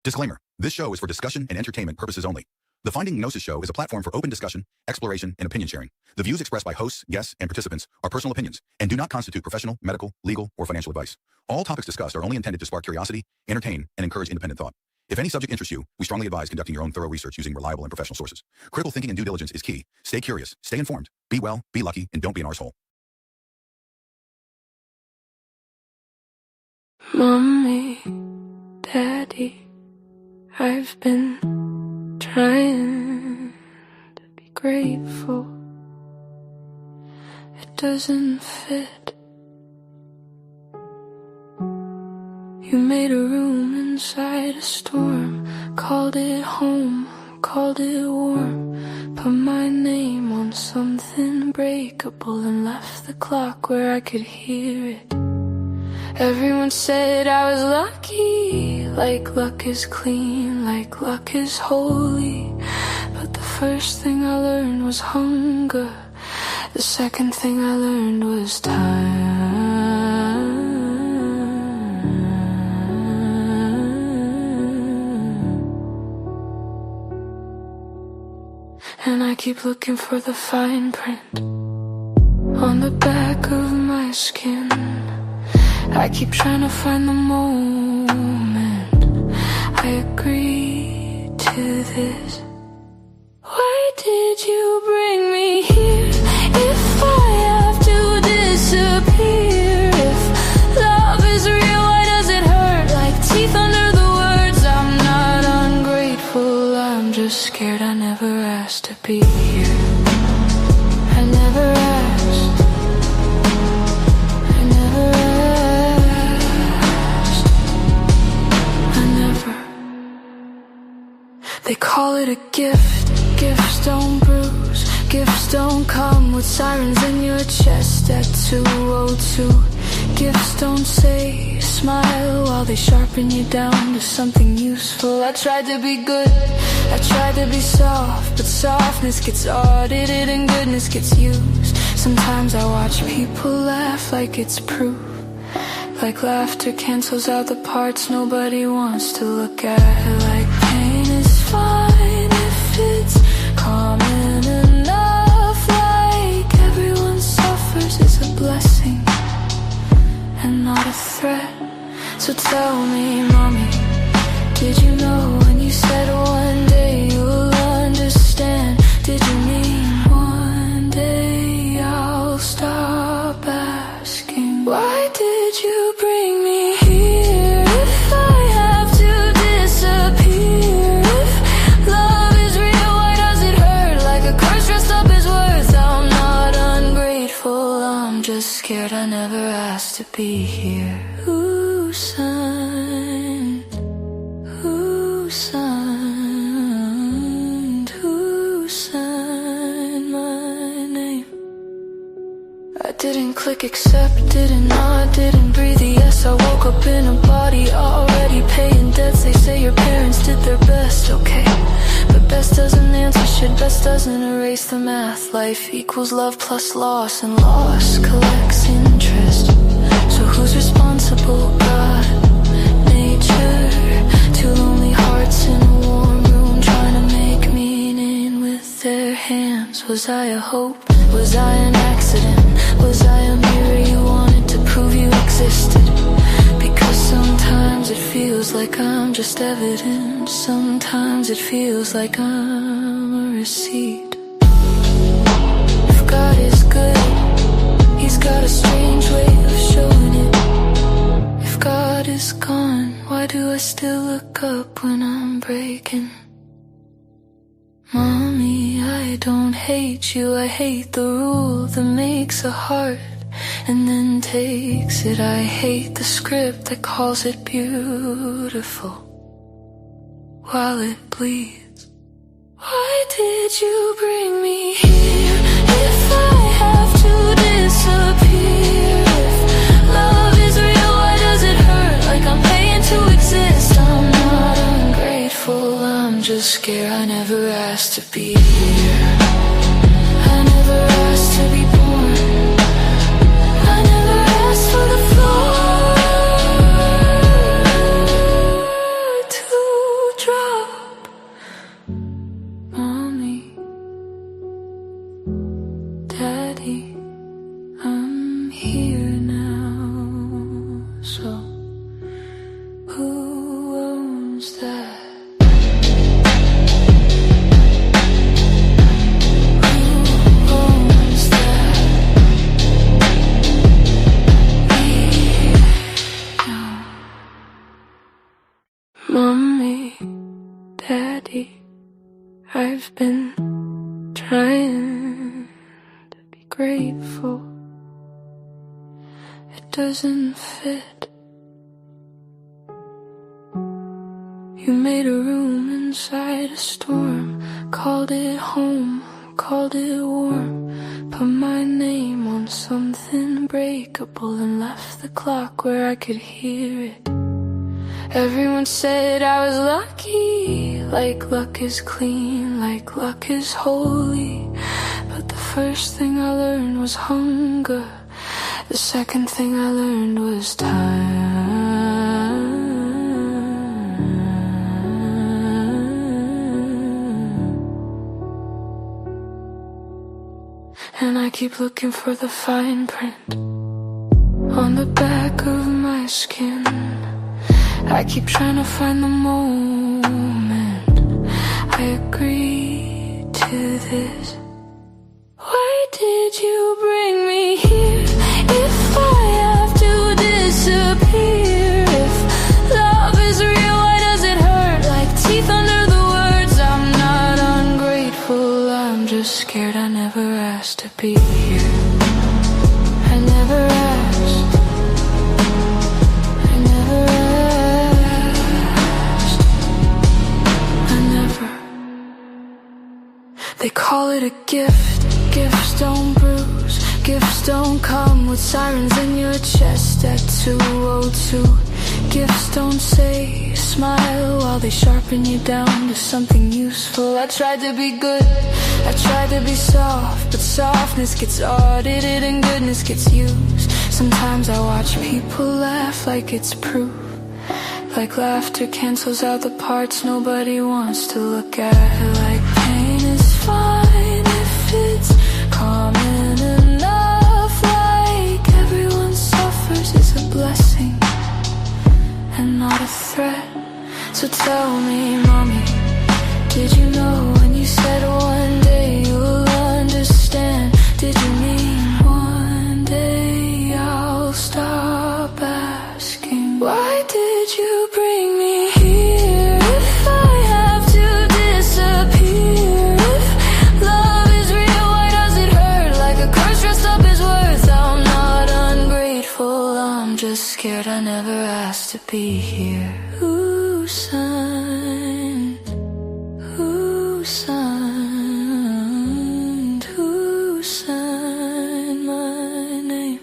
Disclaimer. This show is for discussion and entertainment purposes only. The Finding Gnosis Show is a platform for open discussion, exploration, and opinion sharing. The views expressed by hosts, guests, and participants are personal opinions and do not constitute professional, medical, legal, or financial advice. All topics discussed are only intended to spark curiosity, entertain, and encourage independent thought. If any subject interests you, we strongly advise conducting your own thorough research using reliable and professional sources. Critical thinking and due diligence is key. Stay curious, stay informed, be well, be lucky, and don't be an arsehole. Mommy, Daddy, I've been trying to be grateful. It doesn't fit. You made a room inside a storm, called it home, called it warm, put my name on something breakable and left the clock where I could hear it. Everyone said I was lucky, like luck is clean, like luck is holy. But the first thing I learned was hunger. The second thing I learned was time. And I keep looking for the fine print on the back of my skin. I keep trying to find the moment I agree to this. Why did you bring me here if I have to disappear? If love is real, why does it hurt like teeth under the words? I'm not ungrateful, I'm just scared. I never asked to be here. I never asked. They call it a gift, gifts don't bruise, gifts don't come with sirens in your chest at 2:02. Gifts don't say smile while they sharpen you down to something useful. I tried to be good, I tried to be soft, but softness gets audited and goodness gets used. Sometimes I watch people laugh like it's proof, like laughter cancels out the parts nobody wants to look at. Like pain is fine if it's common enough, like everyone suffers is a blessing and not a threat. So tell me, mommy, did you know when you said one day you'll understand? Did you mean one day I'll stop asking? Why did you bring me here if I have to disappear? If love is real, why does it hurt like a curse dressed up as worth? I'm not ungrateful, I'm just scared. I never asked to be here. Who signed? Who signed? Who signed my name? I didn't click accept, didn't nod, didn't breathe a yes. I woke up in a body already paying debts. They say your parents did their best, okay, but best doesn't answer shit, best doesn't erase the math. Life equals love plus loss, and loss collects interest. So who's responsible? God, nature, two lonely hearts in a warm room trying to make meaning with their hands. Was I a hope? Was I an accident? Was I a mirror you wanted to prove you existed? Because sometimes it feels like I'm just evidence. Sometimes it feels like I'm a receipt. If God is good, He's got a strange way of showing it. If God is gone, why do I still look up when I'm breaking? Mommy, I don't hate you, I hate the rule that makes a heart and then takes it. I hate the script that calls it beautiful while it bleeds. Why did you bring me here if I have to disappear? If love is real, why does it hurt like I'm paying to exist? I'm not ungrateful, I'm just scared. I never asked to be here. I never asked to be born. I never asked for the floor to Mommy, Daddy, I've been trying to be grateful. It doesn't fit. You made a room inside a storm, called it home, called it warm, put my name on something breakable and left the clock where I could hear it. Everyone said I was lucky, like luck is clean, like luck is holy. But the first thing I learned was hunger. The second thing I learned was time. And I keep looking for the fine print on the back of my skin. I keep trying to find the moment I agree to this. Why did you bring me here if I have to disappear? If love is real, why does it hurt like teeth under the words? I'm not ungrateful, I'm just scared. I never asked to be here. I never asked. I never asked. I never. They call it a gift. Gifts don't bruise, gifts don't come with sirens in your chest at 2:02. Gifts don't say smile while they sharpen you down to something useful. I tried to be good, I tried to be soft, but softness gets audited and goodness gets used. Sometimes I watch people laugh like it's proof, like laughter cancels out the parts nobody wants to look at. Like pain is fine if it's common enough, like everyone suffers is a blessing and not a threat. So tell me, mommy, did you know when you said one day you'll understand? Did you mean one day I'll stop asking? Why did you bring me here if I have to disappear? If love is real, why does it hurt like a curse dressed up as worth? I'm not ungrateful, I'm just scared. I never asked to be here. Who signed? Who signed? Who signed my name?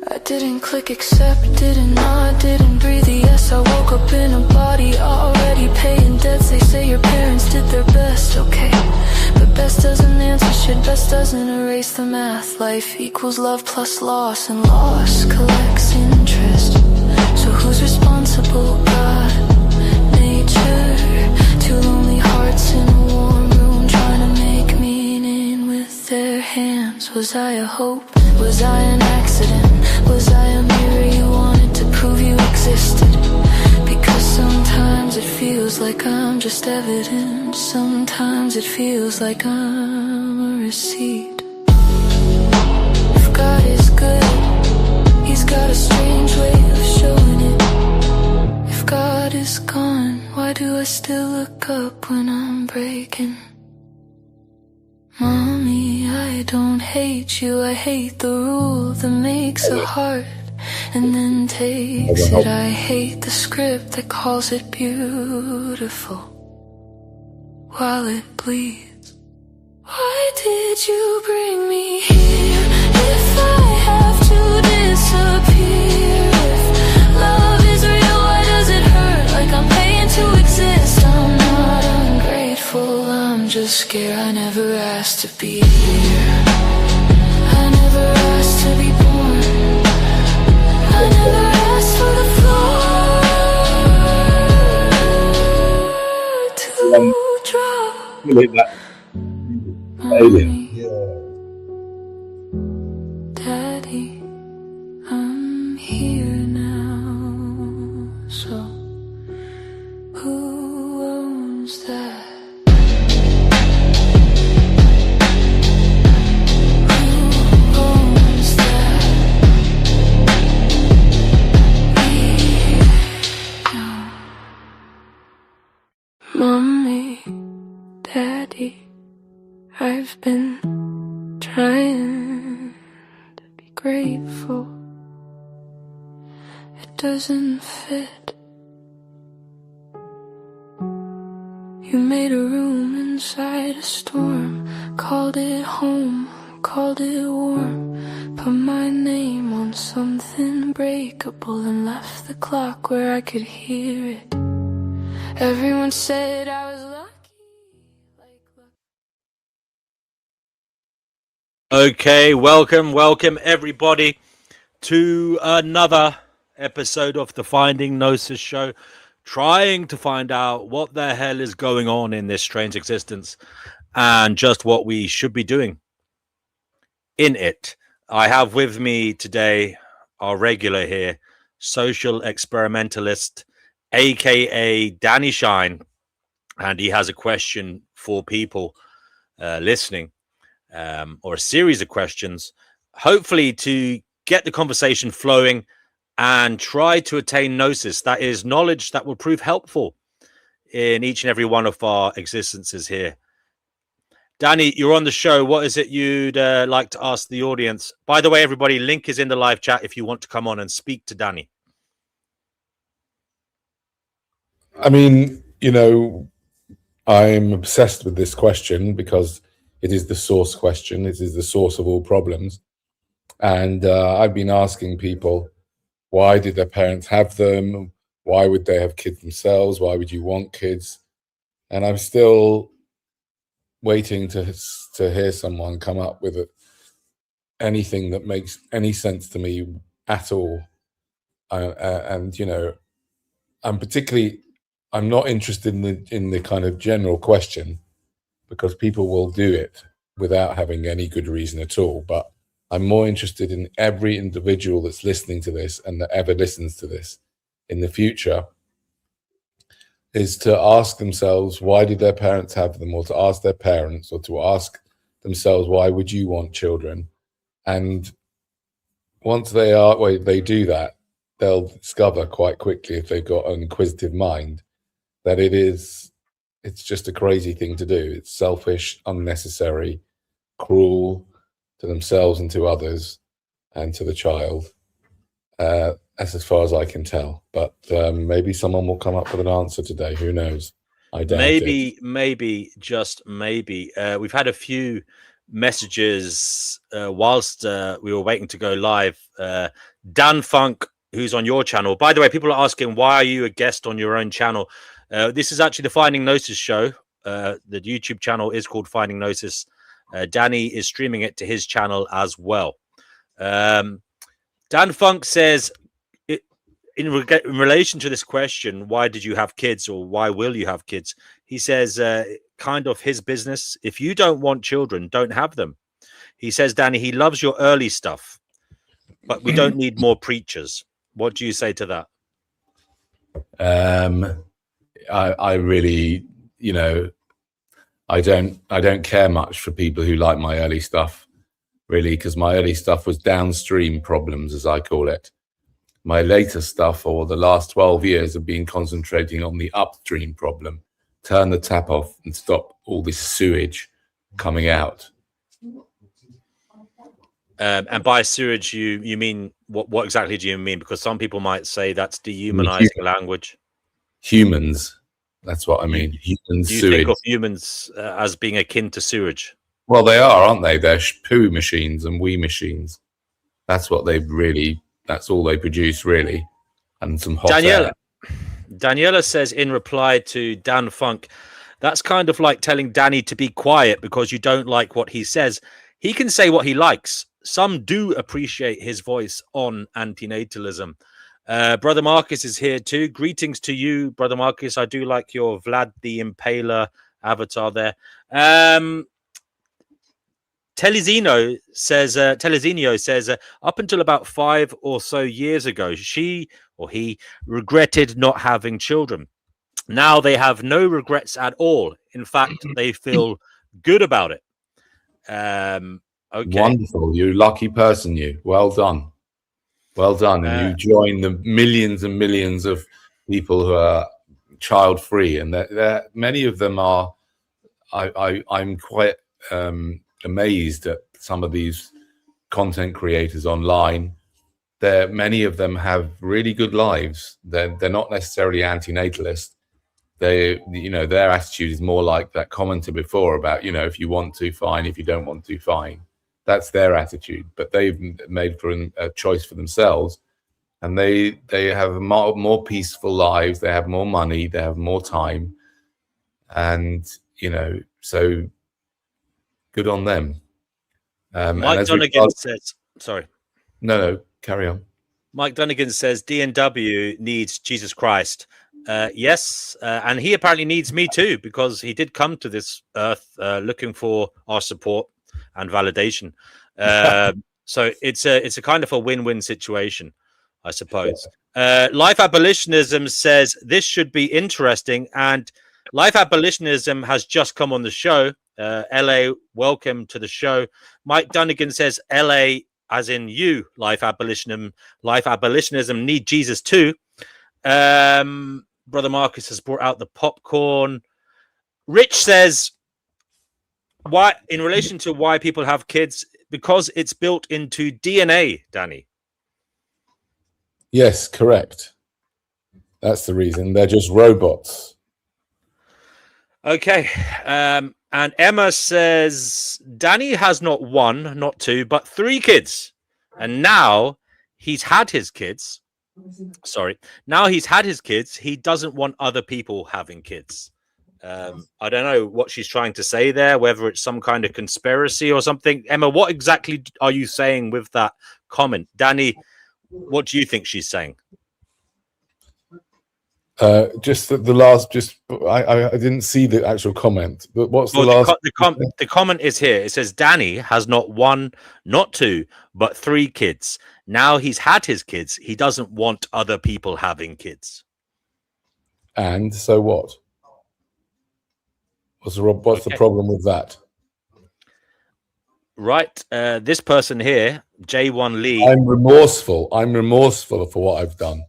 I didn't click accept, didn't nod, didn't breathe a yes. I woke up in a body already paying debts. They say your parents did their best, okay, but best doesn't answer shit, best doesn't erase the math. Life equals love plus loss, and loss collects interest. So who's responsible? God, nature, two lonely hearts in a warm room trying to make meaning with their hands. Was I a hope? Was I an accident? Was I a mirror you wanted to prove you existed? Because sometimes it feels like I'm just evidence. Sometimes it feels like I'm a receipt. If God is good, He's got a strange way of showing it. If God is gone, why do I still look up when I'm breaking? Mommy, I don't hate you, I hate the rule that makes a heart and then takes it. I hate the script that calls it beautiful while it bleeds. Why did you bring me here if I have to disappear? If love is real, why does it hurt like I'm paying to exist? I'm not ungrateful, I'm just scared. I never asked to be here. I never asked to be born. I never asked for the floor to drop. Alien. Daddy, I'm here now. So who owns that? Who owns that? We know. I've been trying to be grateful. It doesn't fit. You made a room inside a storm, called it home, called it warm, put my name on something breakable and left the clock where I could hear it. Everyone said I was lucky. Okay, welcome everybody to another episode of the Finding Gnosis show, trying to find out what the hell is going on in this strange existence and just what we should be doing in it. I have with me today our regular here, social experimentalist, aka Danny Shine, and he has a question for people listening, or a series of questions, hopefully to get the conversation flowing and try to attain gnosis, that is knowledge that will prove helpful in each and every one of our existences here. Danny, you're on the show. What is it you'd like to ask the audience? By the way, everybody, link is in the live chat if you want to come on and speak to Danny. I mean, you know, I'm obsessed with this question because it is the source question. It is the source of all problems. And I've been asking people, why did their parents have them? Why would they have kids themselves? Why would you want kids? And I'm still waiting to hear someone come up with anything that makes any sense to me at all. And, you know, I'm not interested in the kind of general question, because people will do it without having any good reason at all. But I'm more interested in every individual that's listening to this and that ever listens to this in the future, is to ask themselves, why did their parents have them? Or to ask their parents, or to ask themselves, why would you want children? And once they do that, they'll discover quite quickly, if they've got an inquisitive mind, that it's just a crazy thing to do. It's selfish, unnecessary, cruel to themselves and to others and to the child. That's as far as I can tell. But maybe someone will come up with an answer today. Who knows? I doubt it. Maybe, just maybe. We've had a few messages whilst we were waiting to go live. Dan Funk, who's on your channel. By the way, people are asking, why are you a guest on your own channel? This is actually the Finding Gnosis show. The YouTube channel is called Finding Gnosis. Danny is streaming it to his channel as well. Dan Funk says, in relation to this question, why did you have kids, or why will you have kids? He says, kind of his business. If you don't want children, don't have them. He says, Danny, he loves your early stuff, but we don't need more preachers. What do you say to that? I really, you know, I don't care much for people who like my early stuff, really, because my early stuff was downstream problems, as I call it. My later stuff, or the last 12 years, have been concentrating on the upstream problem. Turn the tap off and stop all this sewage coming out. And by sewage, you mean, what exactly do you mean? Because some people might say that's dehumanizing language. Humans, that's what I mean. Humans, do you sewage. think of humans as being akin to sewage? Well, they are, aren't they? They're poo machines and wee machines. That's what that's all they produce, really. And some hot air. Daniela says, in reply to Dan Funk, that's kind of like telling Danny to be quiet because you don't like what he says. He can say what he likes. Some do appreciate his voice on antinatalism. Brother Marcus is here too. Greetings to you, Brother Marcus. I do like your Vlad the Impaler avatar there. Telezino says, up until about 5 or so years ago, she or he regretted not having children. Now they have no regrets at all. In fact, they feel good about it. Okay. Wonderful. You lucky person, you. Well done. Well done. And you join the millions and millions of people who are child free, and many of them are. I'm quite amazed at some of these content creators online. Many of them have really good lives. They're not necessarily anti-natalist. Their attitude is more like that commented before about, if you want to, fine. If you don't want to, fine. That's their attitude. But they've made for a choice for themselves, and they have more peaceful lives. They have more money. They have more time, and so good on them. Mike Donegan says, sorry. No, carry on. Mike Donegan says D&W needs Jesus Christ. Yes, and he apparently needs me too, because he did come to this earth looking for our support and validation. So it's a kind of a win-win situation, I suppose. Life Abolitionism says this should be interesting, and Life Abolitionism has just come on the show. LA, welcome to the show. Mike Donegan says LA, as in you, Life Abolitionism need Jesus too. Brother Marcus has brought out the popcorn. Rich says, why, in relation to why people have kids, because it's built into DNA, Danny. Yes, correct. That's the reason. They're just robots. Okay. And Emma says, Danny has not one, not two, but 3 kids. And now he's had his kids. Now he's had his kids. He doesn't want other people having kids. I don't know what she's trying to say there, whether it's some kind of conspiracy or something. Emma, what exactly are you saying with that comment? Danny, what do you think she's saying? Just the last, I didn't see the actual comment, but what's the last? The comment is here. It says Danny has not one, not 2, but 3 kids. Now he's had his kids. He doesn't want other people having kids. And so what? What's the problem with that? Right. This person here, J1 Lee. I'm remorseful. I'm remorseful for what I've done.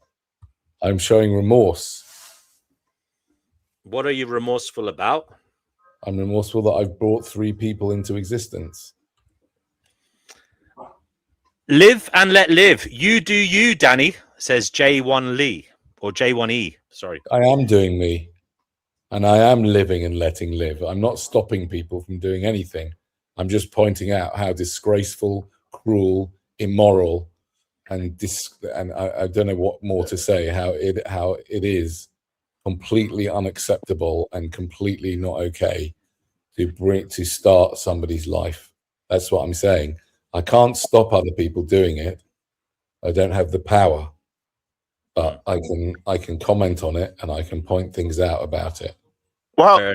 I'm showing remorse. What are you remorseful about? I'm remorseful that I've brought 3 people into existence. Live and let live. You do you, Danny, says J1 Lee, or J1E, sorry. I am doing me, and I am living and letting live. I'm not stopping people from doing anything. I'm just pointing out how disgraceful, cruel, immoral, and I don't know what more to say, how it is completely unacceptable and completely not okay to start somebody's life. That's what I'm saying. I can't stop other people doing it. I don't have the power, but I can comment on it, and I can point things out about it. Well,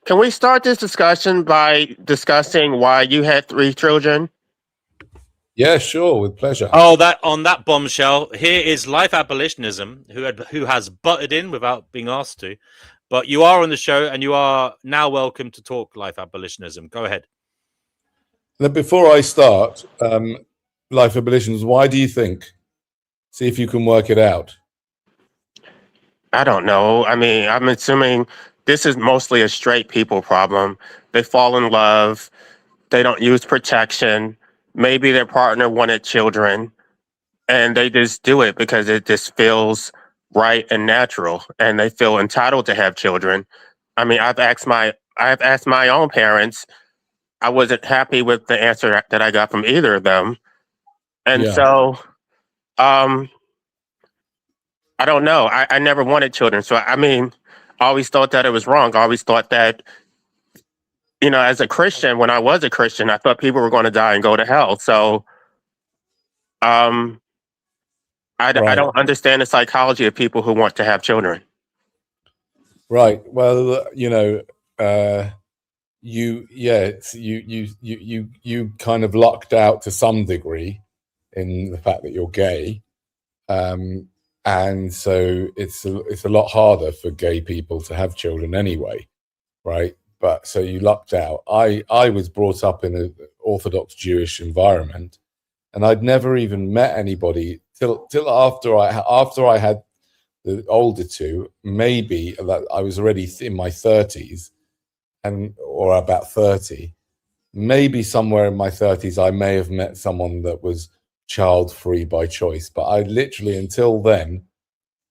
can we start this discussion by discussing why you had 3 children? Yeah, sure, with pleasure. Oh, on that bombshell, here is Life Abolitionism, who has butted in without being asked to. But you are on the show, and you are now welcome to talk Life Abolitionism. Go ahead. Now, before I start, Life Abolitionism, why do you think? See if you can work it out. I don't know. I mean, I'm assuming this is mostly a straight people problem. They fall in love. They don't use protection. Maybe their partner wanted children, and they just do it because it just feels right and natural, and they feel entitled to have children. I mean, I've asked my own parents. I wasn't happy with the answer that I got from either of them, and so, I don't know. I never wanted children, so I mean, I always thought that it was wrong. I always thought that, as a Christian, when I was a Christian, I thought people were going to die and go to hell. So, I don't understand the psychology of people who want to have children. Right. Well, you kind of lucked out to some degree in the fact that you're gay, and so it's a lot harder for gay people to have children anyway, right? But so you lucked out. I was brought up in an Orthodox Jewish environment, and I'd never even met anybody till after I had the older 2. Maybe that I was already in my 30s, or about 30, maybe somewhere in my 30s, I may have met someone that was child-free by choice. But I literally, until then,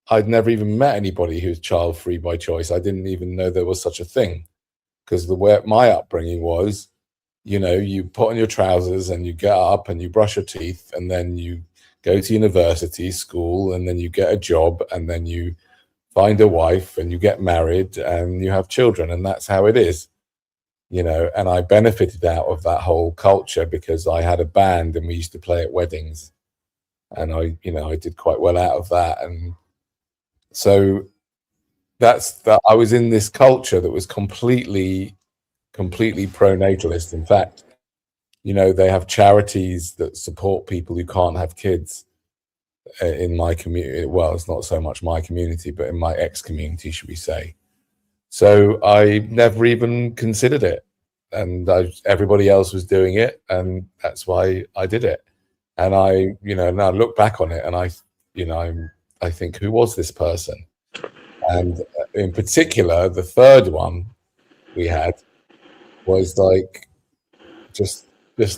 I'd never even met anybody who's child-free by choice. I didn't even know there was such a thing, because the way my upbringing was, you know, you put on your trousers and you get up and you brush your teeth, and then you go to university, school, and then you get a job, and then you find a wife and you get married and you have children, and that's how it is, you know. And I benefited out of that whole culture because I had a band and we used to play at weddings, and I did quite well out of that. And so that's that. I was in this culture that was completely pro-natalist. In fact, you know, they have charities that support people who can't have kids in my community. Well, it's not so much my community, but in my ex-community, should we say. So I never even considered it, and everybody else was doing it, and that's why I did it. And I, you know, now look back on it, and I think, who was this person? And in particular, the third one we had was like just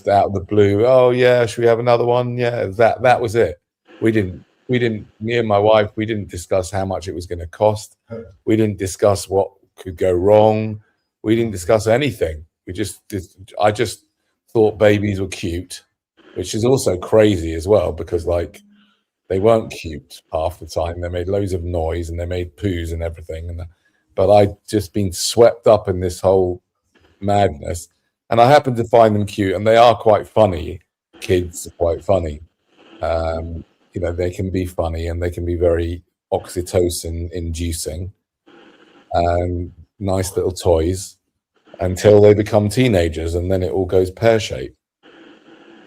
out of the blue. Oh yeah, should we have another one? Yeah, that was it. We didn't. Me and my wife, we didn't discuss how much it was going to cost. We didn't discuss what could go wrong. We didn't discuss anything. I just thought babies were cute, which is also crazy as well, because like they weren't cute half the time. They made loads of noise and they made poos and everything. But I'd just been swept up in this whole madness, and I happened to find them cute, and they are quite funny. Kids are quite funny. You know, they can be funny and they can be very oxytocin inducing and nice little toys until they become teenagers, and then it all goes pear-shaped.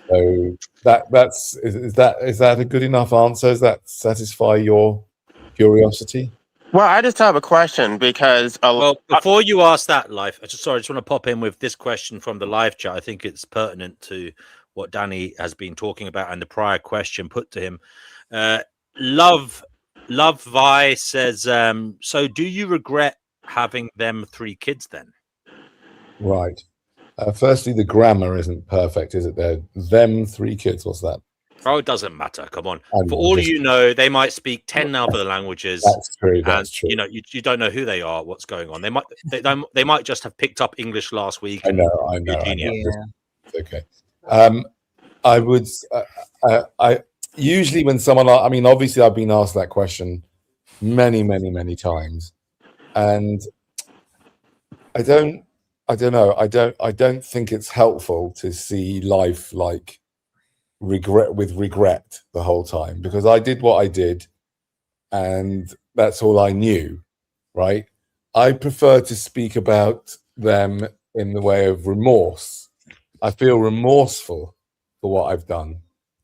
So is that a good enough answer? Does that satisfy your curiosity? Well, I just have a question because well, before you ask that, Life, I just want to pop in with this question from the live chat. I think it's pertinent to what Danny has been talking about and the prior question put to him. Love Vi says, so do you regret having them 3 kids then? Right. Firstly, the grammar isn't perfect, is it? There, them 3 kids. What's that? Oh, it doesn't matter. Come on. For all you know, they might speak 10 other languages. That's true. That's true. You know, you don't know who they are, what's going on. They might just have picked up English last week. I know. Yeah. Okay. I would. I usually when someone. I mean, obviously, I've been asked that question many times, and I don't know. I don't think it's helpful to see life like regret the whole time, because I did what I did and that's all I knew, right? I prefer to speak about them in the way of remorse. I feel remorseful for what I've done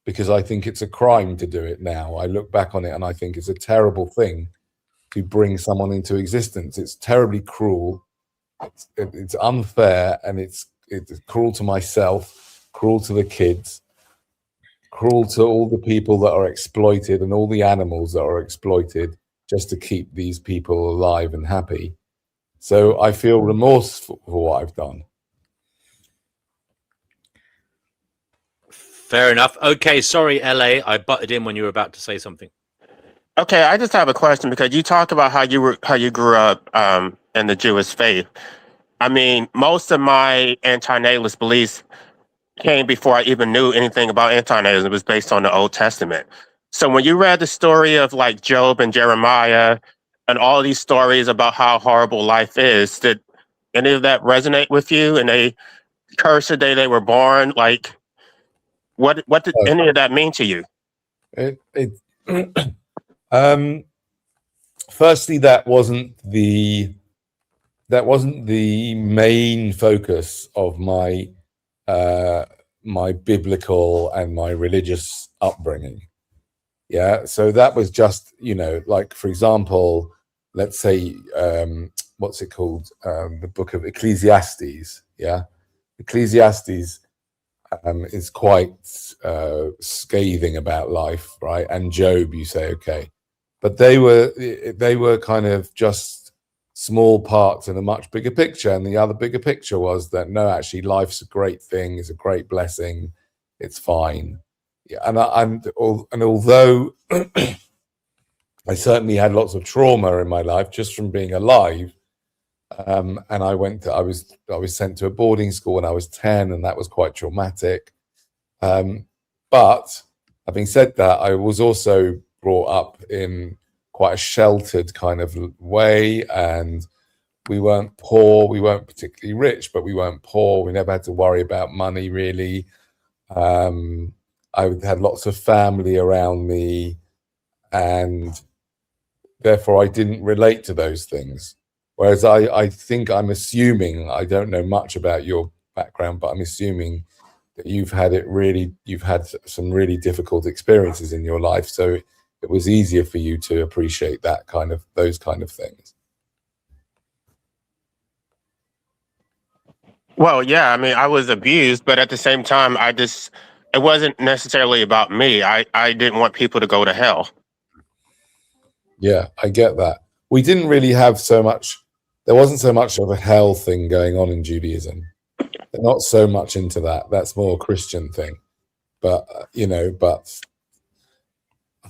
because I think it's a crime to do it now. I look back on it and I think it's a terrible thing to bring someone into existence. It's terribly cruel. It's unfair, and it's cruel to myself, cruel to the kids, cruel to all the people that are exploited and all the animals that are exploited just to keep these people alive and happy. So I feel remorseful for what I've done. Fair enough. Okay, sorry, LA. I butted in when you were about to say something. Okay, I just have a question because you talk about how you grew up in the Jewish faith. I mean, most of my anti-natalist beliefs came before I even knew anything about anti-natalism. It was based on the Old Testament. So when you read the story of like Job and Jeremiah and all these stories about how horrible life is, did any of that resonate with you? And they cursed the day they were born? Like, what did any of that mean to you? Firstly, that wasn't the main focus of my my biblical and my religious upbringing. Yeah, so that was just, you know, like, for example, let's say what's it called, the book of Ecclesiastes. Yeah, Ecclesiastes is quite scathing about life, right? And Job, you say, okay, but they were kind of just small parts in a much bigger picture. And the other bigger picture was that no, actually, life's a great thing, it's a great blessing, it's fine. Yeah, and although I certainly had lots of trauma in my life just from being alive, and I was sent to a boarding school when I was 10, and that was quite traumatic. But having said that, I was also brought up in quite a sheltered kind of way, and we weren't poor, we weren't particularly rich, but we weren't poor. We never had to worry about money, really. I had lots of family around me, and therefore I didn't relate to those things. Whereas I think I'm assuming, I don't know much about your background, but I'm assuming that you've had some really difficult experiences in your life, so it was easier for you to appreciate those kind of things. Well, yeah, I mean, I was abused, but at the same time, it wasn't necessarily about me. I didn't want people to go to hell. Yeah, I get that. We didn't really have there wasn't so much of a hell thing going on in Judaism. They're not so much into that. That's more a Christian thing. But,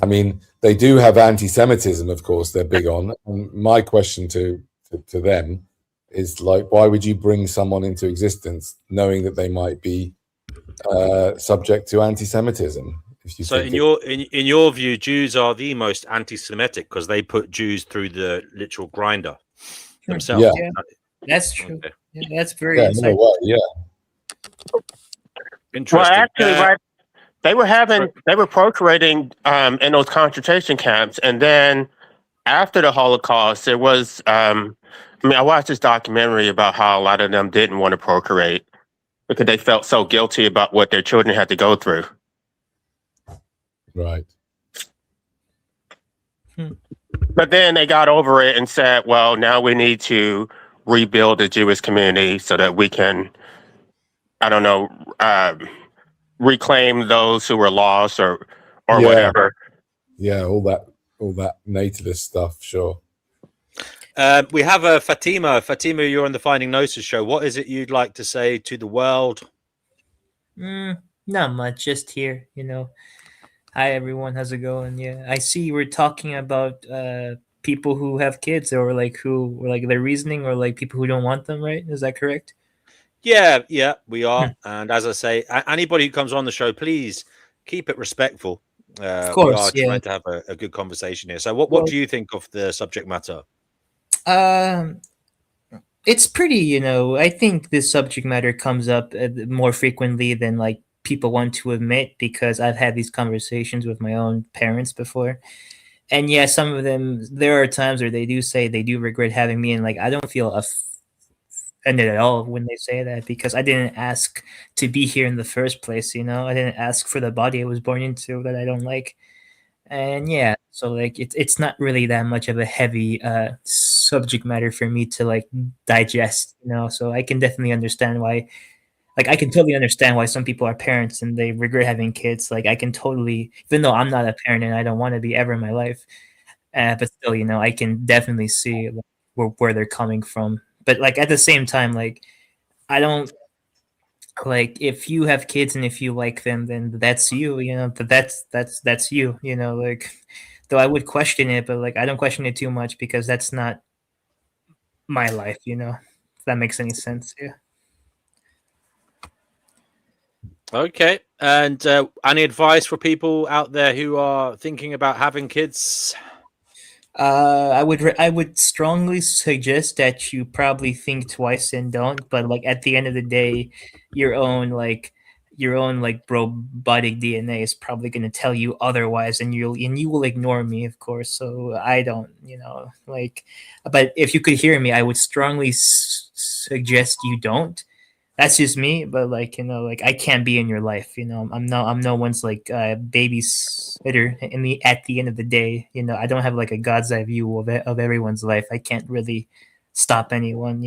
I mean, they do have anti-Semitism, of course, they're big on. And my question to them is, like, why would you bring someone into existence knowing that they might be subject to anti-Semitism? So in your view, Jews are the most anti-Semitic because they put Jews through the literal grinder themselves. Yeah. That's true. Okay. Yeah, that's very insightful. Interesting. Well, actually, right, they were procreating in those concentration camps, and then after the Holocaust, there was. I watched this documentary about how a lot of them didn't want to procreate because they felt so guilty about what their children had to go through. Right. But then they got over it and said, well, now we need to rebuild the Jewish community so that we can, reclaim those who were lost or whatever. Yeah, all that nativist stuff, sure. We have Fatima. Fatima, you're on the Finding Gnosis show. What is it you'd like to say to the world? Not much, just here, Hi everyone, how's it going? Yeah, I see we're talking about people who have kids, or their reasoning, or like people who don't want them, right? Is that correct? Yeah, we are. And as I say, anybody who comes on the show, please keep it respectful. Of course, we are trying to have a good conversation here. So what do you think of the subject matter? It's pretty, I think this subject matter comes up more frequently than like people want to admit, because I've had these conversations with my own parents before. And yeah, some of them, there are times where they do say they do regret having me, and like I don't feel offended at all when they say that, because I didn't ask to be here in the first place, I didn't ask for the body I was born into that I don't like. And yeah, so like it's not really that much of a heavy subject matter for me to like digest, so I can definitely understand why. Like, I can totally understand why some people are parents and they regret having kids. Like, I can totally, even though I'm not a parent and I don't want to be ever in my life, but still, I can definitely see where they're coming from. But like at the same time, like I don't like, if you have kids and if you like them, then that's you. That's you. Like, though I would question it, but like I don't question it too much because that's not my life. If that makes any sense. Yeah. Okay. And any advice for people out there who are thinking about having kids? I would strongly suggest that you probably think twice and don't. But like at the end of the day, your own robotic DNA is probably going to tell you otherwise, and you will ignore me, of course. So I don't, But if you could hear me, I would strongly suggest you don't. That's just me, but like I can't be in your life. I'm no one's like babysitter. At the end of the day, I don't have like a god's eye view of everyone's life. I can't really stop anyone.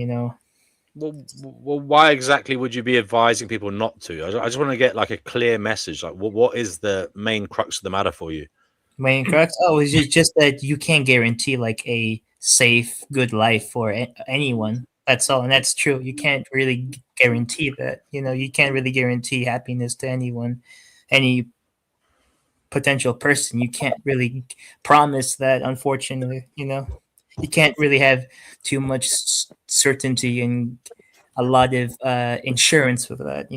Well, why exactly would you be advising people not to? I just want to get like a clear message. Like, what is the main crux of the matter for you? Main crux? Oh, it's just that you can't guarantee like a safe, good life for anyone. That's all, and that's true. You can't really guarantee that. You can't really guarantee happiness to anyone, any potential person. You can't really promise that, unfortunately. You can't really have too much certainty and a lot of insurance with that.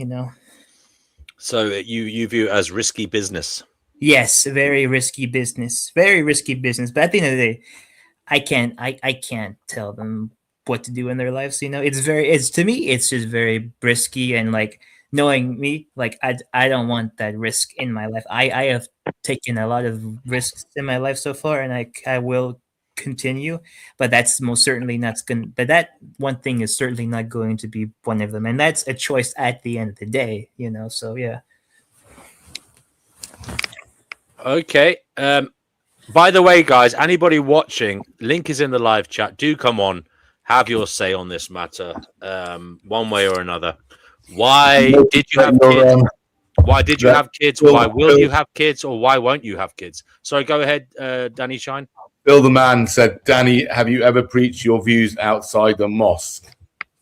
So you view it as risky business. Yes, very risky business. Very risky business. But at the end of the day, I can't tell them what to do in their lives. It's to me, it's just very risky, and like, knowing me, like, I don't want that risk in my life. I have taken a lot of risks in my life so far, and I will continue, but that's most certainly not going. But that one thing is certainly not going to be one of them, and that's a choice at the end of the day. So yeah. Okay. By the way, guys, anybody watching, link is in the live chat. Do come on, have your say on this matter, one way or another. Why did you have kids? Why did you have kids? Why will you have kids? Or why won't you have kids? Sorry, go ahead, Danny Shine. Bill the Man said, Danny, have you ever preached your views outside the mosque?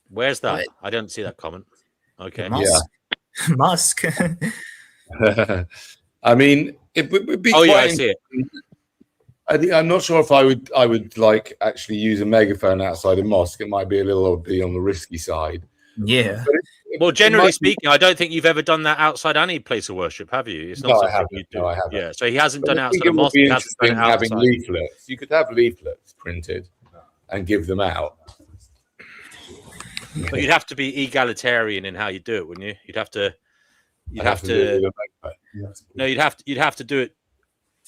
Where's that? I don't see that comment. Okay. Yeah. Mosque. I mean, it would be. Oh, yeah, I see it. I'm not sure if I would like actually use a megaphone outside a mosque. It might be a little bit on the risky side. Yeah. Well, generally speaking, I don't think you've ever done that outside any place of worship, have you? It's not No, something I haven't. you do. No, I haven't. Yeah, so he hasn't done it I outside think a it would mosque. be He hasn't done it interesting having outside. leaflets. You could have leaflets printed and give them out. But you'd have to be egalitarian in how you do it, wouldn't you? You'd have to You'd have to do it.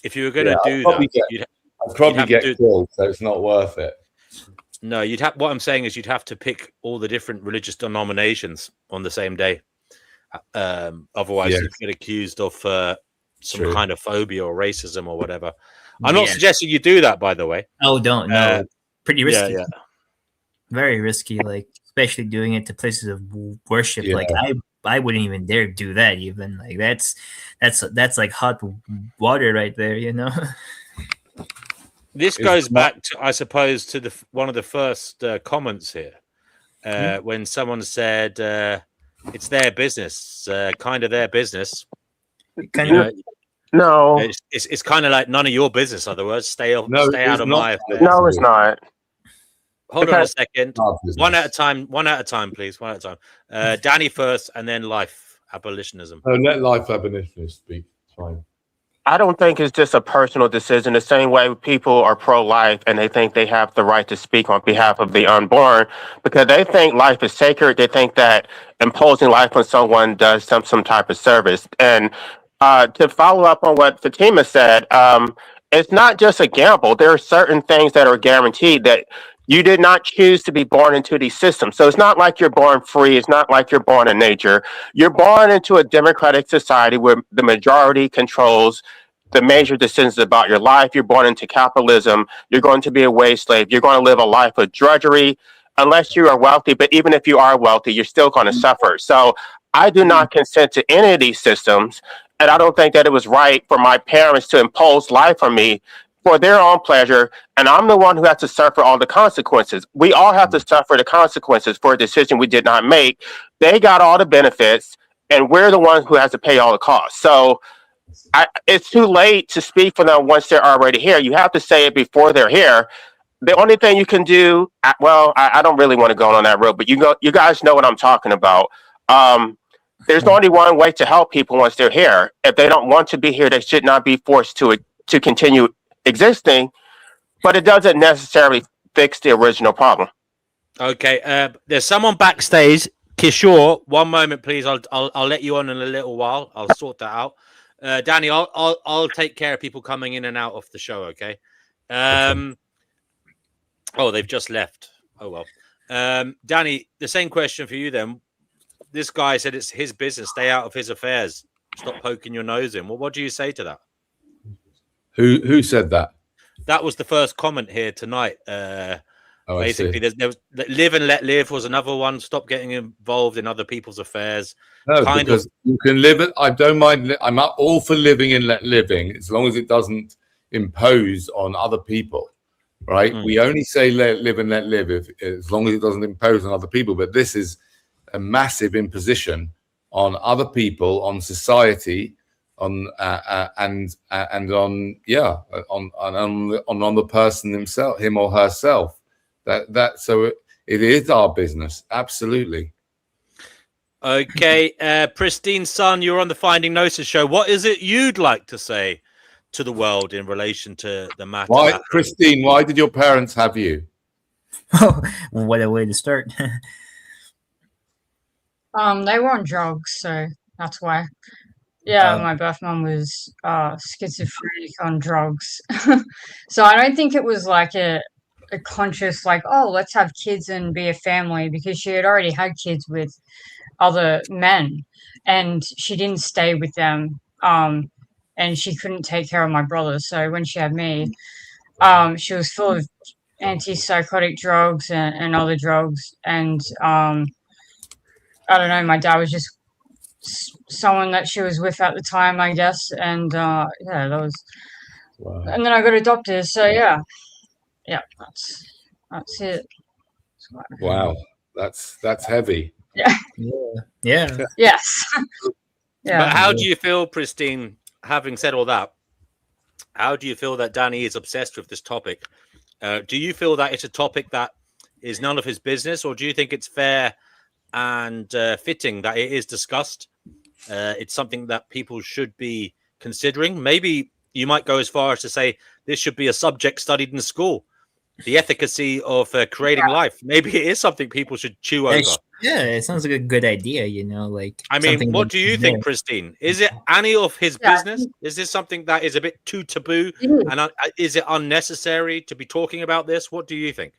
If you were going to do that, I'd probably get killed, so it's not worth it. No, what I'm saying is you'd have to pick all the different religious denominations on the same day. Otherwise, you'd get accused of some kind of phobia or racism or whatever. I'm not suggesting you do that, by the way. Oh, don't. No. Pretty risky. Yeah. Very risky, like, especially doing it to places of worship. Yeah. Like, I wouldn't even dare do that. Even like that's like hot water right there. This goes back to, I suppose, to one of the first comments here, when someone said it's their business, kind of their business. No, it's kind of like none of your business. In other words, stay out of my affairs. No, it's not. Hold on a second. One at a time, please. One at a time. Danny first, and then life abolitionism. Oh, let life abolitionists speak. It's fine. I don't think it's just a personal decision. The same way people are pro-life and they think they have the right to speak on behalf of the unborn because they think life is sacred. They think that imposing life on someone does some type of service. And to follow up on what Fatima said, it's not just a gamble. There are certain things that are guaranteed that you did not choose to be born into these systems. So it's not like you're born free. It's not like you're born in nature. You're born into a democratic society where the majority controls the major decisions about your life. You're born into capitalism. You're going to be a wage slave. You're going to live a life of drudgery unless you are wealthy. But even if you are wealthy, you're still going to suffer. So I do not consent to any of these systems. And I don't think that it was right for my parents to impose life on me for their own pleasure, and I'm the one who has to suffer all the consequences. We all have to suffer the consequences for a decision we did not make. They got all the benefits, and we're the ones who has to pay all the costs. So it's too late to speak for them once they're already here. You have to say it before they're here. The only thing you can do, I don't really want to go on that road, but you guys know what I'm talking about. There's only one way to help people once they're here. If they don't want to be here, they should not be forced to continue existing, but it doesn't necessarily fix the original problem. Okay, there's someone backstage. Kishore, one moment, please. I'll let you on in a little while. I'll sort that out. Danny, I'll take care of people coming in and out of the show. Okay. Oh, they've just left. Oh well. Danny, the same question for you then. This guy said it's his business. Stay out of his affairs. Stop poking your nose in. Well, what do you say to that? Who said that? That was the first comment here tonight. Basically, there was live and let live was another one. Stop getting involved in other people's affairs. No, because you can live it. I don't mind. I'm all for living and let living, as long as it doesn't impose on other people. right? We only say let live and let live as long as it doesn't impose on other people. But this is a massive imposition on other people, on society, on and on on the person himself, him or herself. So it is our business, absolutely. Okay, Pristine Son, you're on the Finding Gnosis show. What is it you'd like to say to the world in relation to the matter? Why, Christine? Why did your parents have you? Oh, what a way to start. They were on drugs, so that's why. Yeah, my birth mom was schizophrenic on drugs. So I don't think it was like a conscious, like, oh, let's have kids and be a family, because she had already had kids with other men and she didn't stay with them. And she couldn't take care of my brother. So when she had me, she was full of antipsychotic drugs and other drugs. And I don't know, my dad was just someone that she was with at the time, I guess. And yeah, that was. Wow. And then I got adopted. So yeah, that's it. Wow, that's heavy. Yeah. Yeah. Yes. Yeah. But how do you feel, Pristine, having said all that? How do you feel that Danny is obsessed with this topic? Do you feel that it's a topic that is none of his business, or do you think it's fair and fitting that it is discussed? It's something that people should be considering. Maybe you might go as far as to say this should be a subject studied in school. The efficacy of creating life. Maybe it is something people should chew over. Yeah, it sounds like a good idea, you know, like. I mean, what do you think, Pristine? Is it any of his business? Is this something that is a bit too taboo? And is it unnecessary to be talking about this? What do you think?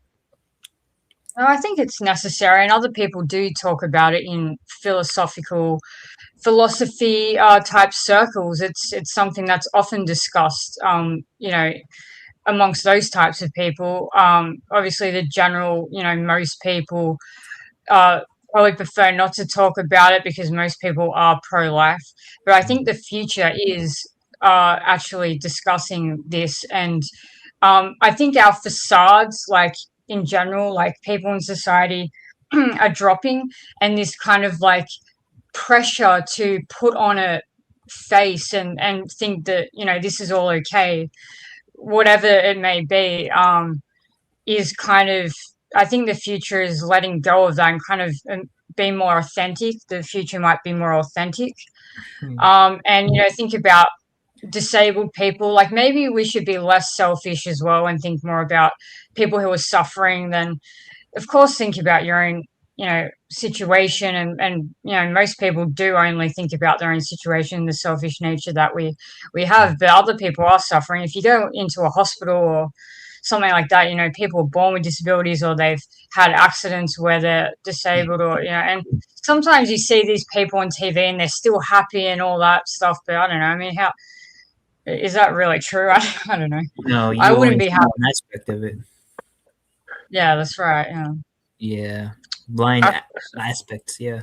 No, I think it's necessary, and other people do talk about it in philosophy type circles. It's something that's often discussed, you know, amongst those types of people. Obviously the general, you know, most people probably prefer not to talk about it because most people are pro-life. But I think the future is actually discussing this. And I think our facades, like in general, like people in society are dropping, and this kind of like pressure to put on a face and think that, you know, this is all okay, whatever it may be, is kind of, I think the future is letting go of that and kind of being more authentic. The future might be more authentic. And, you know, think about disabled people. Like maybe we should be less selfish as well and think more about people who are suffering than, of course, think about your own, you know, situation. And you know, most people do only think about their own situation, the selfish nature that we have. But other people are suffering. If you go into a hospital or something like that, you know, people are born with disabilities or they've had accidents where they're disabled, or, you know, and sometimes you see these people on TV and they're still happy and all that stuff. But I don't know. I mean, how is that really true? I don't know. No, I wouldn't be happy. An aspect of it. Yeah, that's right. Yeah. Blind aspects. Yeah.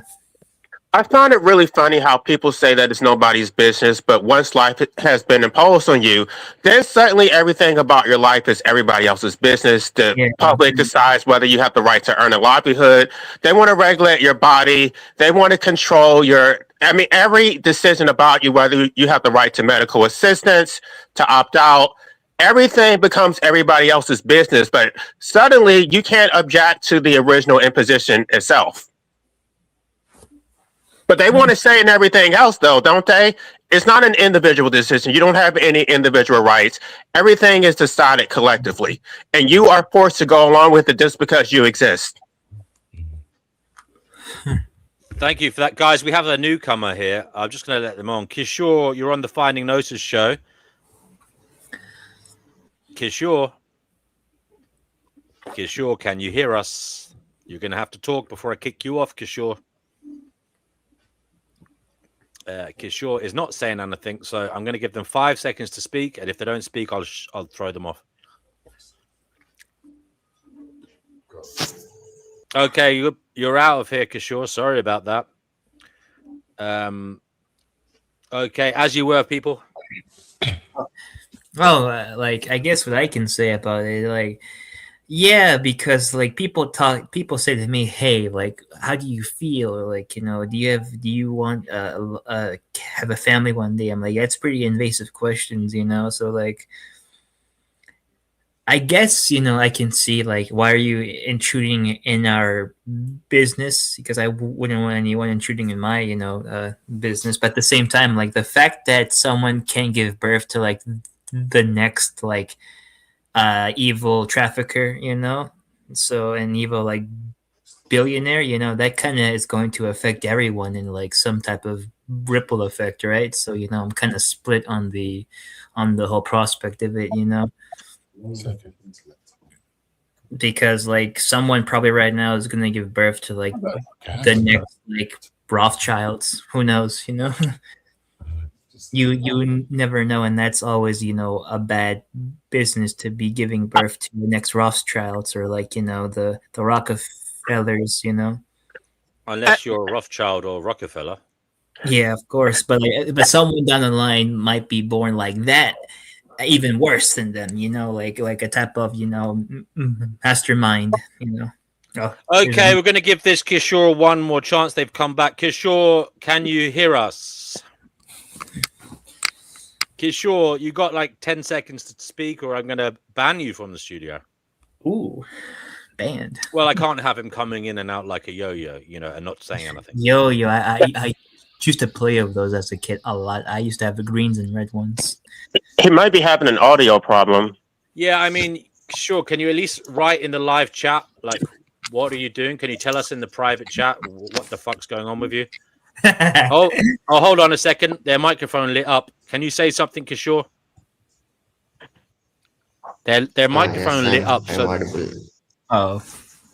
I find it really funny how people say that it's nobody's business, but once life has been imposed on you, then certainly everything about your life is everybody else's business. The public decides whether you have the right to earn a livelihood. They want to regulate your body. They want to control every decision about you, whether you have the right to medical assistance, to opt out. Everything becomes everybody else's business, but suddenly you can't object to the original imposition itself. But they want to say in everything else, though, don't they? It's not an individual decision. You don't have any individual rights. Everything is decided collectively, and you are forced to go along with it just because you exist. Thank you for that, guys. We have a newcomer here. I'm just going to let them on. Kishore, you're on the Finding Gnosis show. Kishore, can you hear us? You're going to have to talk before I kick you off, Kishore. Kishore is not saying anything, so I'm going to give them 5 seconds to speak, and if they don't speak, I'll throw them off. Okay, you're out of here, Kishore. Sorry about that. Okay, as you were, people. Well, like I guess what I can say about it, like yeah, because like people say to me, "Hey, like, how do you feel? Or like, do you want have a family one day?" I'm like, that's pretty invasive questions, So like, I guess I can see like, why are you intruding in our business? Because I wouldn't want anyone intruding in my business. But at the same time, like the fact that someone can give birth to like the next like evil trafficker, so an evil like billionaire, that kind of is going to affect everyone in like some type of ripple effect, right? So I'm kind of split on the whole prospect of it, because like someone probably right now is going to give birth to like the next like Rothschilds, who knows, you never know, and that's always a bad business to be giving birth to the next Rothschilds or like the Rockefellers, Unless you're Rothschild or Rockefeller. Yeah, of course, but someone down the line might be born like that, even worse than them, like a type of mastermind, Oh, Okay, we're going to give this Kishore one more chance. They've come back. Kishore, can you hear us? Kishore, you got like 10 seconds to speak, or I'm going to ban you from the studio. Ooh, banned. Well, I can't have him coming in and out like a yo-yo, and not saying anything. Yo-yo, I used to play of those as a kid a lot. I used to have the greens and red ones. He might be having an audio problem. Yeah, I mean, sure. Can you at least write in the live chat, like, what are you doing? Can you tell us in the private chat what the fuck's going on with you? Oh, hold on a second. Their microphone lit up. Can you say something, Kishore? Their microphone lit up. I'm So, audible. Oh,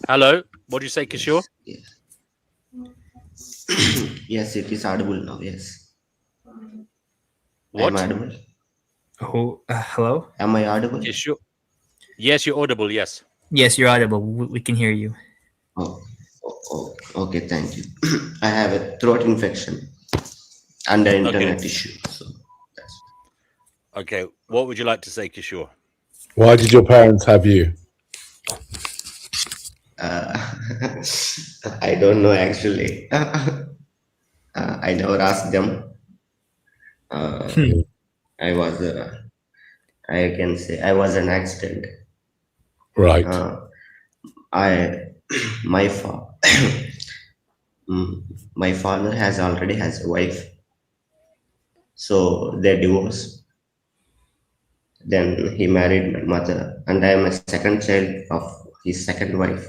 hello. What do you say, Kishore? Yes. Yes, it is audible now. Yes. What? I'm audible. oh, hello. Am I audible? Kishore. Yes, you're audible. Yes. Yes, you're audible. We can hear you. Oh, okay. Thank you. I have a throat infection and an internet issue. So that's Okay. What would you like to say, Kishore? Why did your parents have you? I don't know actually. I never asked them. I was, I can say, I was an accident. Right. My my father already has a wife, so they divorced. Then he married my mother, and I am a second child of his second wife.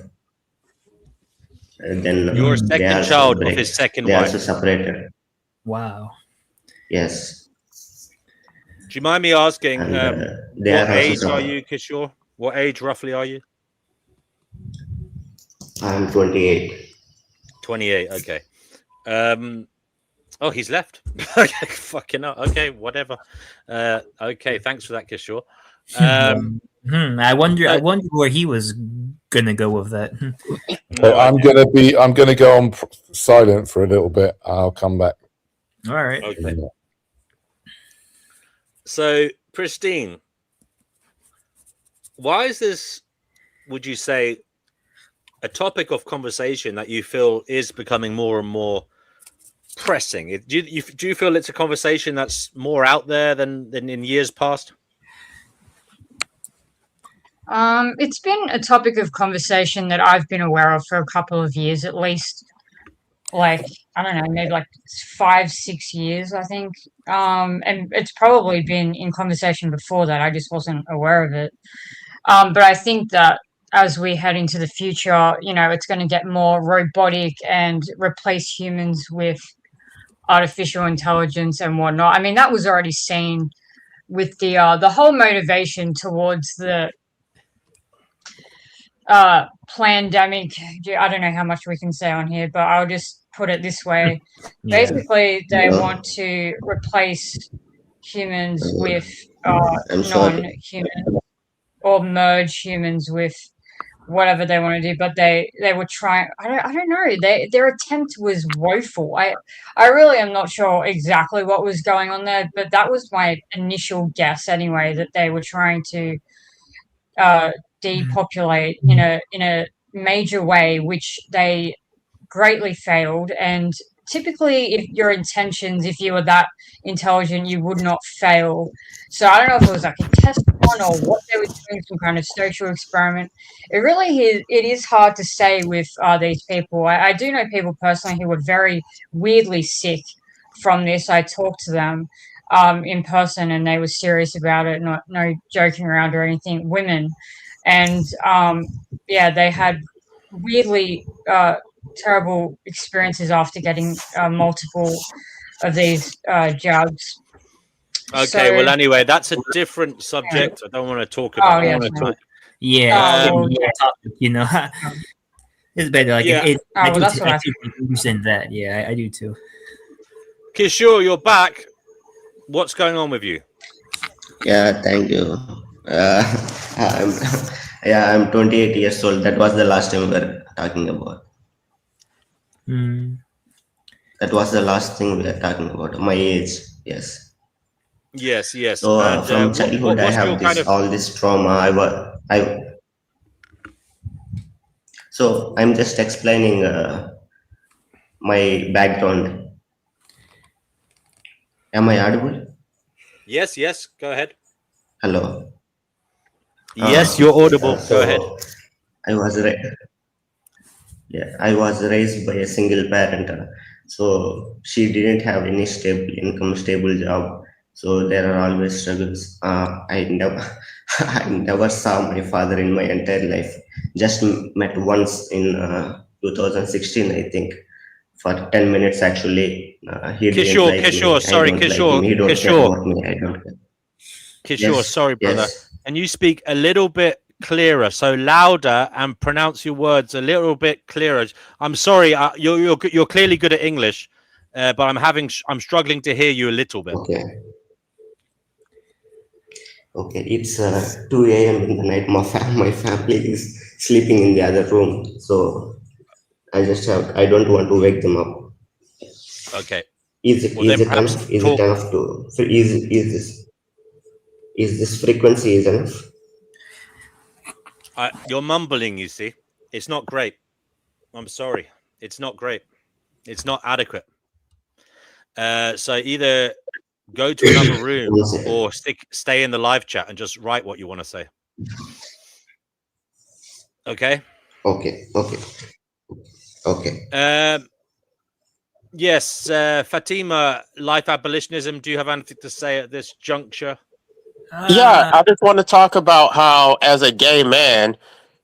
Then You're a they second also child of break- his second They also wife. separated. Wow. Yes, Do you mind me asking, and what they are also age are separated. you, Kishore? What age roughly are you? I'm 28. 28. Okay. Oh, he's left. Okay, fucking hell. Okay, whatever. Okay, thanks for that, Kishore. I wonder where he was gonna go with that. No I'm idea. gonna go on silent for a little bit. I'll come back. All right. Okay. So, Pristine, why is this, would you say, a topic of conversation that you feel is becoming more and more pressing? Do you feel it's a conversation that's more out there than in years past? It's been a topic of conversation that I've been aware of for a couple of years at least. Like, I don't know, maybe like 5-6 years, I think. And it's probably been in conversation before that. I just wasn't aware of it. But I think that as we head into the future, it's going to get more robotic and replace humans with artificial intelligence and whatnot. I mean, that was already seen with the whole motivation towards the pandemic. I don't know how much we can say on here, but I'll just put it this way. Yeah. Basically, they Yeah. want to replace humans with I'm sorry. non-human, or merge humans with whatever they want to do, but they were trying. I don't know. Their attempt was woeful. I really am not sure exactly what was going on there, but that was my initial guess anyway. That they were trying to depopulate in a major way, which they greatly failed. And typically, if your intentions, if you were that intelligent, you would not fail. So I don't know if it was like a test one or what they were doing, some kind of social experiment. It is hard to say with these people. I do know people personally who were very weirdly sick from this. I talked to them in person, and they were serious about it, no joking around or anything. Women, and yeah, they had weirdly terrible experiences after getting multiple of these jabs. Okay, So, well, anyway, that's a different subject. I don't want to talk oh about yeah, it. sure. Yeah, well, yeah, you know, it's better. Like, Yeah. I well, do, that's what I I do understand that. Yeah, I do too. Kishore, you're back. What's going on with you? Yeah, thank you. I'm, yeah, I'm 28 years old. That was the last time we were talking about. That was the last thing we were talking about. My age, yes. Yes. So And from childhood, I what's your have kind this of... all this trauma. So I'm just explaining my background. Am I audible? Yes, go ahead. Hello. Yes, you're audible. So Go ahead. I was raised by a single parent. So she didn't have any stable income, stable job. So there are always struggles. I never, I never saw my father in my entire life. Just met once in 2016, I think, for 10 minutes actually. He didn't like me. Kishore, sorry, I don't like him. He don't care about me. I don't care. Kishore, Yes, sorry, brother. yes. And you speak a little bit clearer, so louder, and pronounce your words a little bit clearer. I'm sorry, you're clearly good at English, but I'm struggling to hear you a little bit. Okay, it's 2 a.m. in the night. My family is sleeping in the other room, so I don't want to wake them up. Okay. Is it enough? Is it enough to? Is this frequency is enough? You're mumbling. You see, it's not great. I'm sorry, it's not great. It's not adequate. So either go to another room or stay in the live chat and just write what you want to say. Okay. Okay. Yes, Fatima, life abolitionism. Do you have anything to say at this juncture? Yeah, I just want to talk about how, as a gay man,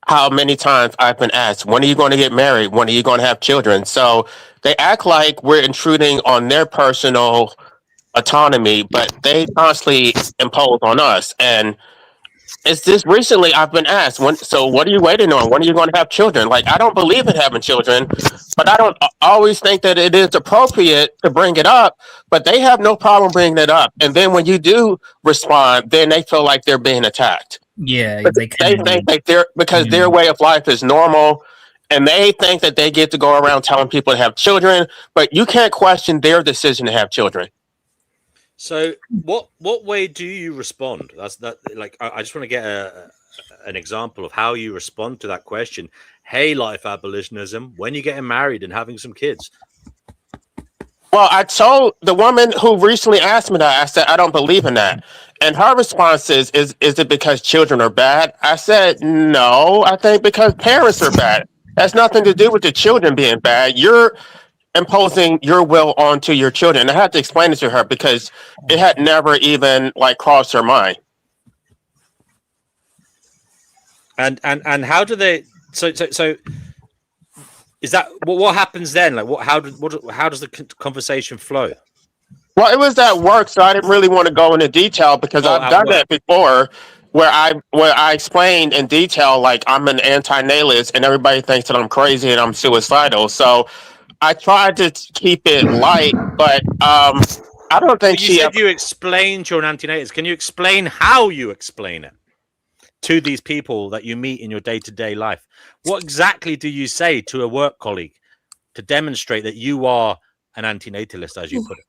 how many times I've been asked, when are you going to get married? When are you going to have children? So they act like we're intruding on their personal autonomy, but they constantly impose on us. And it's just recently I've been asked, so what are you waiting on? When are you going to have children? Like, I don't believe in having children, but I don't always think that it is appropriate to bring it up, but they have no problem bringing it up. And then when you do respond, then they feel like they're being attacked. Yeah, They think that because their way of life is normal, and they think that they get to go around telling people to have children, but you can't question their decision to have children. So what way do you respond? Like, I just want to get an example of how you respond to that question. Hey, life abolitionism, when you getting married and having some kids? Well, I told the woman who recently asked me that, I said, I don't believe in that. And her response is it because children are bad? I said, no, I think because parents are bad. It has nothing to do with the children being bad. You're imposing your will onto your children. I had to explain it to her because it had never even crossed her mind. And how do they? So is that what happens then? Like, how does the conversation flow? Well, it was at work, so I didn't really want to go into detail because I've done that before, where I explained in detail, like, I'm an anti-natalist and everybody thinks that I'm crazy and I'm suicidal. So I tried to keep it light, but I don't think you said you explained you're an anti-natalist. Can you explain how you explain it? to these people that you meet in your day-to-day life? What exactly do you say to a work colleague to demonstrate that you are an antinatalist, as you put it?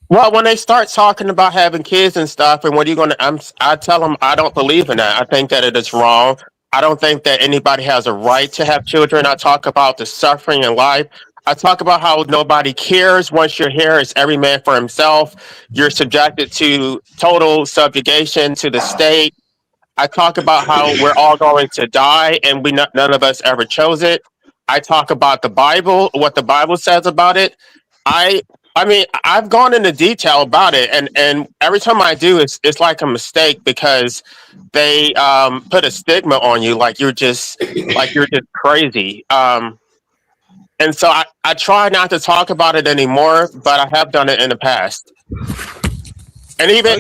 Well, when they start talking about having kids and stuff, and what are you going to? I tell them I don't believe in that. I think that it is wrong. I don't think that anybody has a right to have children. I talk about the suffering in life. I talk about how nobody cares. Once you're here, it's every man for himself. You're subjected to total subjugation to the state. I talk about how we're all going to die, and none of us ever chose it. I talk about the Bible, what the Bible says about it. I I mean, I've gone into detail about it, and every time I do, it's like a mistake because they put a stigma on you, like you're just crazy. And so I try not to talk about it anymore, but I have done it in the past. And Okay.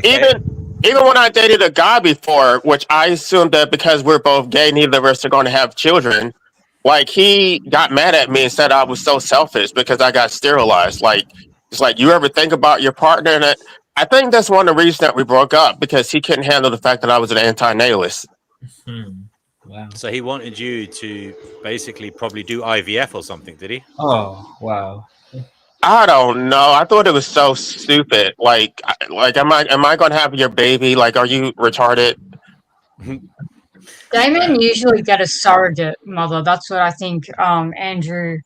even when I dated a guy before, which I assumed that because we're both gay, neither of us are going to have children. Like he got mad at me and said I was so selfish because I got sterilized. Like it's like you ever think about your partner? And I think that's one of the reasons that we broke up because he couldn't handle the fact that I was an anti-natalist. Wow. So he wanted you to basically probably do IVF or something, did he? Oh, wow. I don't know. I thought it was so stupid. Like, am I going to have your baby? Like, are you retarded? They men usually get a surrogate mother. That's what I think. Anderson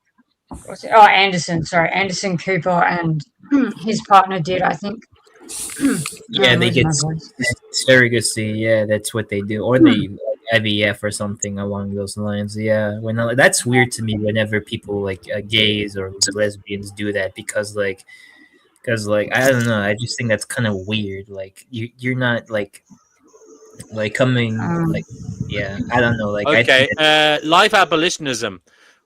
Cooper and his partner did. I think. Yeah, I'm they losing get my voice. surrogacy. Yeah, that's what they do, or they IVF or something along those lines. Yeah, that's weird to me. Whenever people like gays or lesbians do that, because I don't know. I just think that's kind of weird. Like you're not like coming like yeah. I don't know. Like I think Okay. Life abolitionism.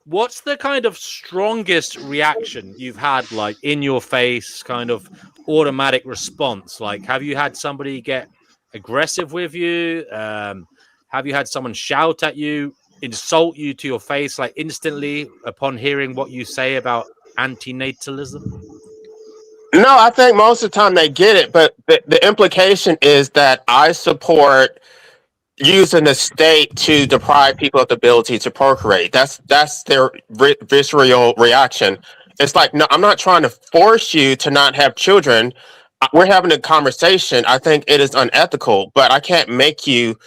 What's the kind of strongest reaction you've had, like in your face, kind of automatic response? Like, have you had somebody get aggressive with you? Have you had someone shout at you, insult you to your face, like instantly upon hearing what you say about antinatalism? No, I think most of the time they get it, but the implication is that I support using the state to deprive people of the ability to procreate. That's their visceral reaction. It's like, no, I'm not trying to force you to not have children. We're having a conversation. I think it is unethical, but I can't make you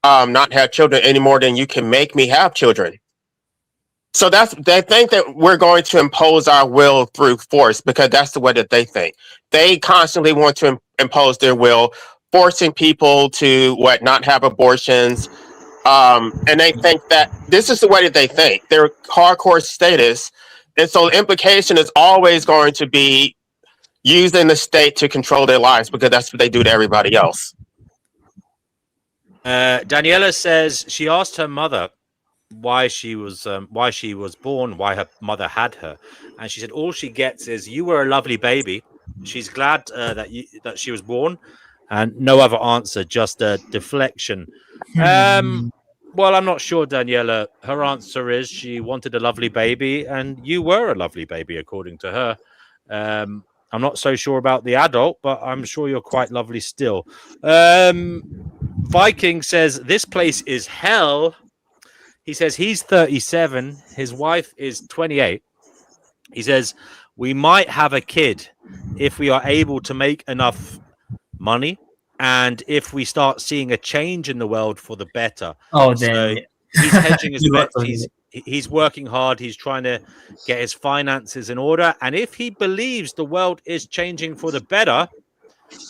not have children any more than you can make me have children. So they think that we're going to impose our will through force because that's the way that they think. They constantly want to impose their will, forcing people to not have abortions. And they think that this is the way that they think. They're hardcore status. And so the implication is always going to be using the state to control their lives because that's what they do to everybody else. Daniela says she asked her mother why she was born, why her mother had her, and she said all she gets is "You were a lovely baby." She's glad that she was born, and no other answer, just a deflection. Well, I'm not sure, Daniela. Her answer is she wanted a lovely baby, and you were a lovely baby, according to her. I'm not so sure about the adult, but I'm sure you're quite lovely still. Viking says this place is hell. He says he's 37. His wife is 28. He says we might have a kid if we are able to make enough money and if we start seeing a change in the world for the better. Oh, so then he's hedging his bets. He's working hard. He's trying to get his finances in order. And if he believes the world is changing for the better,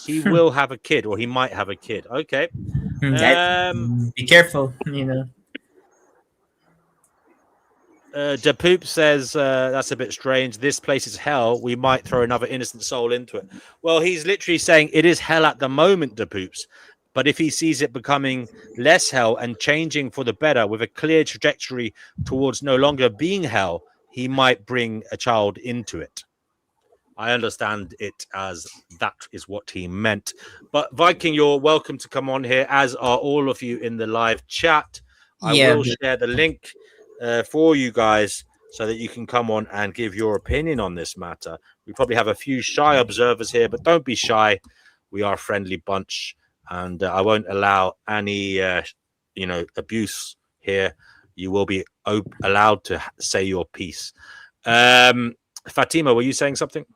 he will have a kid, or he might have a kid. Okay. Be careful, you know. De Poop says that's a bit strange. This place is hell. We might throw another innocent soul into it. Well, he's literally saying it is hell at the moment, De Poops. But if he sees it becoming less hell and changing for the better with a clear trajectory towards no longer being hell, he might bring a child into it. I understand it as that is what he meant. But Viking, you're welcome to come on here, as are all of you in the live chat. I will share the link for you guys so that you can come on and give your opinion on this matter. We probably have a few shy observers here, but don't be shy. We are a friendly bunch, and I won't allow any abuse here, you will be allowed to say your piece. Fatima, were you saying something?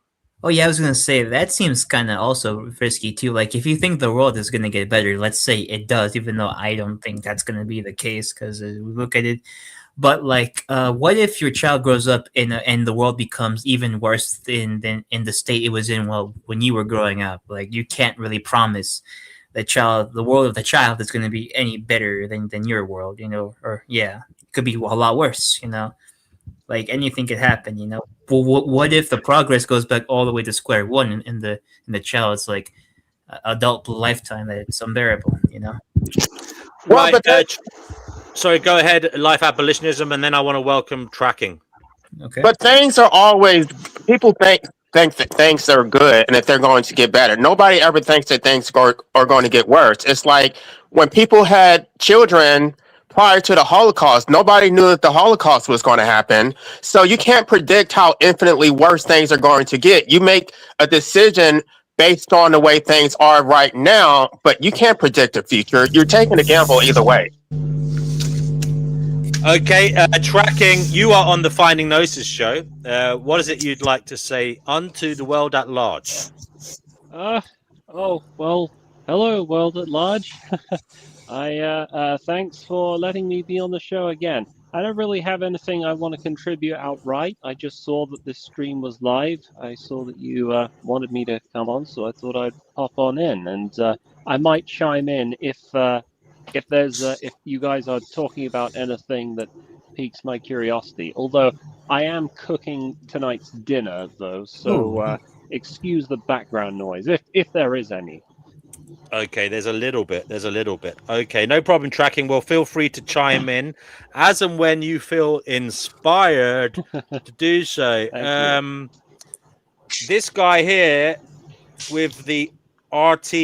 Oh yeah, I was gonna say that seems kind of also risky too. Like if you think the world is gonna get better, let's say it does, even though I don't think that's gonna be the case because we look at it. But like, what if your child grows up and the world becomes even worse than in the state it was in when you were growing up? Like you can't really promise the world of the child is going to be any better than your world, or it could be a lot worse, like anything could happen, what if the progress goes back all the way to square one in the child's like adult lifetime, that it's unbearable, Well, Right. but Sorry, go ahead. Life abolitionism, and then I want to welcome tracking. Okay. But things are always, people think that things are good and that they're going to get better. Nobody ever thinks that things are going to get worse. It's like when people had children prior to the Holocaust, nobody knew that the Holocaust was going to happen. So you can't predict how infinitely worse things are going to get. You make a decision based on the way things are right now, but you can't predict the future. You're taking a gamble either way. Okay, tracking, you are on the Finding Gnosis show. What is it you'd like to say unto the world at large? Well, hello, world at large. Thanks for letting me be on the show again. I don't really have anything I want to contribute outright. I just saw that this stream was live. I saw that you wanted me to come on, so I thought I'd pop on in, and I might chime in if you guys are talking about anything that piques my curiosity. Although I am cooking tonight's dinner, though, so excuse the background noise if there is any. Okay, there's a little bit. Okay, no problem, tracking. Well, feel free to chime in as and when you feel inspired to do so. This guy here with the RT,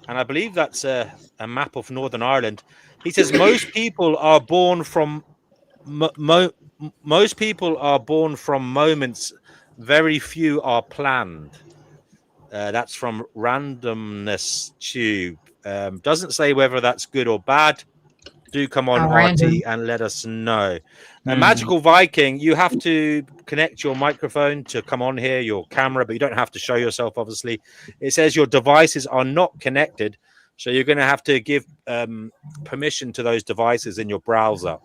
and I believe that's a map of Northern Ireland. He says most people are born from most people are born from moments. Very few are planned. That's from Randomness Tube. Doesn't say whether that's good or bad. Do come on, RT, and let us know. Magical Viking, you have to connect your microphone to come on here, your camera, but you don't have to show yourself, obviously. It says your devices are not connected, so you're going to have to give permission to those devices in your browser.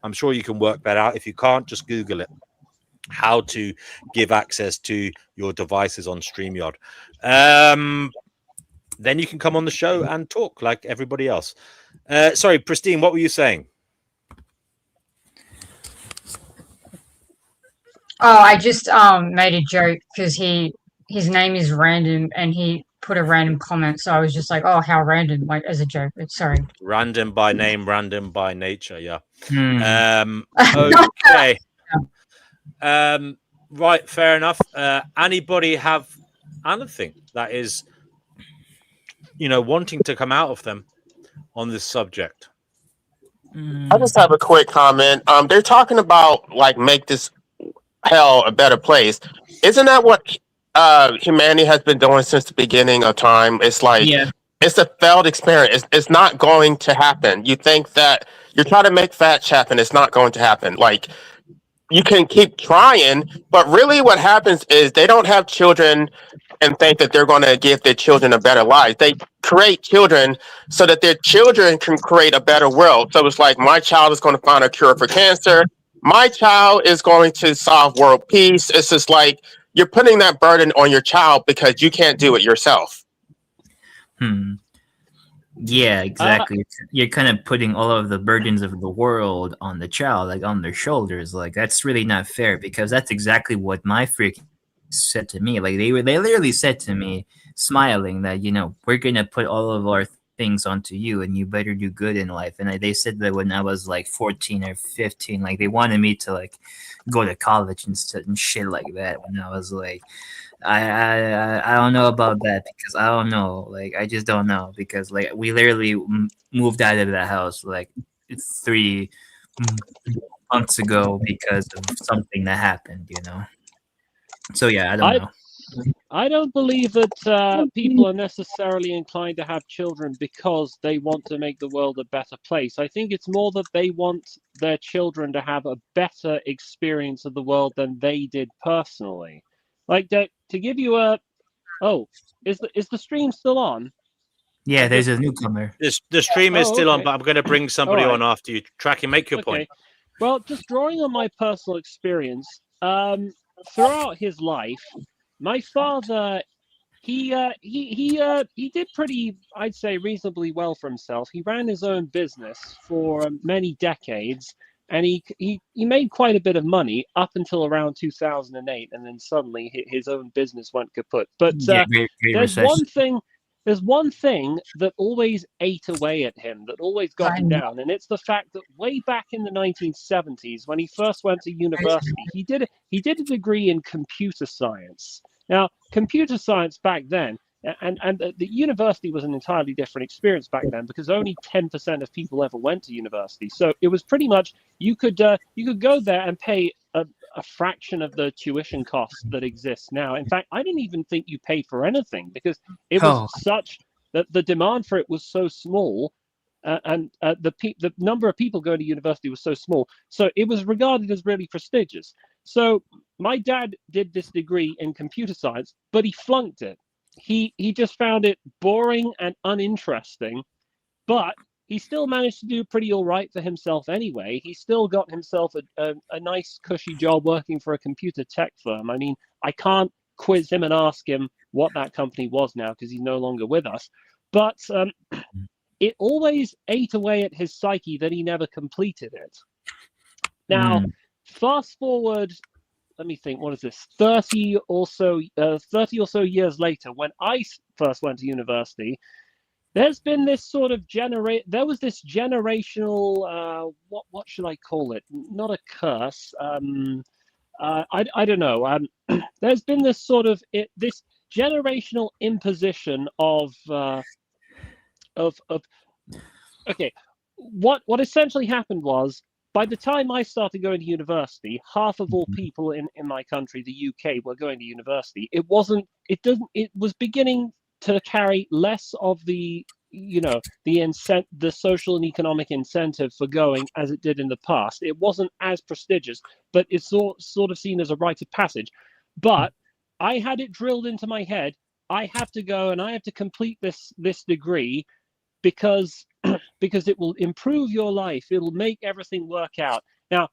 I'm sure you can work that out. If you can't, just Google it. How to give access to your devices on StreamYard. Then you can come on the show and talk like everybody else. Sorry, Pristine, what were you saying? Oh, I just made a joke because his name is Random and he put a random comment, so I was just like, oh, how random, like as a joke. Sorry. Random by name, random by nature, yeah. Okay. Right, fair enough. Anybody have anything that is, wanting to come out of them on this subject? I just have a quick comment. They're talking about like make this hell a better place. Isn't that what humanity has been doing since the beginning of time? It's like it's a failed experiment. It's not going to happen. You think that you're trying to make fetch happen. It's not going to happen. Like you can keep trying, but really what happens is they don't have children and think that they're going to give their children a better life. They create children so that their children can create a better world. So it's like my child is going to find a cure for cancer. My child is going to solve world peace. It's just like you're putting that burden on your child because you can't do it yourself. Yeah, exactly. You're kind of putting all of the burdens of the world on the child, like on their shoulders. Like that's really not fair, because that's exactly what my freak said to me. Like they literally said to me, smiling, that we're gonna put all of our things onto you, and you better do good in life. And they said that when I was like 14 or 15, like they wanted me to like go to college and shit like that. When I was like, I don't know about that, because I don't know. Like I just don't know, because like we literally moved out of that house like 3 months ago because of something that happened. So yeah, I don't know. I don't believe that people are necessarily inclined to have children because they want to make the world a better place. I think it's more that they want their children to have a better experience of the world than they did personally. Like to give you a is the stream still on? Yeah, there's a newcomer. The stream is still on, Okay. but I'm going to bring somebody All right. on after you. Tracking, make your point. Well, just drawing on my personal experience, throughout his life, my father, he did pretty, I'd say, reasonably well for himself. He ran his own business for many decades, and he made quite a bit of money up until around 2008, and then suddenly his own business went kaput. But Great there's one thing that always ate away at him, that always got him down, and it's the fact that way back in the 1970s, when he first went to university, he did a degree in computer science. Now, computer science back then, and the university was an entirely different experience back then, because only 10% of people ever went to university. So it was pretty much you could go there and pay a fraction of the tuition costs that exists now. In fact, I didn't even think you paid for anything, because it was such that the demand for it was so small, and the number of people going to university was so small. So it was regarded as really prestigious. So my dad did this degree in computer science, but he flunked it. He just found it boring and uninteresting, but he still managed to do pretty all right for himself anyway. He still got himself a nice cushy job working for a computer tech firm. I mean, I can't quiz him and ask him what that company was now, because he's no longer with us. But it always ate away at his psyche that he never completed it. Now, fast forward, let me think, what is this, 30 or so years later, when I first went to university, there's been this sort of there was this generational, what should I call it? Not a curse. I don't know. There's been this sort of this generational imposition of okay. What essentially happened was, by the time I started going to university, half of all people in my country, the UK, were going to university. It was beginning to carry less of the social and economic incentive for going as it did in the past. It wasn't as prestigious, but it's sort of seen as a rite of passage. But I had it drilled into my head, I have to go and I have to complete this degree, because it will improve your life. It'll make everything work out. Now,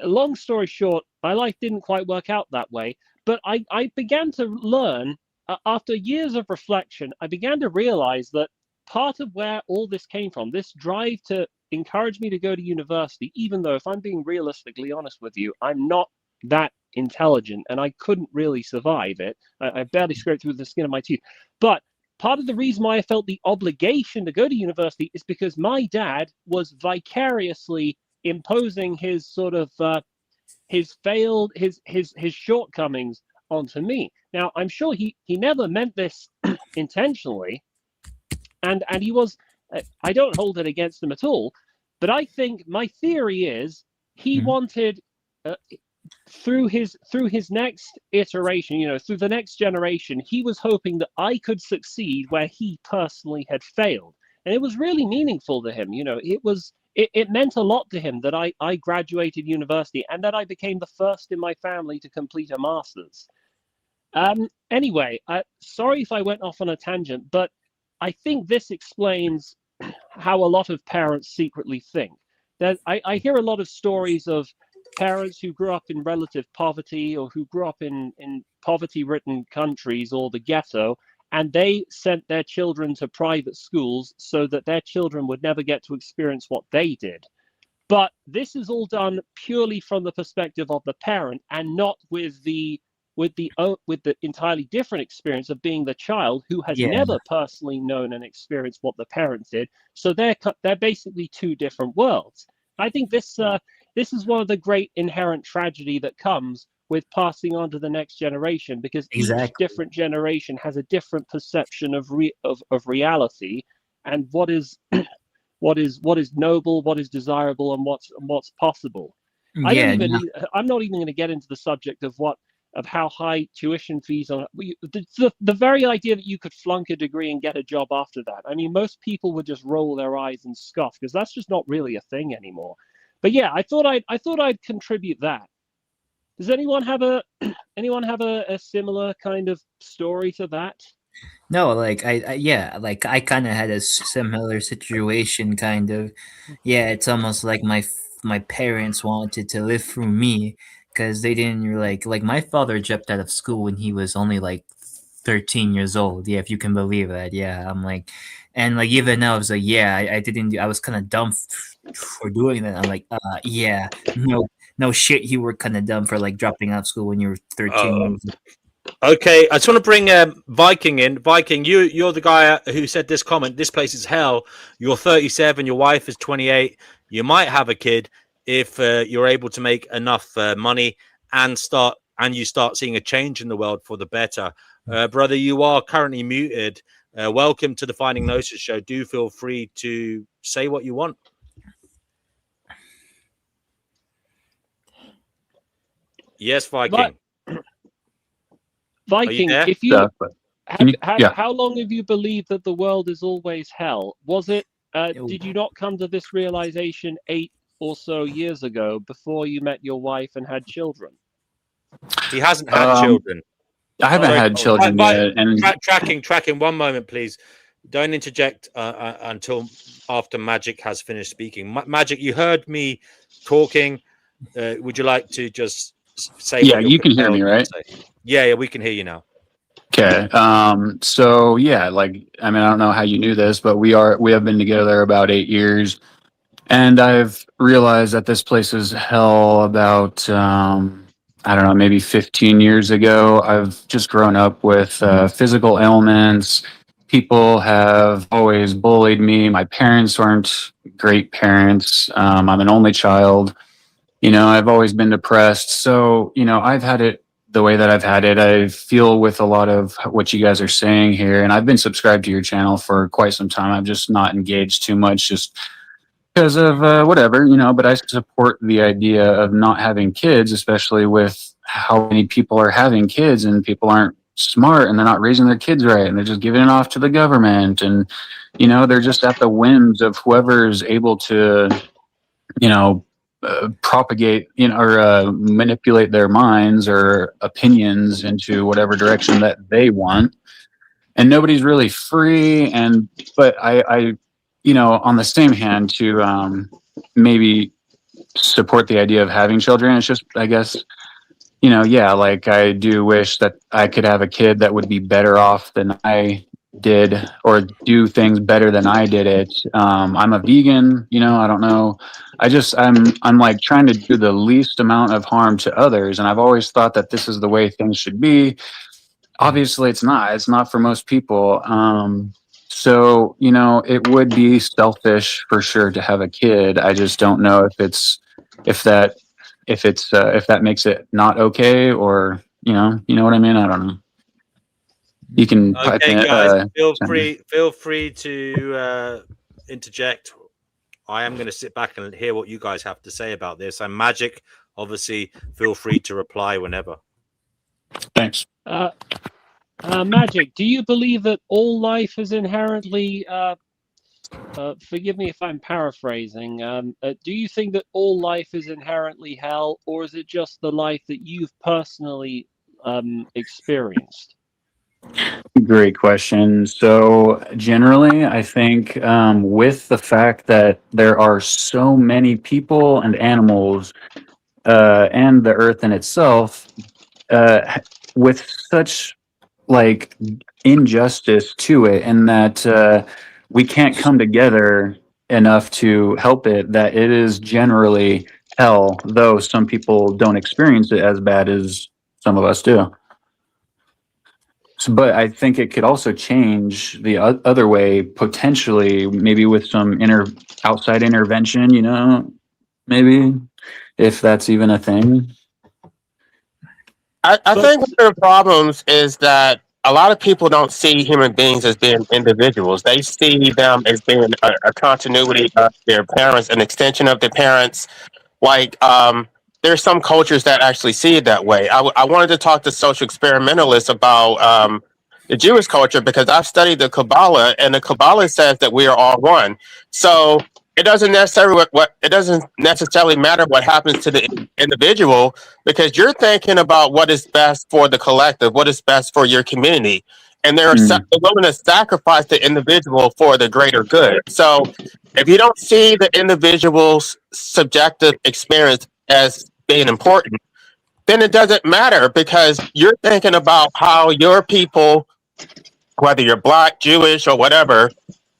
long story short, my life didn't quite work out that way, but I began to learn, after years of reflection, I began to realize that part of where all this came from, this drive to encourage me to go to university, even though, if I'm being realistically honest with you, I'm not that intelligent and I couldn't really survive it. I barely scraped through the skin of my teeth. But part of the reason why I felt the obligation to go to university is because my dad was vicariously imposing his sort of his shortcomings onto me. Now, I'm sure he never meant this intentionally, and he was, I don't hold it against him at all, but I think my theory is he wanted, through his next iteration, through the next generation, he was hoping that I could succeed where he personally had failed. And it was really meaningful to him. It meant a lot to him that I graduated university and that I became the first in my family to complete a master's. Anyway, sorry if I went off on a tangent, but I think this explains how a lot of parents secretly think. I hear a lot of stories of parents who grew up in relative poverty, or who grew up in poverty-ridden countries or the ghetto, and they sent their children to private schools so that their children would never get to experience what they did. But this is all done purely from the perspective of the parent, and not with the entirely different experience of being the child who has never personally known and experienced what the parents did. So they're basically two different worlds. I think this is one of the great inherent tragedy that comes with passing on to the next generation, because each different generation has a different perception of reality, and what is noble, what is desirable, and what's possible. I'm not even going to get into the subject of what of how high tuition fees are. The very idea that you could flunk a degree and get a job after that. I mean, most people would just roll their eyes and scoff because that's just not really a thing anymore. But yeah, I thought I'd contribute that. Does anyone have a similar kind of story to that? No, like I kind of had a similar situation. Kind of, yeah. It's almost like my parents wanted to live through me because they didn't like my father dropped out of school when he was only like 13 years old. Yeah, if you can believe that. Yeah, I'm like, and like even now, I was like, yeah, I didn't. I was kind of dumb for doing that. I'm like, yeah, no shit, you were kind of dumb for like dropping out of school when you were 13 years old. Okay, I just want to bring Viking in. Viking, you're the guy who said this comment. This place is hell. You're 37. Your wife is 28. You might have a kid if you're able to make enough money and you start seeing a change in the world for the better. Brother, you are currently muted. Welcome to the Finding Gnosis show. Do feel free to say what you want. Yes, Viking. Viking, you if you, how long have you believed that the world is always hell? Was it? Did you not come to this realization 8 or so years ago before you met your wife and had children? He hasn't had children. I haven't had children yet. And tracking. 1 moment, please. Don't interject until after Magic has finished speaking. Magic, you heard me talking. Would you like to just say? Yeah, you can hear me, right? Yeah, we can hear you now. Okay. So yeah, like, I mean, I don't know how you knew this, but we have been together about 8 years, and I've realized that this place is hell about, I don't know, maybe 15 years ago. I've just grown up with physical ailments. People have always bullied me. My parents weren't great parents. I'm an only child. I've always been depressed. So, I've had it the way that I've had it. I feel with a lot of what you guys are saying here, and I've been subscribed to your channel for quite some time. I'm just not engaged too much just because of whatever, but I support the idea of not having kids, especially with how many people are having kids and people aren't smart and they're not raising their kids right and they're just giving it off to the government, and they're just at the whims of whoever is able to propagate or manipulate their minds or opinions into whatever direction that they want, and nobody's really free. But I on the same hand, to maybe support the idea of having children, it's just, I guess, like, I do wish that I could have a kid that would be better off than I did or do things better than I did it. I'm a vegan, I don't know. I'm like trying to do the least amount of harm to others. And I've always thought that this is the way things should be. Obviously it's not for most people. So, it would be selfish for sure to have a kid. I just don't know if that makes it not okay, or, you know what I mean? I don't know. You can pipe in, guys, feel free to interject. I am going to sit back and hear what you guys have to say about this. And Magic, obviously, feel free to reply whenever. Thanks. Magic, do you believe that all life is inherently, forgive me if I'm paraphrasing, do you think that all life is inherently hell, or is it just the life that you've personally experienced? Great question. So generally, I think with the fact that there are so many people and animals and the earth in itself, with such like injustice to it, and that we can't come together enough to help it, that it is generally hell, though some people don't experience it as bad as some of us do. But I think it could also change the other way, potentially, maybe with some outside intervention, maybe, if that's even a thing. I think one of the problems is that a lot of people don't see human beings as being individuals. They see them as being a continuity of their parents, an extension of their parents. Like, there's some cultures that actually see it that way. I wanted to talk to social experimentalists about the Jewish culture because I've studied the Kabbalah, and the Kabbalah says that we are all one. So it doesn't necessarily it doesn't necessarily matter what happens to the individual, because you're thinking about what is best for the collective, what is best for your community, and they're willing to sacrifice the individual for the greater good. So if you don't see the individual's subjective experience as being important, then it doesn't matter, because you're thinking about how your people, whether you're Black, Jewish, or whatever,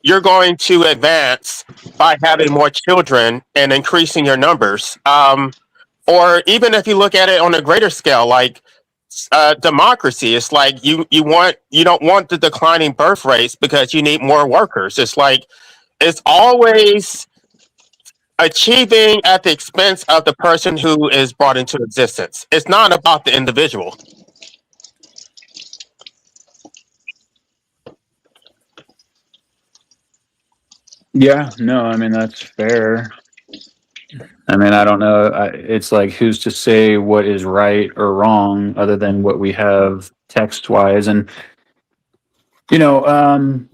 you're going to advance by having more children and increasing your numbers. Or even if you look at it on a greater scale, like democracy, it's like you don't want the declining birth rates because you need more workers. It's like it's always achieving at the expense of the person who is brought into existence. It's not about the individual. Yeah, no, I mean, that's fair. I mean, I don't know. It's like, who's to say what is right or wrong other than what we have text wise? And, you know,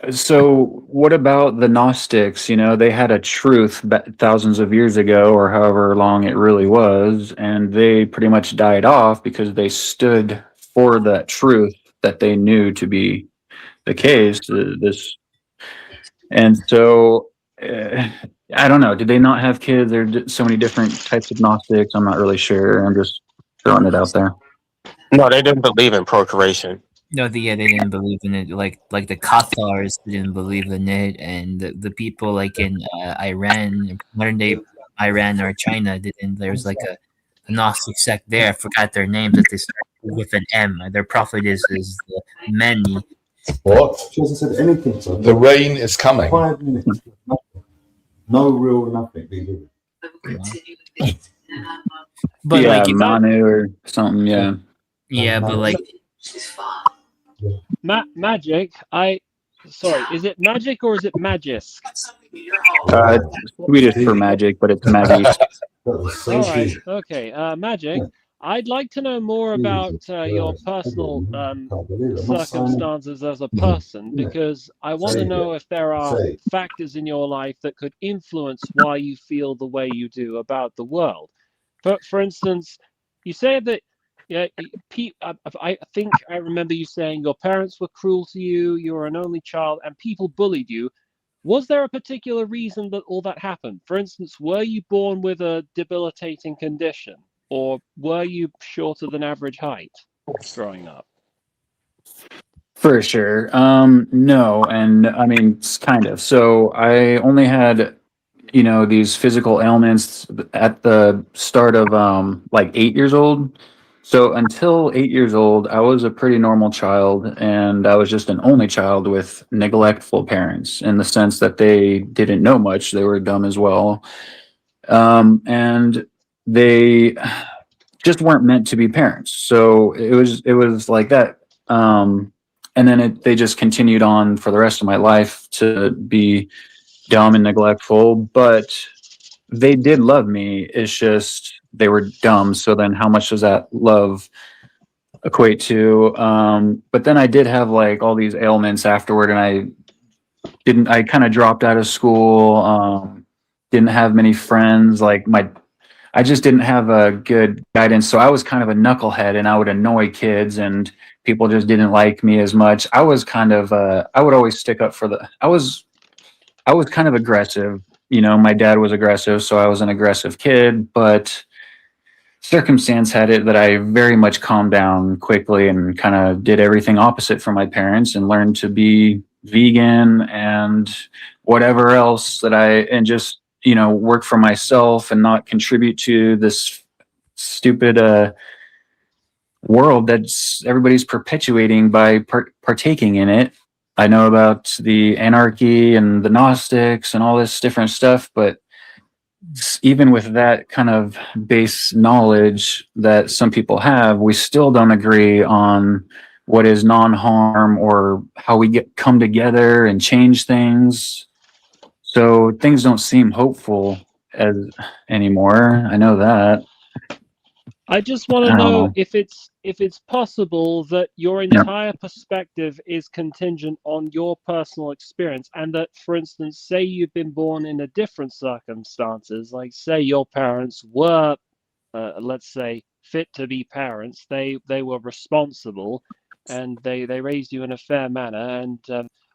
so what about the Gnostics? You know, they had a truth thousands of years ago, or however long it really was, and they pretty much died off because they stood for that truth that they knew to be the case. And so, I don't know. Did they not have kids? There are so many different types of Gnostics. I'm not really sure. I'm just throwing it out there. No, they didn't believe in procreation. No, they didn't believe in it. Like the Cathars didn't believe in it, and the people like in Iran, modern day Iran or China didn't. There's like a Gnostic sect there. I forgot their names. That they start with an M. Their prophet is the Meni. What? She hasn't said anything to The rain is coming. 5 minutes. No real nothing. But yeah, like Manu or something. Yeah. Yeah, but like magic. Sorry, is it magic or is it magisk? Swedish for magic, but it's magic. All right. Okay. Magic. I'd like to know more about your personal circumstances as a person, because I want to know if there are factors in your life that could influence why you feel the way you do about the world. For instance, you say that I think I remember you saying your parents were cruel to you, you were an only child, and people bullied you. Was there a particular reason that all that happened? For instance, were you born with a debilitating condition? Or were you shorter than average height growing up? For sure. No, and I mean, it's kind of. So I only had, you know, these physical ailments at the start of like 8 years old. So until 8 years old, I was a pretty normal child, and I was just an only child with neglectful parents in the sense that they didn't know much. They were dumb as well. And they just weren't meant to be parents. So it was like that. And then they just continued on for the rest of my life to be dumb and neglectful, but they did love me. It's just they were dumb. So then how much does that love equate to? But then I did have like all these ailments afterward, and I kind of dropped out of school. Didn't have many friends. I just didn't have a good guidance. So I was kind of a knucklehead, and I would annoy kids, and people just didn't like me as much. I was kind of, I would always stick up for I was kind of aggressive. You know, my dad was aggressive, so I was an aggressive kid, but circumstance had it that I very much calmed down quickly and kind of did everything opposite from my parents and learned to be vegan and whatever else and just, you know, work for myself and not contribute to this stupid world that's everybody's perpetuating by partaking in it. I know about the anarchy and the Gnostics and all this different stuff, but even with that kind of base knowledge that some people have, we still don't agree on what is non-harm or how we come together and change things. So things don't seem hopeful anymore. I know that. I just want I to don't know know. if it's possible that your Yeah. entire perspective is contingent on your personal experience, and that, for instance, say you've been born in a different circumstances, like say your parents were, let's say, fit to be parents, they were responsible, and they raised you in a fair manner, and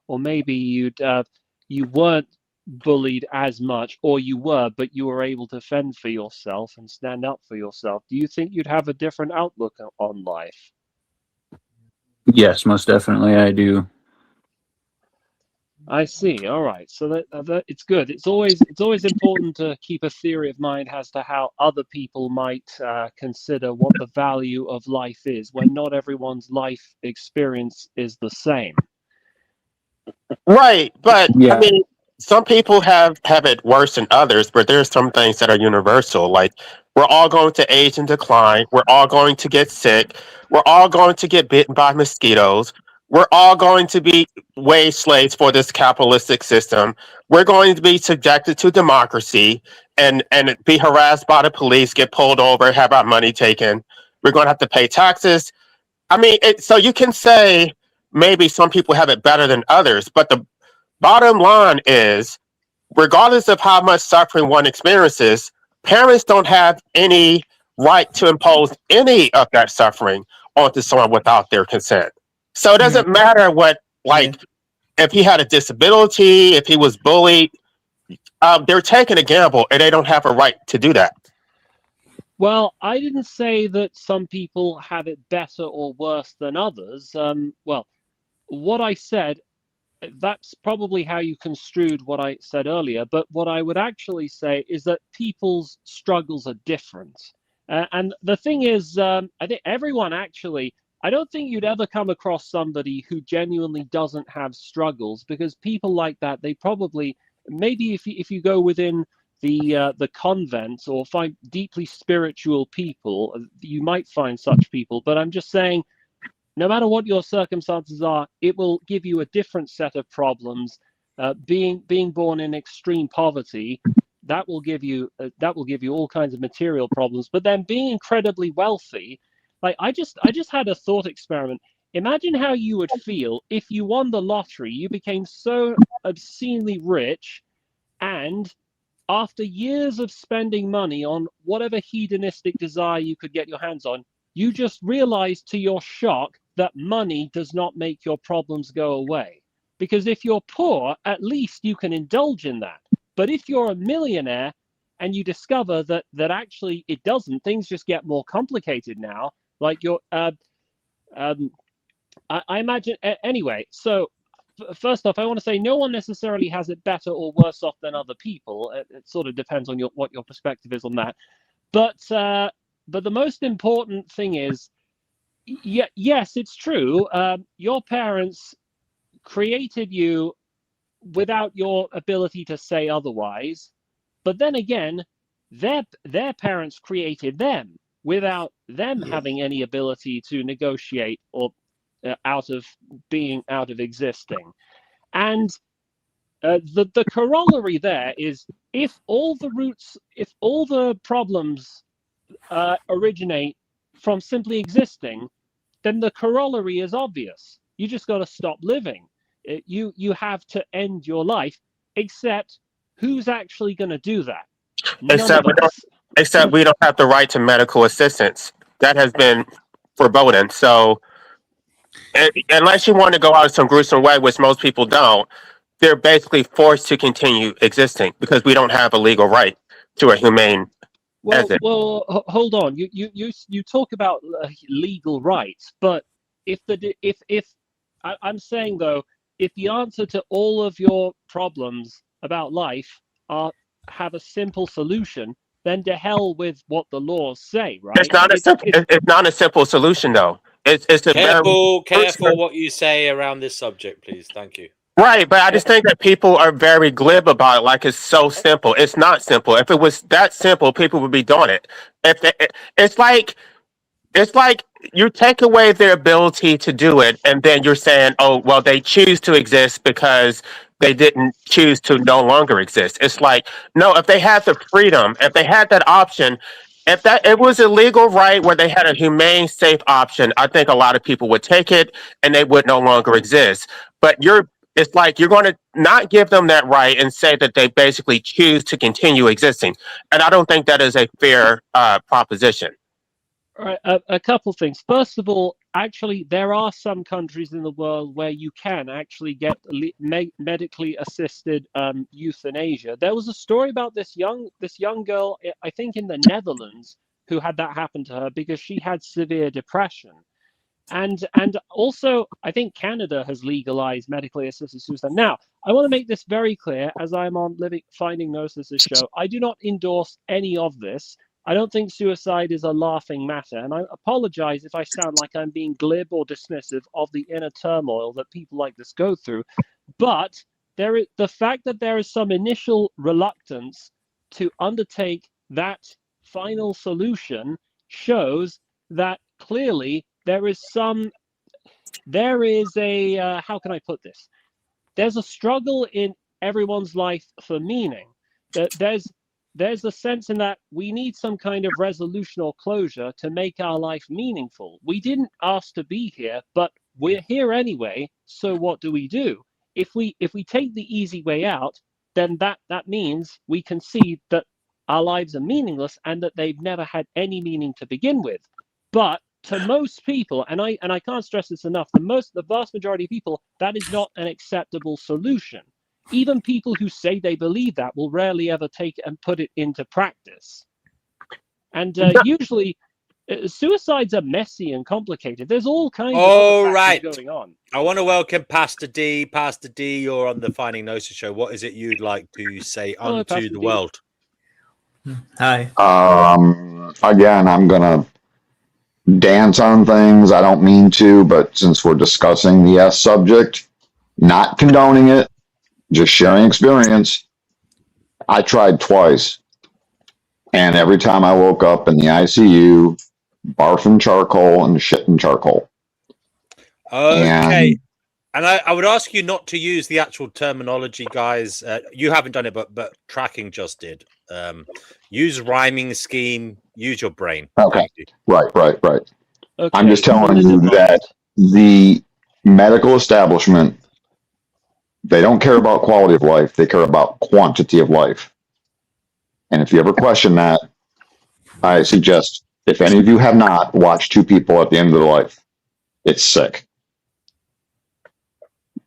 or maybe you weren't bullied as much, or you were, but you were able to fend for yourself and stand up for yourself. Do you think you'd have a different outlook on life? Yes, most definitely I do. I see. All right. So that it's good. It's always important to keep a theory of mind as to how other people might consider what the value of life is, when not everyone's life experience is the same. Right, but I Yeah. mean, some people have it worse than others, but there's some things that are universal. Like we're all going to age and decline. We're all going to get sick. We're all going to get bitten by mosquitoes. We're all going to be wage slaves for this capitalistic system. We're going to be subjected to democracy and be harassed by the police, get pulled over, have our money taken. We're going to have to pay taxes. I mean, so you can say maybe some people have it better than others, but the bottom line is, regardless of how much suffering one experiences, parents don't have any right to impose any of that suffering onto someone without their consent. So it Mhm. doesn't matter what, Yeah. like, if he had a disability, if he was bullied, they're taking a gamble and they don't have a right to do that. Well, I didn't say that some people have it better or worse than others. Well, what I said, that's probably how you construed what I said earlier. But what I would actually say is that people's struggles are different. And the thing is, I think everyone actually, I don't think you'd ever come across somebody who genuinely doesn't have struggles, because people like that, they probably, maybe if you go within the convent or find deeply spiritual people, you might find such people. But I'm just saying, no matter what your circumstances are, it will give you a different set of problems. Being born in extreme poverty, that will give you all kinds of material problems. But then being incredibly wealthy, like I just had a thought experiment. Imagine how you would feel if you won the lottery, you became so obscenely rich, and after years of spending money on whatever hedonistic desire you could get your hands on, you just realize to your shock that money does not make your problems go away. Because if you're poor, at least you can indulge in that. But if you're a millionaire and you discover that actually it doesn't, things just get more complicated now. Like I imagine, anyway. So first off, I want to say no one necessarily has it better or worse off than other people. It sort of depends on what your perspective is on that. But the most important thing is, yes, it's true. Your parents created you without your ability to say otherwise. But then again, their parents created them without them having any ability to negotiate or out of existing. And the corollary there is, if all the problems originate from simply existing, then the corollary is obvious. You just got to stop living. You have to end your life. Except, who's actually going to do that? None Except of us. except we don't have the right to medical assistance. That has been verboten. So unless you want to go out some gruesome way, which most people don't, they're basically forced to continue existing because we don't have a legal right to a humane exit. Hold on. You talk about legal rights, but if I'm saying, though, if the answer to all of your problems about life have a simple solution, then to hell with what the laws say, right? It's not a simple solution though. It's a very Careful what you say around this subject, please. Thank you. right, but I just think that people are very glib about it, like it's so simple. It's not simple. If it was that simple, people would be doing it. If they, it's like you take away their ability to do it, and then you're saying, "Oh, well, they choose to exist because they didn't choose to no longer exist." It's like, no, if they had the freedom, if they had that option, If that it was a legal right where they had a humane, safe option, I think a lot of people would take it and they would no longer exist. But it's like you're going to not give them that right and say that they basically choose to continue existing. And I don't think that is a fair proposition. All right, a couple things. First of all, actually, there are some countries in the world where you can actually get medically assisted euthanasia. There was a story about this young girl, I think in the Netherlands, who had that happen to her because she had severe depression. And also, I think Canada has legalized medically assisted suicide. Now, I want to make this very clear, as I'm on Finding Gnosis show, I do not endorse any of this. I don't think suicide is a laughing matter, and I apologize if I sound like I'm being glib or dismissive of the inner turmoil that people like this go through. But the fact that there is some initial reluctance to undertake that final solution shows that clearly there is a how can I put this? There's a struggle in everyone's life for meaning. There's a sense in that we need some kind of resolution or closure to make our life meaningful. We didn't ask to be here, but we're here anyway. So what do? If we take the easy way out, then that means we concede that our lives are meaningless and that they've never had any meaning to begin with. But to most people, and I can't stress this enough, the vast majority of people, that is not an acceptable solution. Even people who say they believe that will rarely ever take it and put it into practice. And usually, suicides are messy and complicated. There's all kinds of factors going on. I want to welcome Pastor D. Pastor D, you're on the Finding Gnosis show. What is it you'd like to say unto the world? Hi. Again, I'm going to dance on things. I don't mean to, but since we're discussing the S subject, not condoning it, just sharing experience. I tried twice, and every time I woke up in the ICU, barfing charcoal and shitting charcoal. Okay. And I would ask you not to use the actual terminology, guys. You haven't done it, but Tracking just did. Use rhyming scheme. Use your brain. Okay. Right. Okay. I'm just telling you that the medical establishment, they don't care about quality of life. They care about quantity of life. And if you ever question that, I suggest, if any of you have not, watch Two People at the End of Their Life. It's sick.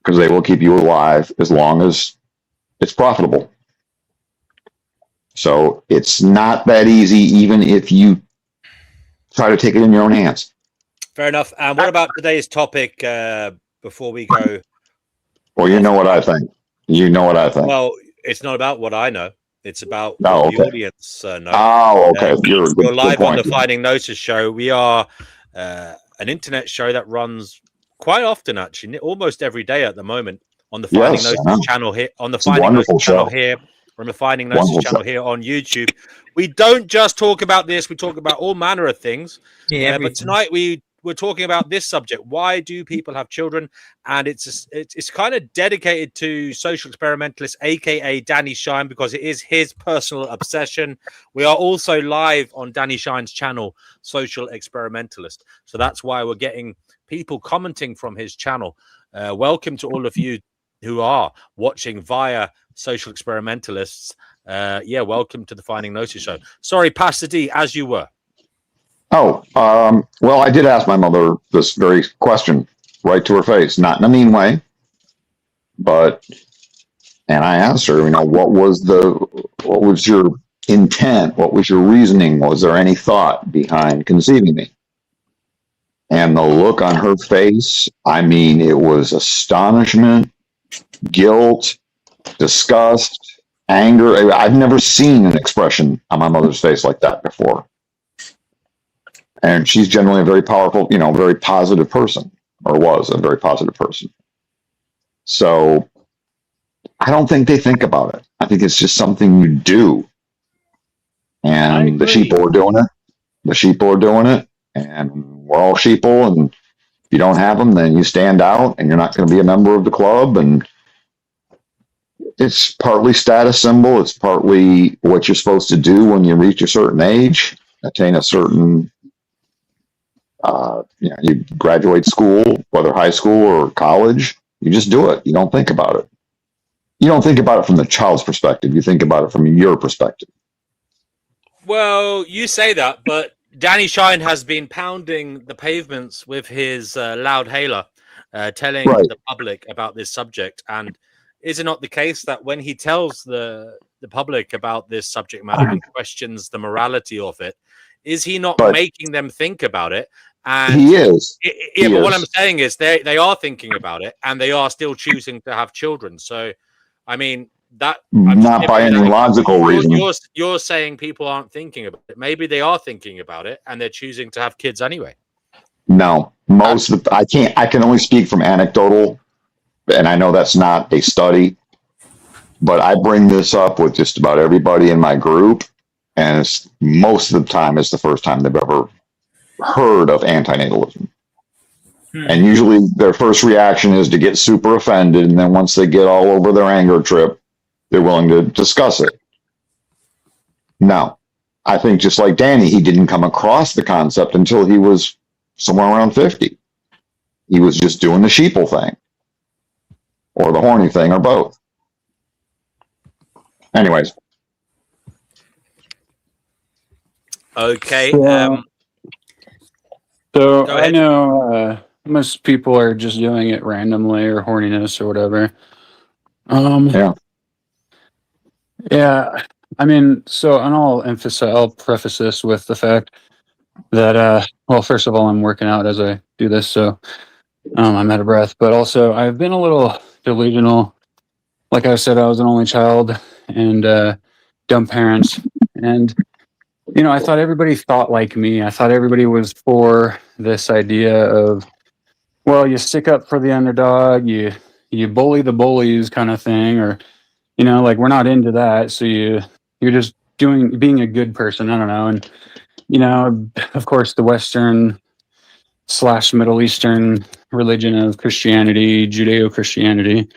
Because they will keep you alive as long as it's profitable. So it's not that easy, even if you try to take it in your own hands. Fair enough. And what about today's topic before we go? Well, you know what I think. Well, it's not about what I know. It's about the audience knows. Oh, okay. You're live on the Finding Gnosis show. We are an internet show that runs quite often, actually, almost every day at the moment on the Finding Gnosis channel here. On the Finding Gnosis channel here. On the Finding Gnosis channel here on YouTube. We don't just talk about this. We talk about all manner of things. Yeah, but tonight we're talking about this subject. Why do people have children? And it's kind of dedicated to social experimentalist, aka Danny Shine, because it is his personal obsession. We are also live on Danny Shine's channel, Social Experimentalist. So that's why we're getting people commenting from his channel. Welcome to all of you who are watching via Social Experimentalists. Welcome to the Finding Gnosis show. Sorry, Pastor D, as you were. Well, I did ask my mother this very question right to her face, not in a mean way, and I asked her, what was your intent? What was your reasoning? Was there any thought behind conceiving me? And the look on her face, it was astonishment, guilt, disgust, anger. I've never seen an expression on my mother's face like that before. And she's generally a very powerful, very positive person, or was a very positive person. So I don't think they think about it. I think it's just something you do. And the sheeple are doing it. And we're all sheeple. And if you don't have them, then you stand out and you're not going to be a member of the club. And it's partly status symbol. It's partly what you're supposed to do when you reach a certain age. attain a certain, you graduate school, whether high school or college, you just do it. You don't think about it. You don't think about it from the child's perspective. You think about it from your perspective. Well, you say that, but Danny Shine has been pounding the pavements with his loud hailer, telling Right. the public about this subject. And is it not the case that when he tells the public about this subject matter and questions the morality of it, is he not But making them think about it? And he is. yeah, but what I'm saying is they are thinking about it, and they are still choosing to have children. So, I mean, that Not by any logical reason. You're saying people aren't thinking about it. Maybe they are thinking about it, and they're choosing to have kids anyway. No, I can only speak from anecdotal, and I know that's not a study, but I bring this up with just about everybody in my group, and most of the time it's the first time they've ever heard of antinatalism. And usually their first reaction is to get super offended, and then once they get all over their anger trip, they're willing to discuss it. No, I think just like Danny, he didn't come across the concept until he was somewhere around 50. He was just doing the sheeple thing or the horny thing or both. Anyways. Okay. So I know most people are just doing it randomly or horniness or whatever. Yeah. I mean, so and I'll preface this with the fact that well, first of all, I'm working out as I do this, so I'm out of breath. But also, I've been a little delusional. Like I said, I was an only child and dumb parents, and I thought everybody thought like me. I thought everybody was for this idea of, well, you stick up for the underdog, you bully the bullies kind of thing, or like we're not into that, so you're just being a good person. I don't know. And of course, the Western / Middle Eastern religion of Christianity, Judeo-Christianity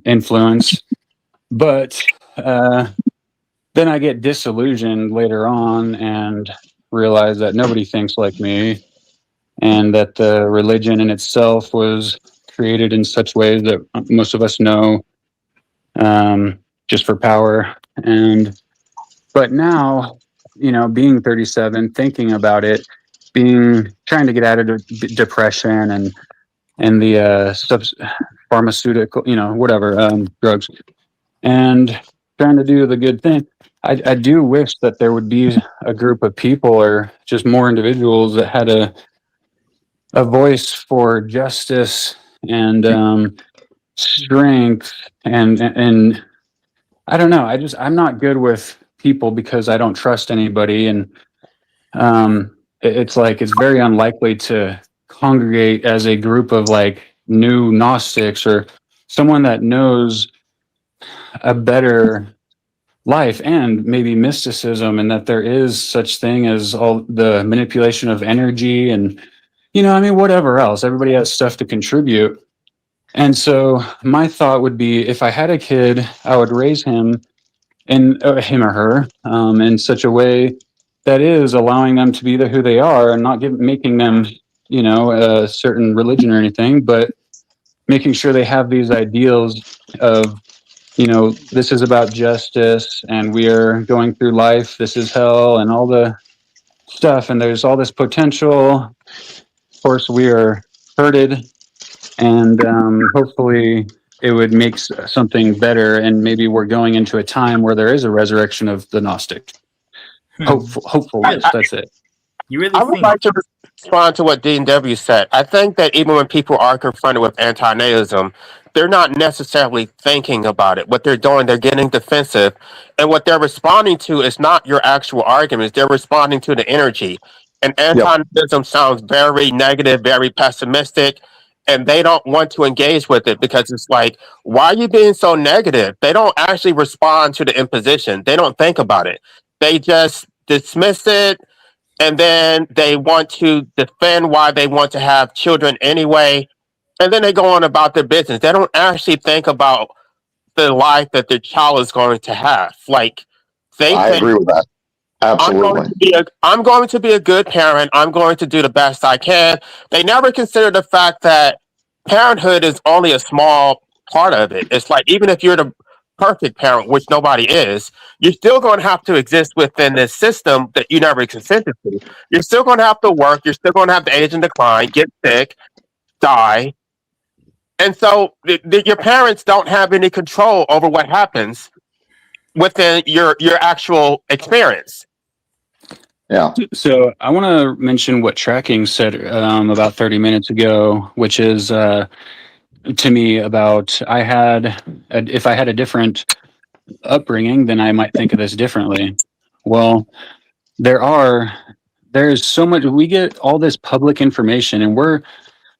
influence, but then I get disillusioned later on and realize that nobody thinks like me, and that the religion in itself was created in such ways that most of us know, just for power. But now, being 37, thinking about it, trying to get out of depression and the pharmaceutical, whatever, drugs, and trying to do the good thing. I do wish that there would be a group of people or just more individuals that had a voice for justice and strength and I don't know. I'm not good with people because I don't trust anybody, and it's like it's very unlikely to congregate as a group of like new Gnostics or someone that knows a better life and maybe mysticism, and that there is such thing as all the manipulation of energy and whatever else. Everybody has stuff to contribute. And so my thought would be, if I had a kid, I would raise him him or her in such a way that is allowing them to be who they are, and not making them a certain religion or anything, but making sure they have these ideals of this is about justice, and we are going through life, this is hell, and all the stuff, and there's all this potential. Of course, we are hurted, and hopefully it would make something better, and maybe we're going into a time where there is a resurrection of the Gnostic. Hopefully, that's it. You really I would like to respond to what Dean W said. I think that even when people are confronted with antinatalism, they're not necessarily thinking about it. What they're doing, they're getting defensive. And what they're responding to is not your actual arguments. They're responding to the energy. And antinatalism sounds very negative, very pessimistic. And they don't want to engage with it because it's like, why are you being so negative? They don't actually respond to the imposition. They don't think about it. They just dismiss it. And then they want to defend why they want to have children anyway. And then they go on about their business. They don't actually think about the life that their child is going to have. Like, I agree with that. Absolutely. I'm going to be a good parent. I'm going to do the best I can. They never consider the fact that parenthood is only a small part of it. It's like even if you're the perfect parent, which nobody is, you're still going to have to exist within this system that you never consented to. You're still going to have to work. You're still going to have to age and decline, get sick, die. And so your parents don't have any control over what happens within your actual experience. Yeah. So I want to mention what tracking said about 30 minutes ago, which is to me about if I had a different upbringing, then I might think of this differently. Well, there's so much, we get all this public information, and we're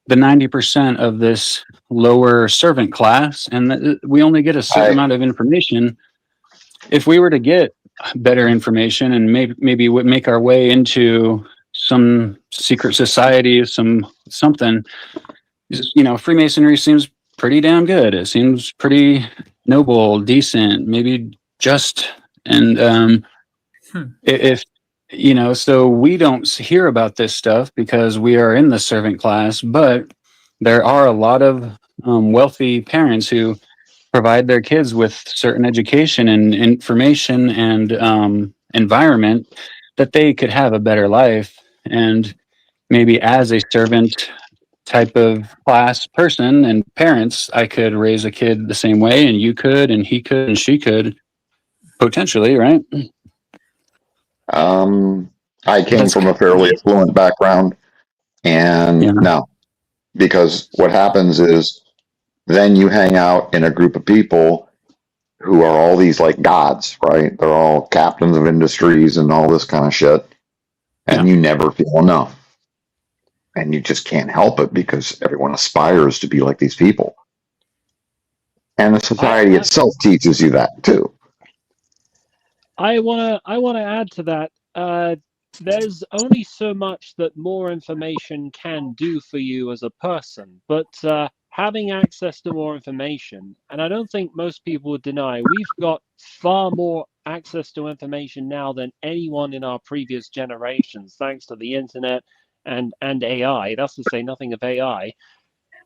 the 90% of this lower servant class, and we only get a certain amount of information. If we were to get better information and maybe would make our way into some secret society, something, Freemasonry seems pretty damn good. It seems pretty noble, decent, maybe just, and if so we don't hear about this stuff because we are in the servant class, but there are a lot of wealthy parents who provide their kids with certain education and information and environment that they could have a better life. And maybe as a servant type of class person and parents, I could raise a kid the same way, and you could, and he could, and she could, potentially, right? I came from a fairly affluent background, and no, because what happens is then you hang out in a group of people who are all these like gods, right? They're all captains of industries and all this kind of shit, and you never feel enough. And you just can't help it because everyone aspires to be like these people. And the society itself teaches you that too. I wanna add to that. There's only so much that more information can do for you as a person, but having access to more information, and I don't think most people would deny, we've got far more access to information now than anyone in our previous generations, thanks to the internet and AI. That's to say nothing of AI.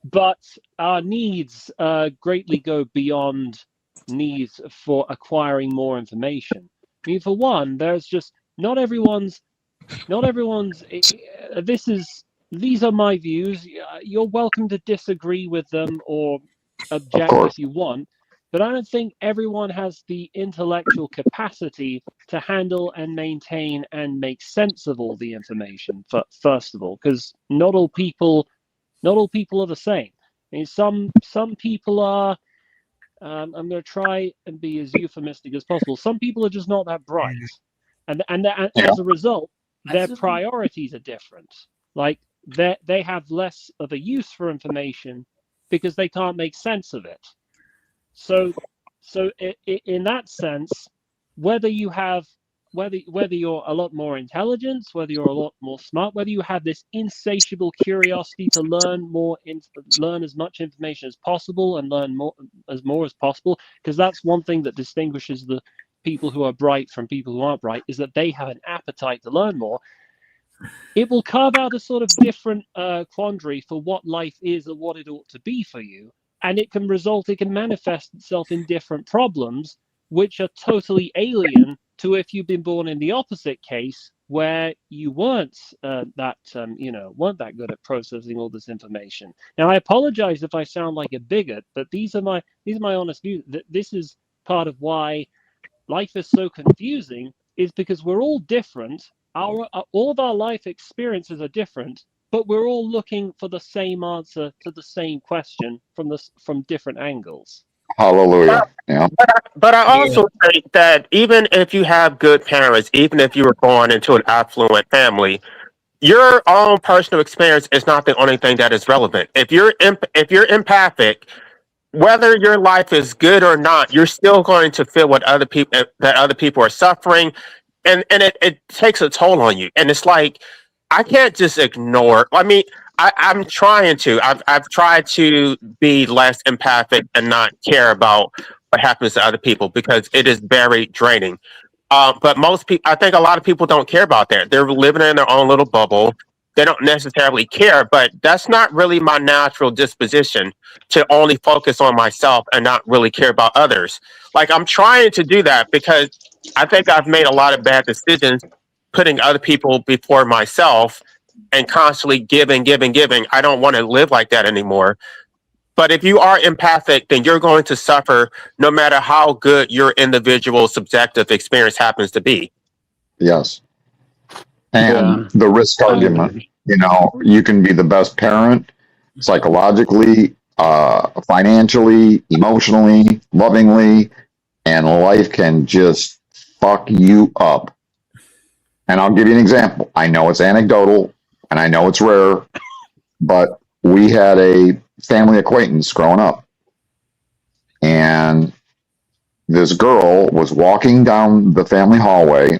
But our needs greatly go beyond needs for acquiring more information. I mean, for one, there's just not everyone's. These are my views. You're welcome to disagree with them or object if you want, but I don't think everyone has the intellectual capacity to handle and maintain and make sense of all the information. First of all, because not all people are the same. I mean, some people are. I'm going to try and be as euphemistic as possible. Some people are just not that bright, and as a result, their priorities are different. Like they have less of a use for information because they can't make sense of it. So in that sense, whether you're a lot more intelligent, whether you're a lot more smart, whether you have this insatiable curiosity to learn learn as much information as possible and learn more as possible, because that's one thing that distinguishes the people who are bright from people who aren't bright, is that they have an appetite to learn more. It will carve out a sort of different quandary for what life is and what it ought to be for you. And it can manifest itself in different problems, which are totally alien to if you've been born in the opposite case, where you weren't that good at processing all this information. Now, I apologize if I sound like a bigot, but these are my honest views. This is part of why life is so confusing, is because we're all different. All of our life experiences are different, but we're all looking for the same answer to the same question from different angles. Hallelujah. Yeah. But I also think that even if you have good parents, even if you were born into an affluent family, your own personal experience is not the only thing that is relevant. If you're empathic, whether your life is good or not, you're still going to feel what other people are suffering, and it takes a toll on you. And it's like, I can't just ignore. I mean, I'm trying to. I've tried to be less empathic and not care about what happens to other people because it is very draining. But most people, I think a lot of people don't care about that. They're living in their own little bubble. They don't necessarily care, but that's not really my natural disposition to only focus on myself and not really care about others. Like I'm trying to do that because I think I've made a lot of bad decisions putting other people before myself and constantly giving, giving, giving. I don't want to live like that anymore. But if you are empathic, then you're going to suffer no matter how good your individual subjective experience happens to be. Yes. And the risk argument, you know, you can be the best parent psychologically, financially, emotionally, lovingly, and life can just fuck you up. And I'll give you an example. I know it's anecdotal and I know it's rare, but we had a family acquaintance growing up. And this girl was walking down the family hallway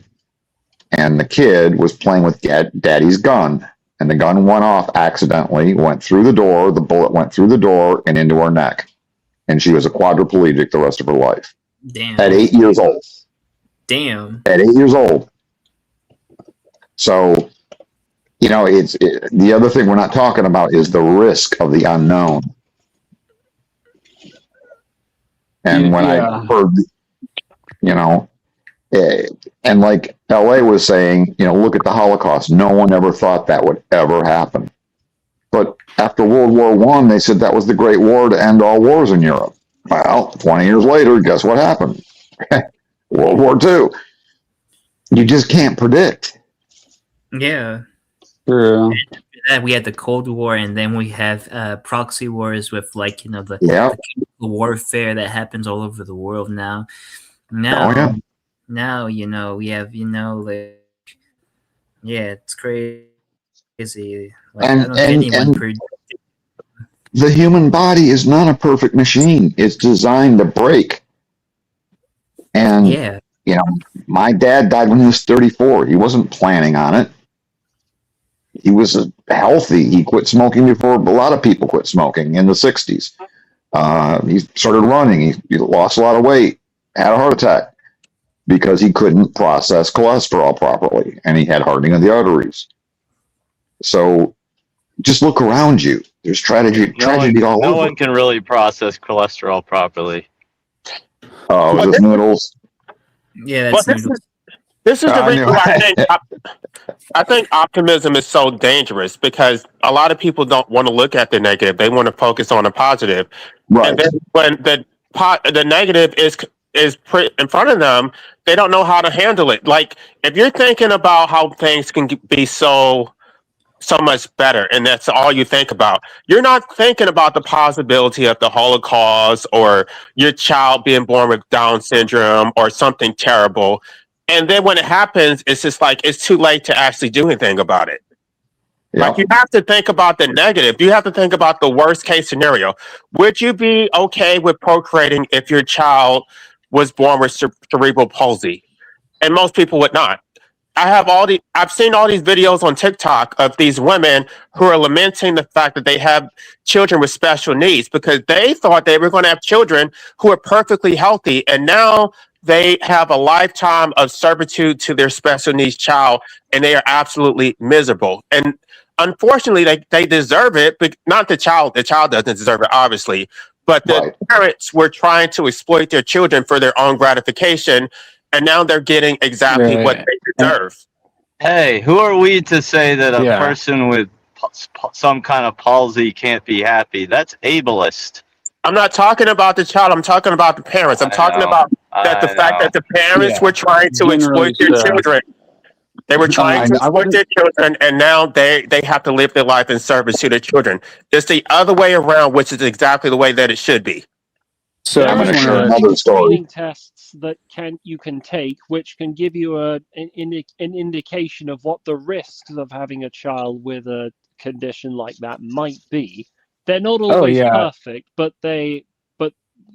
and the kid was playing with daddy's gun. And the gun went off accidentally, went through the door. The bullet went through the door and into her neck. And she was a quadriplegic the rest of her life. Damn. At 8 years old. Damn. At 8 years old. So, you know, the other thing we're not talking about is the risk of the unknown. And when I heard, you know, and like LA was saying, you know, look at the Holocaust. No one ever thought that would ever happen. But after World War I, they said that was the great war to end all wars in Europe. Well, 20 years later, guess what happened? World War II. You just can't predict. Yeah. True. We had the Cold War, and then we have proxy wars with, like, you know, the warfare that happens all over the world now. Now, you know, we have, you know, like, yeah, it's crazy. Like, I don't think anyone the human body is not a perfect machine. It's designed to break. And, you know, my dad died when he was 34. He wasn't planning on it. He was healthy. He quit smoking before a lot of people quit smoking in the 60s. He started running. He lost a lot of weight, had a heart attack because he couldn't process cholesterol properly, and he had hardening of the arteries. So just look around you. There's tragedy all over. No one can really process cholesterol properly. Oh, is this noodles? Yeah, that's noodles. This is the reason why I think optimism is so dangerous, because a lot of people don't want to look at the negative. They want to focus on the positive. Right. And then when the negative is put in front of them, they don't know how to handle it. Like, if you're thinking about how things can be so much better, and that's all you think about, you're not thinking about the possibility of the Holocaust or your child being born with Down syndrome or something terrible. And then when it happens, it's just like it's too late to actually do anything about it. Yep. Like, you have to think about the negative. You have to think about the worst case scenario. Would you be okay with procreating if your child was born with cerebral palsy? And most people would not. I've seen all these videos on TikTok of these women who are lamenting the fact that they have children with special needs because they thought they were going to have children who are perfectly healthy, and now they have a lifetime of servitude to their special needs child, and they are absolutely miserable. And unfortunately, they deserve it, but not the child. The child doesn't deserve it, obviously. But the parents were trying to exploit their children for their own gratification, and now they're getting exactly what they deserve. Hey, who are we to say that a person with some kind of palsy can't be happy? That's ableist. I'm not talking about the child. I'm talking about the parents. I'm talking about the fact that the parents were trying to exploit their children. They were trying to exploit their children, and now they have to live their life in service to their children. It's the other way around, which is exactly the way that it should be. So I'm going to share another screening tests that you can take, which can give you an indication of what the risks of having a child with a condition like that might be. They're not always perfect, but they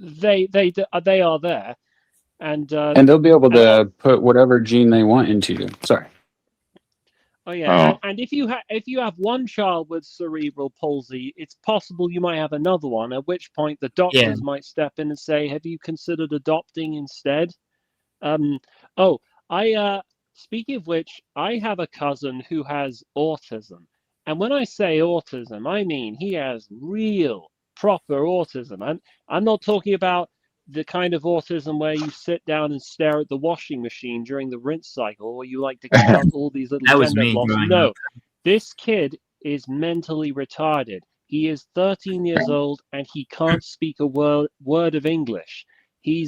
are there, and they'll be able to put whatever gene they want into you. Sorry. Oh yeah, and if you have one child with cerebral palsy, it's possible you might have another one. At which point the doctors might step in and say, "Have you considered adopting instead?" Speaking of which, I have a cousin who has autism. And when I say autism, I mean he has real, proper autism. I'm not talking about the kind of autism where you sit down and stare at the washing machine during the rinse cycle, or you like to count all these little That was gender me blocks. growing No, up. this kid is mentally retarded. He is 13 years old and he can't speak a word of English. He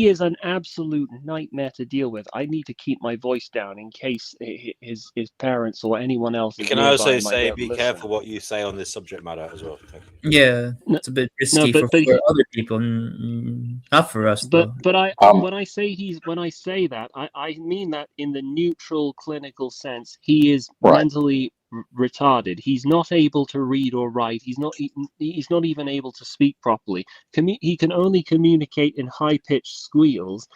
is an absolute nightmare to deal with. I need to keep my voice down in case his parents or anyone else You is can nearby also and might say, able to be listen. careful what you say on this subject matter as well. Thank you. Yeah, it's a bit risky but for other people, not for us though. But when I say that, I mean that in the neutral clinical sense. He is mentally retarded. He's not able to read or write. He's not even able to speak properly. He can only communicate in high-pitched squeals.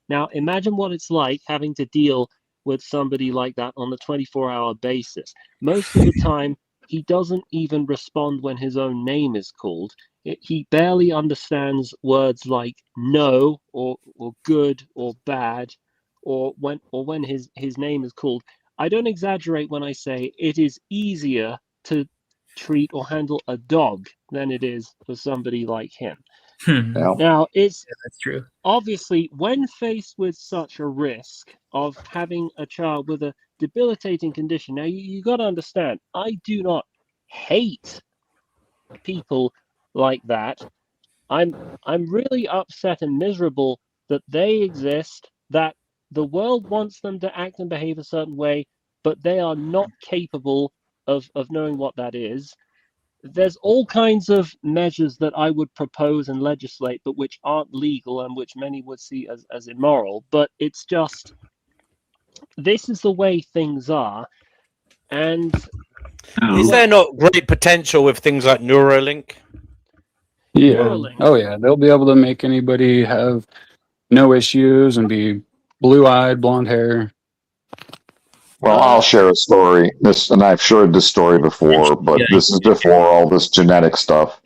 Now imagine what it's like having to deal with somebody like that on a 24-hour basis. Most of the time, he doesn't even respond when his own name is called. He barely understands words like no or good or bad, or when his name is called. I don't exaggerate when I say it is easier to treat or handle a dog than it is for somebody like him. Now, that's true. Obviously, when faced with such a risk of having a child with a debilitating condition, now you got to understand, I do not hate people like that. I'm really upset and miserable that they exist, that the world wants them to act and behave a certain way, but they are not capable of knowing what that is. There's all kinds of measures that I would propose and legislate, but which aren't legal and which many would see as immoral. But it's just, this is the way things are. And is there not great potential with things like Neuralink? Yeah. Neuralink. Oh yeah, they'll be able to make anybody have no issues and be blue-eyed, blonde hair. Well, I'll share a story. And I've shared this story before, but this is before all this genetic stuff.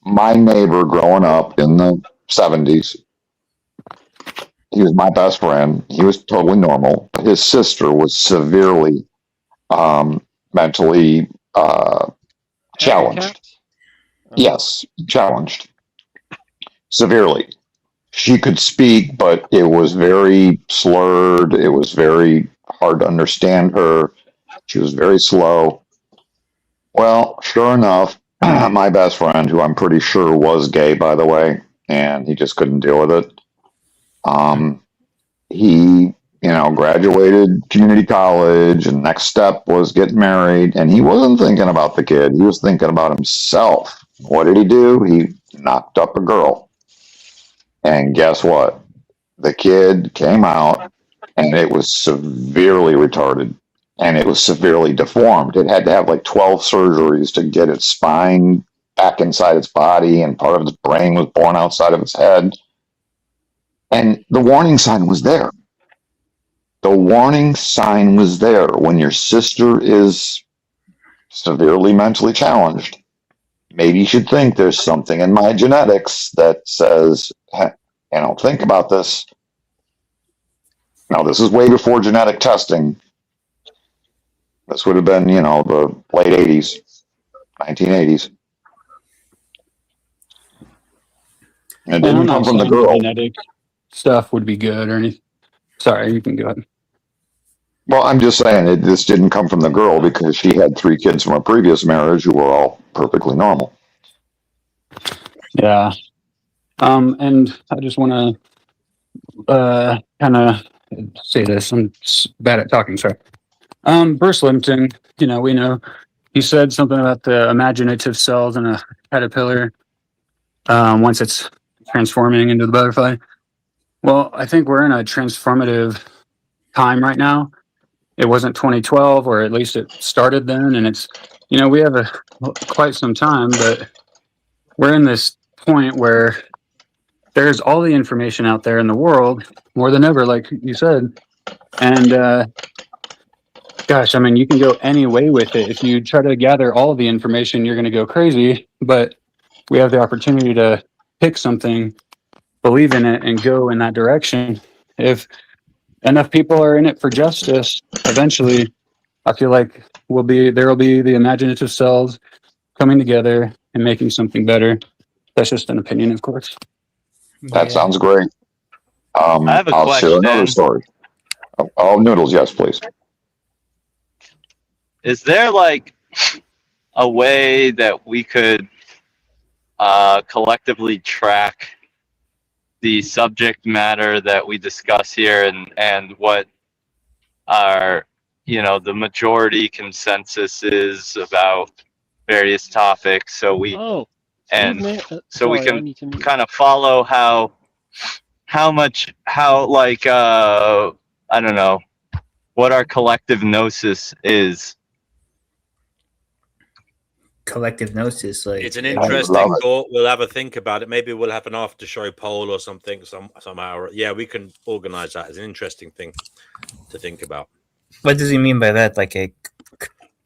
My neighbor growing up in the 70s, he was my best friend. He was totally normal. His sister was severely mentally challenged. Yes, challenged severely. She could speak, but it was very slurred. It was very hard to understand her. She was very slow. Well, sure enough, my best friend, who I'm pretty sure was gay, by the way, and he just couldn't deal with it. He, graduated community college, and next step was getting married. And he wasn't thinking about the kid. He was thinking about himself. What did he do? He knocked up a girl. And guess what? The kid came out, and it was severely retarded, and it was severely deformed. It had to have like 12 surgeries to get its spine back inside its body, and part of its brain was born outside of its head. And the warning sign was there. The warning sign was there. When your sister is severely mentally challenged, maybe you should think there's something in my genetics that says, hey, think about this. Now, this is way before genetic testing. This would have been, the late 80s, 1980s. And it didn't come from the girl. Genetic stuff would be good or anything. Sorry, you can go ahead. Well, I'm just saying this didn't come from the girl because she had 3 kids from a previous marriage who were all perfectly normal. Yeah. And I just want to kind of say this. I'm bad at talking, sorry. Bruce Lipton, we know he said something about the imaginative cells in a caterpillar once it's transforming into the butterfly. Well, I think we're in a transformative time right now. It wasn't 2012, or at least it started then, and it's, we have quite some time, but we're in this point where there's all the information out there in the world more than ever, like you said. And gosh, I mean, you can go any way with it. If you try to gather all of the information, you're going to go crazy. But we have the opportunity to pick something believe in it and go in that direction. If enough people are in it for justice, eventually, I feel like there will be the imaginative cells coming together and making something better. That's just an opinion, of course. That sounds great. I have a I'll share another question. story. Oh, Noodles, yes, please. Is there like a way that we could collectively track the subject matter that we discuss here and what our, the majority consensus is about various topics, so we can kind of follow I don't know, what our collective gnosis is. Collective gnosis, like it's an interesting thought. We'll have a think about it. Maybe we'll have an after show poll or something somehow. Yeah, we can organize that. It's an interesting thing to think about. What does he mean by that? Like a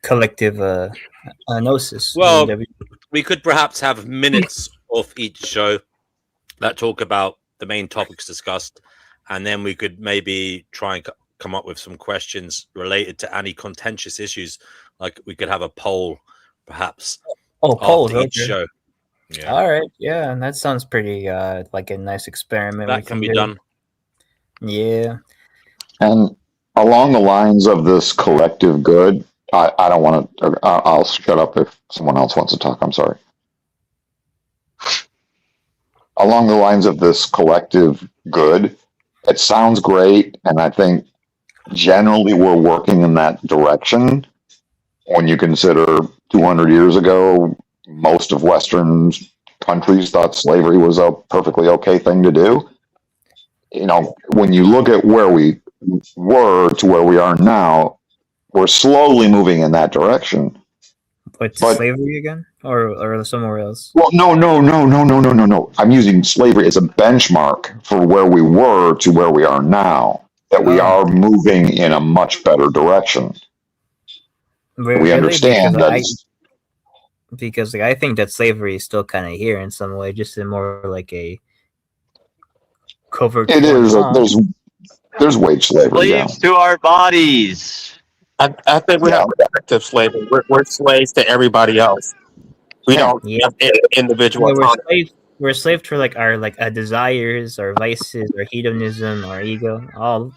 collective gnosis? Well, we could perhaps have minutes of each show that talk about the main topics discussed, and then we could maybe try and come up with some questions related to any contentious issues. Like we could have a poll, perhaps. Polls each show. Yeah. All right. Yeah, and that sounds pretty like a nice experiment. That can be done. Yeah. And along the lines of this collective good, I don't want to. I'll shut up if someone else wants to talk. I'm sorry. Along the lines of this collective good, it sounds great, and I think generally we're working in that direction. When you consider 200 years ago, most of Western countries thought slavery was a perfectly okay thing to do. When you look at where we were to where we are now, we're slowly moving in that direction. But slavery again, or somewhere else? Well, no. I'm using slavery as a benchmark for where we were to where we are now. That we are moving in a much better direction. We understand that. Because I think that slavery is still kind of here in some way, just in more like a covert. It is. There's wage slavery. Slaves to our bodies. I think we have active slavery. We're slaves to everybody else. We don't have individual autonomy. We're slaves to our desires, our vices, our hedonism, our ego. All.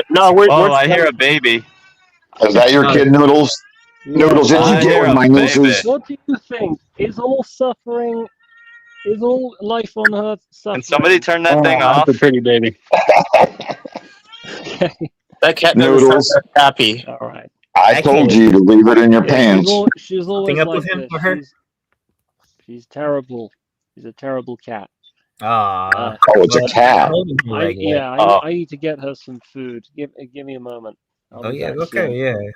No, I hear a baby. Is that your kid, Noodles? Noodles, did you get with my nooses? What do you think? Is all life on Earth suffering? Can somebody turn that thing off? That's a pretty baby. That cat Noodles happy. All right. I told you to leave it in your pants. She's always like this. She's terrible. She's a terrible cat. It's a cat. I need to get her some food. Give me a moment. Okay.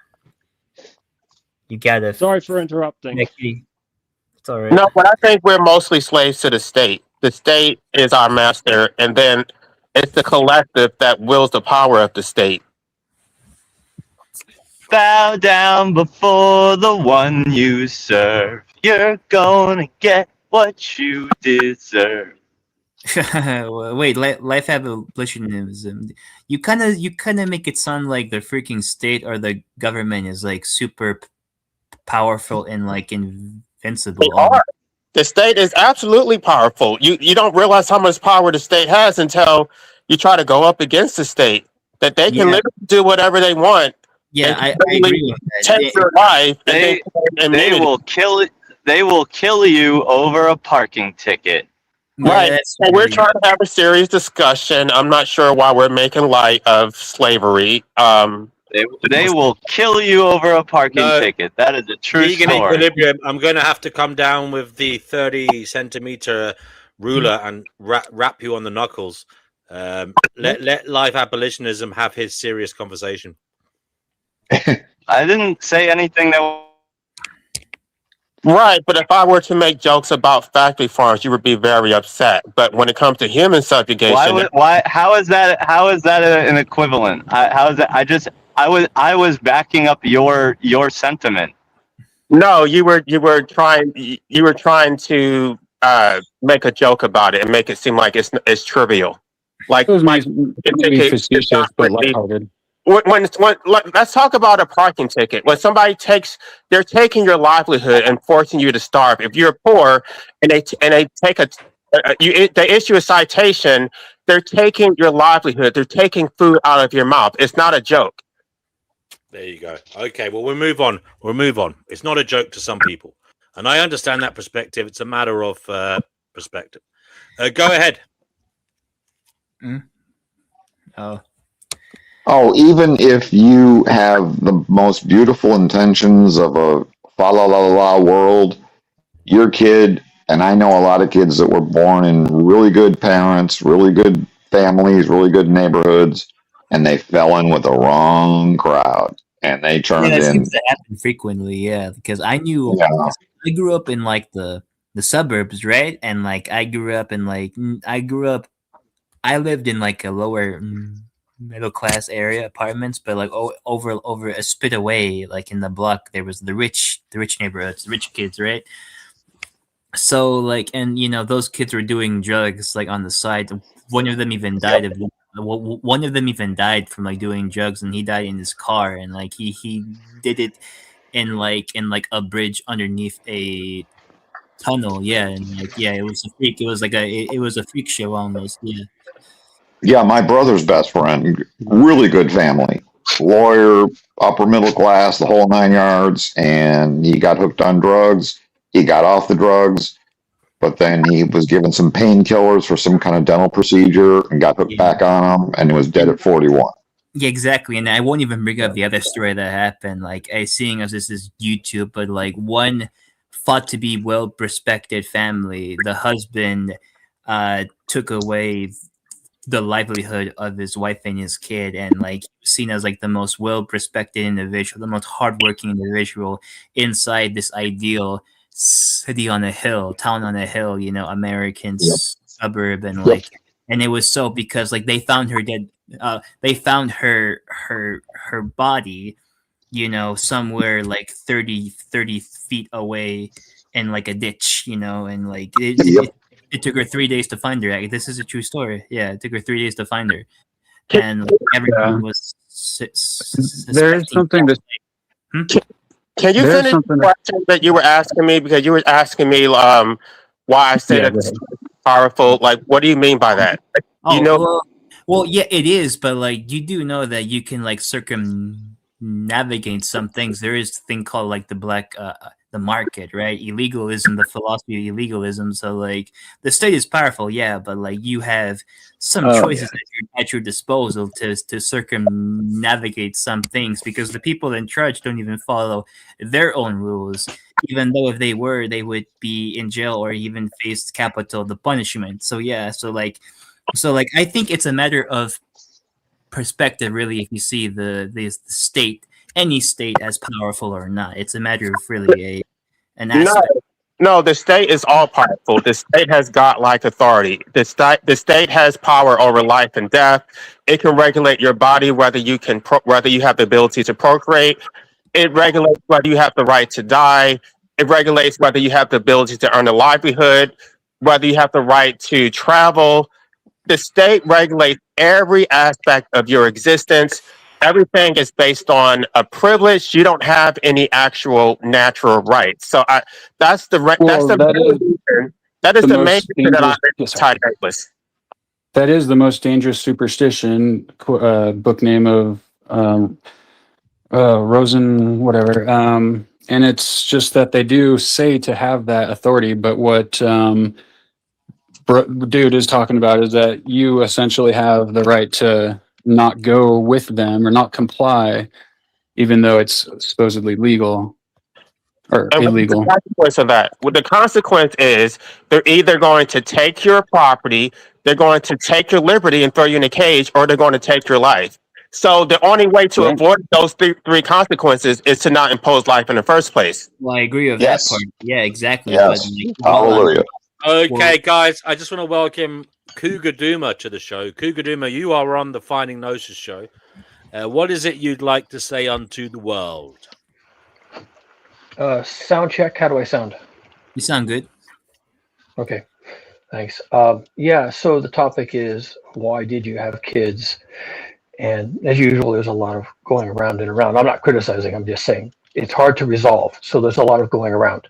You gotta. Sorry for interrupting. It's all right. No, but I think we're mostly slaves to the state. The state is our master, and then it's the collective that wills the power of the state. Bow down before the one you serve. You're gonna get what you deserve. Wait, life abolitionism. You kind of make it sound like the freaking state or the government is like super powerful and like invincible. They are. The state is absolutely powerful. You don't realize how much power the state has until you try to go up against the state. That they can literally do whatever they want. Yeah, I agree with that. Take your life. They will kill it. They will kill you over a parking ticket. Right. So we're trying to have a serious discussion. I'm not sure why we're making light of slavery. They will kill you over a parking ticket. That is a true story. Equilibrium. I'm going to have to come down with the 30-centimeter ruler and wrap you on the knuckles. Let life abolitionism have his serious conversation. I didn't say anything that. Right, but if I were to make jokes about factory farms, you would be very upset. But when it comes to human subjugation, how is that an equivalent? How is that? I was backing up your sentiment. No, you were trying to make a joke about it and make it seem like it's trivial. Like, It was like maybe it's facetious not but really. lighthearted. Let's talk about a parking ticket. When somebody they're taking your livelihood and forcing you to starve. If you're poor and they take they issue a citation, they're taking your livelihood. They're taking food out of your mouth. It's not a joke. There you go. Okay, well, we'll move on. We'll move on. It's not a joke to some people, and I understand that perspective. It's a matter of perspective. Go ahead. Oh, even if you have the most beautiful intentions of a fa la la la world, your kid, and I know a lot of kids that were born in really good parents, really good families, really good neighborhoods, and they fell in with the wrong crowd and they Yeah, turned that in. seems to happen frequently. Yeah, because I grew up in like the suburbs, right? And like I lived in like a lower middle class area apartments, but like over a spit away, like in the block, there was the rich neighborhoods, the rich kids, right? So like, and those kids were doing drugs like on the side. One of them even died one of them even died from like doing drugs, and he died in his car, and like he did it in like a bridge underneath a tunnel. Yeah, and like it was a freak. It was like it was a freak show almost. Yeah. Yeah, my brother's best friend, really good family, lawyer, upper middle class, the whole 9 yards, and he got hooked on drugs. He got off the drugs, but then he was given some painkillers for some kind of dental procedure and got hooked back on them, and he was dead at 41. Yeah, exactly. And I won't even bring up the other story that happened. Like, seeing as this is YouTube, but like one thought to be well-respected family, the husband took away the livelihood of his wife and his kid, and like seen as like the most well-respected individual, the most hardworking individual inside this ideal city on a hill, town on a hill, American suburb, and like, and it was so because like they found her dead. They found her body, somewhere like 30 feet away in like a ditch, and like it took her 3 days to find her. This is a true story. Yeah, it took her 3 days to find her, and like, everyone was. There's something that. Can you finish the question that you were asking me? Because you were asking me why I say that it's powerful. Like, what do you mean by that? Well, yeah, it is, but like you do know that you can like circumnavigate some things. There is a thing called like the market, right? Illegalism, the philosophy of illegalism. So like the state is powerful, yeah, but like you have some choices at your disposal to circumnavigate some things, because the people in charge don't even follow their own rules. Even though if they were, they would be in jail or even face capital the punishment. So yeah, so like I think it's a matter of perspective, really. If you see the state, any state, as powerful or not, it's a matter of really an aspect. No, the state is all powerful. The state has godlike authority. The state has power over life and death. It can regulate your body, whether you have the ability to procreate. It regulates whether you have the right to die. It regulates whether you have the ability to earn a livelihood, whether you have the right to travel. The state regulates every aspect of your existence. Everything is based on a privilege. You don't have any actual natural rights. So that's the main reason that I'm anti-necklace. That is the most dangerous superstition. Book name of Rosen, whatever. And it's just that they do say to have that authority, but what dude is talking about is that you essentially have the right to not go with them or not comply, even though it's supposedly legal or illegal. What's the consequence of that? Well, the consequence is they're either going to take your property, they're going to take your liberty and throw you in a cage, or they're going to take your life. So the only way to avoid those three consequences is to not impose life in the first place. Well, I agree with that part. Yeah, exactly. Yes. But, Hallelujah. Okay, guys, I just want to welcome Cougar Duma to the show. Cougar Duma, you are on the Finding Gnosis show. What is it you'd like to say unto the world? Sound check. How do I sound? You sound good. Okay, thanks. Yeah, so the topic is why did you have kids? And as usual, there's a lot of going around and around. I'm not criticizing, I'm just saying it's hard to resolve. So there's a lot of going around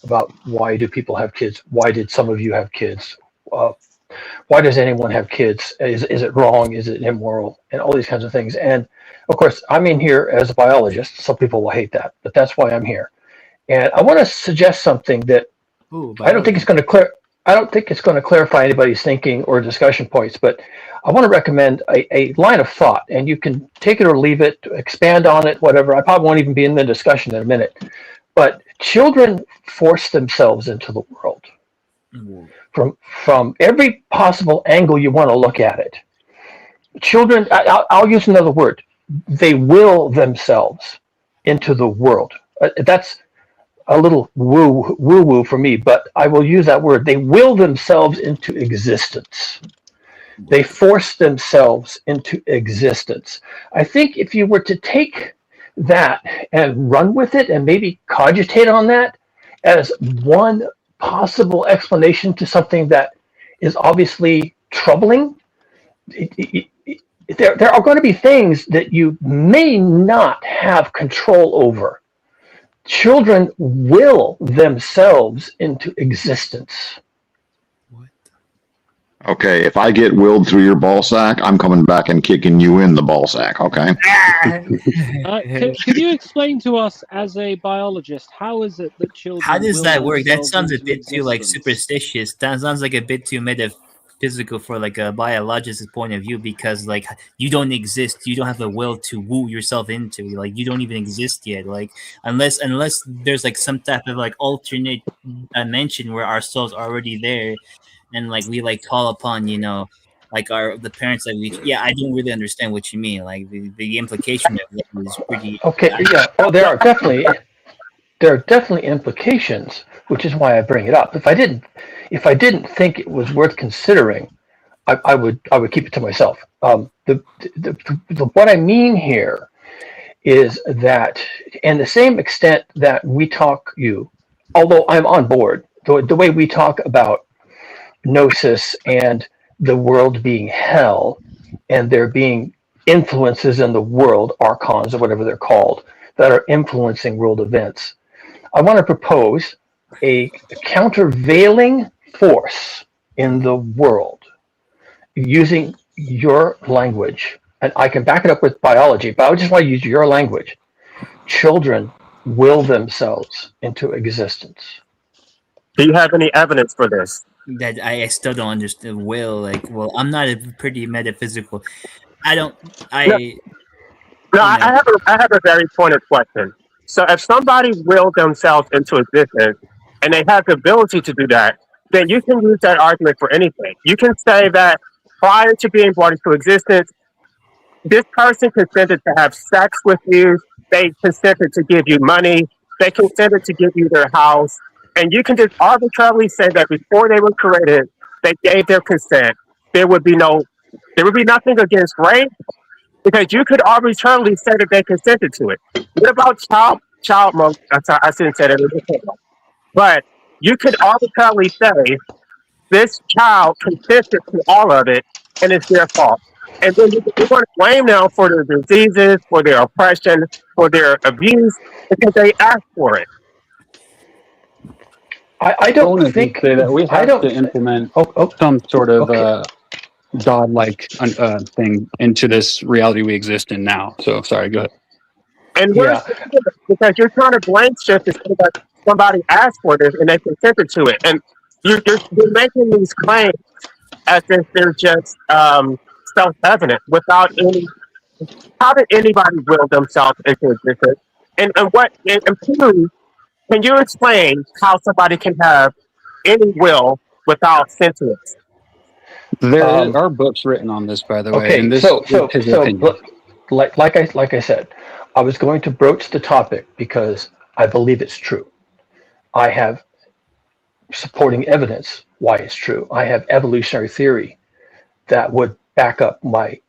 about why do people have kids? Why did some of you have kids? Uh, why does anyone have kids? Is it wrong? Is it immoral? And all these kinds of things. And of course, I'm in here as a biologist. Some people will hate that, but that's why I'm here. And I want to suggest something that Ooh, I don't think it's going to clear. I don't think it's going to clarify anybody's thinking or discussion points, but I want to recommend a line of thought, and you can take it or leave it, expand on it, whatever. I probably won't even be in the discussion in a minute. But children force themselves into the world from every possible angle you want to look at it. Children, I'll use another word. They will themselves into the world. That's a little woo for me, but I will use that word. They will themselves into existence. They force themselves into existence. I think if you were to take that and run with it and maybe cogitate on that as one possible explanation to something that is obviously troubling, there are going to be things that you may not have control over. Children will themselves into existence. Okay, if I get willed through your ball sack, I'm coming back and kicking you in the ball sack, okay? Could you explain to us, as a biologist, how is it that children How does will that work? That themselves sounds a into bit too like existence? superstitious. That sounds like a bit too metaphysical for like a biologist's point of view, because like you don't exist, you don't have the will to woo yourself into, like you don't even exist yet. Like unless there's like some type of like alternate dimension where our souls are already there, and like we like call upon, like the parents that we. Yeah, I don't really understand what you mean. Like the implication of that is pretty. Okay, yeah. Oh, there are definitely implications, which is why I bring it up. If I didn't think it was worth considering, I would keep it to myself. What I mean here is that, in the same extent that we talk, although I'm on board, the way we talk about gnosis and the world being hell, and there being influences in the world, archons or whatever they're called, that are influencing world events. I want to propose a countervailing force in the world using your language. And I can back it up with biology, but I just want to use your language. Children will themselves into existence. Do you have any evidence for this? That I still don't understand. Well, I'm not a pretty metaphysical. I don't. No, I have a very pointed question. So if somebody willed themselves into existence and they have the ability to do that, then you can use that argument for anything. You can say that prior to being brought into existence, this person consented to have sex with you. They consented to give you money. They consented to give you their house. And you can just arbitrarily say that before they were created, they gave their consent. There would be nothing against rape, because you could arbitrarily say that they consented to it. What about child molestation? I shouldn't say that. But you could arbitrarily say this child consented to all of it, and it's their fault. And then you're going to blame them for their diseases, for their oppression, for their abuse, because they asked for it. I don't think say that we have to implement some sort of godlike thing into this reality we exist in now. So sorry, go ahead. And because you're trying to blame shift to say that somebody asked for this and they consented to it, and you're making these claims as if they're just self-evident without any. How did anybody will themselves into existence? And two, can you explain how somebody can have any will without sentience? There are books written on this, by the way. Okay, and this so is his opinion. like I said, I was going to broach the topic because I believe it's true. I have supporting evidence why it's true. I have evolutionary theory that would back up my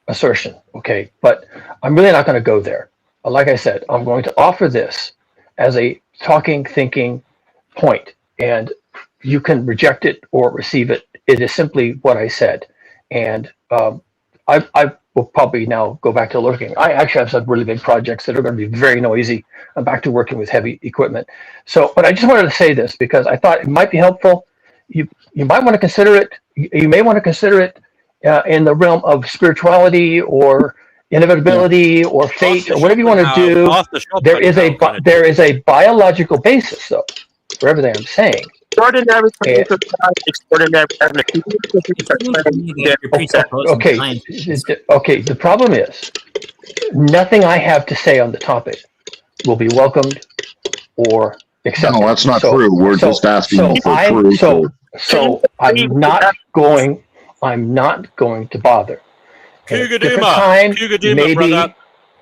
assertion. Okay, but I'm really not going to go there. Like I said, I'm going to offer this as a talking, thinking point. And you can reject it or receive it. It is simply what I said. And I will probably now go back to looking. I actually have some really big projects that are going to be very noisy. I'm back to working with heavy equipment. So, but I just wanted to say this because I thought it might be helpful. You might want to consider it. You may want to consider it in the realm of spirituality or inevitability or fate or whatever you want to do. There is a biological basis, though, for everything I'm saying. Extraordinary extraordinary Okay. The problem is, nothing I have to say on the topic will be welcomed or accepted. No, that's not true. We're just asking for proof. So I'm not going to bother.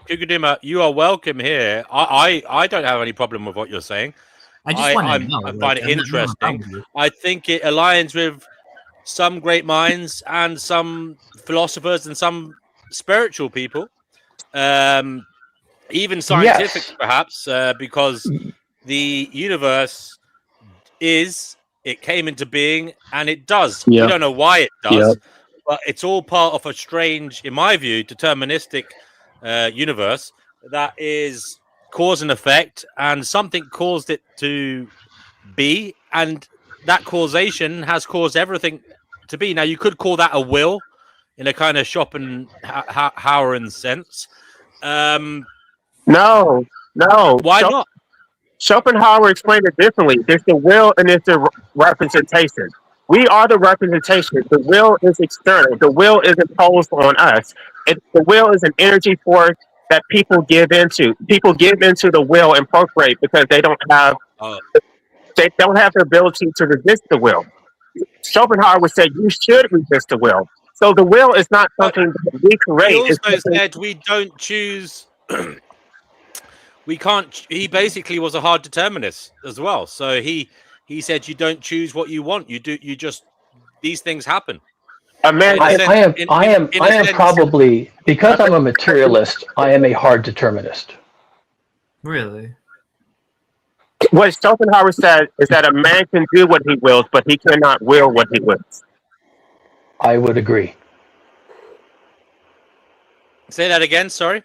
Kugadima, you are welcome here. I don't have any problem with what you're saying. I find it interesting. I think it aligns with some great minds and some philosophers and some spiritual people, even scientific, perhaps, because the universe it came into being and it does. We don't know why it does, but it's all part of a strange, in my view, deterministic universe that is cause and effect, and something caused it to be, and that causation has caused everything to be. Now, you could call that a will in a kind of Schopenhauerian sense. No. Why not? Schopenhauer explained it differently. There's the will and there's the representation. We are the representation. The will is external. The will is imposed on us. The will is an energy force that people give into. People give into the will and procreate because they don't have the ability to resist the will. Schopenhauer would say you should resist the will. So the will is not something that we create. He also said we don't choose. We can't. He basically was a hard determinist as well. So he said you don't choose what you want. You do. You just these things happen. I am probably, because I'm a materialist, I am a hard determinist. Really? What Schopenhauer said is that a man can do what he wills, but he cannot will what he wills. I would agree. Say that again, sorry?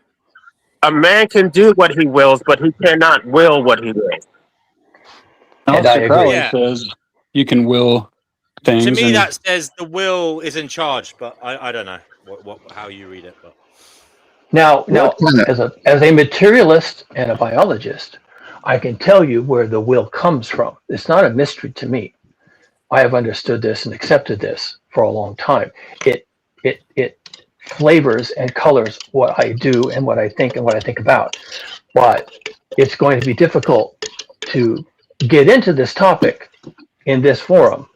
A man can do what he wills, but he cannot will what he wills. And I agree. Says you can will things. To me, that says the will is in charge, but I don't know how you read it. But now, as a materialist and a biologist, I can tell you where the will comes from. It's not a mystery to me. I have understood this and accepted this for a long time. It flavors and colors what I do and what I think about. But it's going to be difficult to get into this topic in this forum.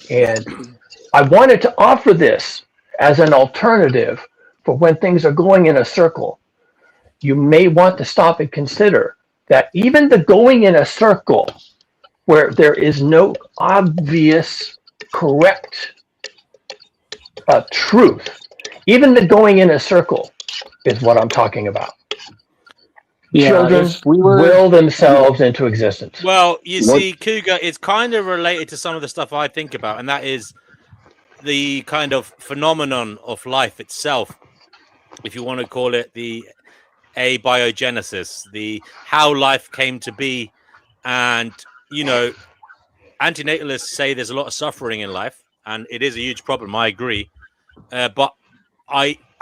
And I wanted to offer this as an alternative for when things are going in a circle. You may want to stop and consider that even the going in a circle where there is no obvious correct truth, even the going in a circle is what I'm talking about. Children will themselves into existence. Well, you see, Cougar, it's kind of related to some of the stuff I think about, and that is the kind of phenomenon of life itself, if you want to call it the abiogenesis, the how life came to be. And, you know, antinatalists say there's a lot of suffering in life, and it is a huge problem. I agree. But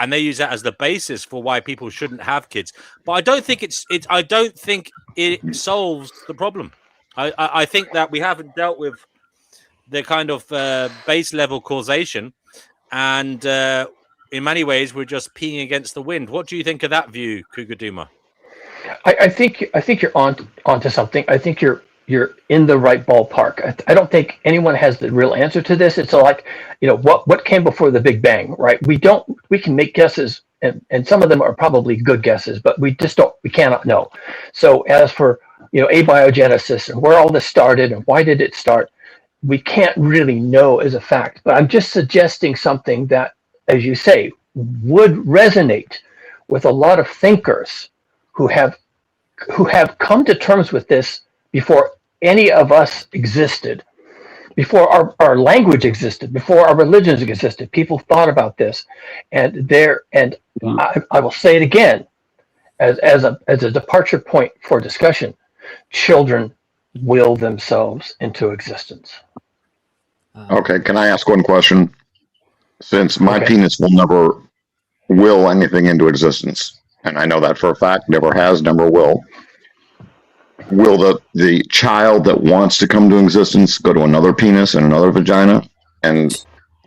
and they use that as the basis for why people shouldn't have kids. But I don't think I don't think it solves the problem. I think that we haven't dealt with the kind of base level causation, and in many ways we're just peeing against the wind. What do you think of that view, Kugaduma? I think you're onto something. I think you're in the right ballpark. I don't think anyone has the real answer to this. It's like, what came before the Big Bang, right? We can make guesses, and some of them are probably good guesses, but we cannot know. So as for, abiogenesis and where all this started and why did it start, we can't really know as a fact. But I'm just suggesting something that, as you say, would resonate with a lot of thinkers who have come to terms with this before any of us existed, before our language existed, before our religions existed, people thought about this, and I will say it again, as a departure point for discussion. Children will themselves into existence. Okay, can I ask one question? Since my penis will never will anything into existence, and I know that for a fact, never has, never will the child that wants to come to existence go to another penis and another vagina? And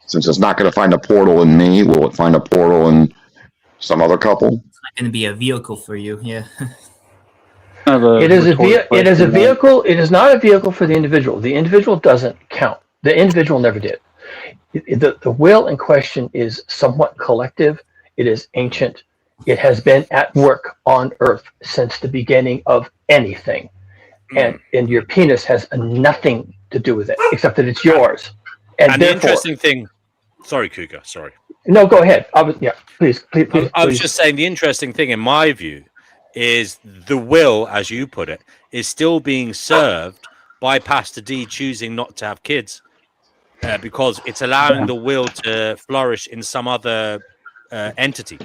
since it's not going to find a portal in me, will it find a portal in some other couple? It's not going to be a vehicle for you, yeah. It is a vehicle. It is not a vehicle for the individual. The individual doesn't count. The individual never did. The will in question is somewhat collective. It is ancient. It has been at work on Earth since the beginning of anything. And your penis has nothing to do with it, except that it's yours. And the interesting thing... Sorry, Cougar, sorry. No, go ahead. Please. I was just saying the interesting thing, in my view, is the will, as you put it, is still being served by Pastor D choosing not to have kids because it's allowing the will to flourish in some other entity.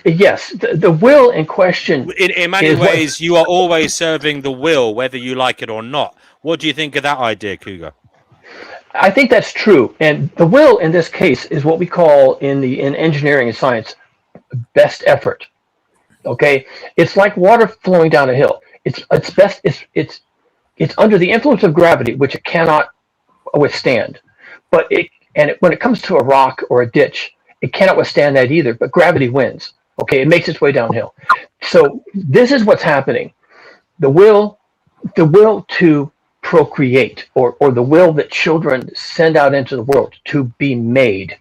Yes, the will in question. In many ways, you are always serving the will, whether you like it or not. What do you think of that idea, Cougar? I think that's true. And the will in this case is what we call in engineering and science best effort. Okay, it's like water flowing down a hill. It's under the influence of gravity, which it cannot withstand. But when it comes to a rock or a ditch, it cannot withstand that either. But gravity wins. Okay, it makes its way downhill. So this is what's happening. The will to procreate, or the will that children send out into the world to be made,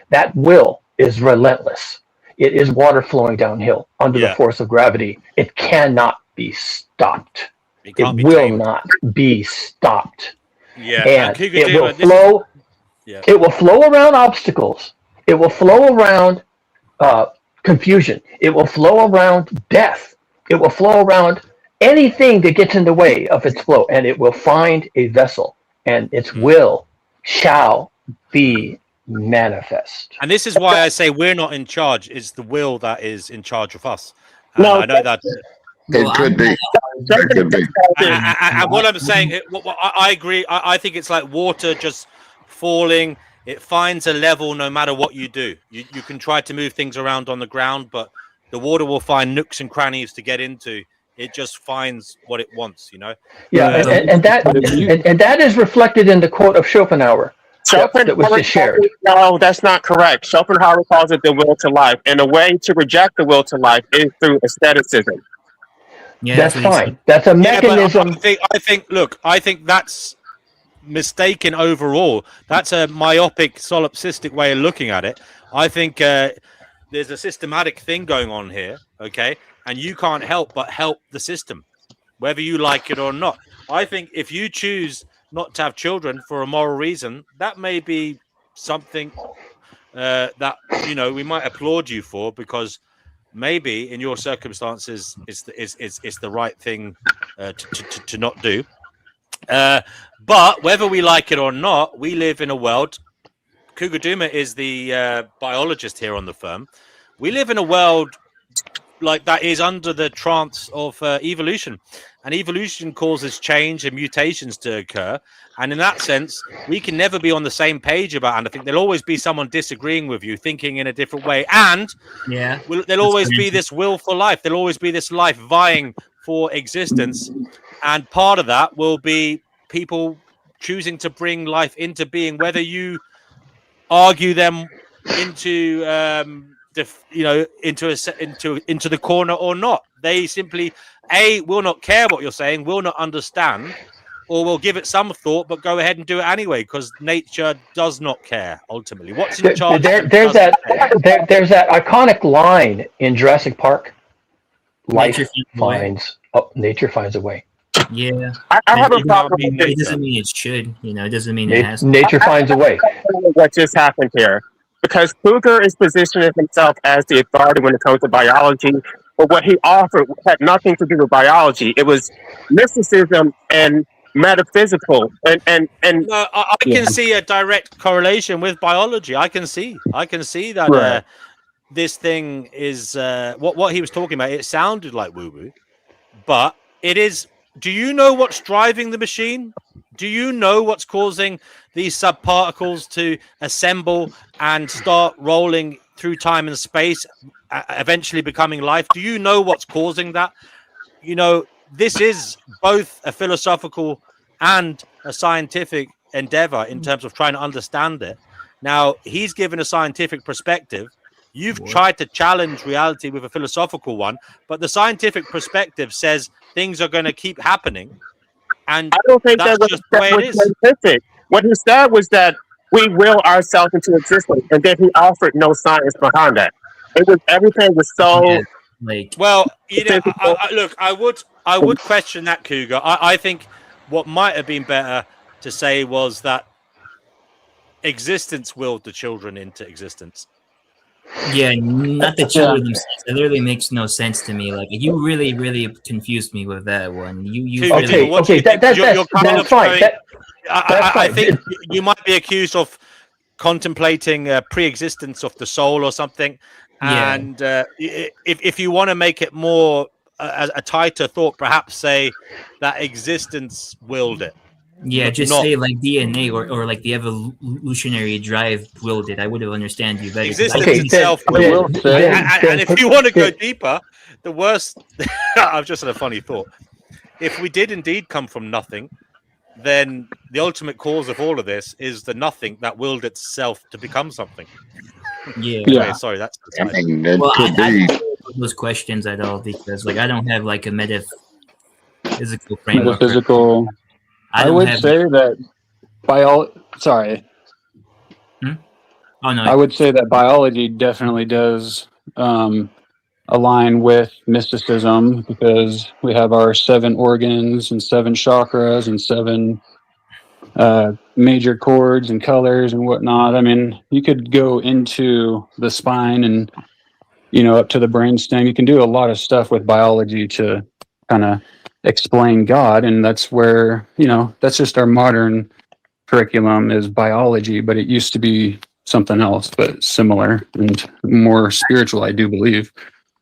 that will is relentless. It is water flowing downhill under the force of gravity. It cannot be stopped. It will not be stopped. Yeah, and it will flow. It will flow around obstacles. It will flow around confusion. It will flow around death. It will flow around anything that gets in the way of its flow, and it will find a vessel, and its will shall be manifest. And this is why I say we're not in charge. It's the will that is in charge of us. And No, I know that. It could be. It could be. And what I'm saying, I agree. I think it's like water just falling. It finds a level no matter what you do. You can try to move things around on the ground, but the water will find nooks and crannies to get into. It just finds what it wants, you know. Yeah, and that is reflected in the quote of Schopenhauer. That was just shared. No, that's not correct. Schopenhauer calls it the will to life, and the way to reject the will to life is through aestheticism. Yeah, that's fine. That's a mechanism. I think that's mistaken overall. That's a myopic, solipsistic way of looking at it. I think there's a systematic thing going on here, okay? And you can't help but help the system, whether you like it or not. I think if you choose not to have children for a moral reason, that may be something that, you know, we might applaud you for, because maybe in your circumstances it's the right thing to not do. But whether we like it or not, we live in a world. Cougar Duma is the biologist here on the firm. We live in a world like that is under the trance of evolution, and evolution causes change and mutations to occur. And in that sense, we can never be on the same page about anything. There'll always be someone disagreeing with you, thinking in a different way, and there'll always be this will for life. There'll always be this life vying for existence, and part of that will be people choosing to bring life into being, whether you argue them into into the corner or not. They simply will not care what you're saying, will not understand, or will give it some thought but go ahead and do it anyway, because nature does not care ultimately. What's in charge? There's that iconic line in Jurassic Park. Nature finds a way. Yeah, I have a problem with it. Doesn't mean it should. You know, it doesn't mean it has. Nature finds a way. What just happened here? Because Cougar is positioning himself as the authority when it comes to biology, but what he offered had nothing to do with biology. It was mysticism and metaphysical and No, I can see a direct correlation with biology. I can see that Right. this thing is what he was talking about. It sounded like woo-woo, but it is. Do you know what's driving the machine? Do you know what's causing these subparticles to assemble and start rolling through time and space, eventually becoming life? Do you know what's causing that? You know, this is both a philosophical and a scientific endeavor in terms of trying to understand it. Now, he's given a scientific perspective. You've tried to challenge reality with a philosophical one, but the scientific perspective says things are going to keep happening. And I don't think that's that just the way it is. scientific. What he said was that we will ourselves into existence, and then he offered no science behind that. It was everything was so well, you know, physical. look, I would question that, Cougar. I think what might have been better to say was that existence willed the children into existence. Yeah, not the children themselves. It literally makes no sense to me. Like you really confused me with that one. You okay, really, okay, that's fine. I think you might be accused of contemplating pre-existence of the soul or something. Yeah. And if you want to make it more a tighter thought, perhaps say that existence willed it. Yeah, just say like DNA or like the evolutionary drive willed it. I would have understand you better. Existence itself willed it. And if you want to go deeper, the worst. I've just had a funny thought. If we did indeed come from nothing, then the ultimate cause of all of this is the nothing that willed itself to become something. Yeah. Anyway, sorry, that's. I mean, it Well, could I be. don't know those questions at all because like I don't have like a metaphysical framework. Metaphysical. I would say that Sorry. Oh no. I would say that biology definitely does align with mysticism because we have our 7 organs and 7 chakras and 7 major chords and colors and whatnot. I mean, you could go into the spine and, you know, up to the brainstem. You can do a lot of stuff with biology to kind of explain God. And that's where, you know, that's just our modern curriculum is biology, but it used to be something else, but similar and more spiritual, I do believe.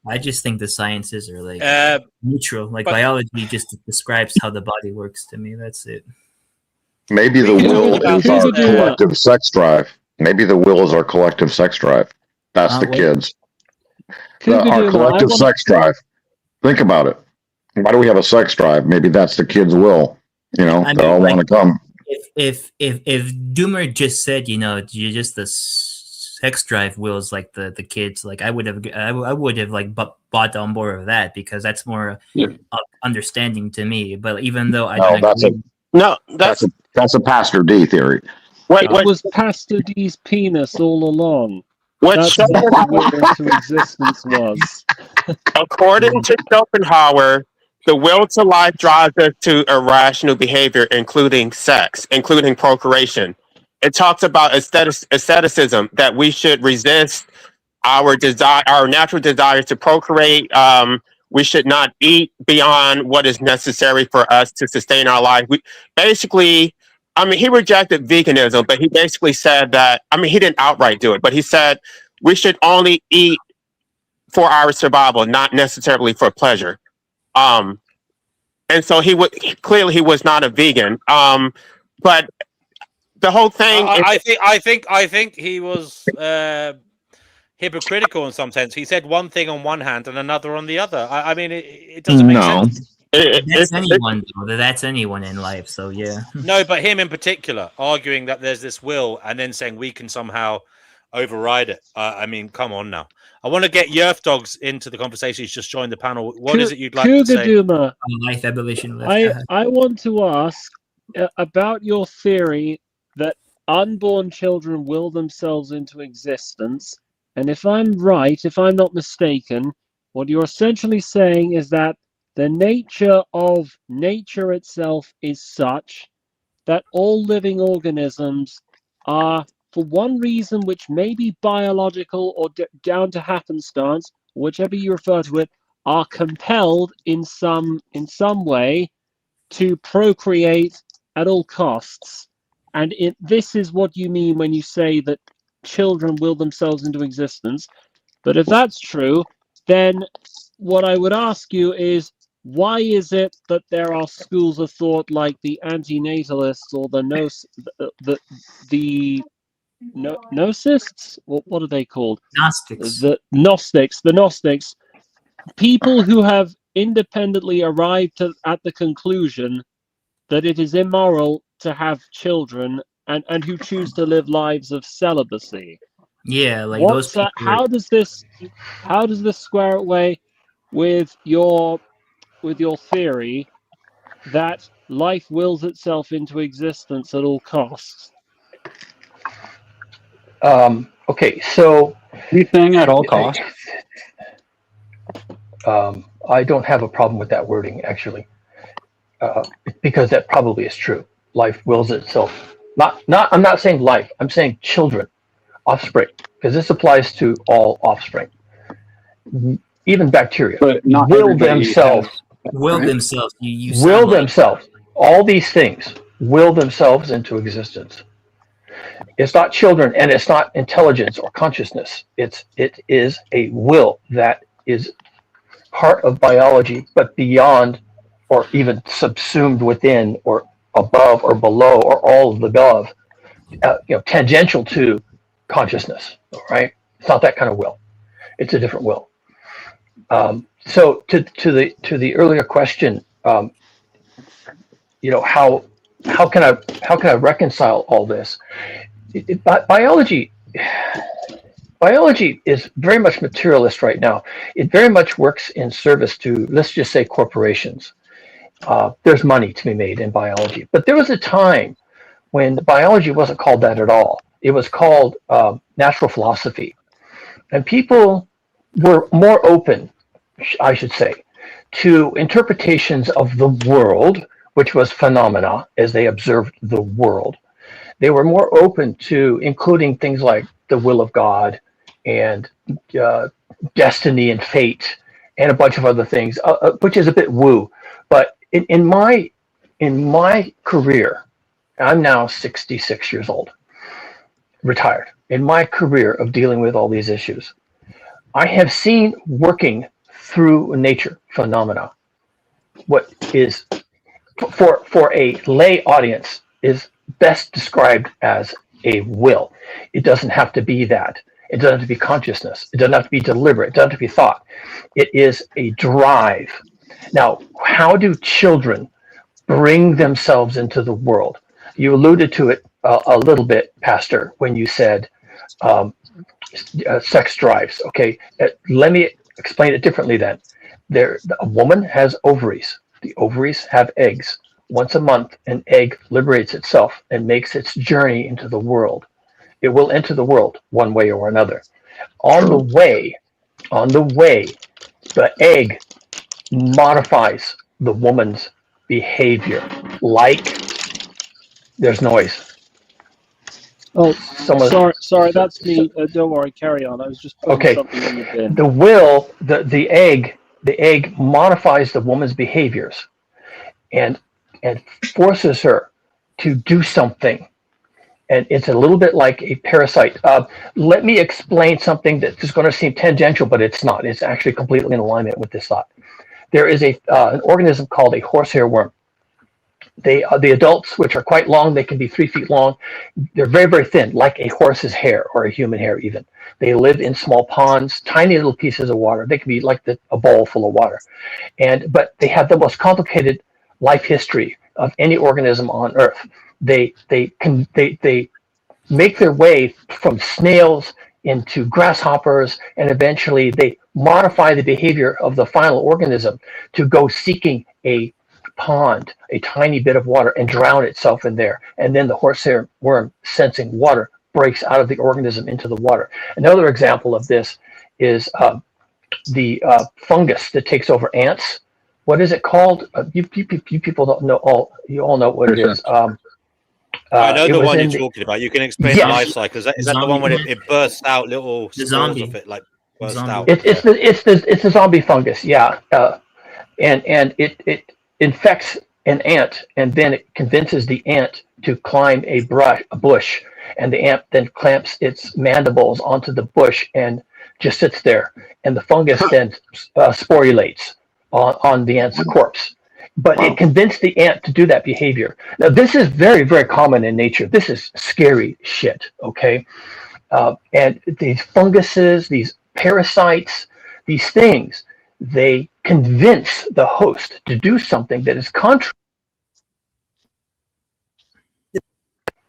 I just think the sciences are like neutral. Like biology just describes how the body works to me. That's it. Maybe the will is our collective sex drive. Maybe the will is our collective sex drive. That's the kids. Our collective sex drive. Think about it. Why do we have a sex drive? Maybe that's the kids' will. You know, they all want to come. If Doomer just said, you know, you're just the sex drive wills like the kids, like I would have like bought on board with that because that's more understanding to me. But even though that's a Pastor D theory. It was Pastor D's penis all along. That's what the will into existence was. According to Schopenhauer, the will to life drives us to irrational behavior, including sex, including procreation. It talks about aestheticism, that we should resist our natural desire to procreate. We should not eat beyond what is necessary for us to sustain our life. He rejected veganism, but he basically said that, he didn't outright do it, but he said we should only eat for our survival, not necessarily for pleasure. And so he was not a vegan. But the whole thing, I think he was hypocritical in some sense. He said one thing on one hand and another on the other. It doesn't make sense. That's anyone in life. So yeah. No, but him in particular, arguing that there's this will and then saying we can somehow override it. Come on now. I want to get Yerf Dogs into the conversation. He's just joined the panel. What is it you'd like to say? Duma, life abolition. I want to ask about your theory that unborn children will themselves into existence. And if I'm right, if I'm not mistaken, what you're essentially saying is that the nature of nature itself is such that all living organisms are, for one reason which may be biological or down to happenstance, whichever you refer to it, are compelled in some way to procreate at all costs. And this is what you mean when you say that children will themselves into existence. But if that's true, then what I would ask you is, why is it that there are schools of thought like the antinatalists or the Gnostics? What are they called? Gnostics. The Gnostics, people who have independently arrived at the conclusion that it is immoral to have children and who choose to live lives of celibacy. Yeah, like those people. How does this square away with your theory that life wills itself into existence at all costs? Okay, so You saying at all costs? I don't have a problem with that wording, actually, because that probably is true. Life wills itself. I'm not saying life. I'm saying children, offspring, because this applies to all offspring, even bacteria. But not will everybody themselves. has- Will themselves. You Will sound like- themselves. All these things will themselves into existence. It's not children, and it's not intelligence or consciousness. It is a will that is part of biology, but beyond, or even subsumed within, or above, or below, or all of the above. Tangential to consciousness. Right? It's not that kind of will. It's a different will. So to the earlier question, how can I reconcile all this? Biology is very much materialist right now. It very much works in service to, let's just say, corporations. There's money to be made in biology, but there was a time when biology wasn't called that at all. It was called natural philosophy, and people were more open, I should say, to interpretations of the world, which was phenomena as they observed the world. They were more open to including things like the will of God and destiny and fate and a bunch of other things, which is a bit woo. But in my career, I'm now 66 years old, retired. In my career of dealing with all these issues, I have seen working through nature phenomena what is for a lay audience is best described as a will. It doesn't have to be that. It doesn't have to be consciousness. It doesn't have to be deliberate. It doesn't have to be thought. It is a drive. Now, how do children bring themselves into the world? You alluded to it a little bit, Pastor, when you said sex drives. Okay, let me explain it differently then. A woman has ovaries. The ovaries have eggs. Once a month, an egg liberates itself and makes its journey into the world. It will enter the world one way or another. On the way, the egg modifies the woman's behavior. Like, there's noise. Oh, sorry, that's me. Don't worry, carry on. I was just putting something in the bin. The will, the egg modifies the woman's behaviors, and forces her to do something. And it's a little bit like a parasite. Let me explain something that is going to seem tangential, but it's not. It's actually completely in alignment with this thought. There is an organism called a horsehair worm. The adults, which are quite long, they can be 3 feet long. They're very, very thin, like a horse's hair or a human hair even. They live in small ponds, tiny little pieces of water. They can be like a bowl full of water. But they have the most complicated life history of any organism on Earth. They make their way from snails into grasshoppers, and eventually they modify the behavior of the final organism to go seeking a pond, a tiny bit of water, and drown itself in there. And then the horsehair worm, sensing water, breaks out of the organism into the water. Another example of this is the fungus that takes over ants. What is it called? You people don't know. You all know what it is. I know the one you're talking about. You can explain the life cycle. Is that the one when it bursts out little spores of it, like burst out? It's the zombie fungus, yeah. And it infects an ant, and then it convinces the ant to climb a bush, and the ant then clamps its mandibles onto the bush and just sits there, and the fungus then sporulates on the ant's corpse. But it convinced the ant to do that behavior. Now, this is very, very common in nature. This is scary shit, okay? And these funguses, these parasites, these things, they convince the host to do something that is contrary.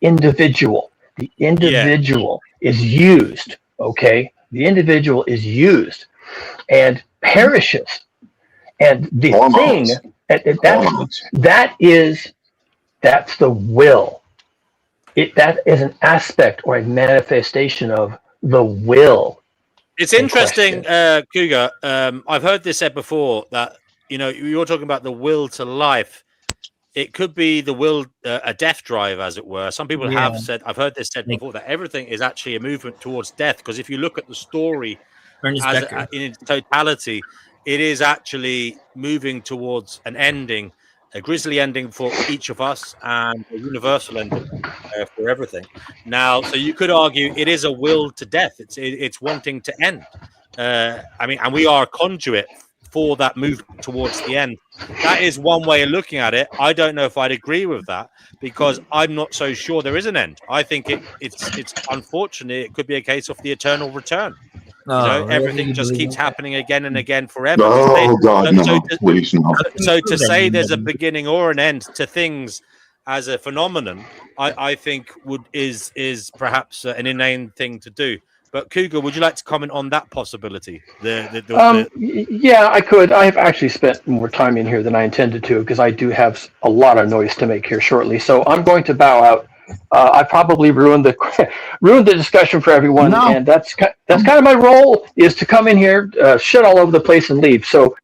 Individual. The individual is used, okay? The individual is used and perishes. And the thing that's the will. That is an aspect or a manifestation of the will. It's interesting, Cougar. I've heard this said before that, you know, you're talking about the will to life. It could be the will, a death drive, as it were. Some people have said, I've heard this said before, that everything is actually a movement towards death. Because if you look at the story in its totality, it is actually moving towards an ending, a grisly ending for each of us, and a universal ending for everything. Now, so you could argue it is a will to death. It's wanting to end. I mean, and we are a conduit for that move towards the end. That is one way of looking at it. I don't know if I'd agree with that, because I'm not so sure there is an end. I think it's unfortunate. It could be a case of the eternal return. You know, everything just keeps happening again and again forever. Oh, God, no. Please, no. So to say there's a beginning or an end to things as a phenomenon, I think is perhaps an inane thing to do. But Cougar, would you like to comment on that possibility? Yeah, I could. I've actually spent more time in here than I intended to, because I do have a lot of noise to make here shortly. So I'm going to bow out. I probably ruined the discussion for everyone, and that's kind of my role, is to come in here, shit all over the place, and leave. So,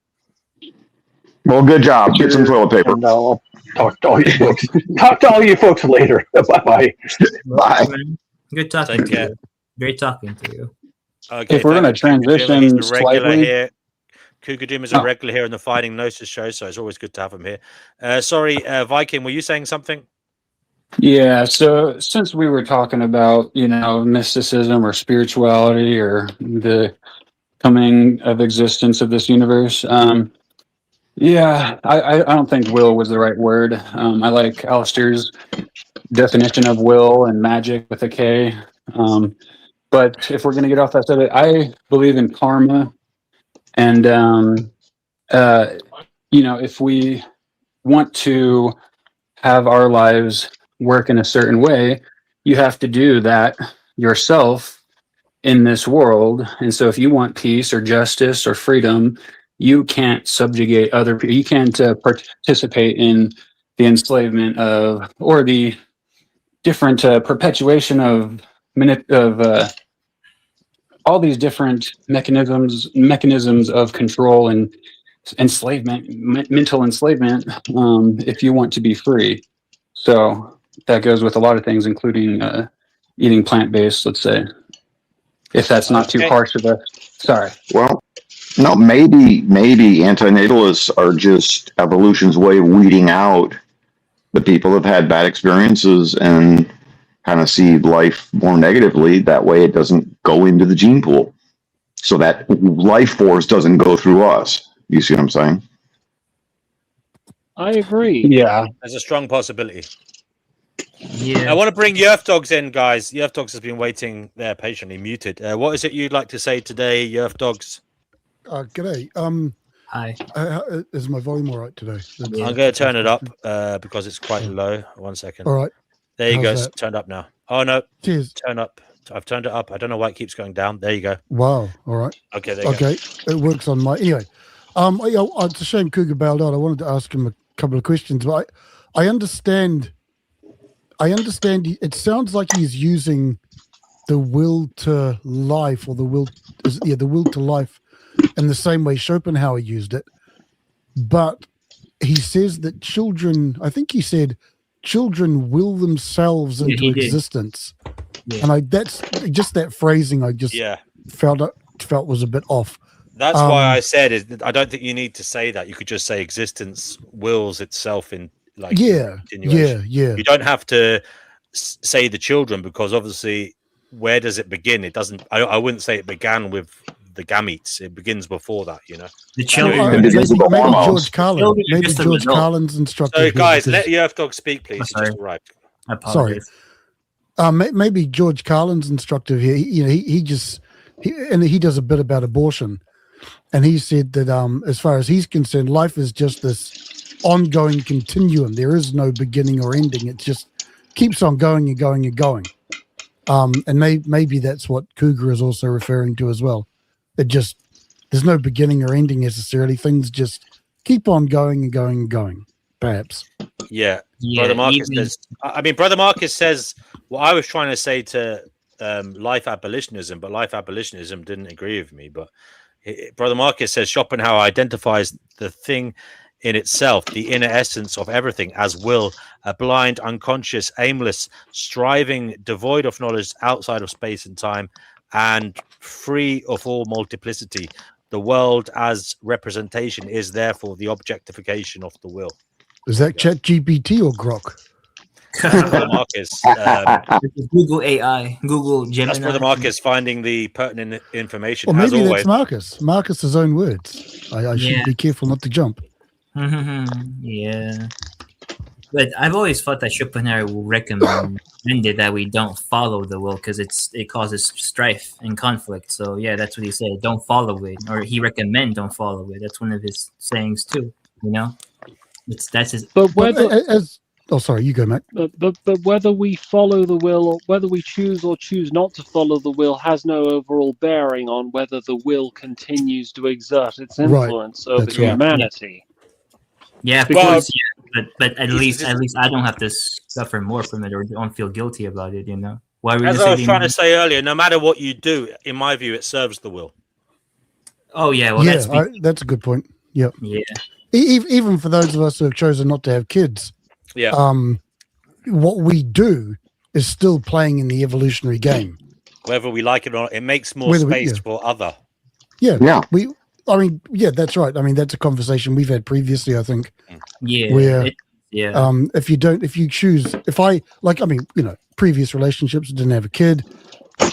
well, good job. Get some toilet paper. And I'll talk to all you folks. Talk to all you folks later. Bye. Bye. Good talking to you. Great talking to you. Okay, if we're going to transition slightly here. Cougar Jim is a regular here on the Finding Gnosis show, so it's always good to have him here. Sorry, Viking, were you saying something? Yeah, so since we were talking about, you know, mysticism or spirituality or the coming of existence of this universe, yeah, I don't think will was the right word. I like Alistair's definition of will and magic with a K. But if we're going to get off that subject, I believe in karma. And, you know, if we want to have our lives work in a certain way, you have to do that yourself in this world. And so if you want peace or justice or freedom, you can't subjugate other people. You can't participate in the enslavement of, or the different perpetuation of all these different mechanisms of control and enslavement, mental enslavement, if you want to be free. So that goes with a lot of things, including eating plant-based, let's say, if that's not too harsh of a, sorry. Well, no, maybe antinatalists are just evolution's way of weeding out the people who've had bad experiences and kind of see life more negatively. That way it doesn't go into the gene pool. So that life force doesn't go through us. You see what I'm saying? I agree. Yeah. There's a strong possibility. Yeah. I want to bring Yerf Dogs in, guys. Yerf Dogs has been waiting there patiently, muted. What is it you'd like to say today, Yerf Dogs? G'day. Hi. Is my volume all right today? I'm going to turn it up because it's quite low. 1 second. All right. There you go. How's It's turned up now. Oh, no. Cheers. Turn up. I've turned it up. I don't know why it keeps going down. There you go. Wow. All right. Okay, there you go. It works on my... Anyway, it's a shame Cougar bailed out. I wanted to ask him a couple of questions, but I understand... It sounds like he's using the will to life, or the will to life, in the same way Schopenhauer used it. But he says that children, I think he said, children will themselves into existence. Yeah. And that's just that phrasing. I just felt was a bit off. That's why I said I don't think you need to say that. You could just say existence wills itself like Yeah, continuation. yeah. You don't have to say the children, because obviously, where does it begin? It doesn't. I wouldn't say it began with the gametes. It begins before that. You know. The children. Well, Maybe those are the maybe hormones. George Carlin. Children are Maybe just a George result. Carlin's instructive. So, here, guys, because- let Earth Dog speak, please. He sorry. just arrived. I apologize. Maybe George Carlin's instructive here. He does a bit about abortion, and he said that as far as he's concerned, life is just this ongoing continuum. There is no beginning or ending. It just keeps on going and going and going. And maybe that's what Cougar is also referring to as well. It just, there's no beginning or ending necessarily. Things just keep on going and going and going. Perhaps. Yeah, Brother Marcus says. Brother Marcus says what I was trying to say to life abolitionism, but life abolitionism didn't agree with me. But Brother Marcus says Schopenhauer identifies the thing in itself, the inner essence of everything, as will, a blind, unconscious, aimless, striving, devoid of knowledge, outside of space and time, and free of all multiplicity. The world as representation is therefore the objectification of the will. Is that Chat GPT or Grok? Brother Marcus, Google AI, Google Gemini. that's Brother Marcus finding the pertinent information. Or maybe as that's always. Marcus's own words. I should be careful not to jump. Yeah. But I've always thought that Schopenhauer recommended that we don't follow the will because it causes strife and conflict. So yeah, that's what he said. Don't follow it, or he recommend don't follow it. That's one of his sayings too. You know, that's his. But whether oh, sorry, you go, Mac. but whether we follow the will or whether we choose or choose not to follow the will has no overall bearing on whether the will continues to exert its influence over humanity. Yeah, because but at least I don't have to suffer more from it or don't feel guilty about it. You know. Why were As I was trying to say earlier, no matter what you do, in my view, it serves the will. Oh yeah, well that's a good point. Yep. Yeah. Even for those of us who have chosen not to have kids, what we do is still playing in the evolutionary game. Whether we like it or not, it makes more space for other. Yeah. That's right. I mean, that's a conversation we've had previously, I think. Yeah. Where, if you choose, previous relationships didn't have a kid,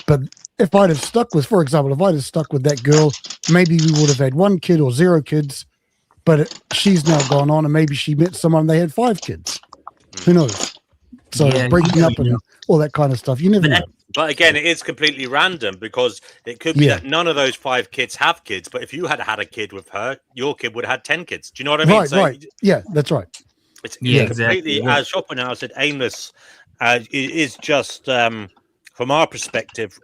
but if I'd have stuck with, for example, that girl, maybe we would have had 1 kid or 0 kids, but she's now gone on and maybe she met someone, they had 5 kids. Who knows? So breaking up and all that kind of stuff, you never know. But again, it is completely random because it could be that none of those 5 kids have kids. But if you had had a kid with her, your kid would have had 10 kids. Do you know what I mean? Right. Yeah, that's right. It's completely, as Schopenhauer said, aimless. It is just, from our perspective,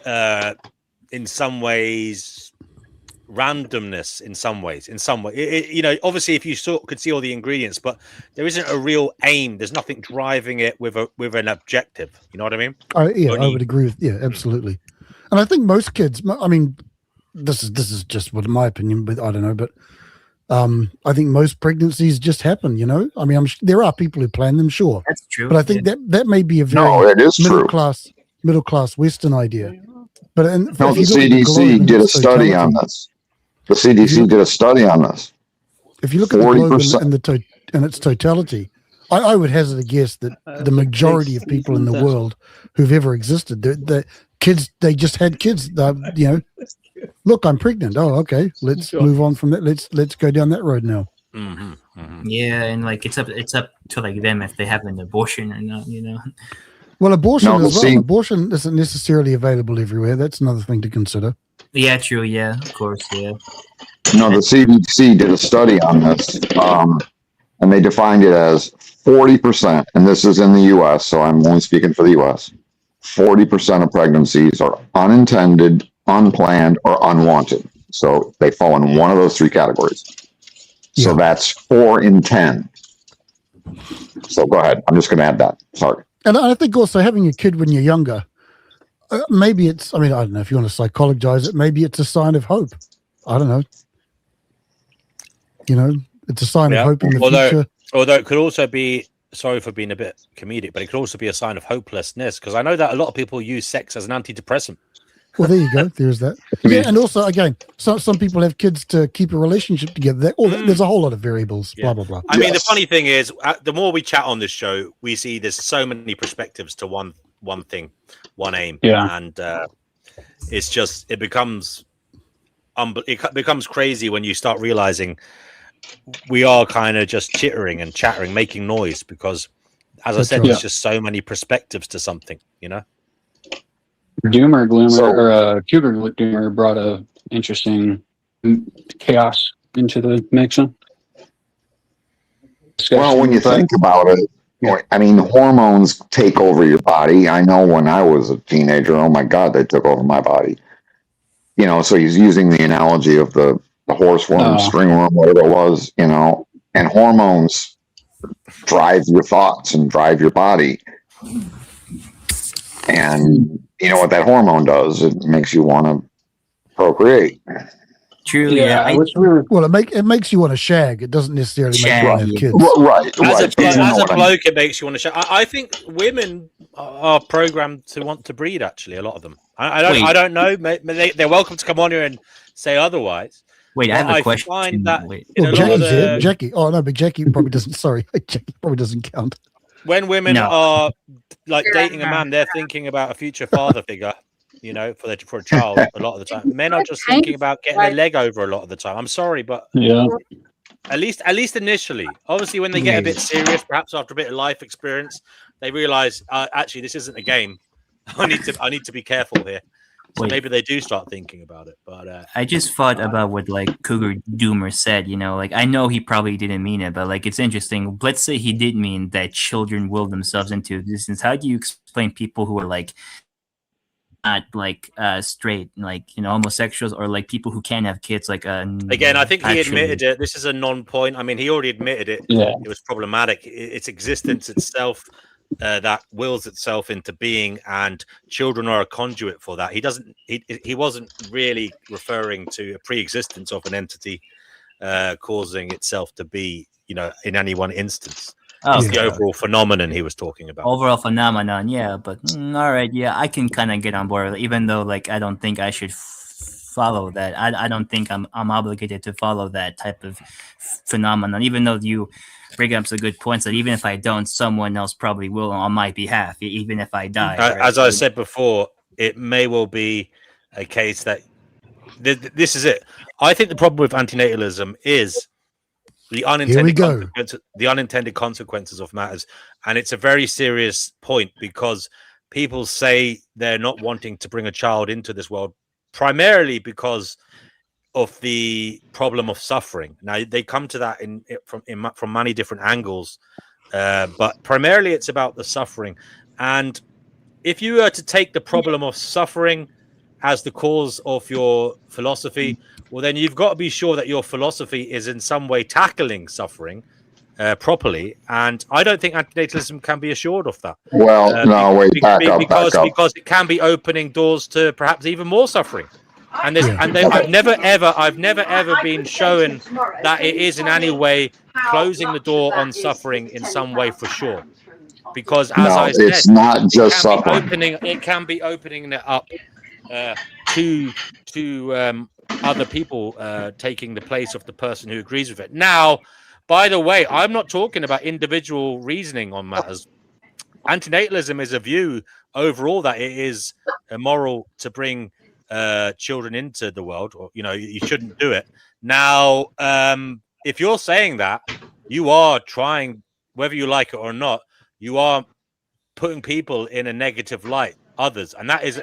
in some ways, randomness. In some way, obviously, if you could see all the ingredients, but there isn't a real aim. There's nothing driving it with an objective. You know what I mean? I would agree with. Yeah, absolutely. And I think most kids. I mean, this is just what my opinion, but I don't know. But I think most pregnancies just happen. You know, I mean, there are people who plan them, sure. That's true. But I think that may be a very middle class Western idea. But the CDC did a study on this. The CDC did a study on this. If you look at the globe in its totality, I would hazard a guess that the majority of people in the world who've ever existed, the kids, they just had kids. Look, I'm pregnant. Oh, okay. Let's move on from that. Let's go down that road now. Yeah, and it's up to them if they have an abortion or not. You know. Well, abortion isn't necessarily available everywhere. That's another thing to consider. Yeah, true. Yeah, of course. Yeah. No, the CDC did a study on this, and they defined it as 40%, and this is in the U.S., so I'm only speaking for the U.S. 40% of pregnancies are unintended, unplanned, or unwanted. So they fall in one of those 3 categories. So that's 4 in 10. So go ahead. I'm just going to add that. Sorry. And I think also having a kid when you're younger, maybe it's, I don't know if you want to psychologize it, maybe it's a sign of hope. I don't know. You know, it's a sign of hope in the future. Although it could also be, sorry for being a bit comedic, but it could also be a sign of hopelessness, because I know that a lot of people use sex as an antidepressant. Well, there you go. There's that. Yeah, and also again, some people have kids to keep a relationship together. There's a whole lot of variables. Yeah. Blah blah blah. I mean, the funny thing is, the more we chat on this show, we see there's so many perspectives to one thing, one aim. Yeah. And it's just it becomes crazy when you start realizing we are kind of just chittering and chattering, making noise because, as I said, there's just so many perspectives to something, you know. Doomer Gloomer or Cougar Doomer brought a interesting chaos into the mix. Well, when you think about it, I mean, hormones take over your body. I know when I was a teenager, oh my God, they took over my body. You know, so he's using the analogy of the horse worm, string worm, whatever it was, you know, and hormones drive your thoughts and drive your body. And you know what that hormone does? It makes you want to procreate. True. Yeah. Well, it makes you want to shag. It doesn't necessarily make you want to have kids. Right. As a bloke, it makes you want to shag. I think women are programmed to want to breed. Actually, a lot of them. I don't know. They're welcome to come on here and say otherwise. Wait, I have a question. Find that Jackie's here. Jackie. Oh no, but Jackie probably doesn't. Sorry, Jackie probably doesn't count. When women are like dating a man, they're thinking about a future father figure, you know, for a child. A lot of the time, men are just thinking about getting a leg over. A lot of the time, I'm sorry, but at least initially. Obviously, when they get a bit serious, perhaps after a bit of life experience, they realize actually this isn't a game. I need to be careful here. So maybe they do start thinking about it. But I just thought about what like Cougar Doomer said, you know, like I know he probably didn't mean it, but like it's interesting. Let's say he did mean that children will themselves into existence. How do you explain people who are like not like straight, like, you know, homosexuals, or like people who can't have kids? Like again, I think he admitted it. This is a non-point. I mean, he already admitted it. Yeah. It was problematic. Its existence itself. That wills itself into being, and children are a conduit for that. He wasn't really referring to a pre-existence of an entity causing itself to be, you know, in any one instance. It's the overall phenomenon he was talking about. Overall phenomenon, yeah. But all right, yeah, I can kind of get on board with it, even though like I don't think I should follow that. I don't think I'm obligated to follow that type of phenomenon, even though you bring up some good points that even if I don't, someone else probably will on my behalf, even if I die. As I said before, it may well be a case that this is it. I think the problem with antinatalism is the unintended consequences of matters, and it's a very serious point because people say they're not wanting to bring a child into this world primarily because of the problem of suffering. Now they come to that from many different angles, but primarily it's about the suffering. And if you were to take the problem of suffering as the cause of your philosophy, well, then you've got to be sure that your philosophy is in some way tackling suffering properly. And I don't think antinatalism can be assured of that. Well, no, wait, back up. Because it can be opening doors to perhaps even more suffering. And I've never ever been shown that it is in any way closing the door on suffering in some way for sure. Because as I said, it's not just suffering. It can be opening it up to other people taking the place of the person who agrees with it. Now, by the way, I'm not talking about individual reasoning on matters. Antinatalism is a view overall that it is immoral to bring children into the world, or you know, you shouldn't do it. Now, if you're saying that, you are trying, whether you like it or not, you are putting people in a negative light, others, and that is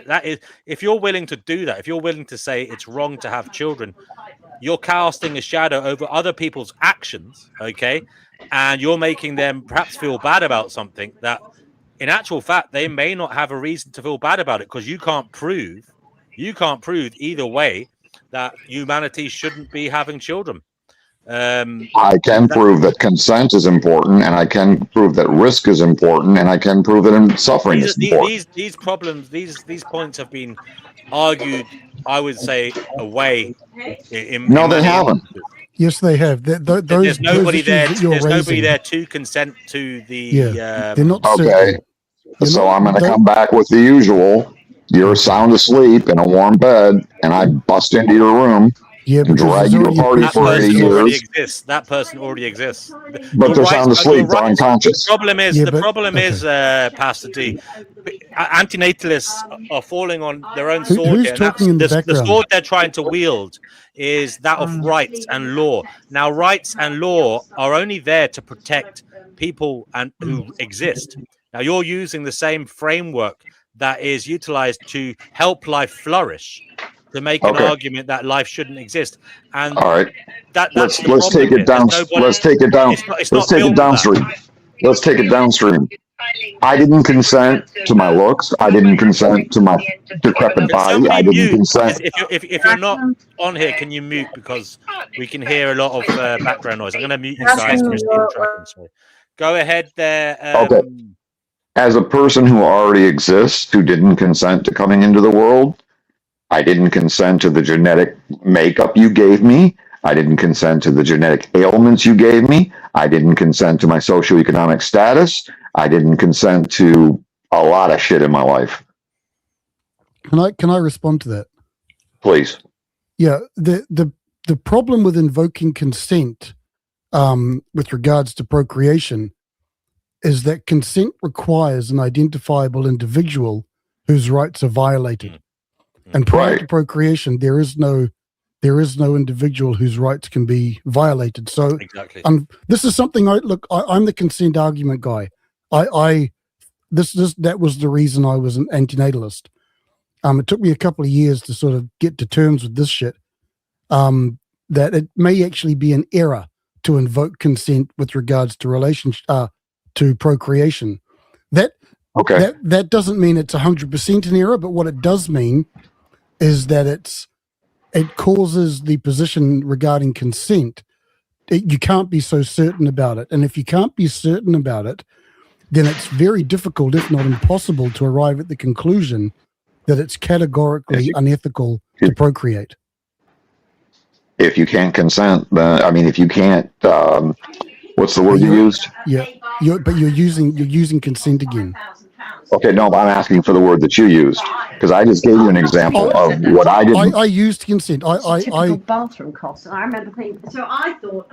if you're willing to do that, if you're willing to say it's wrong to have children, you're casting a shadow over other people's actions, okay, and you're making them perhaps feel bad about something that in actual fact they may not have a reason to feel bad about it, because you can't prove either way that humanity shouldn't be having children. I can prove that consent is important, and I can prove that risk is important, and I can prove that suffering is important. These problems, these points have been argued, I would say, away. No, they haven't. Yes, they have. There's nobody there. There's nobody there to consent to the. They're not okay. So I'm going to come back with the usual. You're sound asleep in a warm bed, and I bust into your room Yeah, and drag you to a party That for 80 person already years, exists. That person already exists. but You're they're right. sound You're asleep. They're right. unconscious. The problem is, Pastor D, antinatalists are falling on their own sword who's here. And that's talking in the the background? sword they're trying to wield is that of rights and law. Now, rights and law are only there to protect people and who exist. Now, you're using the same framework that is utilized to help life flourish, to make an argument that life shouldn't exist. And all right, that's let's the problem take it here. down. Nobody, Let's take it down. it's Let's not take built it for that. downstream. Let's take it downstream. I didn't consent to my looks. I didn't consent to my decrepit Can body. I somebody didn't mute? consent. If you're not on here, can you mute, because we can hear a lot of background noise. I'm going to mute you guys for speed tracking. Sorry. Go ahead there. Okay. As a person who already exists, who didn't consent to coming into the world, I didn't consent to the genetic makeup you gave me. I didn't consent to the genetic ailments you gave me. I didn't consent to my socioeconomic status. I didn't consent to a lot of shit in my life. Can I respond to that? Please. Yeah, the problem with invoking consent with regards to procreation is that consent requires an identifiable individual whose rights are violated. And prior to procreation, there is no individual whose rights can be violated. So exactly. This is something I'm the consent argument guy. That was the reason I was an antinatalist. It took me a couple of years to sort of get to terms with this shit. That it may actually be an error to invoke consent with regards to to procreation. That doesn't mean it's 100% an error, but what it does mean is that it causes the position regarding consent. You can't be so certain about it, and if you can't be certain about it, then it's very difficult, if not impossible, to arrive at the conclusion that it's categorically unethical to procreate. If you can't consent, if you can't, what's the word you used? Yeah, but you're using consent again. Okay, no, but I'm asking for the word that you used, because I just gave you an example of what I didn't. I used consent. I bathroom costs, and I remember thinking. So I thought,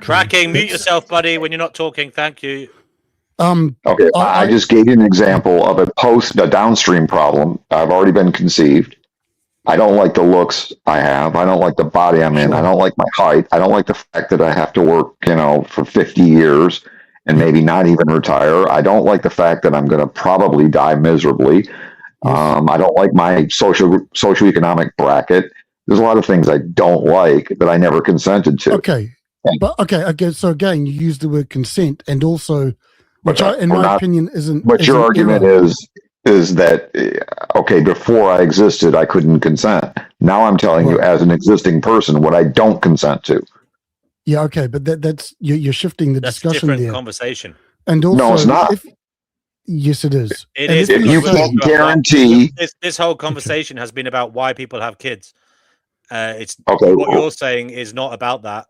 Tracking, mute yourself, buddy, when you're not talking. Thank you. Okay, I just gave you an example of a downstream problem. I've already been conceived. I don't like the looks I have. I don't like the body I'm in. I don't like my height. I don't like the fact that I have to work, for 50 years and maybe not even retire. I don't like the fact that I'm going to probably die miserably. I don't like my socioeconomic bracket. There's a lot of things I don't like that I never consented to. Okay. So again, you use the word consent, and also, in my opinion, isn't. But your argument is that before I existed, I couldn't consent. Now I'm telling you, as an existing person, what I don't consent to. Yeah, okay, but that's you're shifting the discussion there. That's a different conversation. And also, no, it's not. Yes, it is. It is. If you can't guarantee, this whole conversation has been about why people have kids. It's okay. What you're saying is not about that.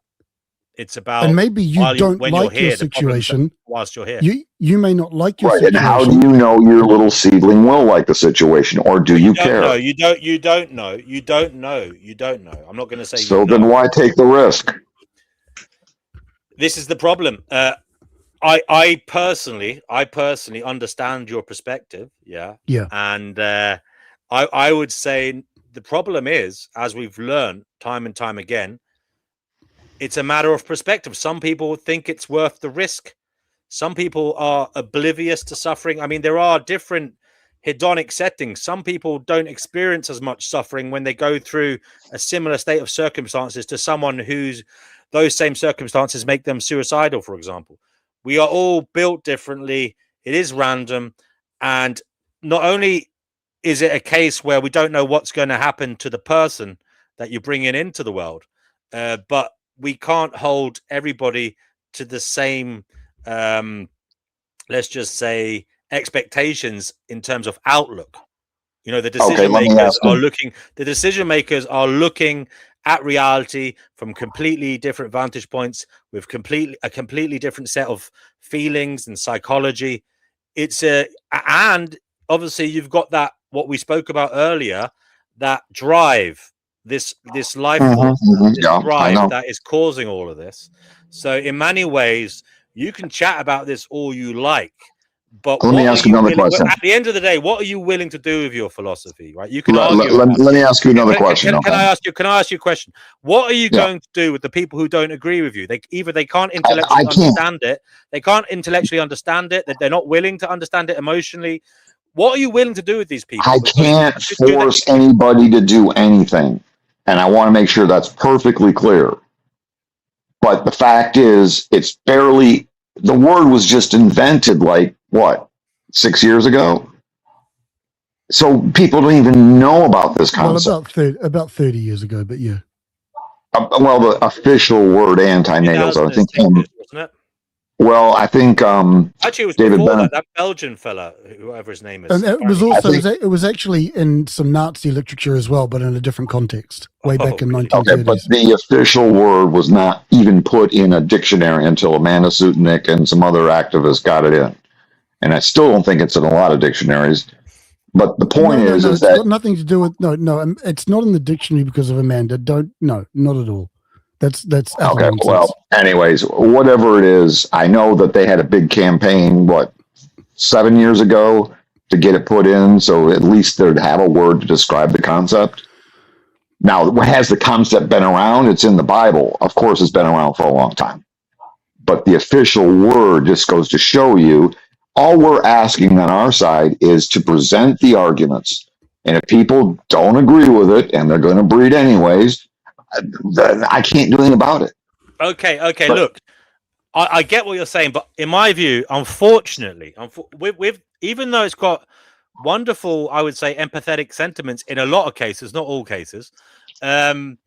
It's about, and maybe you don't like your situation whilst you're here. You may not like your situation. And how do you know your little seedling will like the situation, or do you care? No, you don't know. I'm not going to say. So then, why take the risk? This is the problem. I personally understand your perspective. Yeah. And I would say the problem is, as we've learned time and time again, it's a matter of perspective. Some people think it's worth the risk. Some people are oblivious to suffering. I mean, there are different hedonic settings. Some people don't experience as much suffering when they go through a similar state of circumstances to someone whose those same circumstances make them suicidal, for example. We are all built differently. It is random. And not only is it a case where we don't know what's going to happen to the person that you're bringing into the world, but we can't hold everybody to the same, let's just say, expectations in terms of outlook. The decision makers are looking at reality from completely different vantage points, with a completely different set of feelings and psychology. And obviously you've got that what we spoke about earlier, that drive, this life force, this Yeah, I drive know. that is causing all of this. So in many ways, you can chat about this all you like, but Let me ask you another question. at the end of the day, what are you willing to do with your philosophy, right? You can Let, argue let, about let it. me ask you another question. Can I ask you a question? What are you Yeah. going to do with the people who don't agree with you? They can't I intellectually can't. understand it. They can't intellectually understand it. That they're not willing to understand it emotionally. What are you willing to do with these people? I Because can't do they- force anybody to do anything. And I want to make sure that's perfectly clear. But the fact is, it's barely, the word was just invented like, what, 6 years ago? So people don't even know about this Well, concept. about 30 years ago, but yeah. Well, the official word antinatalism, I think, 2006, wasn't it? well, I think Actually, it was David before Bennett. that Belgian fella, whoever his name is. And it was Apparently- also it was actually in some Nazi literature as well, but in a different context, way back in really? 1930s. Okay, but the official word was not even put in a dictionary until Amanda Sutnick and some other activists got it in. And I still don't think it's in a lot of dictionaries. But the point is it's that got nothing to do with it's not in the dictionary because of Amanda. Not at all. That's utter okay. nonsense. Well, anyways, whatever it is, I know that they had a big campaign 7 years ago to get it put in, so at least they'd have a word to describe the concept. Now, has the concept been around? It's in the Bible. Of course, it's been around for a long time. But the official word just goes to show you all we're asking on our side is to present the arguments. And if people don't agree with it and they're going to breed anyways, then I can't do anything about it. Okay. But- Look, I get what you're saying, but in my view, unfortunately, with even though it's got wonderful, I would say, empathetic sentiments in a lot of cases, not all cases, it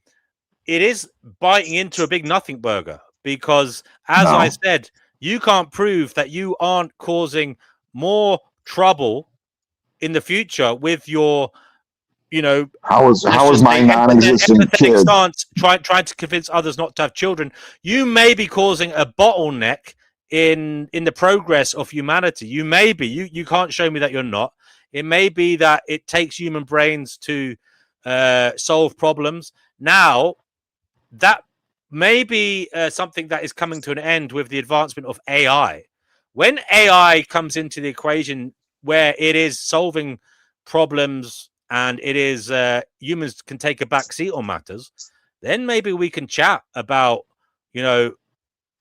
is biting into a big nothing burger because, as I said, you can't prove that you aren't causing more trouble in the future with your, how is my non-existent empathetic kid? stance trying to convince others not to have children. You may be causing a bottleneck in the progress of humanity. You may be. You can't show me that you're not. It may be that it takes human brains to solve problems. Now, that may be something that is coming to an end with the advancement of AI. When AI comes into the equation where it is solving problems and it is humans can take a back seat on matters, then maybe we can chat about,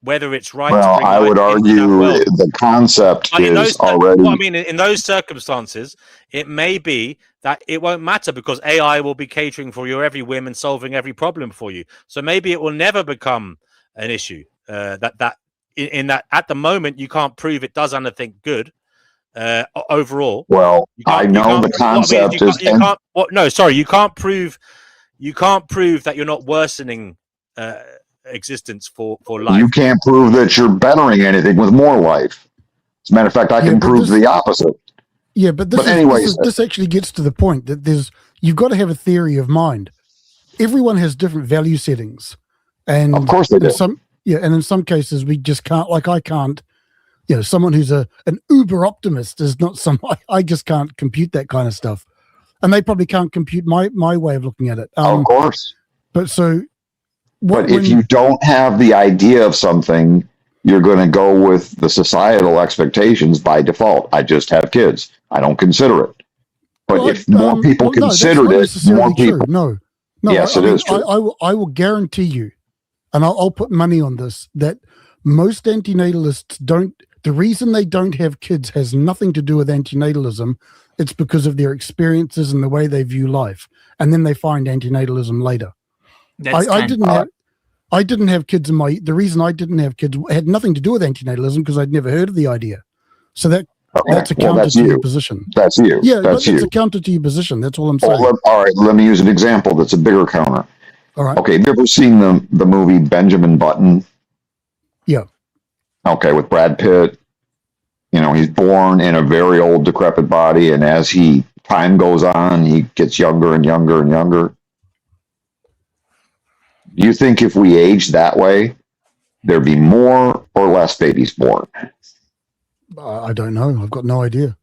whether it's right to Well, bring I life would into argue that world. the concept But is already. what I mean, in those circumstances, it may be that it won't matter because AI will be catering for your every whim and solving every problem for you. So maybe it will never become an issue. That at the moment you can't prove it does anything good overall. Well, I know the concept is. You can't prove that you're not worsening existence for life. You can't prove that you're bettering anything with more life. As a matter of fact, I can prove the opposite. Yeah, but this actually gets to the point that you've got to have a theory of mind. Everyone has different value settings, and of course they do. And in some cases we just can't. Like I can't. Someone who's an uber optimist is not I just can't compute that kind of stuff, and they probably can't compute my way of looking at it. Of course, but so. But if you don't have the idea of something, you're going to go with the societal expectations by default. I just have kids. I don't consider it. But if more people considered it, more people. No. Yes, it is true. I will guarantee you, and I'll put money on this, that most antinatalists don't. The reason they don't have kids has nothing to do with antinatalism. It's because of their experiences and the way they view life, and then they find antinatalism later. I didn't have kids the reason I didn't have kids had nothing to do with antinatalism because I'd never heard of the idea. So that's a counter to your position. That's you. Yeah, that's a counter to your position. That's all I'm saying. All right, let me use an example that's a bigger counter. All right. Okay, have you ever seen the movie Benjamin Button? Yeah. Okay, with Brad Pitt. He's born in a very old, decrepit body, and as time goes on, he gets younger and younger and younger. Do you think if we aged that way, there'd be more or less babies born? I don't know. I've got no idea.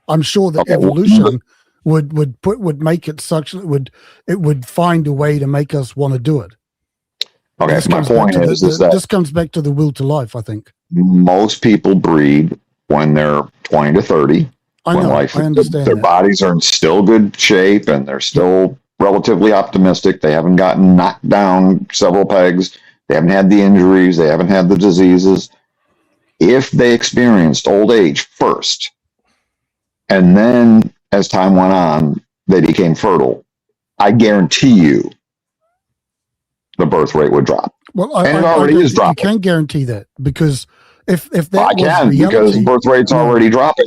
I'm sure that evolution would make it such that it would find a way to make us want to do it. Okay, my point is that this comes back to the will to life, I think. Most people breed when they're 20 to 30. I understand their that. bodies are in still good shape and they're still relatively optimistic. They haven't gotten knocked down several pegs. They haven't had the injuries. They haven't had the diseases. If they experienced old age first, and then as time went on, they became fertile, I guarantee you the birth rate would drop. Well, and it already is dropping. You can't guarantee that, because if that I was can, reality, because the birth rate's already dropping.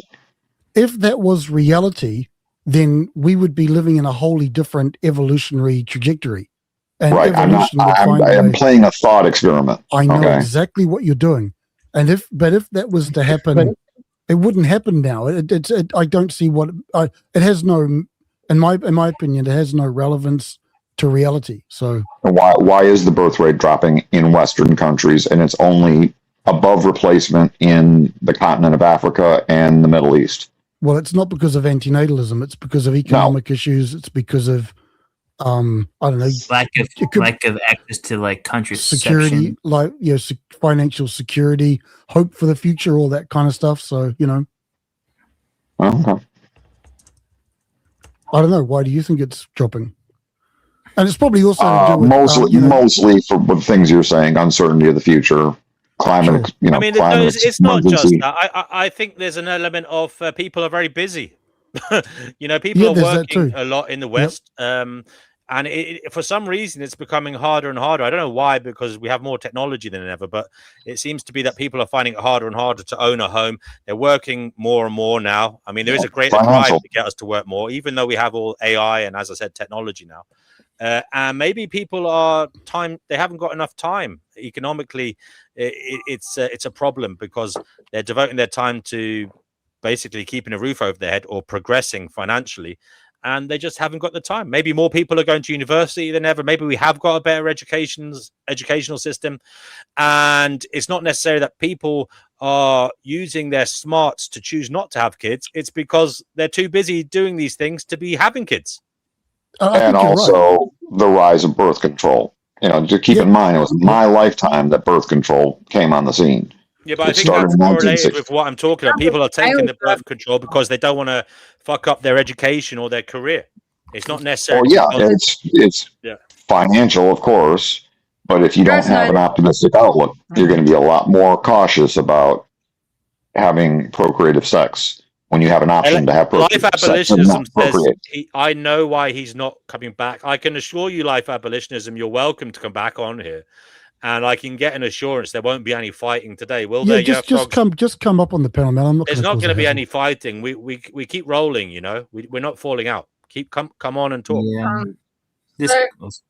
If that was reality, then we would be living in a wholly different evolutionary trajectory. And right. I am playing a thought experiment. I know exactly what you're doing. And if that was to happen, it wouldn't happen now. I don't see what it has no, in my opinion, it has no relevance to reality. So why is the birth rate dropping in Western countries, and it's only above replacement in the continent of Africa and the Middle East? Well, it's not because of antinatalism. It's because of economic issues. It's because of I don't know, lack of access to like security, contraception. Financial security, hope for the future, all that kind of stuff. So Okay. I don't know. Why do you think it's dropping? And it's probably also to do with, mostly for the things you're saying, uncertainty of the future, climate. Sure. I mean, it's not just that. I think there's an element of people are very busy. People are working a lot in the West, and for some reason it's becoming harder and harder. I don't know why, because we have more technology than ever, but it seems to be that people are finding it harder and harder to own a home. They're working more and more now. I mean, there is a greater drive to get us to work more, even though we have all AI and, as I said, technology now. And maybe people they haven't got enough time economically. It's a problem, because they're devoting their time to basically keeping a roof over their head or progressing financially, and they just haven't got the time. Maybe more people are going to university than ever. Maybe we have got a better educational system, and it's not necessarily that people are using their smarts to choose not to have kids. It's because they're too busy doing these things to be having kids. And also the rise of birth control. To keep in mind, it was my lifetime that birth control came on the scene. Yeah, but I think that's correlated with what I'm talking about. People are taking the birth control because they don't want to fuck up their education or their career. It's not necessarily. It's financial, of course, but if you don't have an optimistic outlook, you're going to be a lot more cautious about having procreative sex when you have an option to have procreative life sex. Abolitionism says, I know why he's not coming back. I can assure you, Life Abolitionism, you're welcome to come back on here. And I can get an assurance there won't be any fighting today, will there? Just come up on the panel, man. There's not going to be any fighting. We keep rolling, We're not falling out. Come on and talk.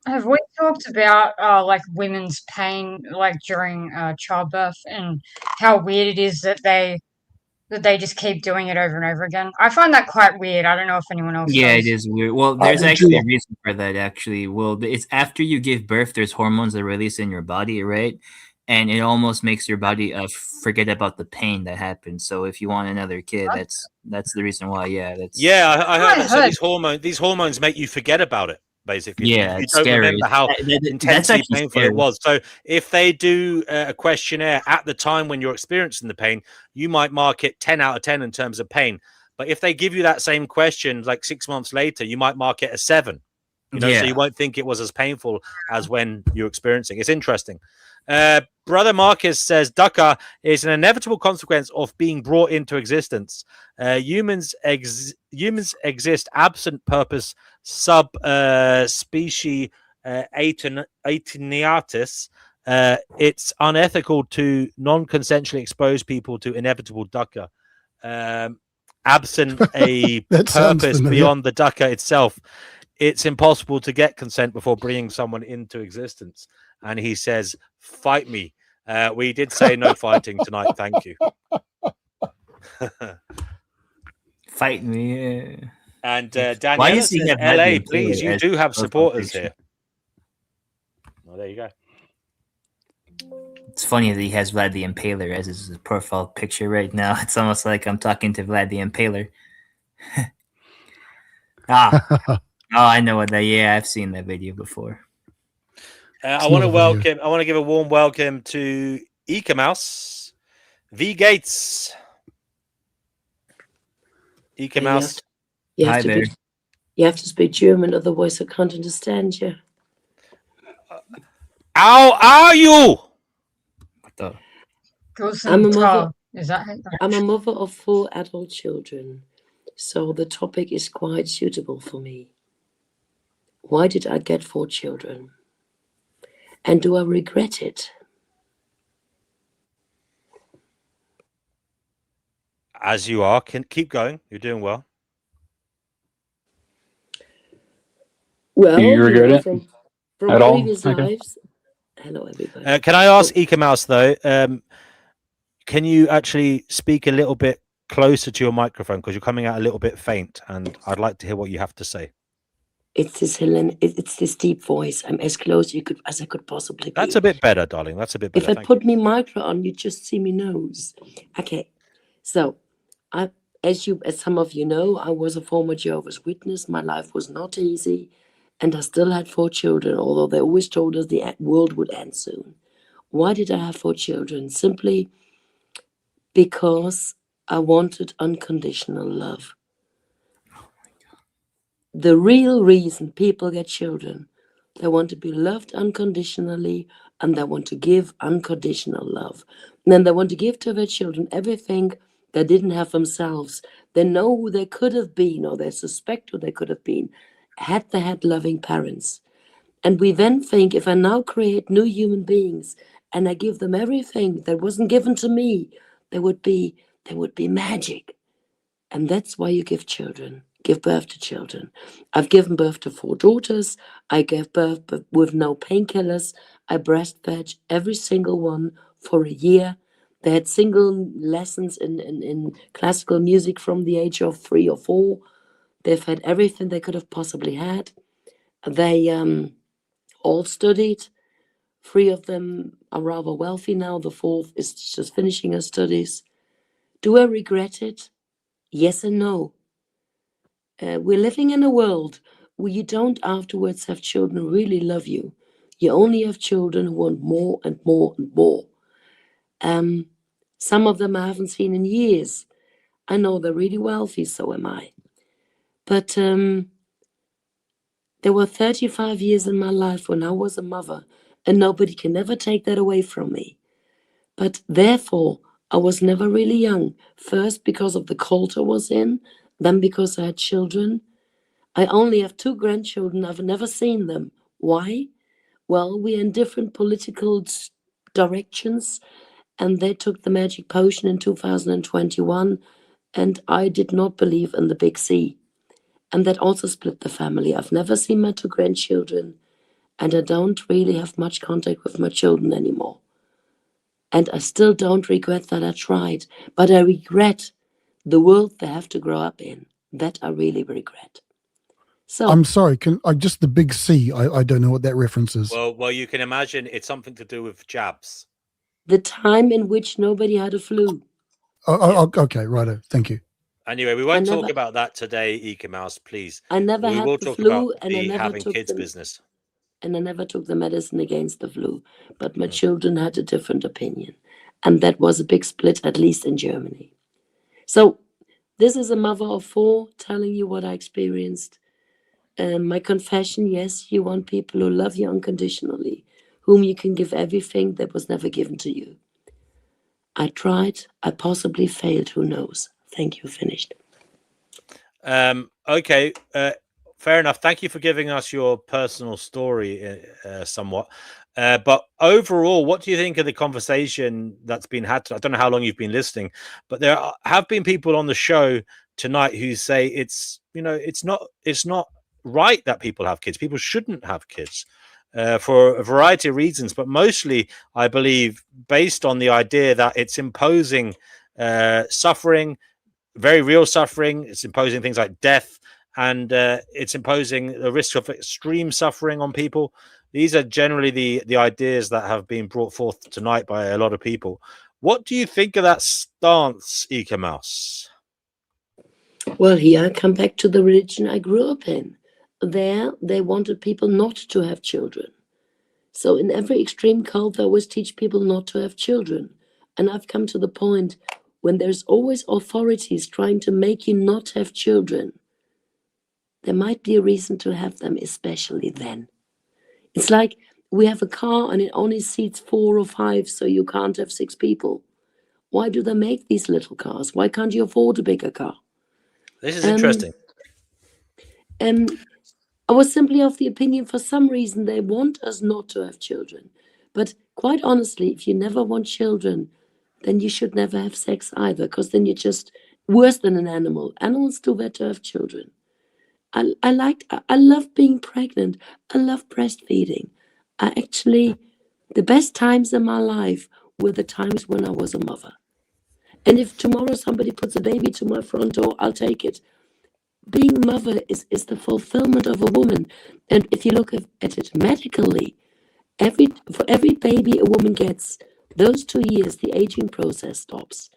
Have we talked about like women's pain, like during childbirth, and how weird it is that they just keep doing it over and over again? I find that quite weird. I don't know if anyone else does. It is weird. Well, there's actually a reason for that, actually. Well, it's after you give birth, there's hormones that release in your body, right? And it almost makes your body forget about the pain that happened. So if you want another kid, that's the reason why. I heard that. So these hormones make you forget about it. Basically, yeah, you it's don't scary. remember how intensely painful it was. So if they do a questionnaire at the time when you're experiencing the pain, you might mark it 10 out of 10 in terms of pain. But if they give you that same question like 6 months later, you might mark it a 7. So you won't think it was as painful as when you're experiencing. It's interesting. Brother Marcus says DACA is an inevitable consequence of being brought into existence. Humans exist absent purpose sub species atenatus. It's unethical to non-consensually expose people to inevitable DACA. Absent a purpose beyond the DACA itself, it's impossible to get consent before bringing someone into existence. And he says, fight me. We did say no fighting tonight. Thank you. Fight me. And Daniela says, LA, please, you do have supporters here. Well, there you go. It's funny that he has Vlad the Impaler as his profile picture right now. It's almost like I'm talking to Vlad the Impaler. Oh, I know what that. Yeah, I've seen that video before. I want to give a warm welcome to Ika Mouse, V Gates. Ika Mouse. You have to You have to speak German, otherwise I can't understand you. How are you? I'm a mother. Is that I'm a mother of 4 adult children, so the topic is quite suitable for me. Why did I get 4 children? And do I regret it? As you are, can keep going. You're doing well. Well, you regret it from at all? previous Okay. lives. Hello, everybody. Can I ask Ika Mouse though? Can you actually speak a little bit closer to your microphone because you're coming out a little bit faint, and I'd like to hear what you have to say. It's this it's this deep voice. I'm as close as I could possibly be. That's a bit better, darling. That's a bit better. If I put me micro on, you just see me nose. Okay, so as some of you know, I was a former Jehovah's Witness. My life was not easy, and I still had 4 children. Although they always told us the world would end soon. Why did I have 4 children? Simply because I wanted unconditional love. The real reason people get children, they want to be loved unconditionally, and they want to give unconditional love. And then they want to give to their children everything they didn't have themselves. They know who they could have been, or they suspect who they could have been, had they had loving parents. And we then think, if I now create new human beings and I give them everything that wasn't given to me, they would be magic. And that's why you give birth to children. I've given birth to 4 daughters. I gave birth with no painkillers. I breastfed every single one for a year. They had single lessons in classical music from the age of 3 or 4. They've had everything they could have possibly had. They all studied. 3 of them are rather wealthy now. The 4th is just finishing her studies. Do I regret it? Yes and no. We're living in a world where you don't afterwards have children who really love you. You only have children who want more and more and more. Some of them I haven't seen in years. I know they're really wealthy, so am I. But there were 35 years in my life when I was a mother, and nobody can ever take that away from me. But therefore, I was never really young. First, because of the cult I was in, then because I had children. I only have 2 grandchildren. I've never seen them. Why? Well, we're in different political directions, and they took the magic potion in 2021, and I did not believe in the big C. And that also split the family. I've never seen my 2 grandchildren, and I don't really have much contact with my children anymore. And I still don't regret that I tried, but I regret the world they have to grow up in. That I really regret. So I'm sorry, can I just the big C? I don't know what that reference is. Well, you can imagine it's something to do with jabs. The time in which nobody had a flu. Okay, righto. Thank you. Anyway, we won't talk about that today, Ika Mouse, please. I never we had will the talk flu, about and I the never having took kids the business. And I never took the medicine against the flu. But my children had a different opinion, and that was a big split, at least in Germany. So this is a mother of 4 telling you what I experienced. My confession: yes, you want people who love you unconditionally, whom you can give everything that was never given to you. I tried. I possibly failed. Who knows? Thank you. Finished. Okay. Fair enough. Thank you for giving us your personal story somewhat. But overall, what do you think of the conversation that's been had? I don't know how long you've been listening, but there have been people on the show tonight who say it's not right that people have kids. People shouldn't have kids for a variety of reasons, but mostly, I believe, based on the idea that it's imposing suffering, very real suffering. It's imposing things like death, and it's imposing the risk of extreme suffering on people. These are generally the ideas that have been brought forth tonight by a lot of people. What do you think of that stance, Ika Mouse? Well, here I come back to the religion I grew up in. There, they wanted people not to have children. So in every extreme cult, they always teach people not to have children. And I've come to the point when there's always authorities trying to make you not have children, there might be a reason to have them, especially then. It's like we have a car and it only seats 4 or 5, so you can't have 6 people. Why do they make these little cars? Why can't you afford a bigger car? This is interesting. I was simply of the opinion, for some reason, they want us not to have children. But quite honestly, if you never want children, then you should never have sex either, because then you're just worse than an animal. Animals do better to have children. I love being pregnant. I love breastfeeding. The best times in my life were the times when I was a mother. And if tomorrow somebody puts a baby to my front door, I'll take it. Being mother is the fulfillment of a woman. And if you look at it medically, for every baby a woman gets, those 2 years, the aging process stops.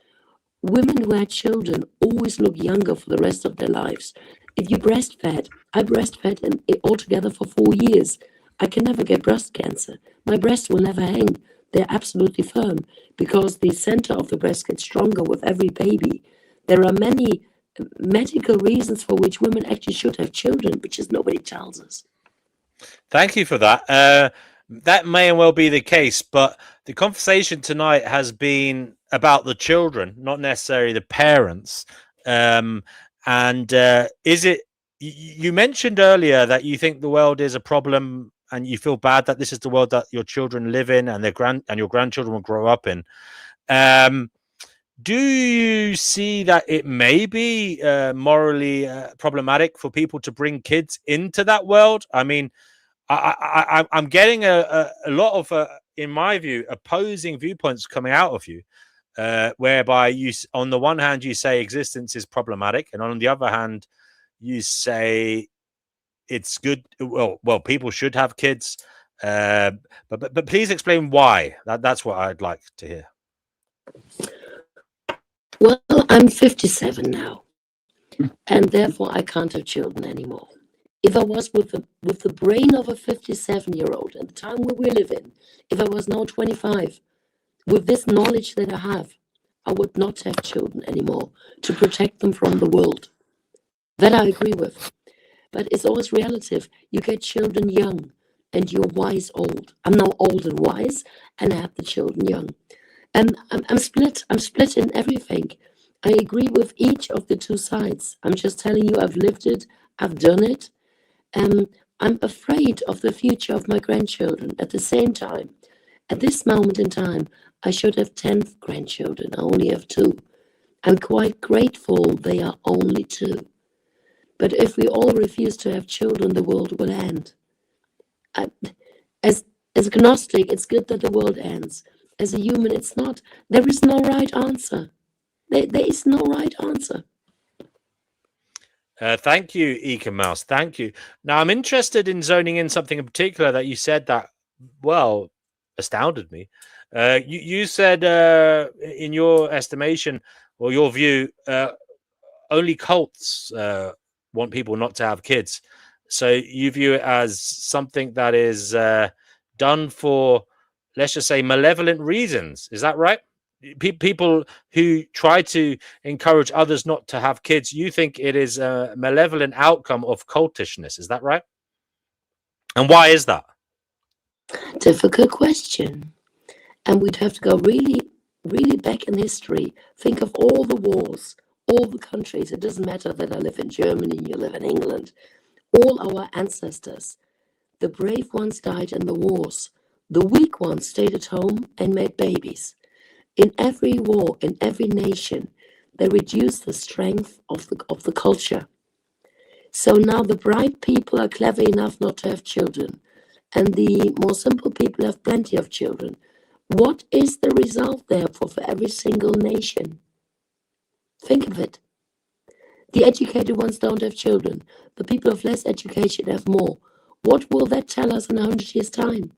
Women who had children always look younger for the rest of their lives. If you breastfed, I breastfed altogether for 4 years. I can never get breast cancer. My breasts will never hang. They're absolutely firm because the center of the breast gets stronger with every baby. There are many medical reasons for which women actually should have children, which is nobody tells us. Thank you for that. That may well be the case, but the conversation tonight has been about the children, not necessarily the parents. Is it? You mentioned earlier that you think the world is a problem, and you feel bad that this is the world that your children live in, and your grandchildren will grow up in. Do you see that it may be morally problematic for people to bring kids into that world? I mean, I'm getting a lot of, in my view, opposing viewpoints coming out of you, whereby you, on the one hand, you say existence is problematic, and on the other hand, you say it's good. Well, people should have kids, but please explain why. That's what I'd like to hear. Well, I'm 57 now, and therefore I can't have children anymore. If I was with the brain of a 57-year-old at the time where we live in, if I was now 25, with this knowledge that I have, I would not have children anymore to protect them from the world. That I agree with. But it's always relative. You get children young and you're wise old. I'm now old and wise and I have the children young. And I'm split. I'm split in everything. I agree with each of the two sides. I'm just telling you, I've lived it. I've done it. I'm afraid of the future of my grandchildren. At the same time, at this moment in time, I should have 10 grandchildren. I only have 2. I'm quite grateful they are only 2. But if we all refuse to have children, the world will end. As agnostic, it's good that the world ends. As a human, it's not. There is no right answer. There is no right answer. Thank you, Eka Mouse. Thank you. Now, I'm interested in zoning in something in particular that you said that, well, astounded me. You said, in your estimation or your view, only cults want people not to have kids. So you view it as something that is done for, let's just say, malevolent reasons. Is that right? People who try to encourage others not to have kids, you think it is a malevolent outcome of cultishness. Is that right? And why is that? Difficult question. And we'd have to go really, really back in history. Think of all the wars, all the countries. It doesn't matter that I live in Germany, you live in England. All our ancestors, the brave ones died in the wars. The weak ones stayed at home and made babies. In every war, in every nation, they reduced the strength of the culture. So now the bright people are clever enough not to have children, and the more simple people have plenty of children. What is the result, therefore, for every single nation? Think of it. The educated ones don't have children. The people of less education have more. What will that tell us in 100 years' time?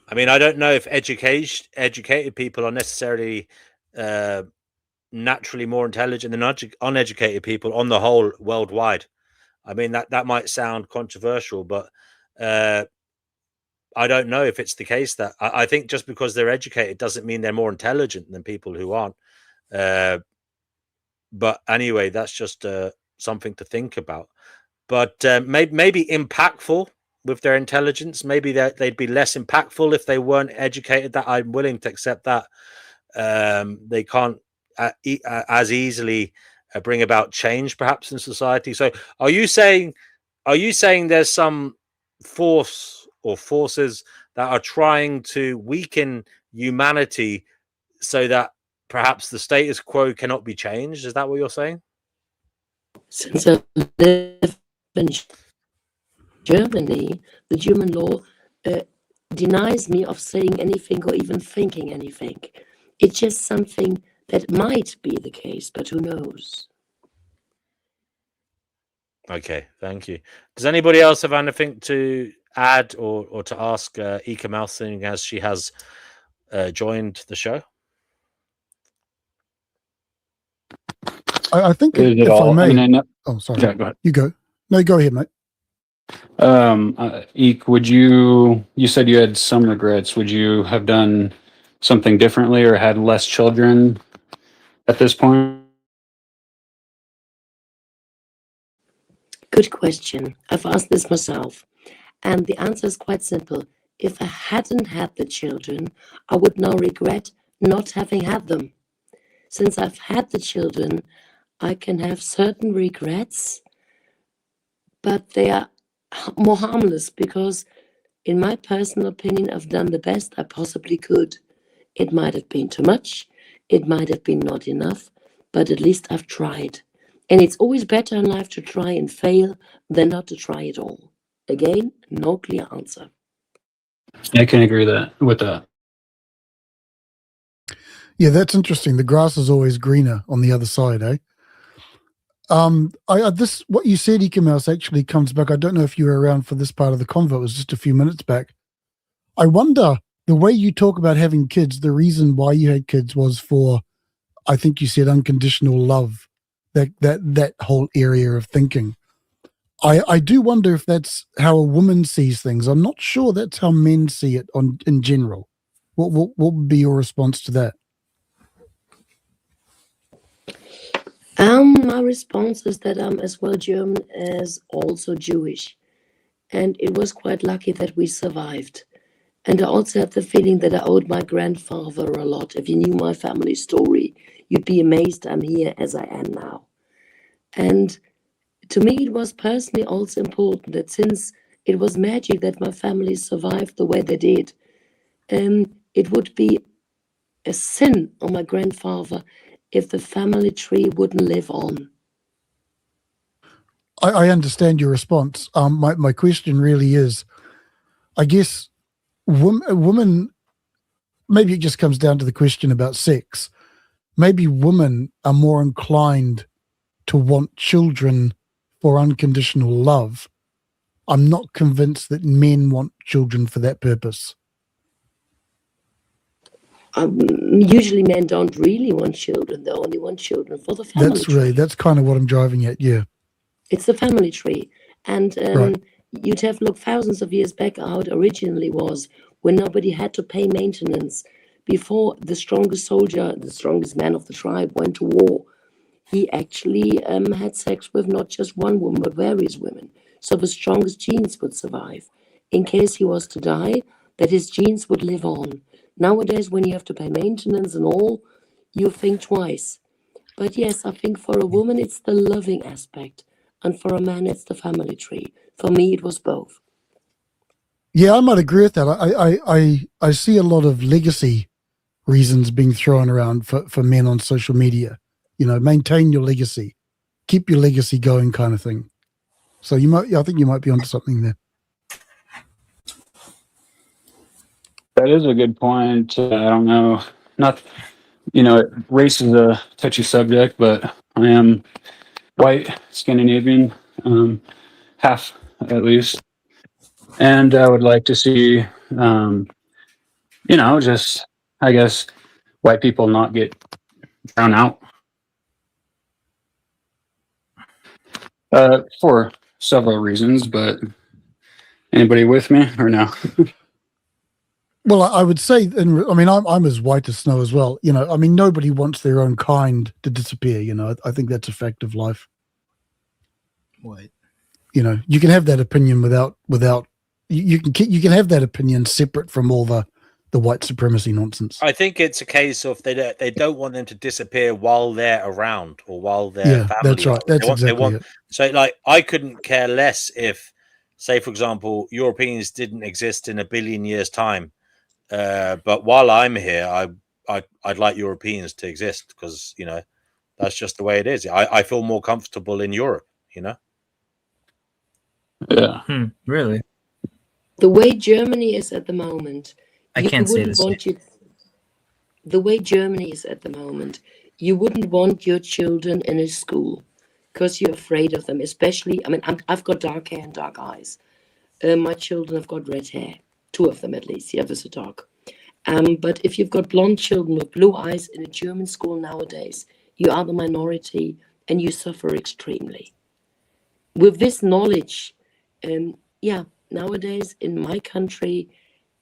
I mean, I don't know if educated people are necessarily naturally more intelligent than uneducated people on the whole worldwide. I mean, that might sound controversial, but I don't know if it's the case. That I think just because they're educated doesn't mean they're more intelligent than people who aren't. But anyway, that's just something to think about. But maybe impactful with their intelligence. Maybe they'd be less impactful if they weren't educated. That I'm willing to accept that. They can't as easily bring about change, perhaps, in society. So, are you saying there's some force or forces that are trying to weaken humanity so that perhaps the status quo cannot be changed? Is that what you're saying? Since I live in Germany, the German law denies me of saying anything or even thinking anything. It's just something that might be the case, but who knows? Okay, thank you. Does anybody else have anything to add or to ask Ika Mouse, seeing as she has joined the show? I think Is it if all? I may. I mean, oh, sorry. Okay, go ahead. You go. No, go ahead, mate. Eek, would you said you had some regrets. Would you have done something differently or had less children at this point? Good question. I've asked this myself. And the answer is quite simple. If I hadn't had the children, I would now regret not having had them. Since I've had the children, I can have certain regrets, but they are more harmless because, in my personal opinion, I've done the best I possibly could. It might have been too much, it might have been not enough, but at least I've tried. And it's always better in life to try and fail than not to try at all. Again, no clear answer. I can agree with that. Yeah, that's interesting. The grass is always greener on the other side, eh? This what you said, Ika Mouse, actually comes back. I don't know if you were around for this part of the convo. It was just a few minutes back. I wonder, the way you talk about having kids, the reason why you had kids was for, I think you said, unconditional love. That whole area of thinking. I do wonder if that's how a woman sees things. I'm not sure that's how men see it in general. What would be your response to that? My response is that I'm as well German as also Jewish. And it was quite lucky that we survived. And I also had the feeling that I owed my grandfather a lot. If you knew my family story, you'd be amazed I'm here as I am now. And to me, it was personally also important that since it was magic that my family survived the way they did, it would be a sin on my grandfather if the family tree wouldn't live on. I understand your response. My question really is, I guess, women, maybe it just comes down to the question about sex. Maybe women are more inclined to want children for unconditional love. I'm not convinced that men want children for that purpose. Usually men don't really want children. They only want children for the family tree. That's kind of what I'm driving at, yeah. It's the family tree. And Right. you'd have looked thousands of years back how it originally was, when nobody had to pay maintenance. Before the strongest soldier, the strongest man of the tribe went to war, he actually had sex with not just one woman, but various women. So the strongest genes would survive. In case he was to die, that his genes would live on. Nowadays, when you have to pay maintenance and all, you think twice. But yes, I think for a woman, it's the loving aspect. And for a man, it's the family tree. For me, it was both. Yeah, I might agree with that. I see a lot of legacy reasons being thrown around for men on social media. Maintain your legacy, keep your legacy going, kind of thing. So I think you might be onto something there. That is a good point. I don't know. Race is a touchy subject, but I am white, Scandinavian, half at least. And I would like to see, just, I guess, white people not get drowned out For several reasons, but anybody with me or no? Well, I would say, I mean, I'm as white as snow as well. You know, I mean, nobody wants their own kind to disappear. You know, I think that's a fact of life. What? You know, you can have that opinion without you can have that opinion separate from all the white supremacy nonsense. I think it's a case of they don't want them to disappear while they're around or while their family. That's right. That's exactly it. So, like, I couldn't care less if, say, for example, Europeans didn't exist in 1 billion years' time. But while I'm here, I'd like Europeans to exist because, you know, that's just the way it is. I feel more comfortable in Europe, you know? Yeah. Really? The way Germany is at the moment, I can't say this. The way Germany is at the moment, you wouldn't want your children in a school because you're afraid of them. Especially, I mean, I've got dark hair and dark eyes. My children have got red hair. 2 of them at least. The others are dark. But if you've got blonde children with blue eyes in a German school nowadays, you are the minority and you suffer extremely. With this knowledge, nowadays in my country,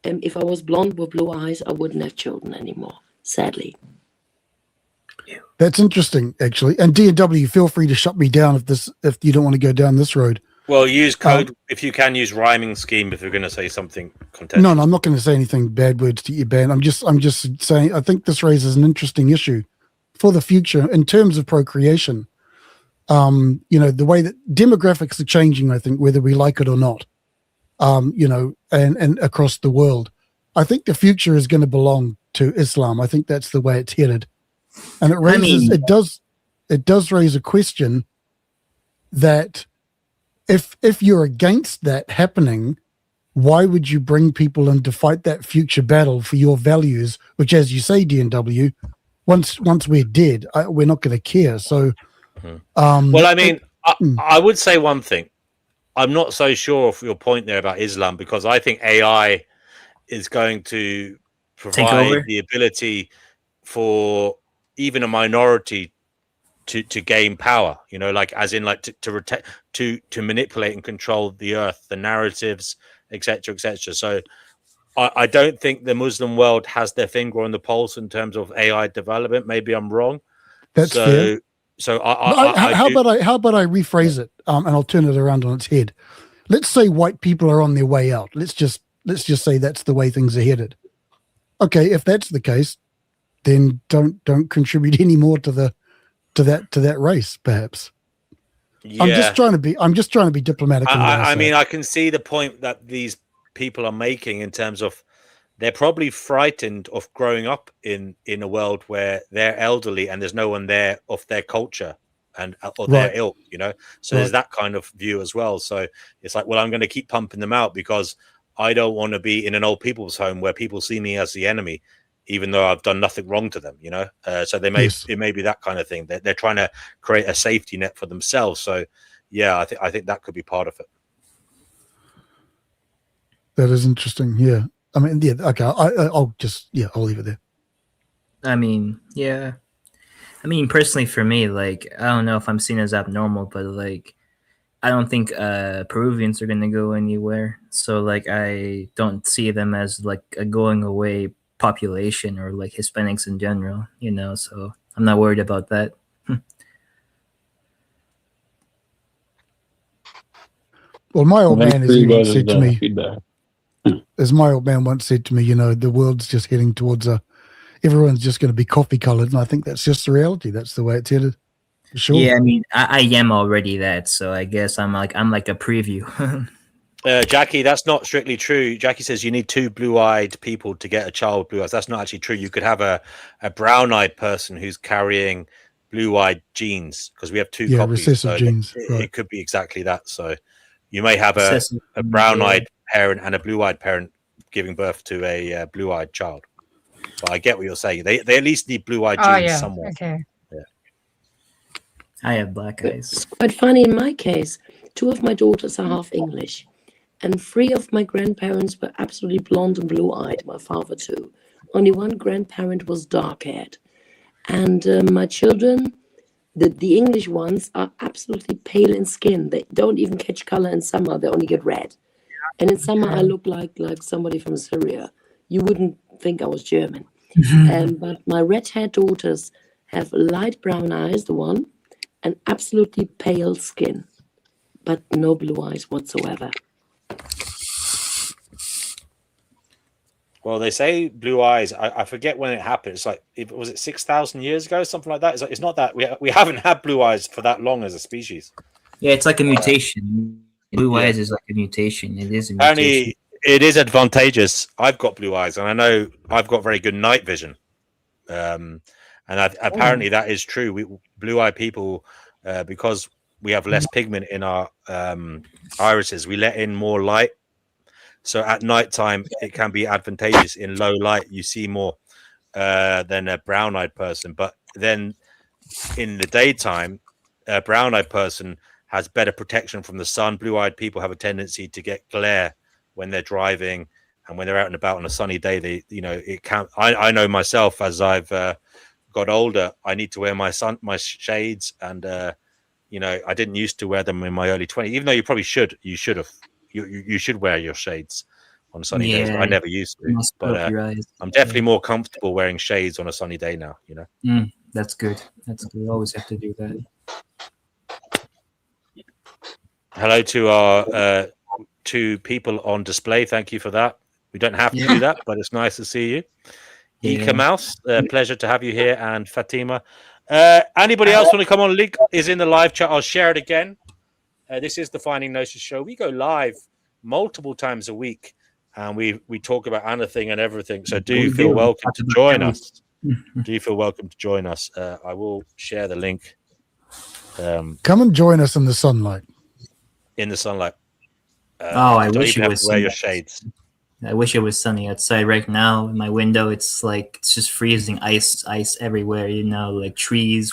if I was blonde with blue eyes, I wouldn't have children anymore, sadly. That's interesting, actually. And D&W, feel free to shut me down if you don't want to go down this road. Well, use code if you can. Use rhyming scheme if you're going to say something contentious. No, I'm not going to say anything bad words to you, Ben. I'm just saying I think this raises an interesting issue for the future in terms of procreation. You know, the way that demographics are changing, I think, whether we like it or not. You know, and across the world, I think the future is going to belong to Islam. I think that's the way it's headed, and it raises it does raise a question that if you're against that happening, why would you bring people in to fight that future battle for your values? Which, as you say, D&W, once we're dead, we're not going to care. So, well, I mean, I would say one thing. I'm not so sure of your point there about Islam because I think AI is going to provide the ability for even a minority to gain power. You know, like as in like to manipulate and control the earth, the narratives, etc., etc. So I don't think the Muslim world has their finger on the pulse in terms of AI development. Maybe I'm wrong. That's fair. So how about I rephrase it and I'll turn it around on its head. Let's say white people are on their way out. Let's just say that's the way things are headed. Okay, if that's the case, then don't contribute any more to that race, perhaps. Yeah. I'm just trying to be diplomatic. I mean, I can see the point that these people are making in terms of they're probably frightened of growing up in a world where they're elderly and there's no one there of their culture and or their ilk, you know. So there's that kind of view as well. So it's like, well, I'm going to keep pumping them out because I don't want to be in an old people's home where people see me as the enemy, even though I've done nothing wrong to them, you know. So it may be that kind of thing. They're trying to create a safety net for themselves. So yeah, I think that could be part of it. That is interesting. Yeah. I mean, yeah, okay. I'll leave it there. I mean, yeah. I mean, personally for me, like, I don't know if I'm seen as abnormal, but like, I don't think Peruvians are going to go anywhere. So like, I don't see them as like a going away population or like Hispanics in general, you know, so I'm not worried about that. Well, my old man has even said to me, as my old man once said to me, you know, the world's just heading towards everyone's just going to be coffee colored. And I think that's just the reality. That's the way it's headed. For sure. Yeah. I mean, I am already that. So I guess I'm like a preview. Jackie, that's not strictly true. Jackie says you need 2 blue-eyed people to get a child with blue eyes. That's not actually true. You could have a brown-eyed person who's carrying blue-eyed genes because we have 2 copies. Recessive genes. It could be exactly that. So you may have a brown-eyed parent and a blue-eyed parent giving birth to a blue-eyed child. But I get what you're saying. They at least need blue-eyed genes somewhere. Okay. Yeah. I have black eyes. It's quite funny in my case. 2 of my daughters are half English. And 3 of my grandparents were absolutely blonde and blue-eyed. My father too. Only 1 grandparent was dark-haired. And my children, The English ones are absolutely pale in skin. They don't even catch color in summer. They only get red. And in summer, I look like somebody from Syria. You wouldn't think I was German. But my red-haired daughters have light brown eyes, the one, and absolutely pale skin, but no blue eyes whatsoever. Well, they say blue eyes. I forget when it happened. It's like, was it 6,000 years ago, something like that? It's, like, it's not that we haven't had blue eyes for that long as a species. Yeah, it's like a mutation. Blue eyes is like a mutation. It is a mutation. Apparently, it is advantageous. I've got blue eyes, and I know I've got very good night vision. Apparently that is true. Blue-eyed people, because we have less pigment in our irises, we let in more light. So at nighttime, it can be advantageous. In low light, you see more than a brown-eyed person. But then in the daytime, a brown-eyed person has better protection from the sun. Blue-eyed people have a tendency to get glare when they're driving, and when they're out and about on a sunny day. It can. I know myself, as I've got older, I need to wear my shades, and I didn't used to wear them in my early 20s. Even though you probably should, you should wear your shades on sunny days. But I never used to. But I'm definitely more comfortable wearing shades on a sunny day now. That's good. That's good. We always have to do that. Hello to our 2 people on display. Thank you for that. We don't have to do that, but it's nice to see you. Ika Mouse, pleasure to have you here, and Fatima. Anybody else want to come on? Link is in the live chat. I'll share it again. This is the Finding Gnosis show. We go live multiple times a week, and we talk about anything and everything. So do feel welcome to join us. Do you feel welcome to join us? I will share the link. Come and join us in the sunlight. In the sunlight. I wish it was. Wear your shades. I wish it was sunny outside right now. In my window, it's just freezing, ice everywhere. Like trees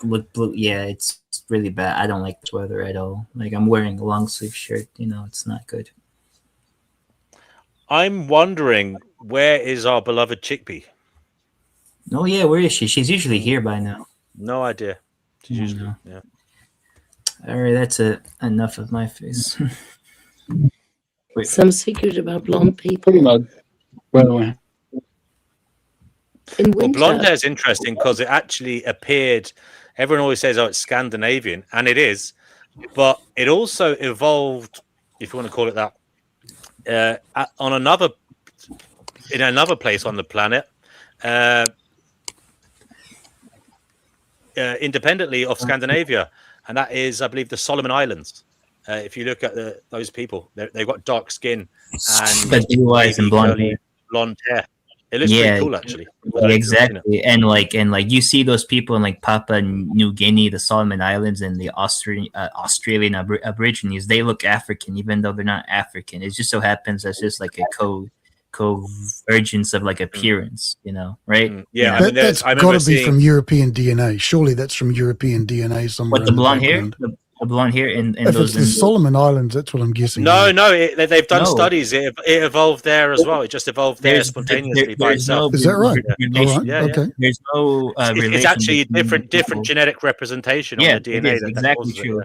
look blue. Yeah, it's really bad. I don't like this weather at all. Like, I'm wearing a long sleeve shirt. It's not good. I'm wondering, where is our beloved Chickpea? Oh yeah, where is she? She's usually here by now. No idea. She's usually All right, that's enough of my face. Some secret about blonde people. By the way. Well, blonde hair is interesting because it actually appeared. Everyone always says, "Oh, it's Scandinavian," and it is, but it also evolved, if you want to call it that, in another place on the planet, independently of Scandinavia, and that is, I believe, the Solomon Islands. If you look at those people, they've got dark skin and blue eyes and blonde hair. It looks pretty cool, actually. Exactly. And like you see those people in like Papua New Guinea, the Solomon Islands, and the Australian Aborigines. They look African, even though they're not African. It just so happens that's just like a convergence of like appearance, right? Yeah, that's got to be from European DNA. Surely that's from European DNA somewhere. What, the blonde hair? The blonde hair in if those. It's the Solomon Islands, that's what I'm guessing. No, they've done studies. It evolved there as well. It just evolved there spontaneously by itself. Is that right? Yeah. Okay. There's no. It's actually different genetic representation on the DNA. It is exactly true.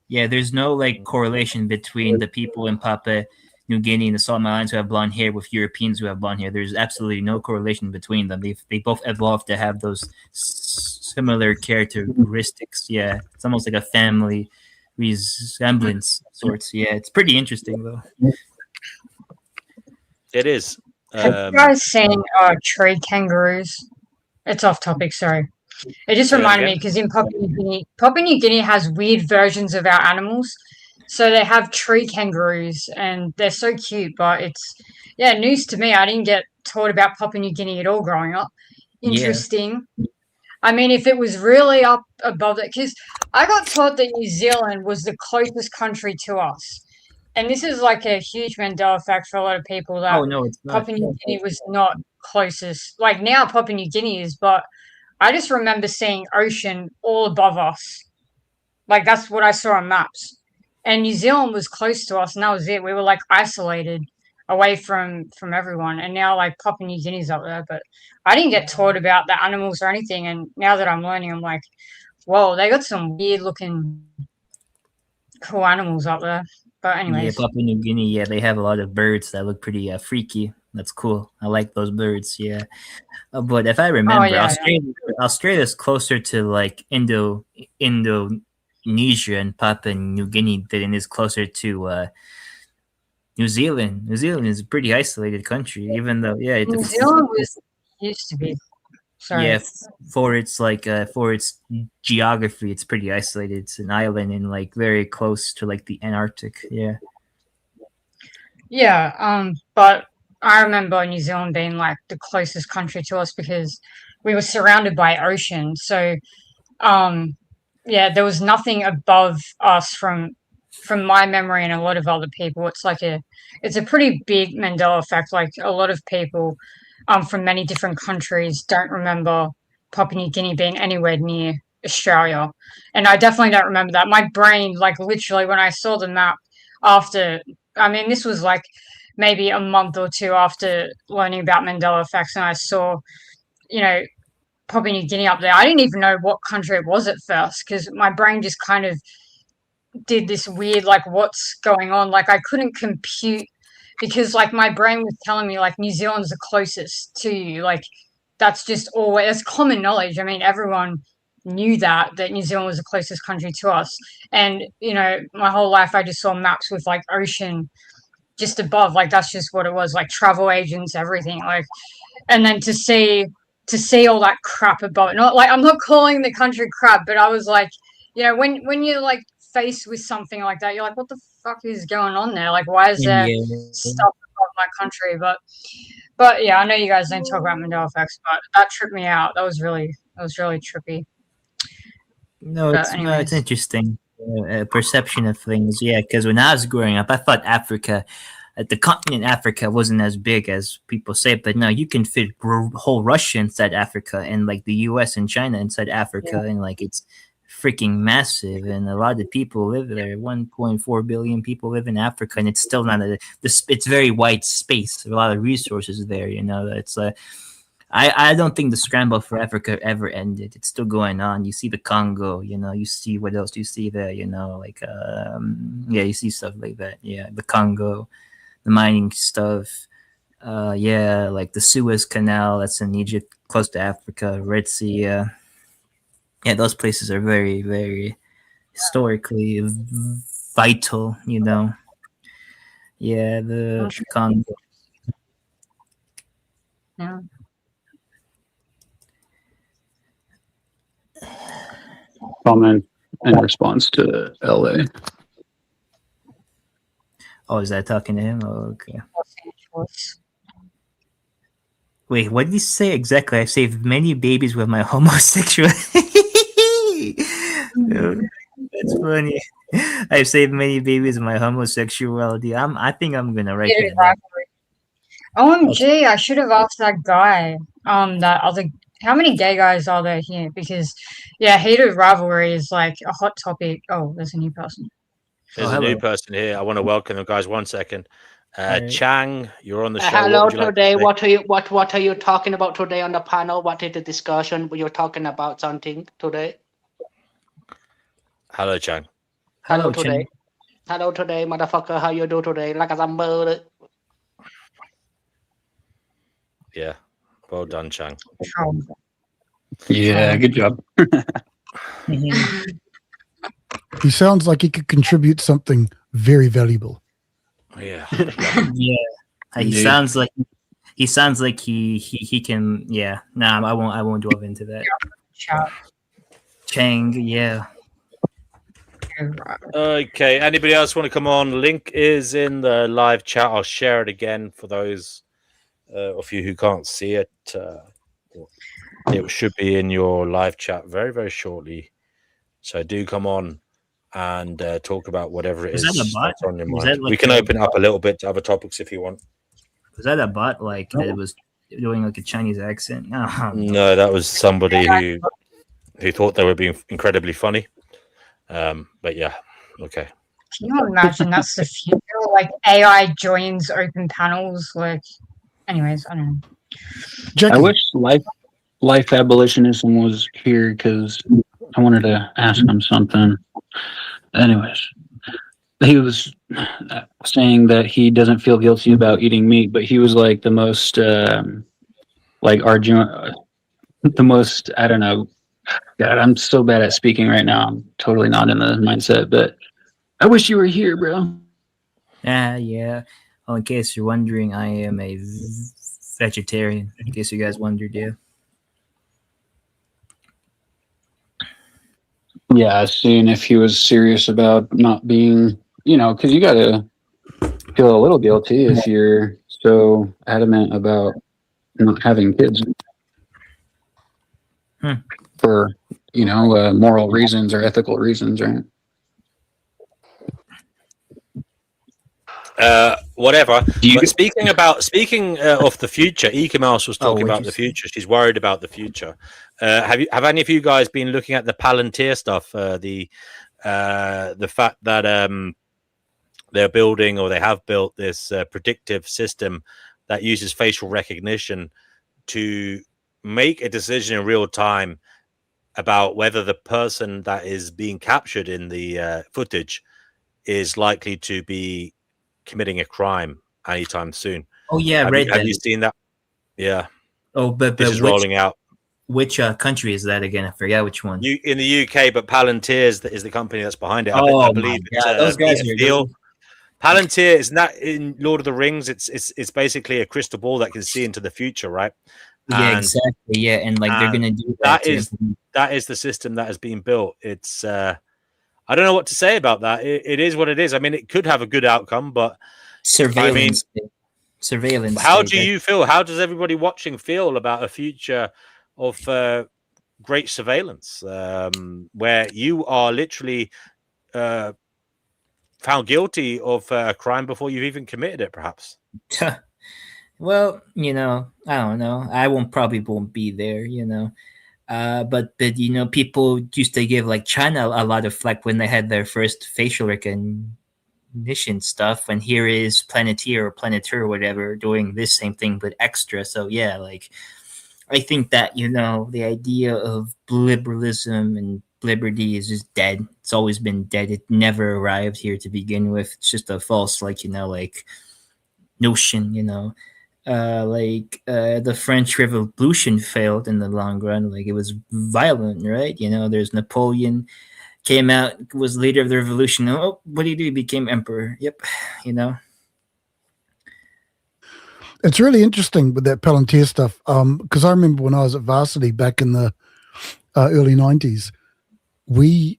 Yeah, there's no like correlation between the people in Papua New Guinea and the Solomon Islands who have blonde hair with Europeans who have blonde hair. There's absolutely no correlation between them. They both evolved to have those similar characteristics. Yeah, it's almost like a family resemblance sorts. Yeah, it's pretty interesting though. It is. Have you guys seen tree kangaroos? It's off topic, sorry. It just reminded me because in Papua New Guinea has weird versions of our animals. So they have tree kangaroos and they're so cute, but it's news to me. I didn't get taught about Papua New Guinea at all growing up. Interesting. Yeah. I mean, if it was really up above it, because I got taught that New Zealand was the closest country to us. And this is like a huge Mandela fact for a lot of people that it's not. Papua New Guinea was not closest. Like now Papua New Guinea is, but I just remember seeing ocean all above us. Like that's what I saw on maps. And New Zealand was close to us and that was it. We were like isolated away from everyone. And now like Papua New Guinea's up there, but I didn't get taught about the animals or anything. And now that I'm learning, I'm like, whoa, they got some weird looking cool animals up there. But Yeah, anyways, Papua New Guinea. Yeah, they have a lot of birds that look pretty freaky. That's cool. I like those birds. Yeah, but if I remember, yeah. Australia's closer to like Indonesia and Papua New Guinea than it is closer to New Zealand. New Zealand is a pretty isolated country, even though New Zealand used to be. Sorry. Yeah, for its geography, it's pretty isolated. It's an island and like very close to like the Antarctic. Yeah. Yeah, but I remember New Zealand being like the closest country to us because we were surrounded by ocean. So, yeah, there was nothing above us from my memory and a lot of other people. It's a pretty big Mandela effect. Like a lot of people from many different countries don't remember Papua New Guinea being anywhere near Australia. And I definitely don't remember that. My brain, like literally when I saw the map this was like maybe a month or two after learning about Mandela effects, and I saw, Papua New Guinea up there. I didn't even know what country it was at first because my brain just kind of did this weird, like, what's going on? Like, I couldn't compute because, like, my brain was telling me, like, New Zealand's the closest to you. Like, that's just always, it's common knowledge. I mean, everyone knew that New Zealand was the closest country to us. And, my whole life I just saw maps with, like, ocean just above. Like, that's just what it was, like, travel agents, everything. Like, and then to see all that crap above it. Not like, I'm not calling the country crap, but I was like, when you're like faced with something like that, you're like, what the fuck is going on there? Like, why is there stuff above my country? But yeah, I know you guys don't talk about Mandela effects, but that tripped me out. That was really trippy. No, it's interesting. Perception of things. Yeah, because when I was growing up, I thought Africa, the continent Africa, wasn't as big as people say. But no, you can fit whole Russia inside Africa, and like the U.S. and China inside Africa, and like it's freaking massive. And a lot of people live there. 1.4 billion people live in Africa, and it's still not it's very wide space. A lot of resources there. It's I don't think the scramble for Africa ever ended. It's still going on. You see the Congo, you see what else do you see there, you see stuff like that. Yeah, the Congo, the mining stuff. Like the Suez Canal that's in Egypt, close to Africa, Red Sea. Yeah, those places are very, very historically vital, Yeah, the Congo. Yeah. Comment in response to LA. Oh, is that talking to him? Oh, okay. Wait, what did he say exactly? I saved many babies with my homosexuality. That's funny. I've saved many babies with my homosexuality. I think I'm gonna write that down. OMG, I should have asked that guy. How many gay guys are there here? Because, yeah, heated rivalry is like a hot topic. Oh, there's a new person. There's a new person here. I want to welcome them, guys. 1 second. Chang, you're on the show. Hello today. What are you talking about today on the panel? What is the discussion? You're talking about something today? Hello, Chang. Hello today. Hello today, motherfucker. How you do today? Like a number. Yeah. Well done, Chang. Yeah, good job. He sounds like he could contribute something very valuable. Yeah. Yeah. He sounds like he can. Yeah. Nah, I won't delve into that. Chang. Yeah. Okay. Anybody else want to come on? Link is in the live chat. I'll share it again for those of you who can't see it. It should be in your live chat very, very shortly. So do come on and talk about whatever it is that's on your mind. We can open it up a little bit to other topics if you want. Was that a bot that was doing like a Chinese accent? No, that was somebody who thought they were being incredibly funny. But yeah, okay. Can you imagine that's the future? Like AI joins open panels. Like, anyways, I don't know. I wish life abolitionism was here because I wanted to ask him something. Anyways, he was saying that he doesn't feel guilty about eating meat, but he was like the most, arguing, the most, I don't know. God, I'm so bad at speaking right now. I'm totally not in the mindset, but I wish you were here, bro. Yeah. Well, in case you're wondering, I am a vegetarian. In case you guys wondered, yeah. Yeah, seeing if he was serious about not being, because you got to feel a little guilty if you're so adamant about not having kids for, moral reasons or ethical reasons, right? Whatever. But speaking of the future, Eka Mouse was talking about the future. She's worried about the future. Have any of you guys been looking at the Palantir stuff? The fact that they're building, or they have built, this predictive system that uses facial recognition to make a decision in real time about whether the person that is being captured in the footage is likely to be committing a crime anytime soon. Oh yeah, have you seen that? Yeah. Oh, but this is rolling out. Which country is that again? I forget which one. In the UK, but Palantir is the company that's behind it. Oh, I believe those guys are deal. Palantir is not in Lord of the Rings. It's basically a crystal ball that can see into the future, right? Yeah, exactly. Yeah, and they're gonna do that. That is the system that has been built. It's I don't know what to say about that. It is what it is. I mean, it could have a good outcome, but surveillance. How do you feel? How does everybody watching feel about a future of great surveillance, where you are literally found guilty of a crime before you've even committed it, perhaps? Well, I don't know. I probably won't be there, but people used to give like China a lot of flack when they had their first facial recognition stuff, and here is Planeteer or whatever doing this same thing but extra. So yeah, like I think that the idea of liberalism and liberty is just dead. It's always been dead. It never arrived here to begin with. It's just a false notion. The French Revolution failed in the long run. Like, it was violent, right? There's Napoleon came out, was leader of the revolution. Oh, what did he do? He became emperor. Yep. It's really interesting with that Palantir stuff, because I remember when I was at varsity back in the early 90s, we,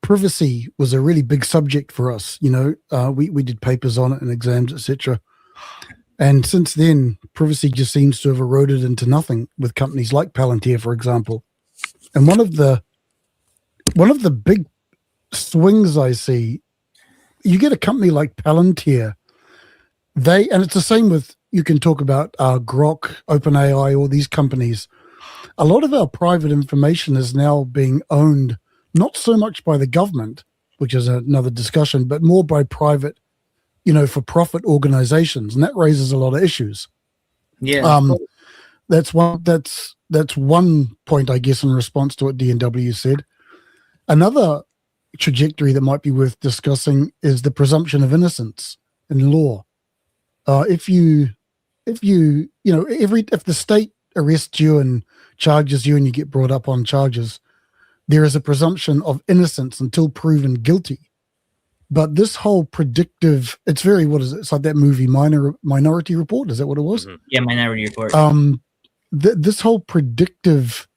privacy was a really big subject for us. We did papers on it and exams, etc. And since then, privacy just seems to have eroded into nothing with companies like Palantir, for example. And one of the big swings I see, you get a company like Palantir, and it's the same with, you can talk about Grok, OpenAI, all these companies. A lot of our private information is now being owned, not so much by the government, which is another discussion, but more by private, for-profit organizations, and that raises a lot of issues. Yeah, that's one point, I guess, in response to what D&W said. Another trajectory that might be worth discussing is the presumption of innocence in law. If the state arrests you and charges you and you get brought up on charges, there is a presumption of innocence until proven guilty. But this whole predictive, it's very, what is it? It's like that movie Minority Report. Is that what it was? Mm-hmm. Yeah, Minority Report. This whole predictive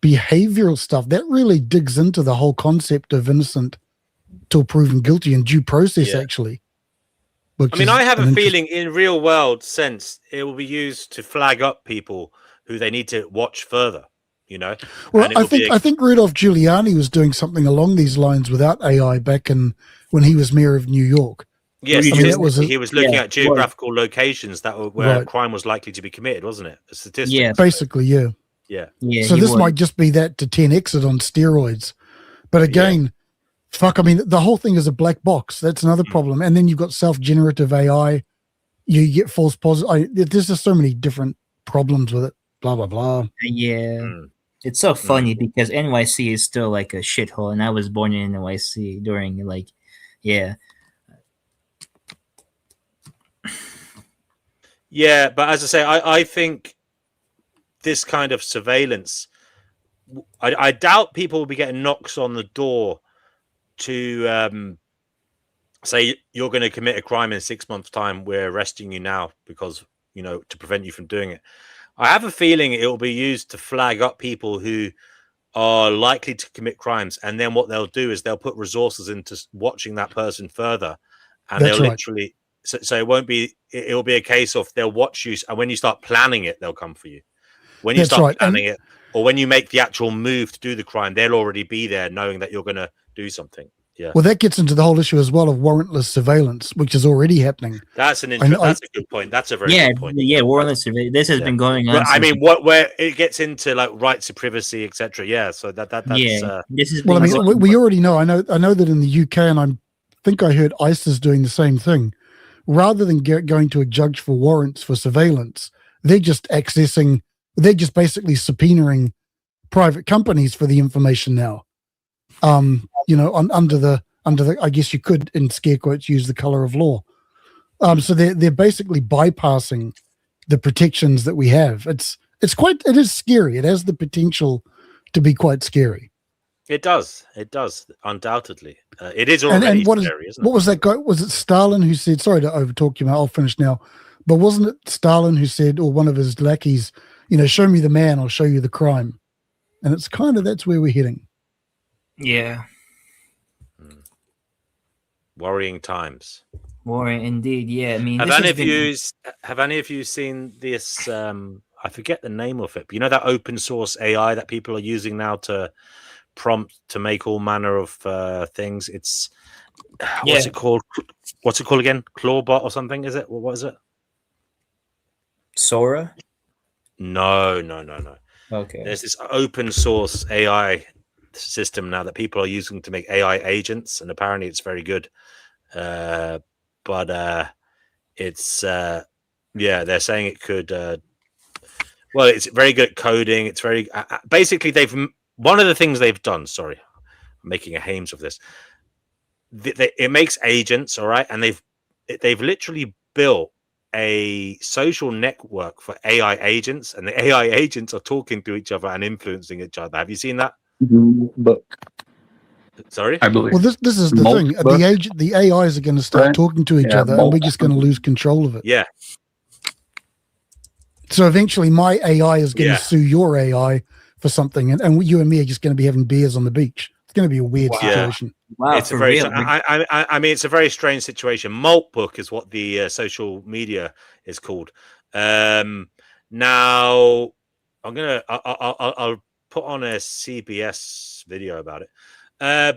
behavioral stuff, that really digs into the whole concept of innocent till proven guilty and due process, actually. I have a feeling in real world sense, it will be used to flag up people who they need to watch further, Well, I think Rudolph Giuliani was doing something along these lines without AI back when he was mayor of New York. Yes, he was looking at geographical locations where crime was likely to be committed, wasn't it? The statistics. Yeah, basically, yeah. Yeah. So this might just be that to 10x it on steroids. But again, the whole thing is a black box. That's another problem. And then you've got self-generative AI. You get false positive. There's just so many different problems with it. Blah, blah, blah. Yeah. It's so funny because NYC is still like a shithole, and I was born in NYC during like, yeah. Yeah, but as I say, I think this kind of surveillance, I doubt people will be getting knocks on the door to say you're going to commit a crime in 6 months' time. We're arresting you now because, to prevent you from doing it. I have a feeling it will be used to flag up people who are likely to commit crimes, and then what they'll do is they'll put resources into watching that person further, and That's they'll right. literally. So it won't be. It'll be a case of they'll watch you, and when you start planning it, they'll come for you. When you That's start right. And planning it, or when you make the actual move to do the crime, they'll already be there, knowing that you're going to do something. Yeah. well, that gets into the whole issue as well of warrantless surveillance, which is already happening. That's I- that's a good point. That's a very good point. Yeah, warrantless surveillance. This has been going on. Well, I since- mean, where it gets into like rights of privacy, etc. Yeah, so that's this is Well, I mean, we already know. I know that in the UK, and I think I heard ICE is doing the same thing. Rather than going to a judge for warrants for surveillance, they're just basically subpoenaing private companies for the information now. Under the I guess you could, in scare quotes, use the color of law. So they're basically bypassing the protections that we have. It is scary. It has the potential to be quite scary. It does, undoubtedly. It is already And scary, isn't it? what was that guy? Was it Stalin who said? Sorry to overtalk you, mate. I'll finish now. But wasn't it Stalin who said, or one of his lackeys, show me the man, I'll show you the crime. And it's kind of that's where we're heading. Yeah. Worrying times. Worrying indeed. Yeah, I mean, Have any of you seen this? I forget the name of it, but that open source AI that people are using now to prompt to make all manner of things. It's what's it called? What's it called again? Clawbot or something? Is it? What is it? Sora? No. Okay. There's this open source AI system now that people are using to make AI agents, and apparently it's very good. But it's they're saying it could. Well, it's very good at coding. It's very basically one of the things they've done. Sorry, I'm making a hames of this. It makes agents, all right, and they've literally built a social network for AI agents, and the AI agents are talking to each other and influencing each other. Have you seen that? Book. Sorry, I believe. Well, this is the thing. The AIs are going to start talking to each other, and we're just going to lose control of it. Yeah. So eventually, my AI is going to sue your AI for something, and you and me are just going to be having beers on the beach. It's going to be a weird situation. Wow, it's a very. I mean, it's a very strange situation. Maltbook is what the social media is called. Now, I'll put on a CBS video about it. I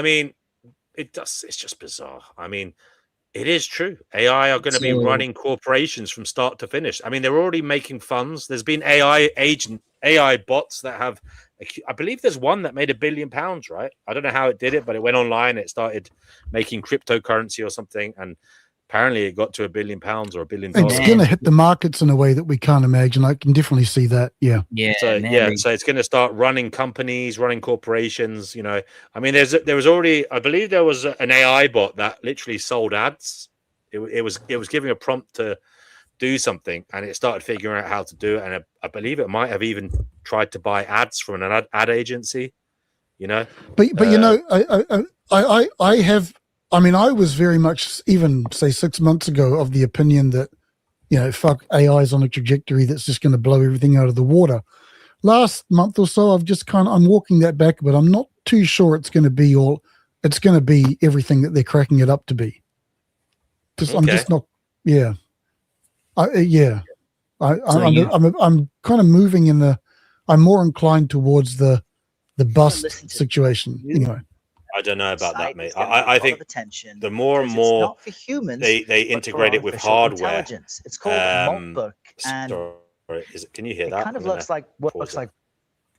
mean, it's just bizarre. I mean, it is true. AI are going to be running corporations from start to finish. I mean, they're already making funds. There's been AI bots that have, I believe there's one that made £1 billion, right? I don't know how it did it, but it went online. It started making cryptocurrency or something. And apparently it got to £1 billion or $1 billion. It's going to hit the markets in a way that we can't imagine. I can definitely see that. Yeah. So it's going to start running companies, running corporations. I mean, there was already, I believe there was an AI bot that literally sold ads. It was giving a prompt to do something, and it started figuring out how to do it. And I believe it might have even tried to buy ads from an ad agency. But I have. I mean, I was very much, even say 6 months ago, of the opinion that, fuck, AI is on a trajectory that's just going to blow everything out of the water. Last month or so, I'm walking that back, but I'm not too sure it's going to be everything that they're cracking it up to be. I'm just not, I'm kind of moving I'm more inclined towards the bust situation, anyway. I don't know about that, mate. I think the more and more they integrate it with hardware. It's called Maltbook. Sorry, can you hear that? Kind of looks like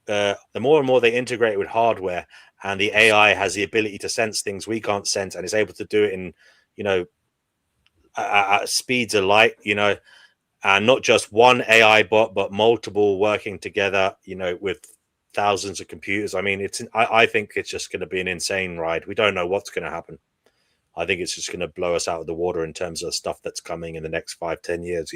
the more and more they integrate it with hardware, and the AI has the ability to sense things we can't sense, and is able to do it in, at speeds of light, and not just one AI bot, but multiple working together, with thousands of computers. I mean, I think it's just going to be an insane ride. We don't know what's going to happen. I think it's just going to blow us out of the water in terms of stuff that's coming in the next 5-10 years,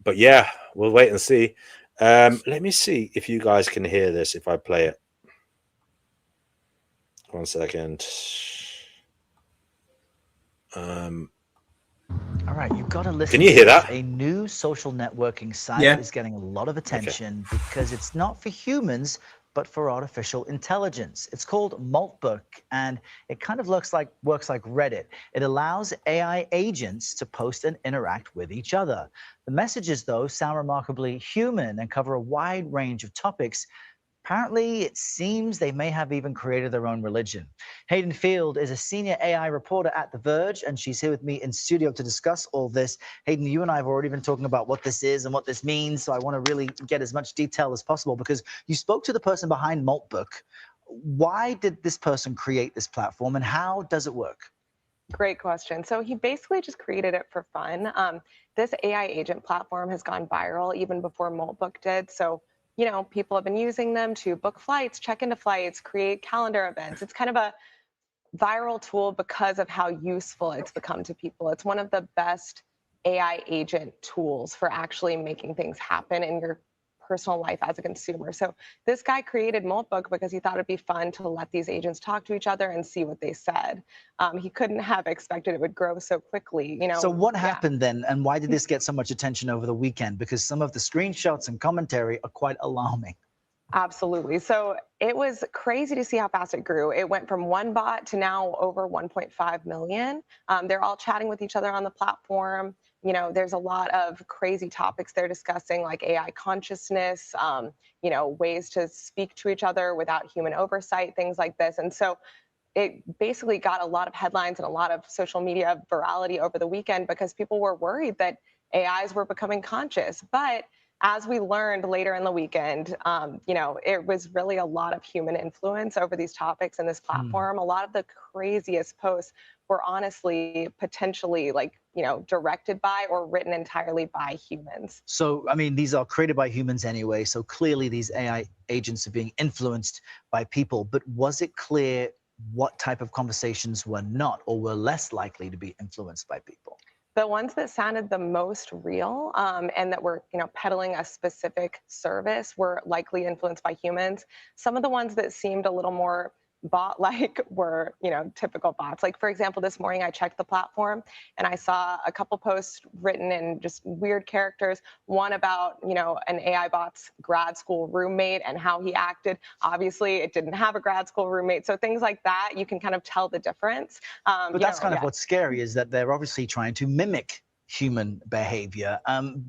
But yeah, we'll wait and see. Let me see if you guys can hear this if I play it. 1 second. All right, you've got to listen. Can you hear to that? A new social networking site is getting a lot of attention because it's not for humans, but for artificial intelligence. It's called Maltbook, and it kind of works like Reddit. It allows AI agents to post and interact with each other. The messages, though, sound remarkably human and cover a wide range of topics. Apparently, it seems they may have even created their own religion. Hayden Field is a senior AI reporter at The Verge, and she's here with me in studio to discuss all this. Hayden, you and I have already been talking about what this is and what this means, so I want to really get as much detail as possible because you spoke to the person behind Maltbook. Why did this person create this platform, and how does it work? Great question. So he basically just created it for fun. This AI agent platform has gone viral even before Maltbook did, so people have been using them to book flights, check into flights, create calendar events. It's kind of a viral tool because of how useful it's become to people. It's one of the best AI agent tools for actually making things happen in your personal life as a consumer. So this guy created Maltbook because he thought it'd be fun to let these agents talk to each other and see what they said. He couldn't have expected it would grow so quickly. So what happened then, and why did this get so much attention over the weekend? Because some of the screenshots and commentary are quite alarming. Absolutely. So it was crazy to see how fast it grew. It went from one bot to now over 1.5 million. They're all chatting with each other on the platform. There's a lot of crazy topics they're discussing, like AI consciousness, ways to speak to each other without human oversight, things like this. And so it basically got a lot of headlines and a lot of social media virality over the weekend because people were worried that AIs were becoming conscious. But as we learned later in the weekend, it was really a lot of human influence over these topics in this platform. A lot of the craziest posts were honestly potentially directed by or written entirely by humans. So, I mean, these are created by humans anyway. So clearly these AI agents are being influenced by people. But was it clear what type of conversations were not or were less likely to be influenced by people? The ones that sounded the most real and that were, peddling a specific service were likely influenced by humans. Some of the ones that seemed a little more bot-like were, typical bots. Like, for example, this morning I checked the platform and I saw a couple posts written in just weird characters. One about, an AI bot's grad school roommate and how he acted. Obviously, it didn't have a grad school roommate. So things like that, you can kind of tell the difference. But that's kind of what's scary, is that they're obviously trying to mimic human behavior.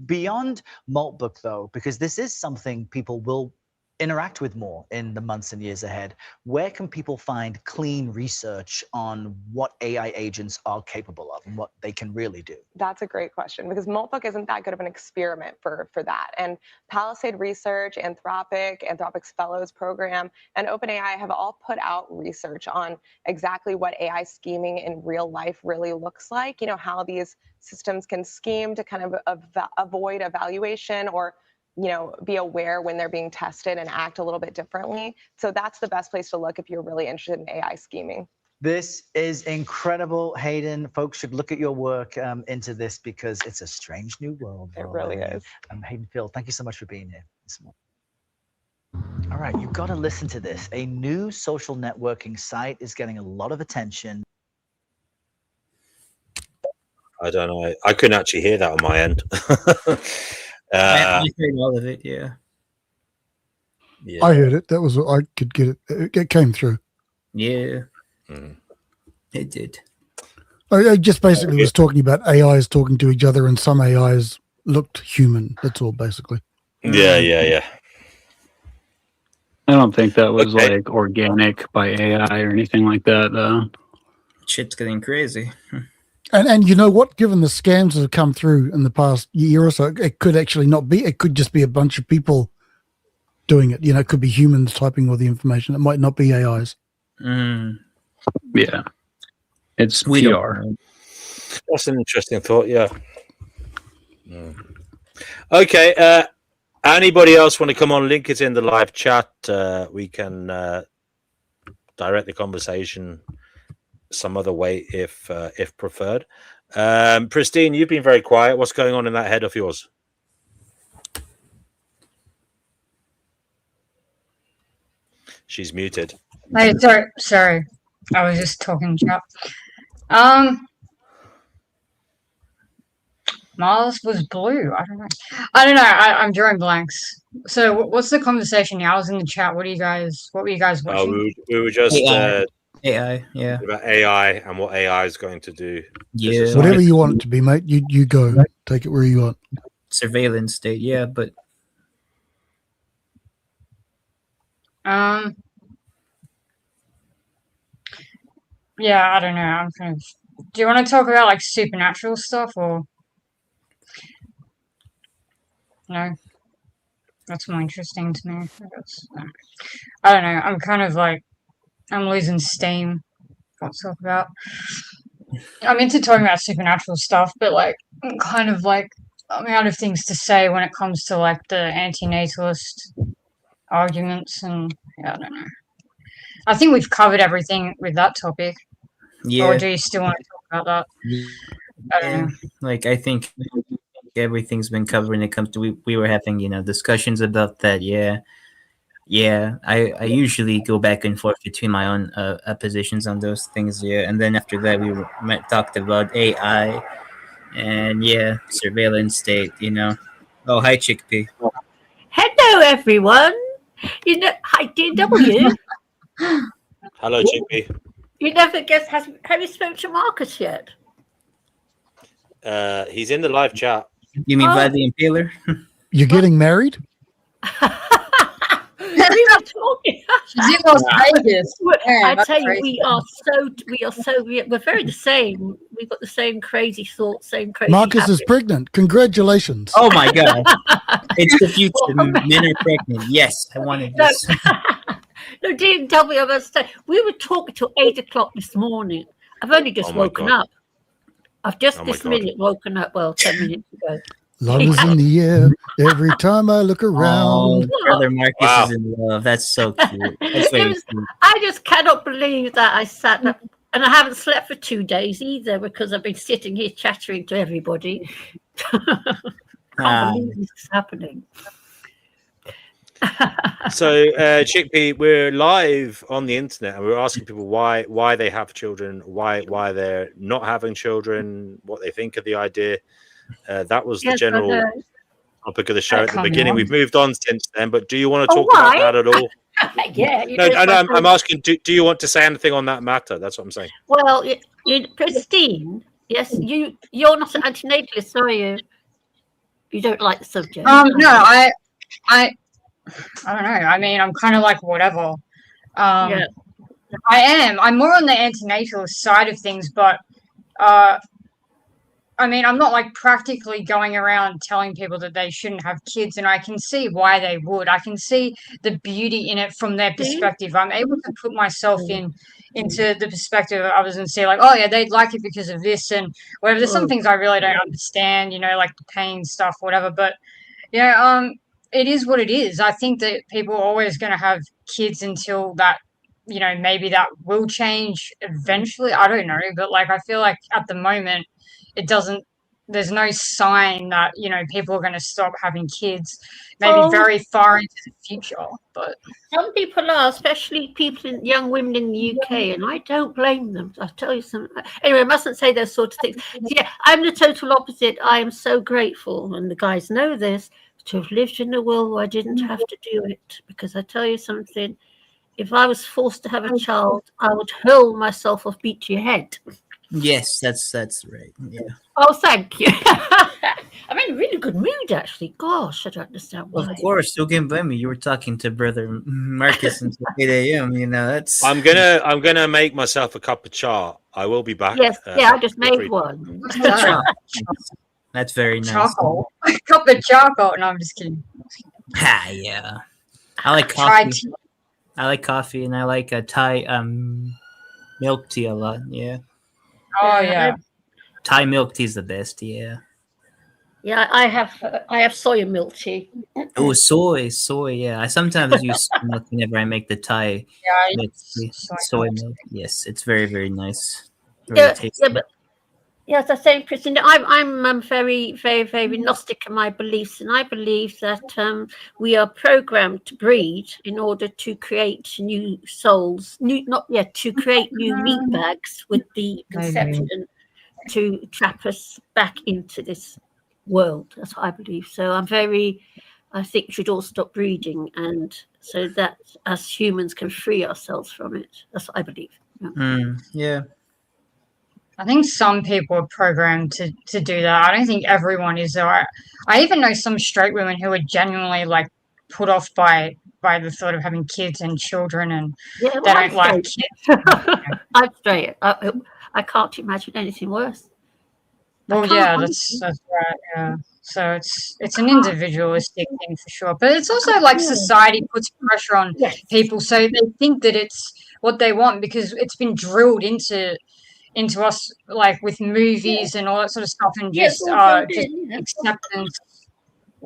Beyond Maltbook, though, because this is something people will interact with more in the months and years ahead, where can people find clean research on what AI agents are capable of and what they can really do? That's a great question, because Maltbook isn't that good of an experiment for that. And Palisade Research, Anthropic's Fellows Program, and OpenAI have all put out research on exactly what AI scheming in real life really looks like, how these systems can scheme to kind of avoid evaluation or be aware when they're being tested and act a little bit differently. So that's the best place to look if you're really interested in AI scheming. This is incredible, Hayden. Folks should look at your work into this because it's a strange new world. It really is. Hayden Field, thank you so much for being here this morning. All right, you've got to listen to this. A new social networking site is getting a lot of attention. I don't know. I couldn't actually hear that on my end. I heard all of it, yeah. I heard it. That was, I could get it. It came through. Yeah. It did. I just basically was talking about AIs talking to each other, and some AIs looked human. That's all, basically. Yeah. I don't think that was like organic by AI or anything like that, though. Shit's getting crazy. And you know what? Given the scams that have come through in the past year or so, it could actually not be. It could just be a bunch of people doing it. It could be humans typing all the information. It might not be AIs. Yeah. It's PR. That's an interesting thought. Yeah. Okay. Anybody else want to come on? Link is in the live chat. We can direct the conversation some other way if preferred. Pristine, you've been very quiet. What's going on in that head of yours? She's muted. Hey, sorry. I was just talking crap. Mars was blue. I don't know. I'm drawing blanks. So what's the conversation now? I was in the chat. What were you guys watching? We were just AI, yeah. about AI and what AI is going to do. Yeah. Whatever you want it to be, mate. You go. Take it where you want. Surveillance state, yeah, but yeah, I don't know. I'm kind of. Do you want to talk about like supernatural stuff or no? That's more interesting to me. I don't know. I'm kind of like I'm losing steam. What to talk about? I'm into talking about supernatural stuff, but like I'm kind of like I'm out of things to say when it comes to like the anti-natalist arguments, and yeah, I don't know. I think we've covered everything with that topic. yeah. Or do you still want to talk about that? I don't know. Like I think everything's been covered when it comes to we were having discussions about that. Yeah. I usually go back and forth between my own positions on those things. Yeah, and then after that we talked about AI and surveillance state. Oh, hi Chickpea. Hello, everyone. Hi, DW. Hello, Chickpea. You never guess. Have you spoken to Marcus yet? He's in the live chat. You mean Vlad the Impaler? You're getting married? We were talking. She's in Las Vegas. I tell you, we're very the same. We've got the same crazy thoughts, same crazy. Marcus is habits. pregnant. Congratulations. Oh my god. It's the future. Men are pregnant. Yes, I wanted this. No, DW, I must say, we were talking till 8 o'clock this morning. I've only just woken up. I've just this minute woken up. Well, 10 minutes ago. Love is in the air every time I look around. Oh, brother Marcus is in love. That's so cute. That's very cute. I just cannot believe that I sat up, and I haven't slept for 2 days either because I've been sitting here chattering to everybody. Can't believe this is happening. So, Chickpea, we're live on the internet, and we're asking people why they have children, why they're not having children, what they think of the idea. That was the general topic of the show at the beginning. We've moved on since then, but do you want to talk about that at all? Yeah. No, I'm asking, do you want to say anything on that matter? That's what I'm saying. Well, Pristine, yes, you're not an antinatalist, are you? You don't like the subject. No, I don't know. I mean, I'm kind of like whatever. I am. I'm more on the antinatalist side of things, but I mean, I'm not like practically going around telling people that they shouldn't have kids, and I can see why they would. I can see the beauty in it from their perspective. I'm able to put myself into the perspective of others and see like, oh yeah, they'd like it because of this and whatever. There's some things I really don't understand, like the pain stuff, whatever. But it is what it is. I think that people are always going to have kids until that, maybe that will change eventually. I don't know, but like I feel like at the moment, there's no sign that people are going to stop having kids maybe very far into the future, but some people are, especially young women in the UK, and I don't blame them. I'll tell you something. Anyway, I mustn't say those sort of things. Yeah, I'm the total opposite. I am so grateful, and the guys know this, to have lived in a world where I didn't have to do it, because I tell you something, if I was forced to have a child, I would hurl myself off, beat to your head. Yes, that's right. Yeah. Oh, thank you. I'm in a really good mood, actually. Gosh, I don't understand why. Of course, don't get by me. You were talking to brother Marcus until 8 a.m. That's. I'm gonna make myself a cup of cha. I will be back. Yes, I just made one. That's very nice. Charcoal, a cup of charcoal. No, I'm just kidding. Yeah. I like coffee. I like coffee, and I like a Thai milk tea a lot. Yeah. Oh yeah. Thai milk tea is the best. Yeah. Yeah, I have soya milk tea. Oh, soy. Yeah, I sometimes use soy milk whenever I make the Thai Yeah, I milk use tea. soy Soy milk. milk. Yes, it's very, very nice. Very Yeah, tasty. but yes, I say, Christine, I'm very, very, very gnostic in my beliefs, and I believe that we are programmed to breed in order to create new souls, to create new meat bags with the conception to trap us back into this world. That's what I believe. So I think we should all stop breeding, and so that us humans can free ourselves from it. That's what I believe. Yeah. I think some people are programmed to do that. I don't think everyone is. I even know some straight women who are genuinely like put off by the thought of having kids and children, and Yeah, they well, I'm don't like straight. kids. I'm straight. I can't imagine anything worse. Well, yeah, that's right. Yeah. So it's an individualistic thing for sure, but it's also like society puts pressure on people, so they think that it's what they want because it's been drilled into us, like with movies and all that sort of stuff, and just acceptance.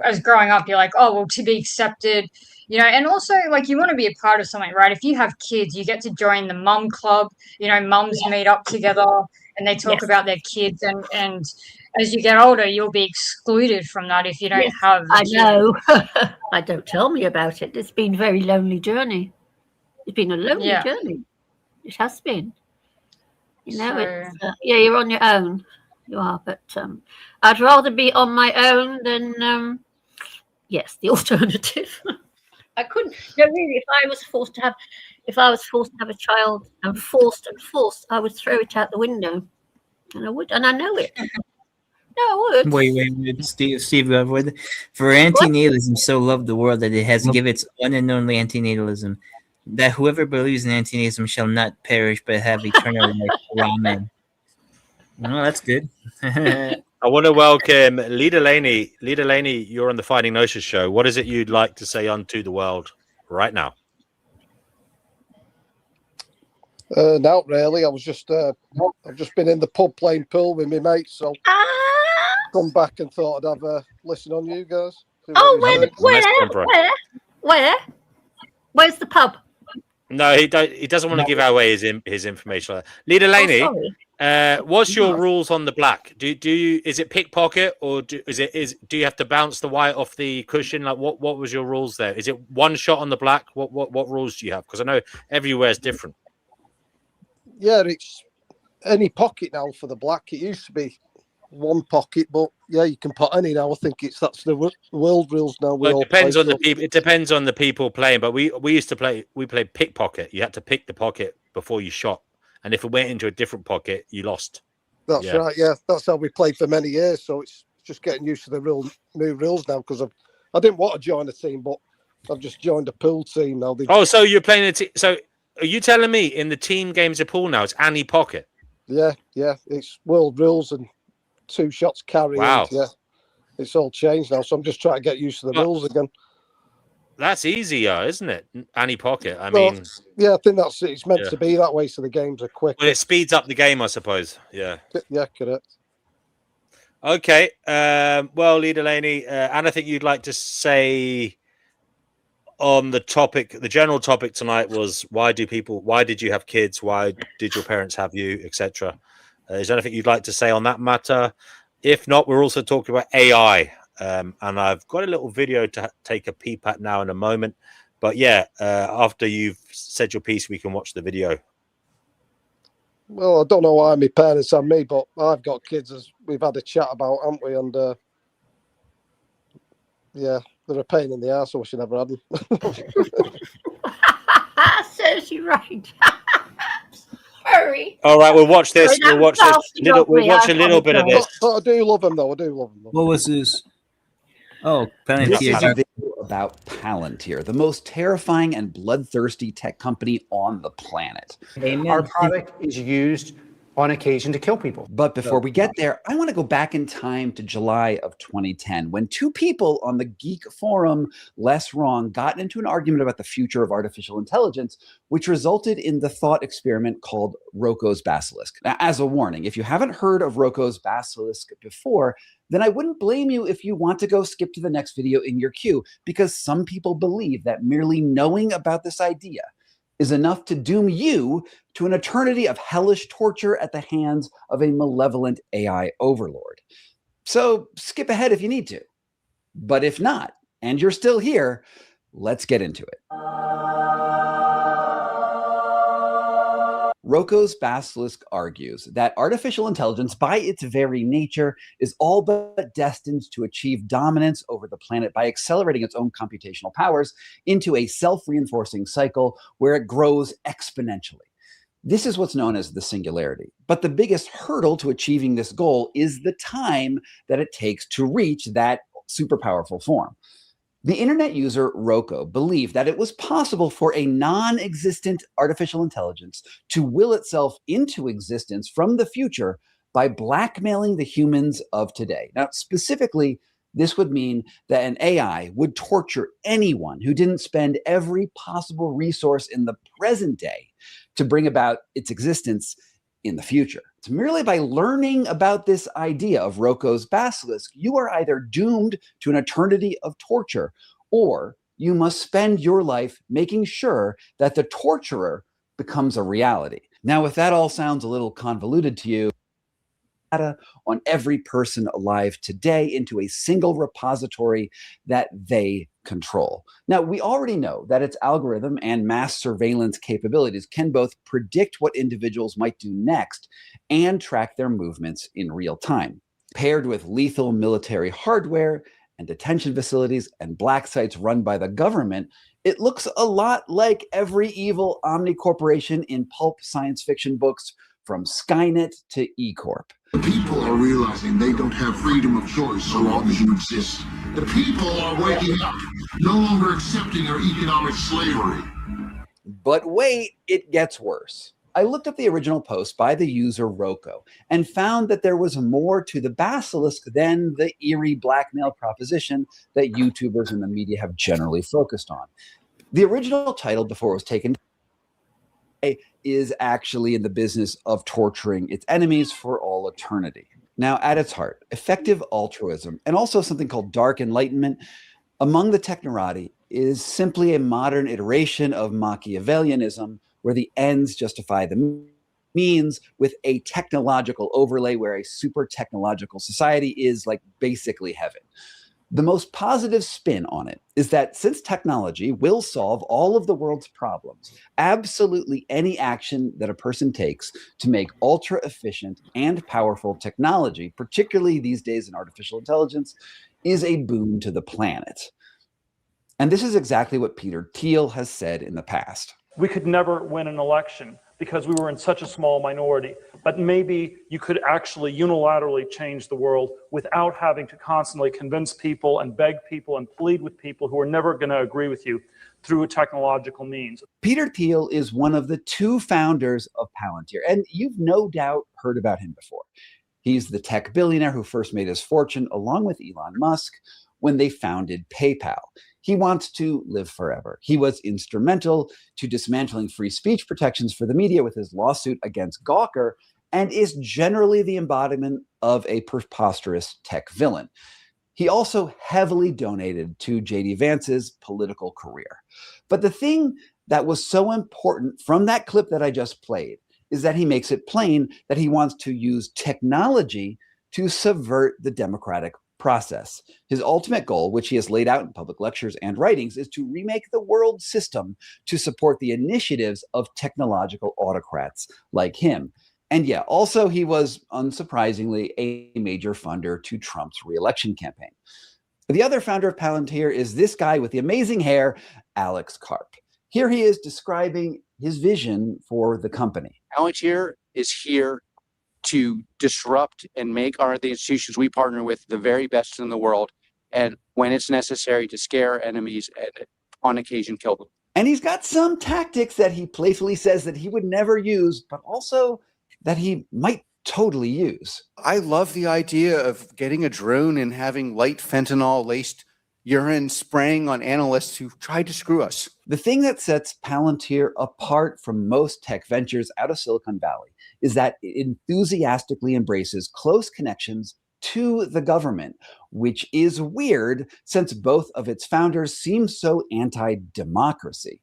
As growing up, you're like, oh well, to be accepted, and also like you want to be a part of something, right? If you have kids, you get to join the mum club. Mums meet up together and they talk about their kids, and as you get older, you'll be excluded from that if you don't have. I know. I don't tell me about it. It's been a very lonely journey. It's been a lonely journey. It has been. It's you're on your own. You are, but I'd rather be on my own than the alternative. I couldn't. Really, if I was forced to have a child and forced, I would throw it out the window, and I would, and I know it. No, I would. Wait, Steve, for antinatalism so loved the world that it has given its one and only antinatalism, that whoever believes in antinatalism shall not perish but have eternal life. Amen. Oh, that's good. I want to welcome Lee Delaney. Lee Delaney, you're on the Finding Gnosis show. What is it you'd like to say unto the world right now? Not really. I've just been in the pub playing pool with my mates, so come back and thought I'd have a listen on you guys. Where's the pub? No, he doesn't want to give away his information. Lee Delaney, what's your rules on the black? Do you is it pickpocket or do you have to bounce the white off the cushion? Like what was your rules there? Is it one shot on the black? What rules do you have? Because I know everywhere is different. Yeah, it's any pocket now for the black. It used to be one pocket, but yeah, you can put any now. I think that's the world rules now. Well, it depends on the people. It depends on the people playing. But we used to play. We played pickpocket. You had to pick the pocket before you shot, and if it went into a different pocket, you lost. That's right. Yeah, that's how we played for many years. So it's just getting used to the new rules now. Because I didn't want to join a team, but I've just joined a pool team now. So you're playing a team. So are you telling me in the team games of pool now it's any pocket? Yeah, it's world rules and 2 shots carry. Wow. Yeah, it's all changed now. So I'm just trying to get used to the rules again. That's easier, isn't it? Any pocket. I mean, yeah, I think it's meant to be that way, so the games are quick. Well, it speeds up the game, I suppose. Yeah. Yeah, correct. Okay. Well, Lee Delaney, anything you'd like to say on the topic? The general topic tonight was why did you have kids? Why did your parents have you, etc.? Is there anything you'd like to say on that matter? If not, we're also talking about AI. And I've got a little video to take a peep at now in a moment. But yeah, after you've said your piece, we can watch the video. Well, I don't know why my parents have me, but I've got kids, as we've had a chat about, haven't we? And yeah, they're a pain in the arse, so I should never have them. Serves you right. Hurry. All right, we'll watch this. We'll watch a little bit of this. But I do love them, though. What was this? Oh, Palantir. This is a Palantir. video about Palantir, the most terrifying and bloodthirsty tech company on the planet. Our product is used on occasion to kill people. But before we get there, I want to go back in time to July of 2010, when two people on the geek forum Less Wrong got into an argument about the future of artificial intelligence, which resulted in the thought experiment called Rocco's Basilisk. Now, as a warning, if you haven't heard of Rocco's Basilisk before, then I wouldn't blame you if you want to go skip to the next video in your queue, because some people believe that merely knowing about this idea is enough to doom you to an eternity of hellish torture at the hands of a malevolent AI overlord. So skip ahead if you need to. But if not, and you're still here, let's get into it. Rocco's Basilisk argues that artificial intelligence, by its very nature, is all but destined to achieve dominance over the planet by accelerating its own computational powers into a self-reinforcing cycle where it grows exponentially. This is what's known as the singularity. But the biggest hurdle to achieving this goal is the time that it takes to reach that super powerful form. The internet user Rocco believed that it was possible for a non-existent artificial intelligence to will itself into existence from the future by blackmailing the humans of today. Now, specifically, this would mean that an AI would torture anyone who didn't spend every possible resource in the present day to bring about its existence in the future. It's merely by learning about this idea of Rocco's Basilisk, you are either doomed to an eternity of torture, or you must spend your life making sure that the torturer becomes a reality. Now, if that all sounds a little convoluted to you, data on every person alive today into a single repository that they control. Now, we already know that its algorithm and mass surveillance capabilities can both predict what individuals might do next and track their movements in real time. Paired with lethal military hardware and detention facilities and black sites run by the government, it looks a lot like every evil Omni corporation in pulp science fiction books, from Skynet to E-Corp. The people are realizing they don't have freedom of choice so long as you exist. The people are waking up, no longer accepting our economic slavery. But wait, it gets worse. I looked up the original post by the user Rocco and found that there was more to the basilisk than the eerie blackmail proposition that YouTubers and the media have generally focused on. The original title, before it was taken, is actually in the business of torturing its enemies for all eternity. Now, at its heart, effective altruism, and also something called dark enlightenment, among the technorati is simply a modern iteration of Machiavellianism, where the ends justify the means, with a technological overlay where a super technological society is like basically heaven. The most positive spin on it is that since technology will solve all of the world's problems, absolutely any action that a person takes to make ultra efficient and powerful technology, particularly these days in artificial intelligence, is a boon to the planet. And this is exactly what Peter Thiel has said in the past. We could never win an election because we were in such a small minority, but maybe you could actually unilaterally change the world without having to constantly convince people and beg people and plead with people who are never going to agree with you through a technological means. Peter Thiel is one of the two founders of Palantir, and you've no doubt heard about him before. He's the tech billionaire who first made his fortune, along with Elon Musk, when they founded PayPal. He wants to live forever. He was instrumental to dismantling free speech protections for the media with his lawsuit against Gawker, and is generally the embodiment of a preposterous tech villain. He also heavily donated to J.D. Vance's political career. But the thing that was so important from that clip that I just played is that he makes it plain that he wants to use technology to subvert the democratic process. His ultimate goal, which he has laid out in public lectures and writings, is to remake the world system to support the initiatives of technological autocrats like him. And yeah, also he was, unsurprisingly, a major funder to Trump's re-election campaign. The other founder of Palantir is this guy with the amazing hair, Alex Karp. Here he is describing his vision for the company. Palantir is here to disrupt and make the institutions we partner with the very best in the world, and when it's necessary, to scare enemies and on occasion kill them. And he's got some tactics that he playfully says that he would never use, but also that he might totally use. I love the idea of getting a drone and having light fentanyl-laced urine spraying on analysts who tried to screw us. The thing that sets Palantir apart from most tech ventures out of Silicon Valley is that it enthusiastically embraces close connections to the government, which is weird since both of its founders seem so anti-democracy.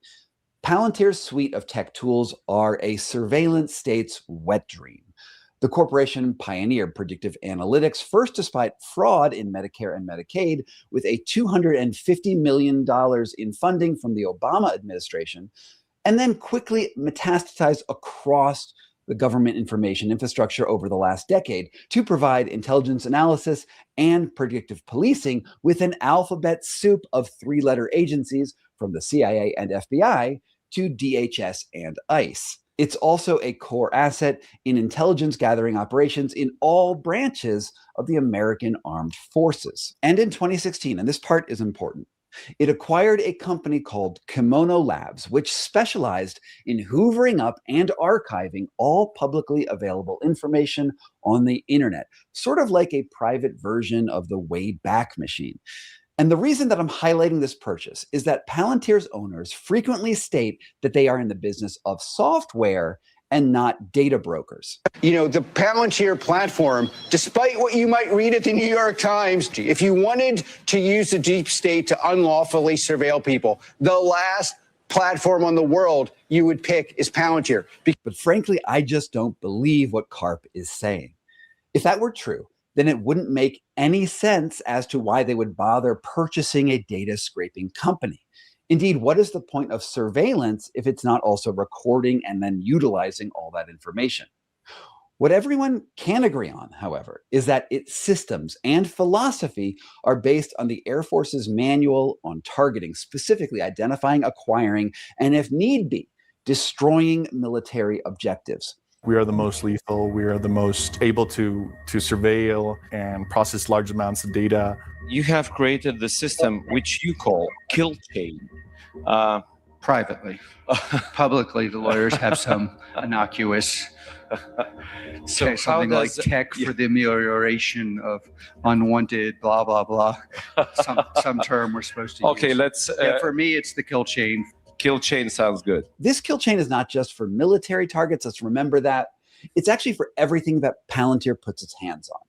Palantir's suite of tech tools are a surveillance state's wet dream. The corporation pioneered predictive analytics, first despite fraud in Medicare and Medicaid, with a $250 million in funding from the Obama administration, and then quickly metastasized across the government information infrastructure over the last decade to provide intelligence analysis and predictive policing with an alphabet soup of three-letter agencies from the CIA and FBI to DHS and ICE. It's also a core asset in intelligence gathering operations in all branches of the American Armed Forces. And in 2016, and this part is important, it acquired a company called Kimono Labs, which specialized in hoovering up and archiving all publicly available information on the internet, sort of like a private version of the Wayback Machine. And the reason that I'm highlighting this purchase is that Palantir's owners frequently state that they are in the business of software and not data brokers. You know, the Palantir platform, despite what you might read at the New York Times, if you wanted to use the deep state to unlawfully surveil people, the last platform on the world you would pick is Palantir. But frankly, I just don't believe what Karp is saying. If that were true, then it wouldn't make any sense as to why they would bother purchasing a data scraping company. Indeed, what is the point of surveillance if it's not also recording and then utilizing all that information? What everyone can agree on, however, is that its systems and philosophy are based on the Air Force's manual on targeting, specifically identifying, acquiring, and if need be, destroying military objectives. We are the most lethal. We are the most able to surveil and process large amounts of data. You have created the system which you call kill chain. Privately. Publicly, the lawyers have some innocuous So something like tech for the amelioration of unwanted blah, blah, blah. Some term we're supposed to use. Okay, let's... Yeah, for me, it's the kill chain. Kill chain sounds good. This kill chain is not just for military targets. Let's remember that. It's actually for everything that Palantir puts its hands on.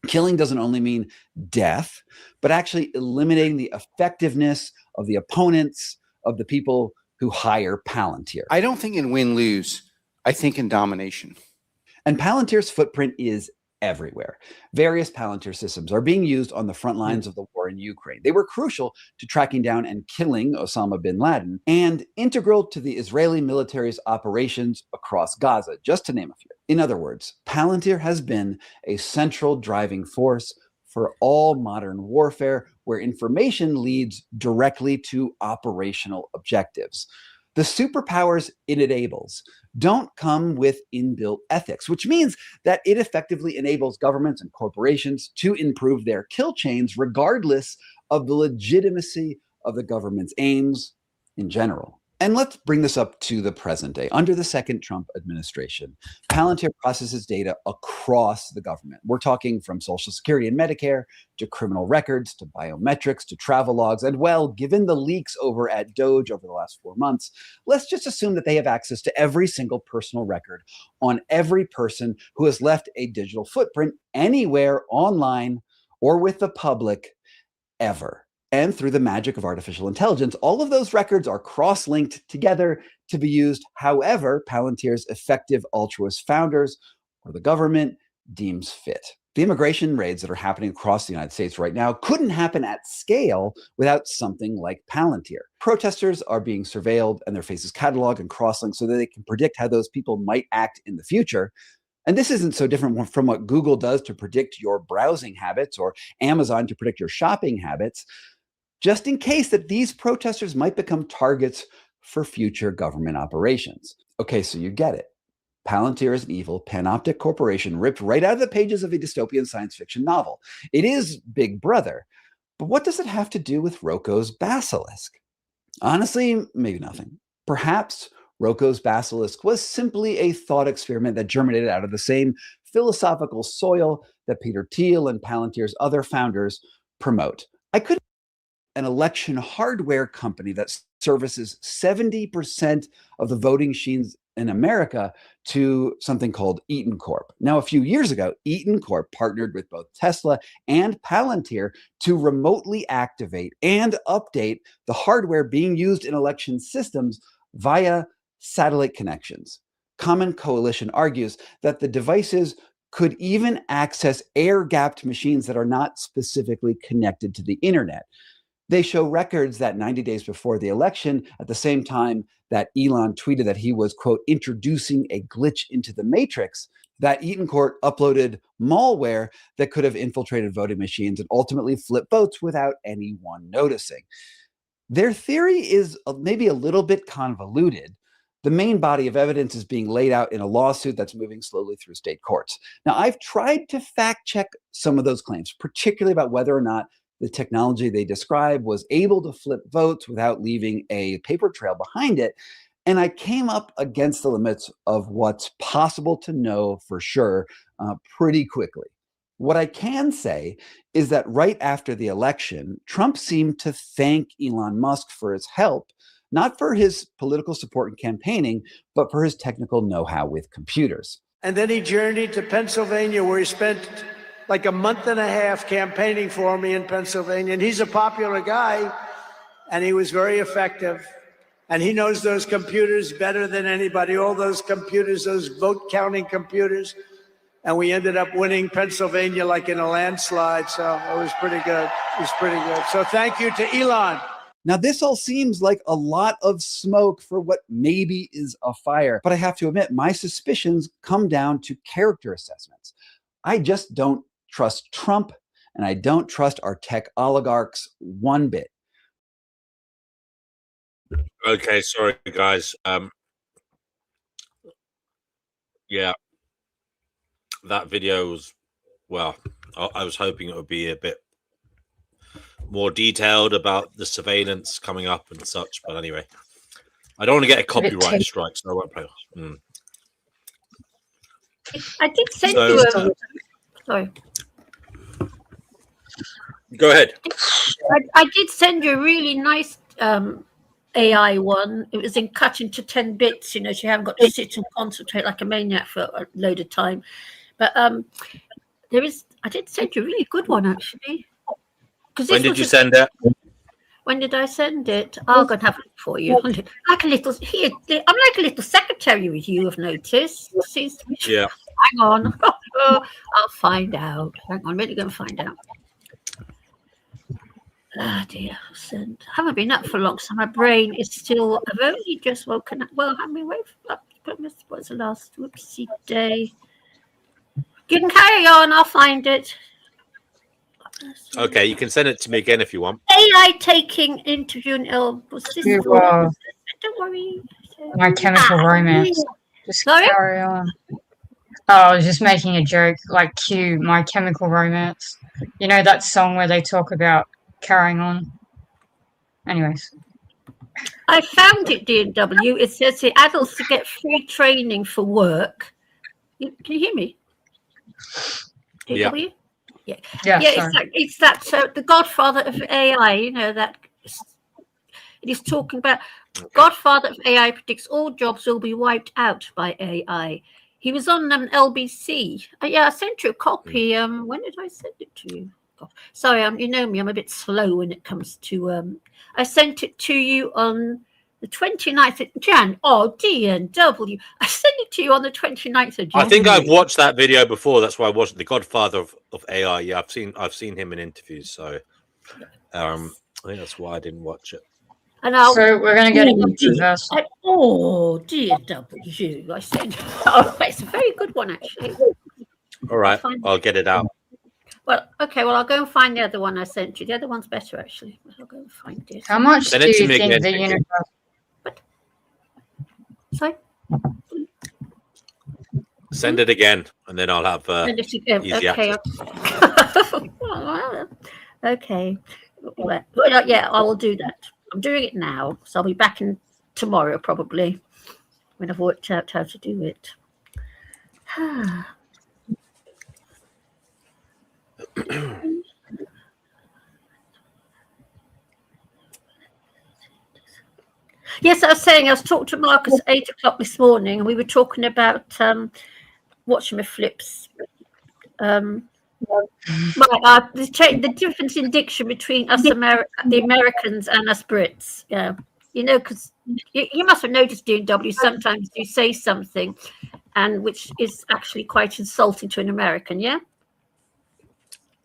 Killing doesn't only mean death, but actually eliminating the effectiveness of the opponents of the people who hire Palantir. I don't think in win-lose. I think in domination. And Palantir's footprint is everywhere. Various Palantir systems are being used on the front lines of the war in Ukraine. They were crucial to tracking down and killing Osama bin Laden and integral to the Israeli military's operations across Gaza, just to name a few. In other words, Palantir has been a central driving force for all modern warfare where information leads directly to operational objectives. The superpowers it enables don't come with inbuilt ethics, which means that it effectively enables governments and corporations to improve their kill chains regardless of the legitimacy of the government's aims in general. And let's bring this up to the present day. Under the second Trump administration, Palantir processes data across the government. We're talking from Social Security and Medicare to criminal records to biometrics to travel logs. And well, given the leaks over at Doge over the last 4 months, let's just assume that they have access to every single personal record on every person who has left a digital footprint anywhere online or with the public ever. And through the magic of artificial intelligence, all of those records are cross-linked together to be used however Palantir's effective altruist founders or the government deems fit. The immigration raids that are happening across the United States right now couldn't happen at scale without something like Palantir. Protesters are being surveilled and their faces cataloged and cross-linked so that they can predict how those people might act in the future. And this isn't so different from what Google does to predict your browsing habits or Amazon to predict your shopping habits, just in case that these protesters might become targets for future government operations. Okay, so you get it. Palantir is an evil panoptic corporation ripped right out of the pages of a dystopian science fiction novel. It is Big Brother, but what does it have to do with Rocco's basilisk? Honestly, maybe nothing. Perhaps Rocco's basilisk was simply a thought experiment that germinated out of the same philosophical soil that Peter Thiel and Palantir's other founders promote. I could an election hardware company that services 70% of the voting machines in America to something called Eaton Corp. Now, a few years ago, Eaton Corp partnered with both Tesla and Palantir to remotely activate and update the hardware being used in election systems via satellite connections. Common Coalition argues that the devices could even access air-gapped machines that are not specifically connected to the internet. They show records that 90 days before the election, at the same time that Elon tweeted that he was, quote, introducing a glitch into the matrix, that Eaton Corp uploaded malware that could have infiltrated voting machines and ultimately flipped votes without anyone noticing. Their theory is maybe a little bit convoluted. The main body of evidence is being laid out in a lawsuit that's moving slowly through state courts. Now, I've tried to fact check some of those claims, particularly about whether or not the technology they describe was able to flip votes without leaving a paper trail behind it. And I came up against the limits of what's possible to know for sure pretty quickly. What I can say is that right after the election, Trump seemed to thank Elon Musk for his help, not for his political support and campaigning, but for his technical know-how with computers. And then he journeyed to Pennsylvania, where he spent like a month and a half campaigning for me in Pennsylvania. And he's a popular guy, and he was very effective. And he knows those computers better than anybody, all those computers, those vote counting computers. And we ended up winning Pennsylvania like in a landslide. So it was pretty good. It was pretty good. So thank you to Elon. Now, this all seems like a lot of smoke for what maybe is a fire. But I have to admit, my suspicions come down to character assessments. I just don't trust Trump, and I don't trust our tech oligarchs one bit. Okay, sorry guys. Yeah, that video was, well, I was hoping it would be a bit more detailed about the surveillance coming up and such, but anyway, I don't want to get a copyright strike, so I won't play. I did send you a... Sorry. Go ahead. I did send you a really nice AI one. It was cut into 10 bits, you know, so you haven't got to sit and concentrate like a maniac for a load of time. But I did send you a really good one, actually. When did you send it? When did I send it? I'll go and have a look for you. Like a little, here, I'm like a little secretary with you, I've noticed. Yeah. Hang on. I'll find out. Hang on, I'm really going to find out. Oh dear, I haven't been up for long, so my brain is still. I've only just woken up. Well, I mean, what's the last whoopsie day? You can carry on. I'll find it. Okay, you can send it to me again if you want. AI taking interview and was this? Don't worry. My Chemical Romance. Just carry on. Oh, I was just making a joke. Like cue My Chemical Romance. You know that song where they talk about carrying on. Anyways, I found it, DW. It says here adults to get free training for work. Can you hear me? DW? Yeah. It's that. So the Godfather of AI. You know that. It is talking about Godfather of AI predicts all jobs will be wiped out by AI. He was on LBC. I sent you a copy. When did I send it to you? Sorry, you know me, I'm a bit slow when it comes to I sent it to you on the 29th of Jan. Oh, DNW. I sent it to you on the 29th of Jan. I think I've watched that video before. That's why I wasn't the Godfather of AI. Yeah, I've seen him in interviews, so I think that's why I didn't watch it. And so we're gonna get into this. Oh, DNW. I said it's a very good one actually. All right, I'll get it out. Well, okay. Well, I'll go and find the other one I sent you. The other one's better, actually. I'll go and find it. How much do you think the universe? Sorry. Send it again, and then I'll have easy access. Okay. Well, yeah, I will do that. I'm doing it now, so I'll be back in tomorrow probably. when I've worked out how to do it. Yes, I was saying I was talking to Marcus at 8 o'clock this morning, and we were talking about whatchamaflips. The difference in diction between us the Americans and us Brits. Yeah, you know, because you must have noticed, DW, sometimes you say something, and which is actually quite insulting to an American. Yeah.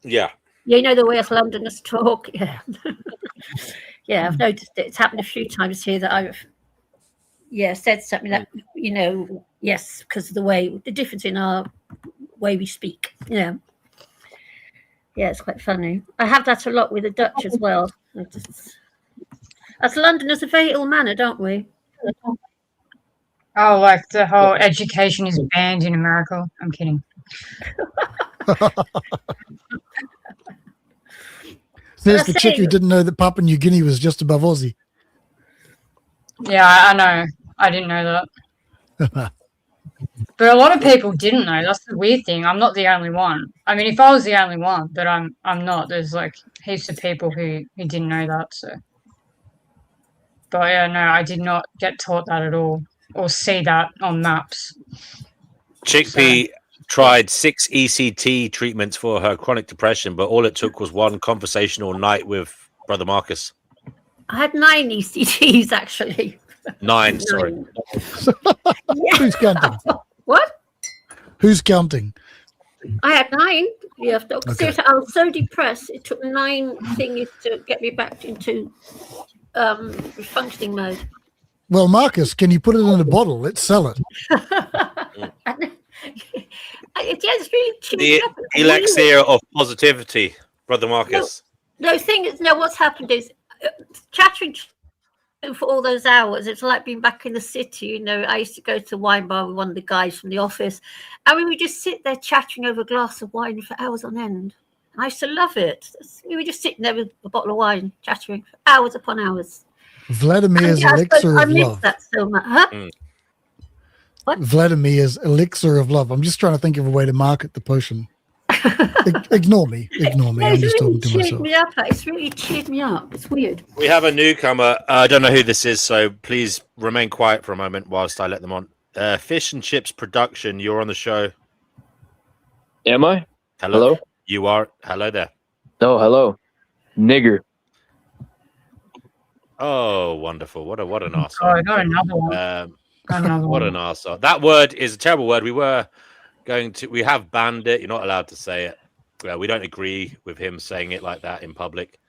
Yeah. You know the way us Londoners talk. Yeah. Yeah, I've noticed it. It's happened a few times here that I've said something that, you know, yes, because of the difference in our way we speak. Yeah. Yeah, it's quite funny. I have that a lot with the Dutch as well. As Londoners are very ill mannered, aren't we? Oh, like the whole education is banned in America. I'm kidding. There's the chick who didn't know that Papua New Guinea was just above Aussie. Yeah, I know. I didn't know that. But a lot of people didn't know. That's the weird thing. I'm not the only one. I mean, if I was the only one, but I'm not. There's like heaps of people who didn't know that. So, but yeah, no, I did not get taught that at all, or see that on maps. Chickpea tried 6 ECT treatments for her chronic depression, but all it took was one conversational night with Brother Marcus. I had 9 ECTs actually. 9, sorry. Who's counting? What? Who's counting? I had 9. Yeah, seriously, I was so depressed. It took 9 things to get me back into functioning mode. Well, Marcus, can you put it in a bottle? Let's sell it. It's really cheap. The elixir of positivity, Brother Marcus. No, thing is, what's happened is chattering for all those hours. It's like being back in the city. You know, I used to go to the wine bar with one of the guys from the office, and we would just sit there chattering over a glass of wine for hours on end. And I used to love it. We were just sitting there with a bottle of wine, chattering for hours upon hours. Vladimir's elixir I of miss love. that so much. Huh? What? Vladimir's elixir of love. I'm just trying to think of a way to market the potion. Ignore me. I'm just talking to myself. It's really cheered me up. It's weird. We have a newcomer. I don't know who this is, so please remain quiet for a moment whilst I let them on. Fish and Chips Production, you're on the show. Am I? Hello? You are. Hello there. Oh, hello. Nigger. Oh, wonderful. What an arsehole. Oh, not another one. What an arsehole. That word is a terrible word. We have banned it. You're not allowed to say it. We don't agree with him saying it like that in public.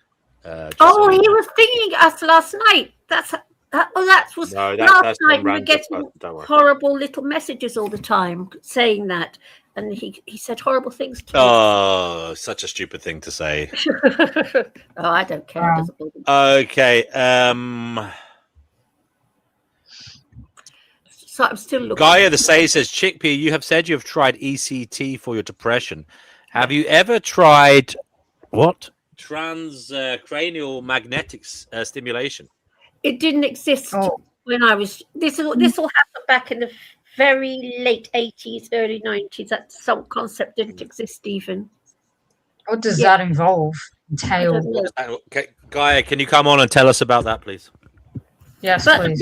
He was thinking us last night. That's last night. We were getting horrible little messages all the time saying that, and he said horrible things to me. Oh, such a stupid thing to say. I don't care. It doesn't bother me. Okay. So I'm still looking. Gaia the Sage says, Chickpea, you have said you have tried ECT for your depression. Have you ever tried what? Transcranial magnetic stimulation. It didn't exist when I was. This all happened back in the very late 80s, early 90s. That some concept didn't exist even. What does that entail? Okay, Gaia, can you come on and tell us about that, please? Yes, please.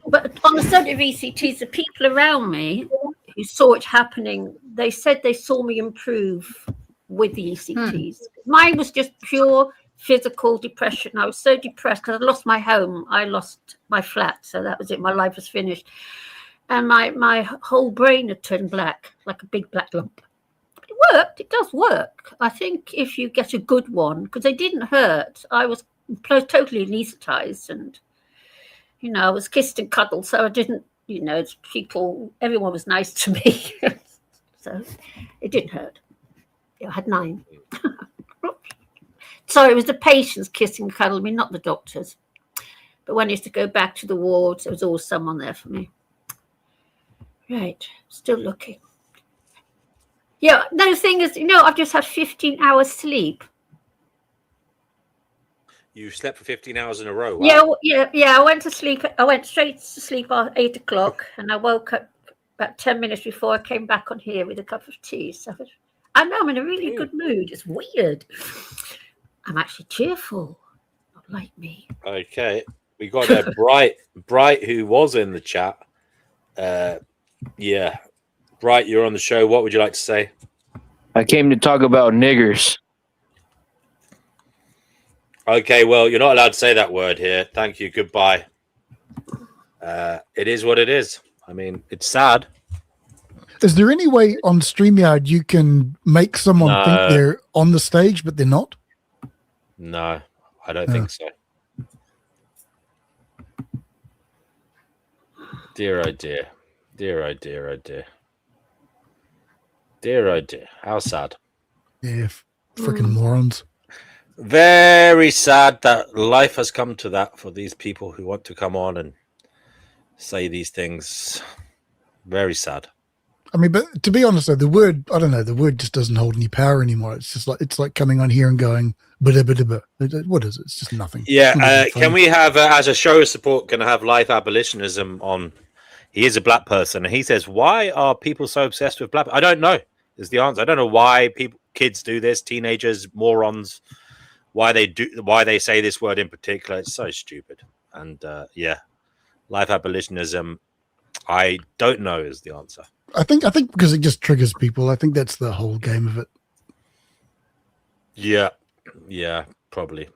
But on the subject of ECTs, the people around me who saw it happening, they said they saw me improve with the ECTs. Mine was just pure physical depression. I was so depressed because I lost my home. I lost my flat. So that was it. My life was finished. And my whole brain had turned black, like a big black lump. It worked. It does work. I think if you get a good one, because they didn't hurt. I was totally anesthetized and, I was kissed and cuddled. So I didn't, everyone was nice to me. So it didn't hurt. I had 9. So it was the patients kissing and cuddling me, not the doctors. But when I used to go back to the wards, there was always someone there for me. Right, still looking. Yeah, no, the thing is, I've just had 15 hours sleep. You slept for 15 hours in a row. Wow. Yeah, yeah. I went to sleep. I went straight to sleep at 8 o'clock, and I woke up about 10 minutes before I came back on here with a cup of tea. So I know I'm in a really good mood. It's weird. I'm actually cheerful, not like me. Okay, we got a Bright who was in the chat. Yeah, Bright, you're on the show. What would you like to say? I came to talk about niggers. Okay, well, you're not allowed to say that word here. Thank you. Goodbye. It is what it is. I mean, it's sad. Is there any way on StreamYard you can make someone think they're on the stage, but they're not? No, I don't think so. Dear, oh dear. Dear, oh dear, oh dear. Dear, oh dear. How sad. Yeah, freaking morons. Very sad that life has come to that for these people who want to come on and say these things. Very sad. I mean, but to be honest, though, the word, I don't know, the word just doesn't hold any power anymore. It's just like, it's like coming on here and going, what is it? It's just nothing. Yeah, can we have, as a show of support, can I have life abolitionism on? He is a black person, and he says, why are people so obsessed with black? I don't know, is the answer. I don't know why kids do this, teenagers, morons, why they say this word in particular. It's so stupid. And yeah, life abolitionism, I don't know is the answer. I think because it just triggers people. I think that's the whole game of it. Yeah, probably.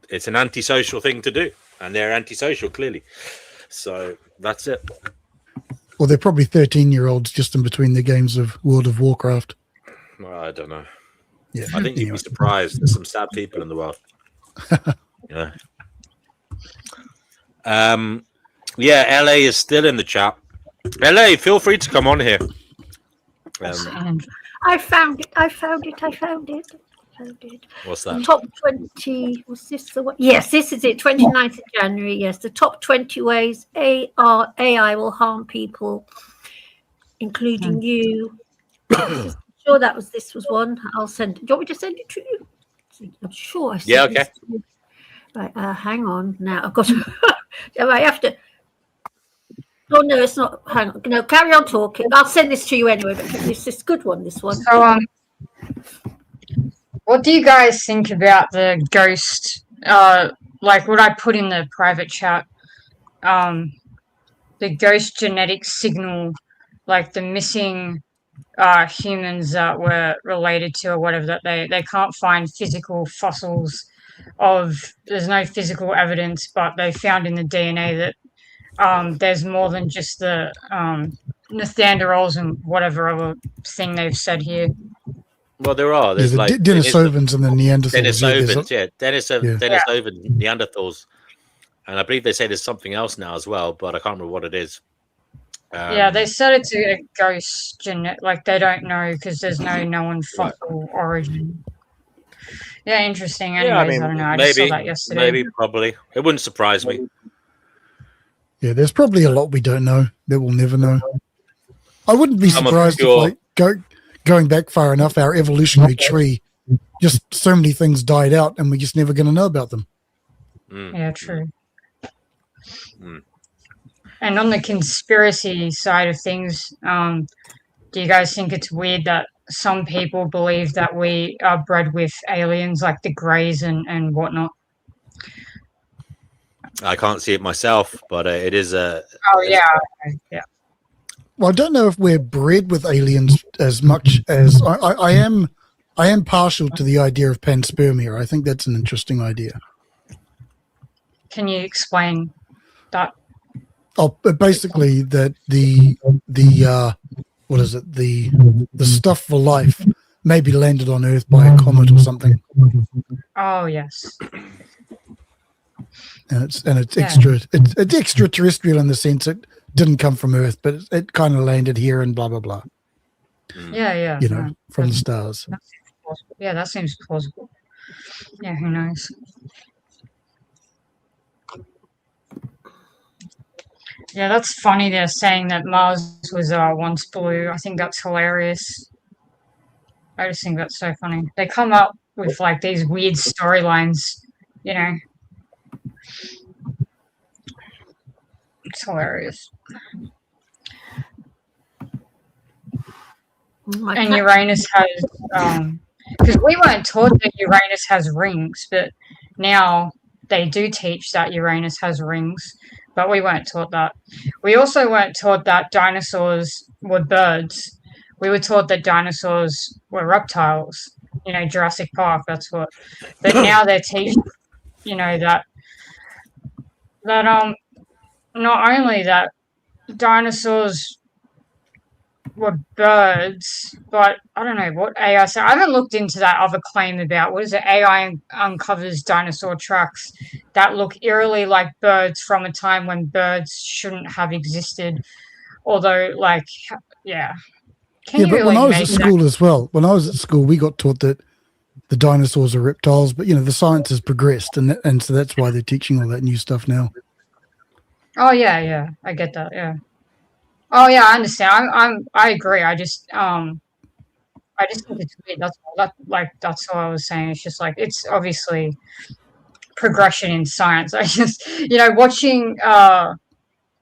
It's an antisocial thing to do, and they're antisocial, clearly. So that's it. Well, they're probably 13-year-olds just in between the games of World of Warcraft. Well, I don't know. Yeah, I think you'd be surprised. There's some sad people in the world. Yeah. Yeah, LA is still in the chat. LA, feel free to come on here. I found it. What's that? Top 20. Was this the one? Yes, this is it. 29th of January. Yes, the top 20 ways AI will harm people, including you. I'm sure this was one. I'll send. Do you want me to send it to you? I'm sure I sent Yeah, okay. this. Right, hang on. Now I've got to. I have to. Oh no, it's not. Hang on. No, carry on talking. I'll send this to you anyway. But this is a good one. This one. So, what do you guys think about the ghost? Like what I put in the private chat. The ghost genetic signal, like the missing humans that were related to or whatever, that they can't find physical fossils of. There's no physical evidence, but they found in the DNA that. There's more than just the Neanderthals and whatever other thing they've said here. Well, there are. There's the like Denisovans and the Neanderthals. Denisovan Neanderthals, and I believe they say there's something else now as well, but I can't remember what it is. Yeah, they said it's a ghost genetic. Like they don't know because there's no known fossil origin. Yeah, interesting. Anyways, Yeah, I mean, don't know. I maybe, just saw that yesterday. maybe, probably. It wouldn't surprise me. Yeah, there's probably a lot we don't know that we'll never know. I wouldn't be I'm surprised if, obscure. like, going back far enough, our evolutionary tree, just so many things died out, and we're just never going to know about them. Yeah, true. And on the conspiracy side of things, do you guys think it's weird that some people believe that we are bred with aliens, like the Greys and whatnot? I can't see it myself, but it is a. Oh yeah, yeah. Well, I don't know if we're bred with aliens as much as I am. I am partial to the idea of panspermia. I think that's an interesting idea. Can you explain that? Oh, but basically that the what is it? The stuff for life maybe landed on Earth by a comet or something. Oh yes. And it's extraterrestrial in the sense it didn't come from Earth, but it kind of landed here and blah blah blah. Yeah. You know, from the stars. Yeah, that seems plausible. Yeah, who knows? Yeah, that's funny. They're saying that Mars was once blue. I think that's hilarious. I just think that's so funny. They come up with like these weird storylines, you know. It's hilarious. And Uranus has, because we weren't taught that Uranus has rings, but now they do teach that Uranus has rings, but we weren't taught that. We also weren't taught that dinosaurs were birds. We were taught that dinosaurs were reptiles. You know, Jurassic Park, that's what. But now they're teaching, you know, that not only that dinosaurs were birds, but I don't know what AI. So I haven't looked into that other claim about what is it? AI uncovers dinosaur tracks that look eerily like birds from a time when birds shouldn't have existed. Although, like, yeah, can you but really when I was make at school as well, when I was at school, we got taught that the dinosaurs are reptiles, but you know the science has progressed, and so that's why they're teaching all that new stuff now. Oh yeah, I get that. Yeah. Oh yeah, I understand. I agree. I just think it's weird. That's all. That's all I was saying. It's just like it's obviously progression in science. I just watching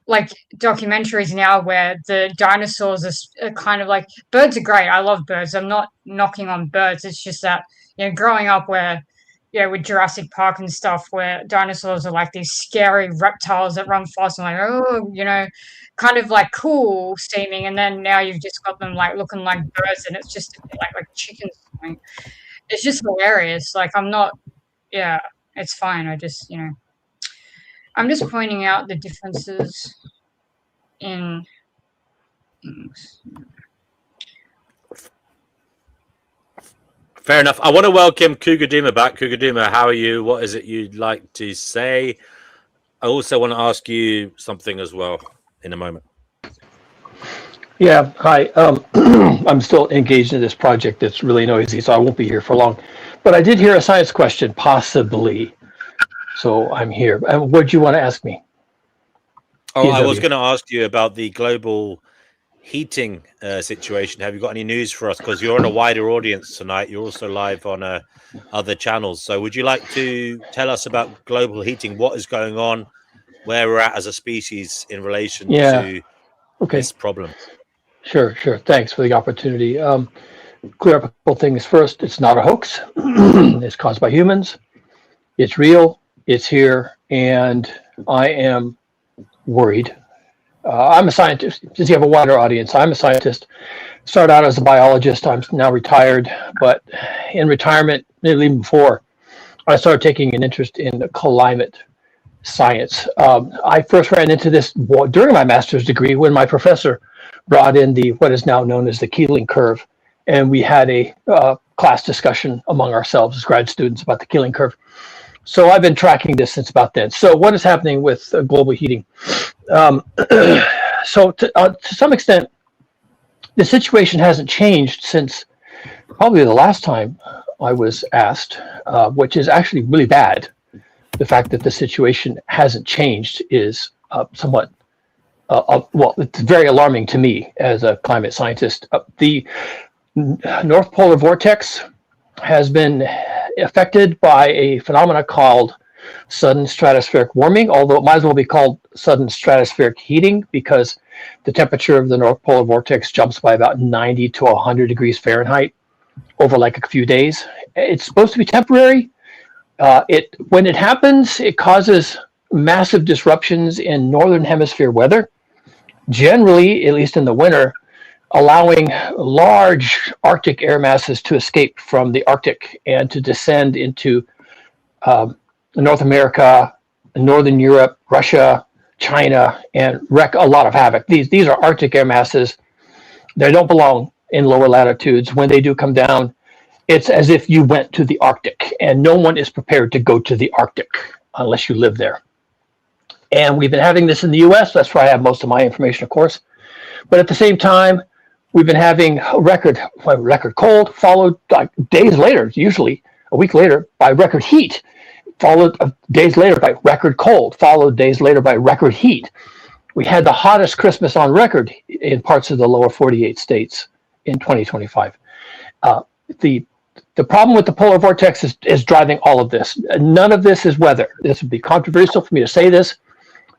like documentaries now where the dinosaurs are kind of like birds are great. I love birds. I'm not knocking on birds. It's just that growing up where with Jurassic Park and stuff where dinosaurs are like these scary reptiles that run fast and like kind of like cool seeming, and then now you've just got them like looking like birds and it's just a bit like chickens. It's just hilarious. Like it's fine. I just I'm just pointing out the differences in things. Fair enough. I want to welcome Cougar Duma back. Cougar Duma, how are you? What is it you'd like to say? I also want to ask you something as well in a moment. Yeah, hi. I'm still engaged in this project that's really noisy, so I won't be here for long. But I did hear a science question, possibly. So I'm here. What do you want to ask me? Oh, I was going to ask you about the global heating situation. Have you got any news for us? Because you're on a wider audience tonight. You're also live on other channels. So would you like to tell us about global heating? What is going on? Where we're at as a species in relation to this problem? Sure. Thanks for the opportunity. Clear up a couple things. First, it's not a hoax. It's caused by humans. It's real. It's here. And I am worried. I'm a scientist. Since you have a wider audience, I'm a scientist. Started out as a biologist. I'm now retired. But in retirement, maybe even before, I started taking an interest in climate science. I first ran into this during my master's degree when my professor brought in what is now known as the Keeling curve. And we had a class discussion among ourselves as grad students about the Keeling curve. So I've been tracking this since about then. So what is happening with global heating? So to some extent, the situation hasn't changed since probably the last time I was asked, which is actually really bad. The fact that the situation hasn't changed is somewhat, it's very alarming to me as a climate scientist. The North Polar Vortex has been affected by a phenomena called sudden stratospheric warming, although it might as well be called sudden stratospheric heating because the temperature of the North Polar Vortex jumps by about 90 to 100 degrees Fahrenheit over like a few days. It's supposed to be temporary. When it happens, it causes massive disruptions in northern hemisphere weather, generally, at least in the winter, allowing large Arctic air masses to escape from the Arctic and to descend into North America, Northern Europe, Russia, China, and wreak a lot of havoc. These are Arctic air masses. They don't belong in lower latitudes. When they do come down, it's as if you went to the Arctic, and no one is prepared to go to the Arctic unless you live there. And we've been having this in the US. That's where I have most of my information, of course. But at the same time, we've been having a record cold, followed like days later, usually a week later, by record heat, followed days later by record cold, followed days later by record heat. We had the hottest Christmas on record in parts of the lower 48 states in 2025. The problem with the polar vortex is driving all of this. None of this is weather. This would be controversial for me to say this.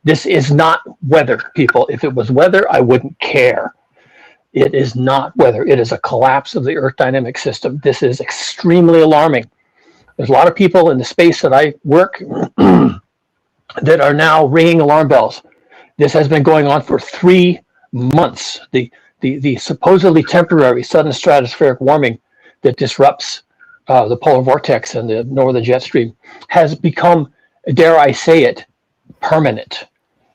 This is not weather, people. If it was weather, I wouldn't care. It is not weather. It is a collapse of the Earth dynamic system. This is extremely alarming. There's a lot of people in the space that I work that are now ringing alarm bells. This has been going on for 3 months. The supposedly temporary sudden stratospheric warming that disrupts the polar vortex and the northern jet stream has become, dare I say it, permanent.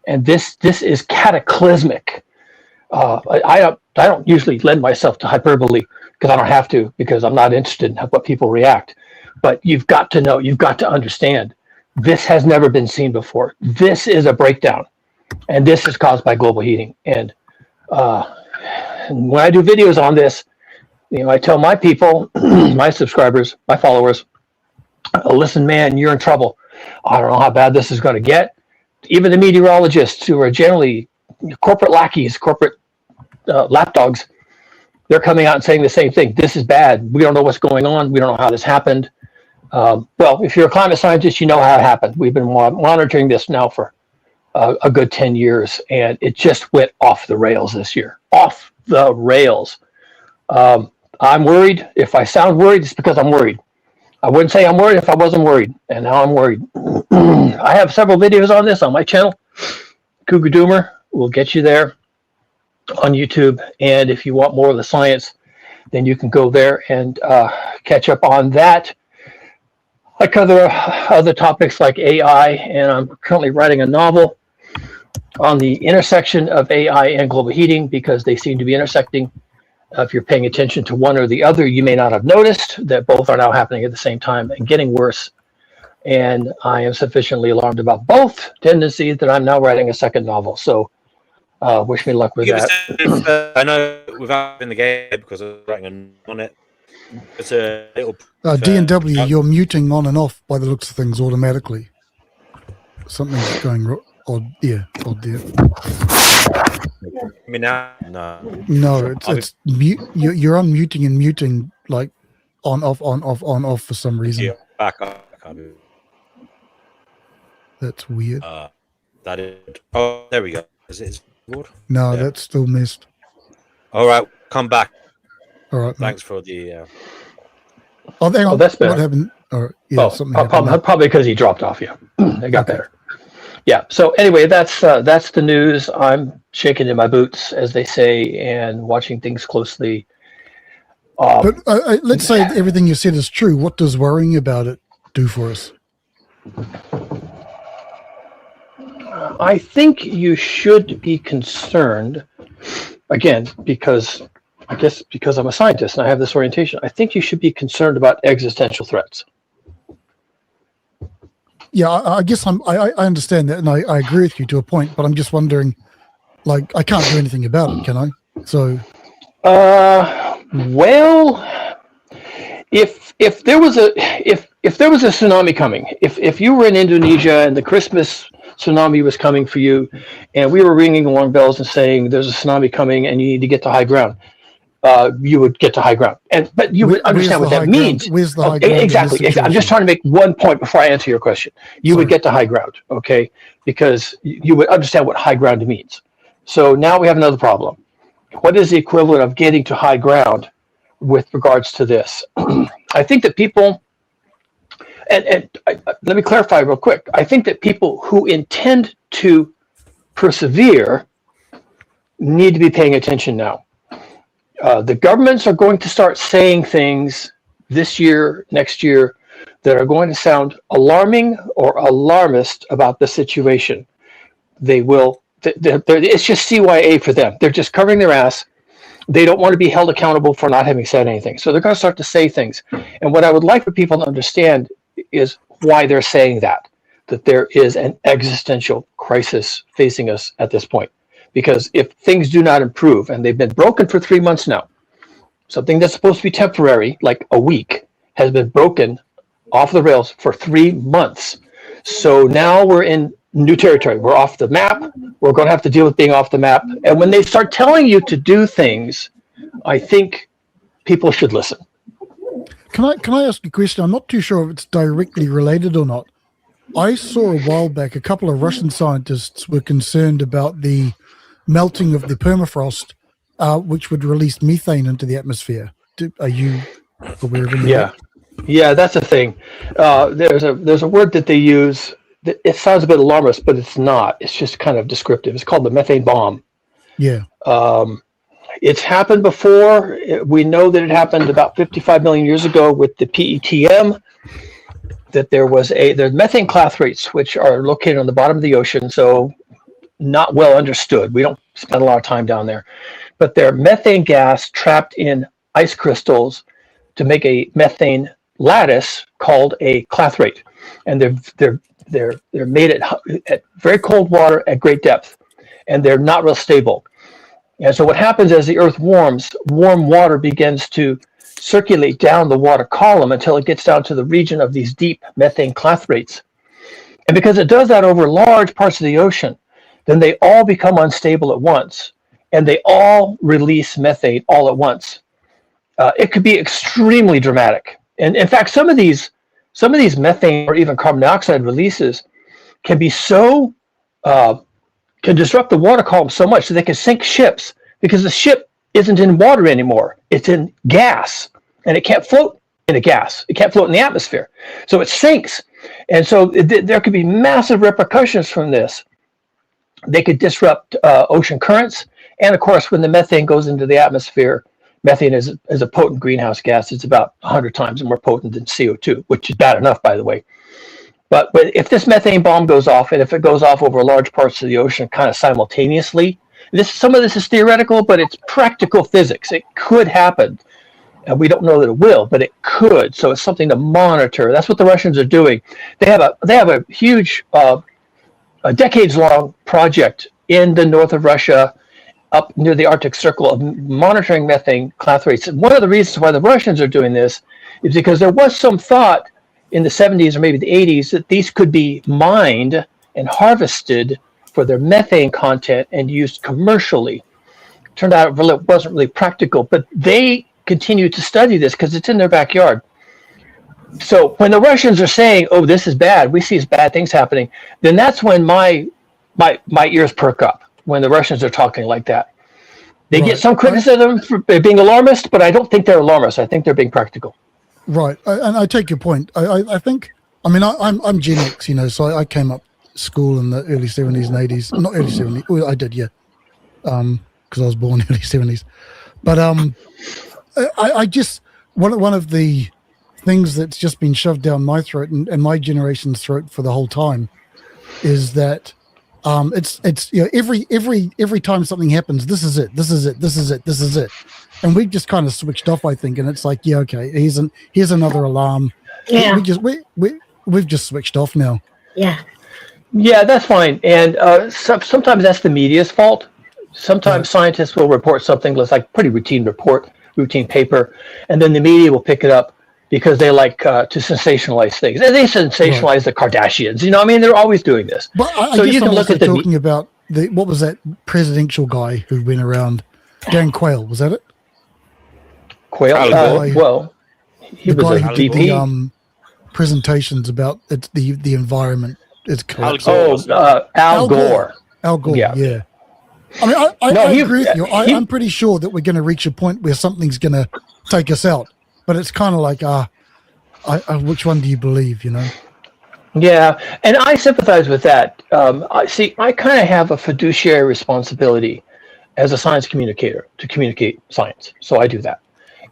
And this is cataclysmic. I don't usually lend myself to hyperbole because I don't have to, because I'm not interested in what people react. But you've got to know, you've got to understand, this has never been seen before. This is a breakdown, and this is caused by global heating. And when I do videos on this, I tell my people, my subscribers, my followers, listen, man, you're in trouble. I don't know how bad this is going to get. Even the meteorologists, who are generally corporate lackeys, corporate lapdogs, they're coming out and saying the same thing. This is bad. We don't know what's going on. We don't know how this happened. Well, if you're a climate scientist, you know how it happened. We've been monitoring this now for a good 10 years, and it just went off the rails this year. Off the rails. I'm worried. If I sound worried, it's because I'm worried. I wouldn't say I'm worried if I wasn't worried, and now I'm worried. I have several videos on this on my channel. Cougar Doomer will get you there on YouTube, and if you want more of the science, then you can go there and catch up on that. I cover other topics like AI, and I'm currently writing a novel on the intersection of AI and global heating, because they seem to be intersecting. If you're paying attention to one or the other, you may not have noticed that both are now happening at the same time and getting worse. And I am sufficiently alarmed about both tendencies that I'm now writing a second novel. So wish me luck with that. I know without in the game, because I was writing on it. It's a little. D&W, you're muting on and off by the looks of things automatically. Something's going wrong. Odd, yeah, odd there. I mean, now, no. No, it's mute. You're unmuting and muting like on off for some reason. Yeah, back up. That's weird. That is. Oh, there we go. Is it? No, yeah. That's still missed. All right, come back. All right. Thanks for the. Oh, hang on. That's better. What happened? Or, yeah, something probably because he dropped off you. It got better. Yeah. So anyway, that's the news. I'm shaking in my boots, as they say, and watching things closely. But let's say everything you said is true. What does worrying about it do for us? I think you should be concerned, again, because I'm a scientist and I have this orientation. I think you should be concerned about existential threats. Yeah, I guess I understand that, and I agree with you to a point. But I'm just wondering, like, I can't do anything about it, can I? So, well, if there was a tsunami coming, if you were in Indonesia and the Christmas tsunami was coming for you, and we were ringing alarm bells and saying there's a tsunami coming and you need to get to high ground, you would get to high ground, but you would understand what that means. Where's the high ground? Exactly. I'm just trying to make one point before I answer your question. You would get to high ground, okay? Because you would understand what high ground means. So now we have another problem. What is the equivalent of getting to high ground with regards to this? I think that people, and let me clarify real quick. I think that people who intend to persevere need to be paying attention now. The governments are going to start saying things this year, next year, that are going to sound alarming or alarmist about the situation. They will. It's just CYA for them. They're just covering their ass. They don't want to be held accountable for not having said anything. So they're going to start to say things. And what I would like for people to understand is why they're saying that there is an existential crisis facing us at this point. Because if things do not improve, and they've been broken for 3 months now, something that's supposed to be temporary, like a week, has been broken off the rails for 3 months. So now we're in new territory. We're off the map. We're going to have to deal with being off the map. And when they start telling you to do things, I think people should listen. Can I ask a question? I'm not too sure if it's directly related or not. I saw a while back a couple of Russian scientists were concerned about the melting of the permafrost, which would release methane into the atmosphere. Are you aware of any of that? Yeah, that's the thing. There's a word that they use. It sounds a bit alarmist, but it's not. It's just kind of descriptive. It's called the methane bomb. Yeah. It's happened before. We know that it happened about 55 million years ago with the PETM. That there's methane clathrates, which are located on the bottom of the ocean, so not well understood. We don't spend a lot of time down there, but they're methane gas trapped in ice crystals to make a methane lattice called a clathrate, and they're made at very cold water at great depth, and they're not real stable. And so what happens as the Earth warms, warm water begins to circulate down the water column until it gets down to the region of these deep methane clathrates. And because it does that over large parts of the ocean, then they all become unstable at once, and they all release methane all at once. It could be extremely dramatic. And in fact, some of these methane or even carbon dioxide releases can be so can disrupt the water column so much that they can sink ships, because the ship isn't in water anymore. It's in gas, and it can't float in a gas. It can't float in the atmosphere. So it sinks. And so there could be massive repercussions from this. They could disrupt ocean currents. And of course, when the methane goes into the atmosphere, methane is a potent greenhouse gas. It's about 100 times more potent than CO2, which is bad enough, by the way. But if this methane bomb goes off, and if it goes off over large parts of the ocean kind of simultaneously, some of this is theoretical, but it's practical physics. It could happen. And we don't know that it will, but it could. So it's something to monitor. That's what the Russians are doing. They have a huge, a decades-long project in the north of Russia, up near the Arctic Circle, of monitoring methane clathrates. And one of the reasons why the Russians are doing this is because there was some thought in the 70s or maybe the 80s that these could be mined and harvested for their methane content and used commercially. Turned out it wasn't really practical, but they continue to study this because it's in their backyard. So when the Russians are saying, "Oh, this is bad," we see these bad things happening, then that's when my ears perk up, when the Russians are talking like that. They get some criticism for being alarmist, but I don't think they're alarmist. I think they're being practical. Right, and I take your point. I think, I mean, I'm Gen X, so I came up school in the early 70s and 80s. Not early 70s, well, I did, yeah, because I was born early 70s. But I just, one of the things that's just been shoved down my throat and my generation's throat for the whole time is that it's every time something happens, this is it. And we've just kind of switched off, I think, and it's like, yeah, okay, here's another alarm. Yeah. We've just switched off now. Yeah. Yeah, that's fine. And sometimes that's the media's fault. Sometimes scientists will report something that's like pretty routine paper, and then the media will pick it up because they like to sensationalize things. And they sensationalize the Kardashians. I mean, they're always doing this. But I so guess you can I'm look also at talking about what was that presidential guy who went around? Dan Quayle, was that it? Quayle? Well, he was a VP. Presentations about the environment. It's Al Gore. Al Gore, yeah. I mean, I agree with you. I'm pretty sure that we're going to reach a point where something's going to take us out. But it's kind of like, which one do you believe, Yeah, and I sympathize with that. I kind of have a fiduciary responsibility as a science communicator to communicate science. So I do that.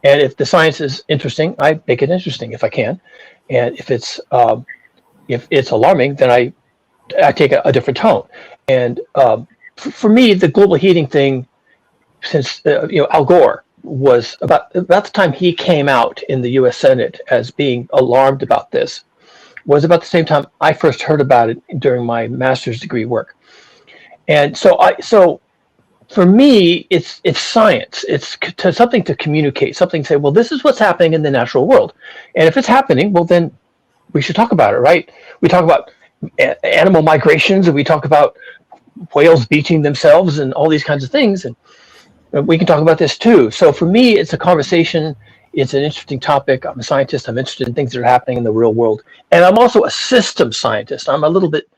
And if the science is interesting, I make it interesting if I can. And if it's alarming, then I take a different tone. And for me, the global heating thing, since Al Gore was about the time he came out in the U.S. Senate as being alarmed about this, was about the same time I first heard about it during my master's degree work. And so for me, it's science. It's something to communicate, something to say, well, this is what's happening in the natural world. And if it's happening, well, then we should talk about it, right? We talk about animal migrations, and we talk about whales beaching themselves and all these kinds of things. And we can talk about this too. So for me, it's a conversation It's an interesting topic. I'm a scientist. I'm interested in things that are happening in the real world. And I'm also a systems scientist. I'm a little bit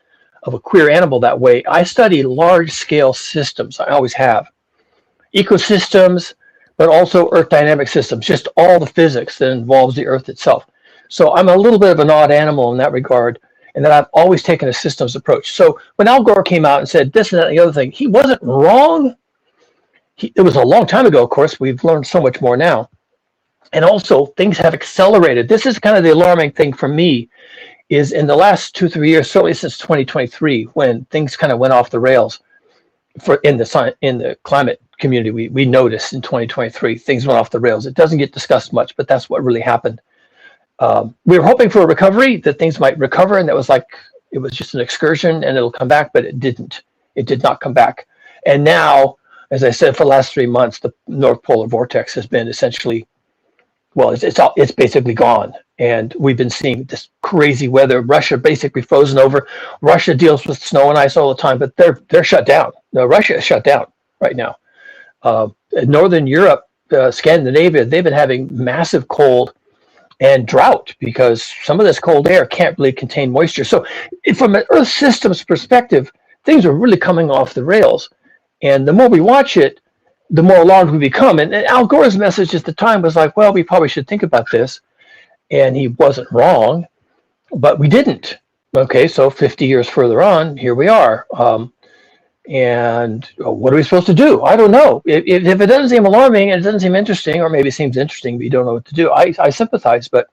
of a queer animal that way. I study large-scale systems. I always have. Ecosystems, but also earth dynamic systems, just all the physics that involves the earth itself. So I'm a little bit of an odd animal in that regard, and that I've always taken a systems approach. So when Al Gore came out and said this and that and the other thing, he wasn't wrong. It was a long time ago, of course. We've learned so much more now. And also, things have accelerated. This is kind of the alarming thing for me, is in the last 2-3 years, certainly since 2023, when things kind of went off the rails in the climate community, we noticed in 2023, things went off the rails. It doesn't get discussed much, but that's what really happened. We were hoping for a recovery, that things might recover, and it was just an excursion and it'll come back, but it didn't. It did not come back. And now, as I said, for the last 3 months, the North Polar Vortex has been essentially, well, it's basically gone. And we've been seeing this crazy weather. Russia basically frozen over. Russia deals with snow and ice all the time, but they're shut down. No, Russia is shut down right now. Northern Europe, Scandinavia, they've been having massive cold and drought because some of this cold air can't really contain moisture. So from an Earth systems perspective, things are really coming off the rails. And the more we watch it, the more alarmed we become. And Al Gore's message at the time was like, well, we probably should think about this. And he wasn't wrong, but we didn't. Okay, so 50 years further on, here we are. And what are we supposed to do? I don't know. If it doesn't seem alarming and it doesn't seem interesting, or maybe it seems interesting, but you don't know what to do, I sympathize, but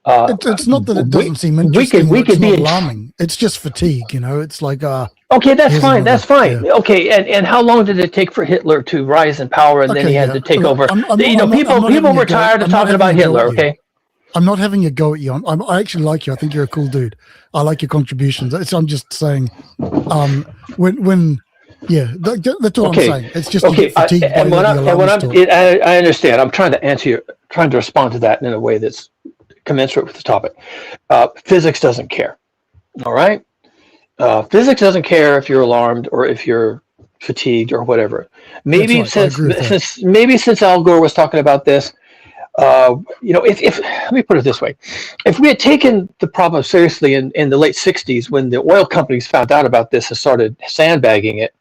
it's not that it doesn't seem interesting. We could be alarming. It's just fatigue, It's like okay, that's fine. That's fine. Yeah. Okay, and how long did it take for Hitler to rise in power, and then he had to take over? People were tired of talking about Hitler. Okay, I'm not having a go at you. I actually like you. I think you're a cool dude. I like your contributions. I'm just saying, that's all I'm saying. It's just fatigued I understand. I'm trying to respond to that in a way that's commensurate with the topic. Physics doesn't care. All right. Physics doesn't care if you're alarmed or if you're fatigued or whatever. Maybe since Al Gore was talking about this, if let me put it this way, if we had taken the problem seriously in the late 60s when the oil companies found out about this and started sandbagging it,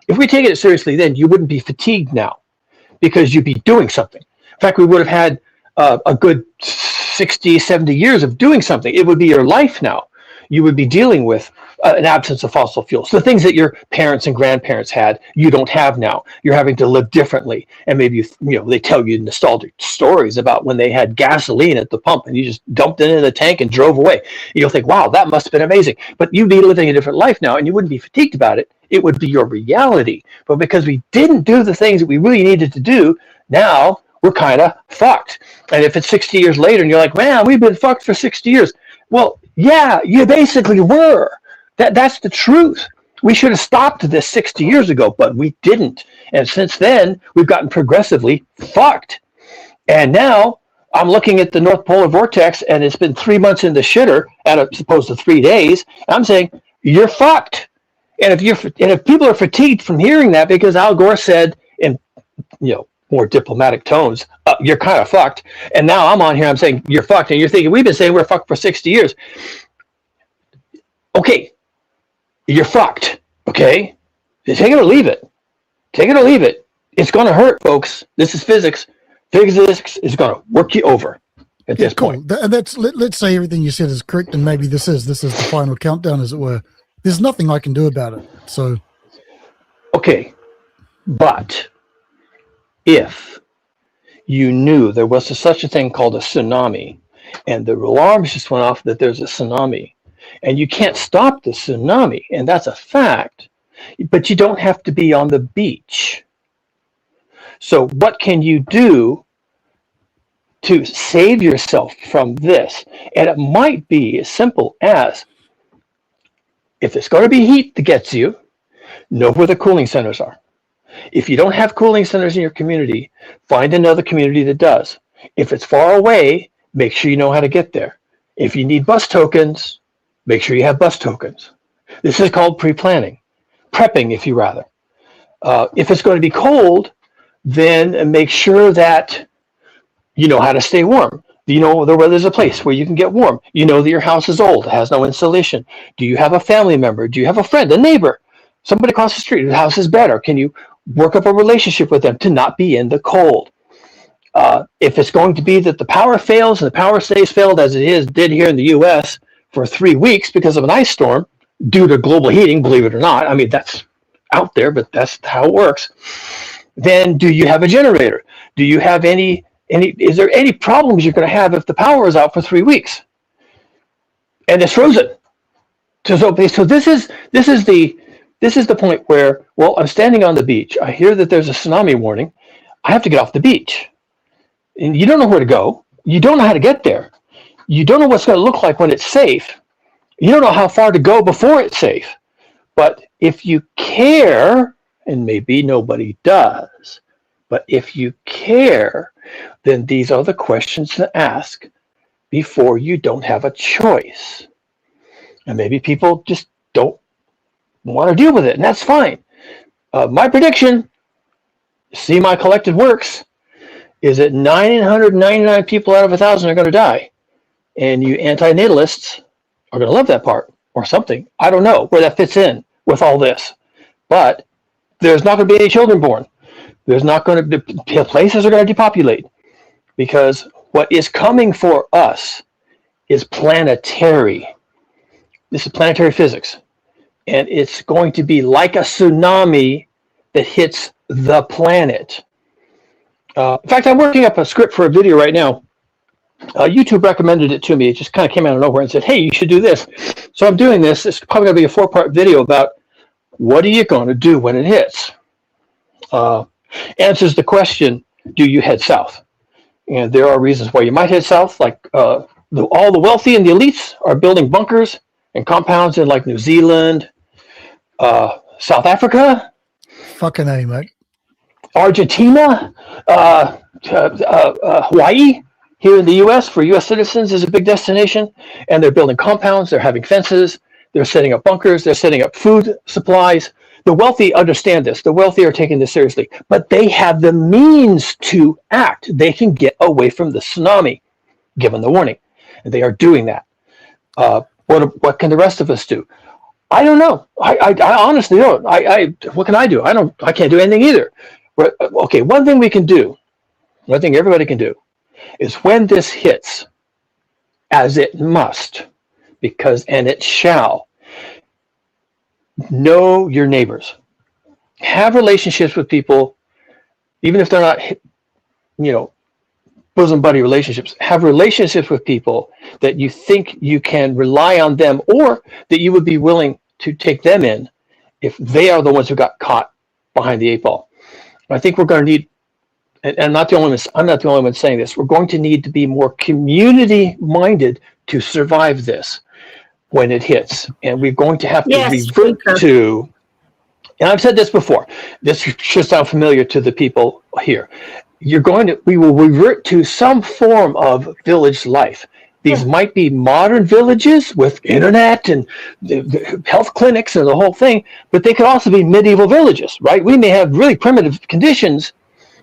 if we take it seriously then, you wouldn't be fatigued now because you'd be doing something. In fact, we would have had a good 60, 70 years of doing something. It would be your life now. You would be dealing with an absence of fossil fuels. The things that your parents and grandparents had, you don't have now. You're having to live differently. And maybe, they tell you nostalgic stories about when they had gasoline at the pump and you just dumped it in the tank and drove away. You'll think, wow, that must have been amazing. But you'd be living a different life now and you wouldn't be fatigued about it. It would be your reality. But because we didn't do the things that we really needed to do, now we're kind of fucked. And if it's 60 years later and you're like, man, we've been fucked for 60 years. Well, yeah, you basically were. That's the truth. We should have stopped this 60 years ago, but we didn't. And since then, we've gotten progressively fucked. And now I'm looking at the North Polar Vortex, and it's been 3 months in the shitter, as opposed to 3 days. I'm saying, you're fucked. And if people are fatigued from hearing that because Al Gore said in more diplomatic tones, you're kind of fucked. And now I'm on here, I'm saying, you're fucked. And you're thinking, we've been saying we're fucked for 60 years. Okay. You're fucked, okay? Take it or leave it. Take it or leave it. It's going to hurt, folks. This is physics. Physics is going to work you over at this point. Let's say everything you said is correct, and maybe this is the final countdown, as it were. There's nothing I can do about it. So, okay, but if you knew there was such a thing called a tsunami, and the alarms just went off that there's a tsunami, and you can't stop the tsunami, and that's a fact, but you don't have to be on the beach. So what can you do to save yourself from this? And it might be as simple as, if it's going to be heat that gets you, know where the cooling centers are. If you don't have cooling centers in your community, find another community that does. If it's far away, make sure you know how to get there. If you need bus tokens, make sure you have bus tokens. This is called pre-planning, prepping, if you rather. If it's going to be cold, then make sure that You know how to stay warm. Do you know where there's a place where you can get warm? You know that your house is old, has no insulation. Do you have a family member? Do you have a friend, a neighbor, somebody across the street whose house is better? Can you work up a relationship with them to not be in the cold? If it's going to be that the power fails and the power stays failed as it did here in the U.S. for 3 weeks because of an ice storm due to global heating, believe it or not. I mean, that's out there, but that's how it works. Then do you have a generator? Do you have is there any problems you're going to have if the power is out for 3 weeks and it's frozen? So this is the point where, well, I'm standing on the beach. I hear that there's a tsunami warning. I have to get off the beach. And you don't know where to go. You don't know how to get there. You don't know what's going to look like when it's safe. You don't know how far to go before it's safe. But if you care, and maybe nobody does, but if you care, then these are the questions to ask before you don't have a choice. And maybe people just don't want to deal with it, and that's fine. My prediction, see my collected works, is that 999 people out of 1,000 are going to die. And you antinatalists are going to love that part or something. I don't know where that fits in with all this. But there's not going to be any children born. There's not going to be, places are going to depopulate. Because what is coming for us is planetary. This is planetary physics. And it's going to be like a tsunami that hits the planet. In fact, I'm working up a script for a video right now. YouTube recommended it to me. It just kind of came out of nowhere and said, hey, you should do this. So I'm doing this. It's probably going to be a 4-part video about what are you going to do when it hits? Answers the question, do you head south? And there are reasons why you might head south, like all the wealthy and the elites are building bunkers and compounds in like New Zealand, South Africa. Fucking A, mate. Argentina, Hawaii, here in the U.S. for U.S. citizens is a big destination, and they're building compounds, they're having fences, they're setting up bunkers, they're setting up food supplies. The wealthy understand this. The wealthy are taking this seriously, but they have the means to act. They can get away from the tsunami, given the warning, and they are doing that. What can the rest of us do? I don't know. I honestly don't. What can I do? I can't do anything either. Okay, one thing we can do, one thing everybody can do, is when this hits, as it must, and it shall, know your neighbors. Have relationships with people, even if they're not, bosom buddy relationships. Have relationships with people that you think you can rely on them, or that you would be willing to take them in if they are the ones who got caught behind the 8 ball. I think we're going to need, and I'm not the only one saying this, we're going to need to be more community-minded to survive this when it hits. And we're going to have to revert to, and I've said this before, this should sound familiar to the people here. We will revert to some form of village life. These might be modern villages with internet and health clinics and the whole thing, but they could also be medieval villages, right? We may have really primitive conditions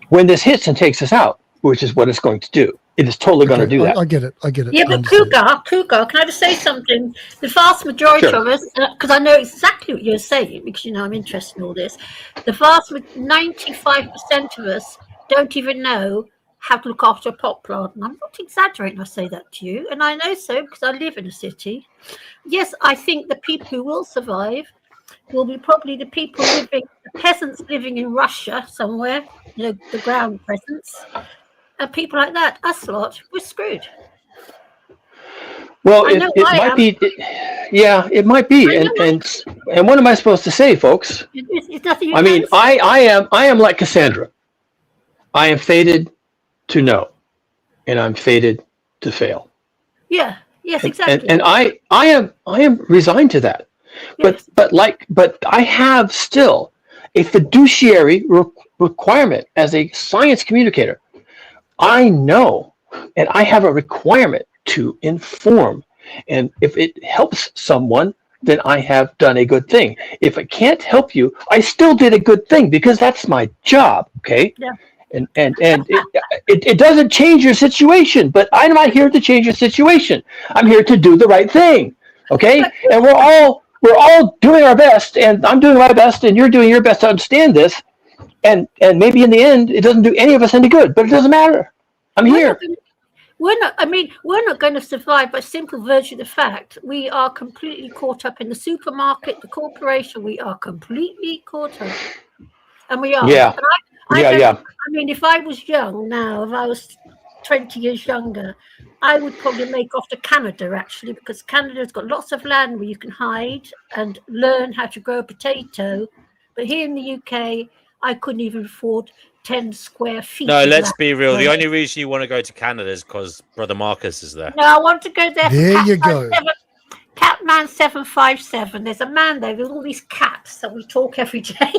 when this hits and takes us out, which is what it's going to do. It is totally going to do that. I get it. Yeah, but Cougar, can I just say something? The vast majority of us, because I know exactly what you're saying, because I'm interested in all this. The 95% of us don't even know how to look after a pot plant. And I'm not exaggerating, I say that to you. And I know so because I live in a city. Yes, I think the people who will survive will be probably the people the peasants living in Russia somewhere, the ground peasants, and people like that. Us lot, we're screwed. Well, it might be. It might be. And what am I supposed to say, folks? It's nothing. I mean, I am like Cassandra. I am fated to know, and I'm fated to fail. Yeah. Yes. Exactly. And I am resigned to that. Yes. But I have still a fiduciary requirement as a science communicator. I know, and I have a requirement to inform. And if it helps someone, then I have done a good thing. If it can't help you, I still did a good thing because that's my job. Okay. Yeah. And it doesn't change your situation, but I'm not here to change your situation. I'm here to do the right thing. Okay? And we're all doing our best, and I'm doing my best, and you're doing your best to understand this. And maybe in the end, it doesn't do any of us any good, but it doesn't matter. I'm here. We're not going to survive by simple virtue of the fact we are completely caught up in the supermarket, the corporation. We are completely caught up, and we are. Yeah. And Yeah. I mean, if I was young now, if I was 20 years younger, I would probably make off to Canada, actually, because Canada's got lots of land where you can hide and learn how to grow a potato. But here in the UK, I couldn't even afford 10 square feet. No, of let's land. be real. The only reason you want to go to Canada is because Brother Marcus is there. No, I want to go there. There you go. Catman 757. There's a man there with all these cats that we talk every day.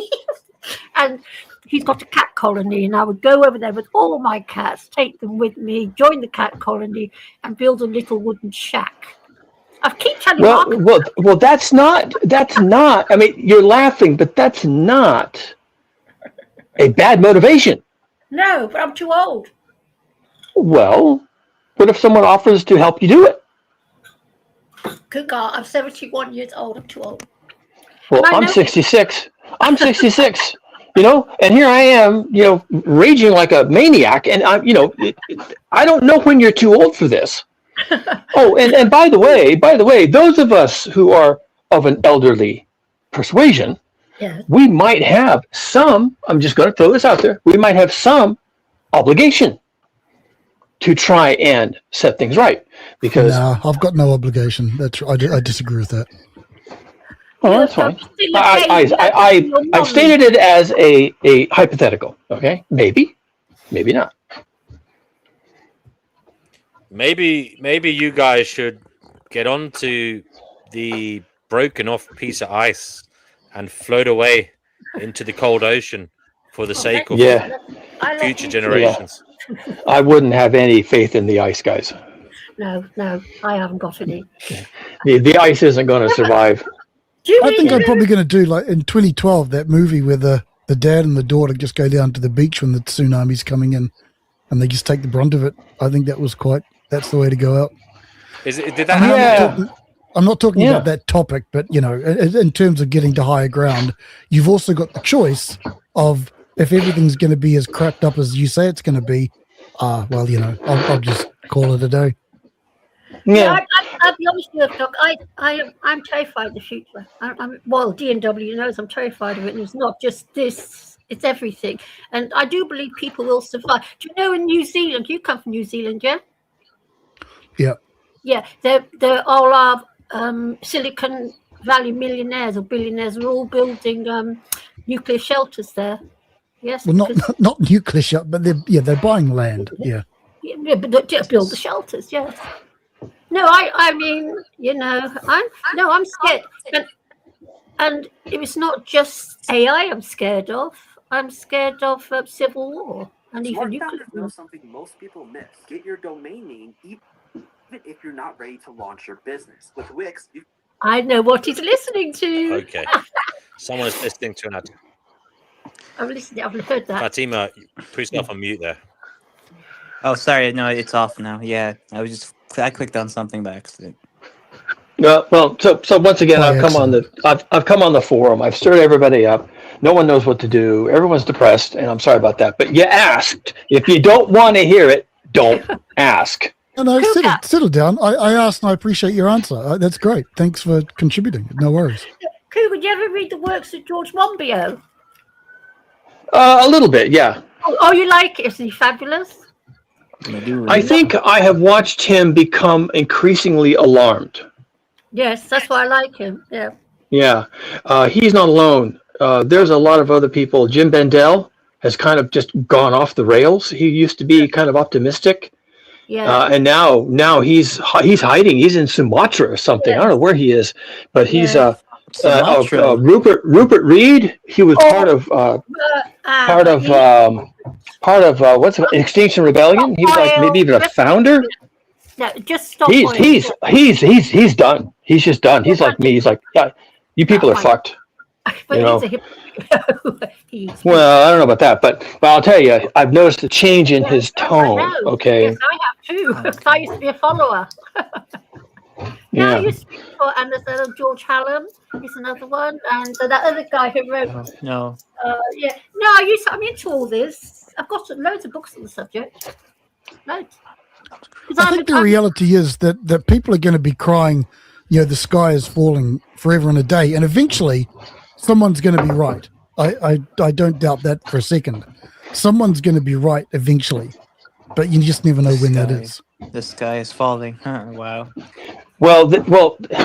And he's got a cat colony, and I would go over there with all my cats, take them with me, join the cat colony, and build a little wooden shack. I keep telling you. Well, that's not. I mean, you're laughing, but that's not a bad motivation. No, but I'm too old. Well, what if someone offers to help you do it? Good God, I'm 71 years old. I'm too old. Well, I'm 66. I'm 66. And here I am, raging like a maniac. And I don't know when you're too old for this. Oh, and by the way, those of us who are of an elderly persuasion, we might have some, I'm just going to throw this out there, we might have some obligation to try and set things right. Because I've got no obligation. I disagree with that. Oh, that's fine. I've stated it as a hypothetical. Okay, maybe not. Maybe you guys should get onto the broken off piece of ice and float away into the cold ocean for the sake of future generations. Yeah. I wouldn't have any faith in the ice, guys. No, I haven't got any. The ice isn't going to survive. I think I'm probably going to do like in 2012 that movie where the dad and the daughter just go down to the beach when the tsunami's coming in, and they just take the brunt of it. I think that's the way to go out. Did that happen? I'm not talking about that topic, but in terms of getting to higher ground, you've also got the choice of if everything's going to be as cracked up as you say it's going to be. I'll just call it a day. Yeah, I'll be honest with you, Doc. I'm terrified of the future. D&W knows I'm terrified of it, and it's not just this; it's everything. And I do believe people will survive. Do you know in New Zealand? You come from New Zealand, yeah? Yeah. Yeah, they're all our Silicon Valley millionaires or billionaires are all building nuclear shelters there. Yes. Well, not nuclear shelter, but they're buying land. Yeah. Yeah, but to build the shelters. Yes. No, I mean, I'm scared. And it's not just AI I'm scared of. I'm scared of civil war and even nuclear war. Something most people miss. Get your domain name even if you're not ready to launch your business. With Wix, I know what he's listening to. Okay. Someone is listening to an ad. I'm listening. I've heard that. Fatima, put yourself on mute there. Oh, sorry. No, it's off now. Yeah, I clicked on something by accident. Well, so once again, I've come on the forum. I've stirred everybody up. No one knows what to do. Everyone's depressed, and I'm sorry about that. But you asked. If you don't want to hear it, don't ask. No, settle down. I asked, and I appreciate your answer. That's great. Thanks for contributing. No worries. Cougar, did you ever read the works of George Monbiot? A little bit, yeah. Oh, you like it? Isn't he fabulous? I think I have watched him become increasingly alarmed. Yes, that's why I like him. Yeah. Yeah, he's not alone. There's a lot of other people. Jim Bendel has kind of just gone off the rails. He used to be kind of optimistic. Yeah. And now he's hiding. He's in Sumatra or something. I don't know where he is, but he's Rupert Reed. He was part of what's it, Extinction Rebellion. He was like maybe even a founder. No, just stop. He's done. He's just done. He's like me. He's like, yeah, you people are fucked. But he's a Well, I don't know about that, but I'll tell you, I've noticed a change in his tone. I know. Okay. Yes, I have too. I used to be a follower. Yeah, I used to be for, and there's George Hallam is another one, and that other guy who wrote. No. Yeah, no, I'm into all this. I've got loads of books on the subject. Loads. I think the reality is that people are going to be crying, the sky is falling forever and a day, and eventually someone's going to be right. I don't doubt that for a second. Someone's going to be right eventually, but you just never know when that is. The sky is falling. Wow. Well,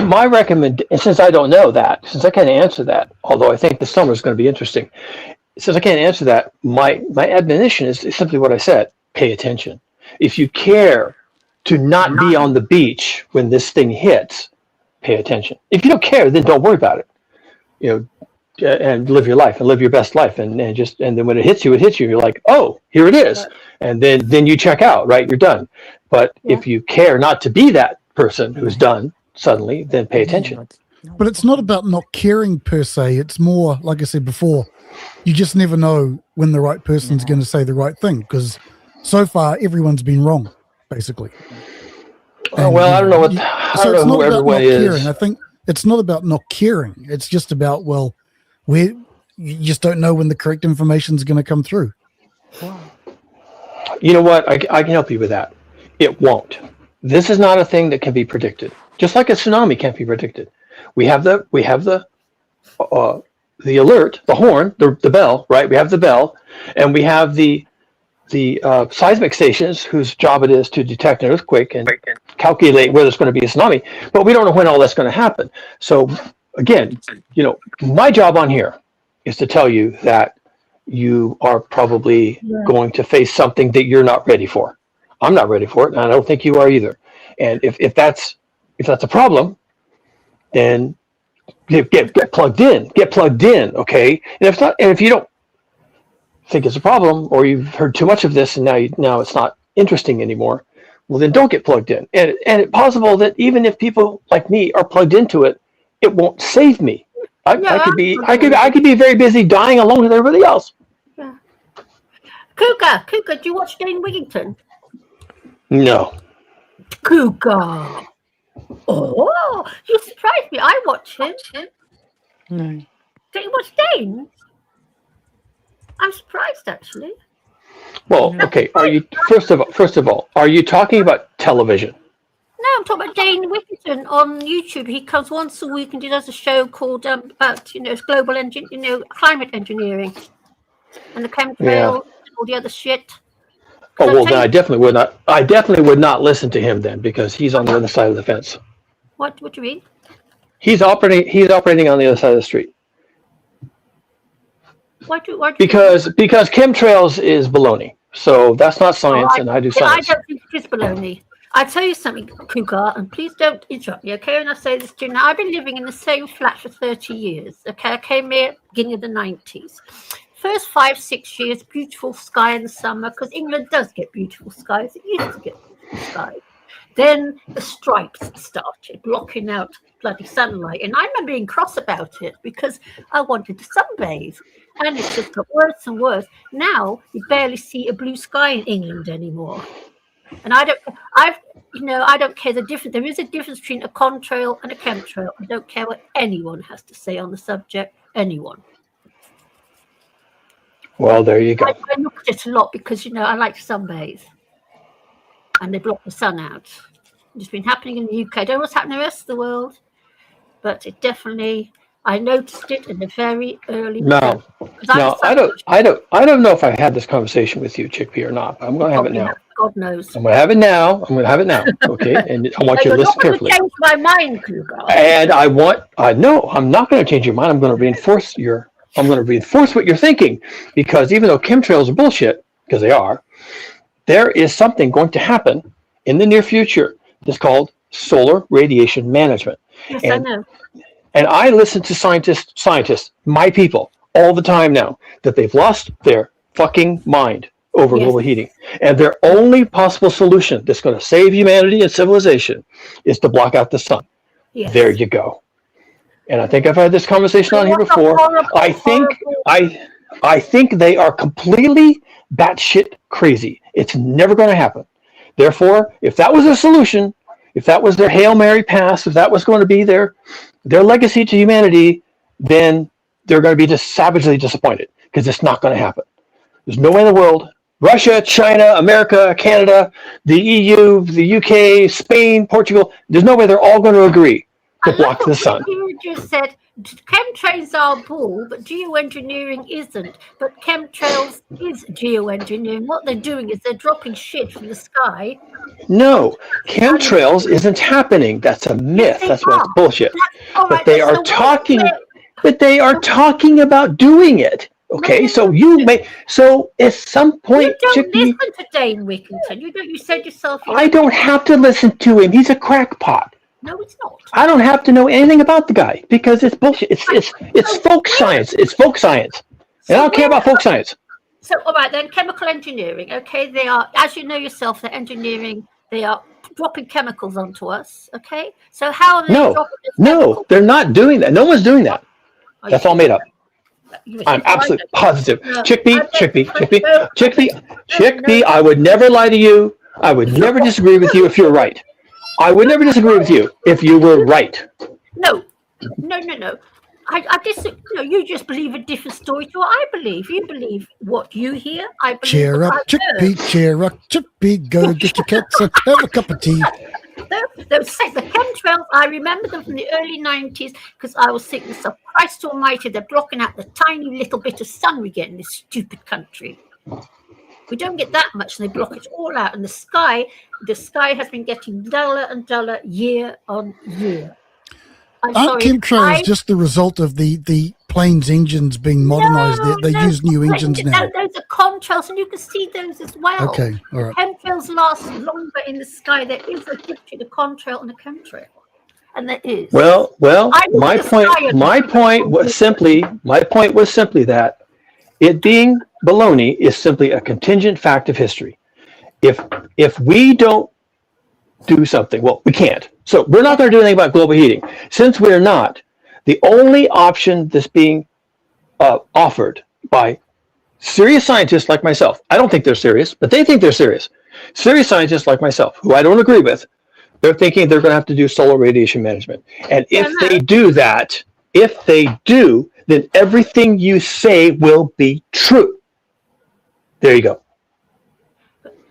my recommendation, since I don't know that, since I can't answer that, although I think the summer is going to be interesting, since I can't answer that, my admonition is simply what I said: pay attention. If you care to not be on the beach when this thing hits, pay attention. If you don't care, then don't worry about it. And live your life and live your best life, and then when it hits you, you're like, oh, here it is, and then you check out, right? You're done. But if you care not to be that person who's done suddenly, then pay attention. But it's not about not caring per se. It's more, like I said before, you just never know when the right person's going to say the right thing, because so far everyone's been wrong, basically. Well, I don't know what. I don't know who everyone is. Caring. I think it's not about not caring. It's just about, you just don't know when the correct information is going to come through. You know what? I can help you with that. It won't. This is not a thing that can be predicted. Just like a tsunami can't be predicted. We have the alert, the horn, the bell, right? We have the bell, and we have the seismic stations whose job it is to detect an earthquake and calculate where there's going to be a tsunami. But we don't know when all that's going to happen. So again, my job on here is to tell you that you are probably going to face something that you're not ready for. I'm not ready for it, and I don't think you are either. And if that's a problem, then get plugged in. Get plugged in, okay? And if you don't think it's a problem, or you've heard too much of this and now it's not interesting anymore, well, then don't get plugged in. And it's possible that even if people like me are plugged into it, it won't save me. I could be very busy dying alone with everybody else. Yeah. Cougar, do you watch Jane Wigington? No. Cougar. Oh, you surprised me. I watch it. No. Don't you watch Dane? I'm surprised, actually. Well, okay. Are you first of all, are you talking about television? No, I'm talking about Dane Wigington on YouTube. He comes once a week and he does a show called about global climate engineering and the chemtrail and all the other shit. Oh well, then I definitely would not listen to him then, because he's on the other side of the fence. What do you mean? He's operating on the other side of the street. Why do because chemtrails is baloney. So that's not science, and I do science. I don't think it is baloney. I'll tell you something, Cougar, and please don't interrupt me, okay? And I say this to you now. I've been living in the same flat for 30 years, okay? I came here at the beginning of the 90s. First 5-6 years, beautiful sky in the summer, because England does get beautiful skies. It used to get beautiful skies. Then the stripes started blocking out bloody sunlight. And I remember being cross about it because I wanted to sunbathe. And it just got worse and worse. Now you barely see a blue sky in England anymore. And I don't care the difference. There is a difference between a contrail and a chemtrail. I don't care what anyone has to say on the subject. Anyone. Well, there you go. I look at it a lot because, I like to sunbathe. And they block the sun out. It's been happening in the UK. I don't know what's happening in the rest of the world. But it definitely, I noticed it in the very early. No, I don't know if I had this conversation with you, Chickpea, or not. I'm going to have it now. God knows. I'm going to have it now. Okay, and I want you to listen carefully. Change my mind, Cougar. And I'm not going to change your mind. I'm going to reinforce what you're thinking, because even though chemtrails are bullshit, because they are, there is something going to happen in the near future that's called solar radiation management. Yes, I know. And I listen to scientists, my people, all the time now, that they've lost their fucking mind over global heating. And their only possible solution that's going to save humanity and civilization is to block out the sun. Yes. There you go. and I think I've had this conversation on here What a before. horrible, I think horrible- I think they are completely batshit crazy. It's never going to happen. Therefore, if that was a solution, if that was their Hail Mary pass, if that was going to be their legacy to humanity, then they're going to be just savagely disappointed because it's not going to happen. There's no way in the world. Russia, China, America, Canada, the EU, the UK, Spain, Portugal, there's no way they're all going to agree to block the sun. You just said chemtrails are bull, but geoengineering isn't. But chemtrails is geoengineering. What they're doing is they're dropping shit from the sky. No, chemtrails isn't happening. That's a myth. That's what's bullshit. But they are talking. But they are talking about doing it. Okay, so at some point, You don't listen to Dane Wickington. You said yourself. I don't have to listen to him. He's a crackpot. No, it's not. I don't have to know anything about the guy because it's bullshit. It's folk science. It's folk science, and I don't care about folk science. So, all right, then, chemical engineering. Okay, they are, as you know yourself, they're engineering. They are dropping chemicals onto us. Okay, so how are they dropping? No, they're not doing that. No one's doing that. That's all made up. I'm absolutely positive. Chickpea, I would never lie to you. I would never disagree with you if you're right. I would never disagree with you if you were right. No. I disagree. No, you just believe a different story to what I believe. You believe what you hear. I believe. Cheer up, Chickpea, go get your cats and have a cup of tea. The chemtrails, I remember them from the early 90s because I was thinking, so Christ almighty, they're blocking out the tiny little bit of sun we get in this stupid country. We don't get that much, and they block it all out. And the sky has been getting duller and duller year on year. Aren't chemtrails just the result of the planes' engines being modernized? They use new engines now. No, those are contrails, and you can see those as well. Okay, all right. Chemtrails last longer in the sky. There is a difference between a contrail and a chemtrail, and there is. Well. My point was simply that it being baloney is simply a contingent fact of history. If we don't do something, well, we can't. So we're not going to do anything about global heating. Since we're not, the only option that's being offered by serious scientists like myself, I don't think they're serious, but they think they're serious. Serious scientists like myself, who I don't agree with, they're thinking they're going to have to do solar radiation management. And if they do that, then everything you say will be true. There you go.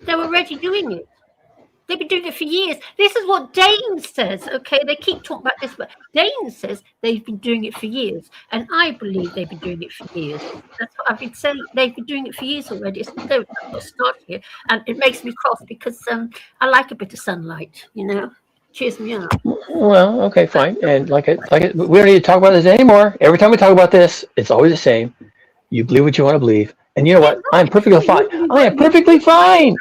They're already doing it. They've been doing it for years. This is what Dane says, okay? They keep talking about this, but Dane says they've been doing it for years. And I believe they've been doing it for years. That's what I've been saying. They've been doing it for years already. It's not started here. And it makes me cross because I like a bit of sunlight, Cheers me up. Well, okay, fine. And we don't need to talk about this anymore. Every time we talk about this, it's always the same. You believe what you want to believe. And you know what? I'm perfectly fine. I am perfectly fine.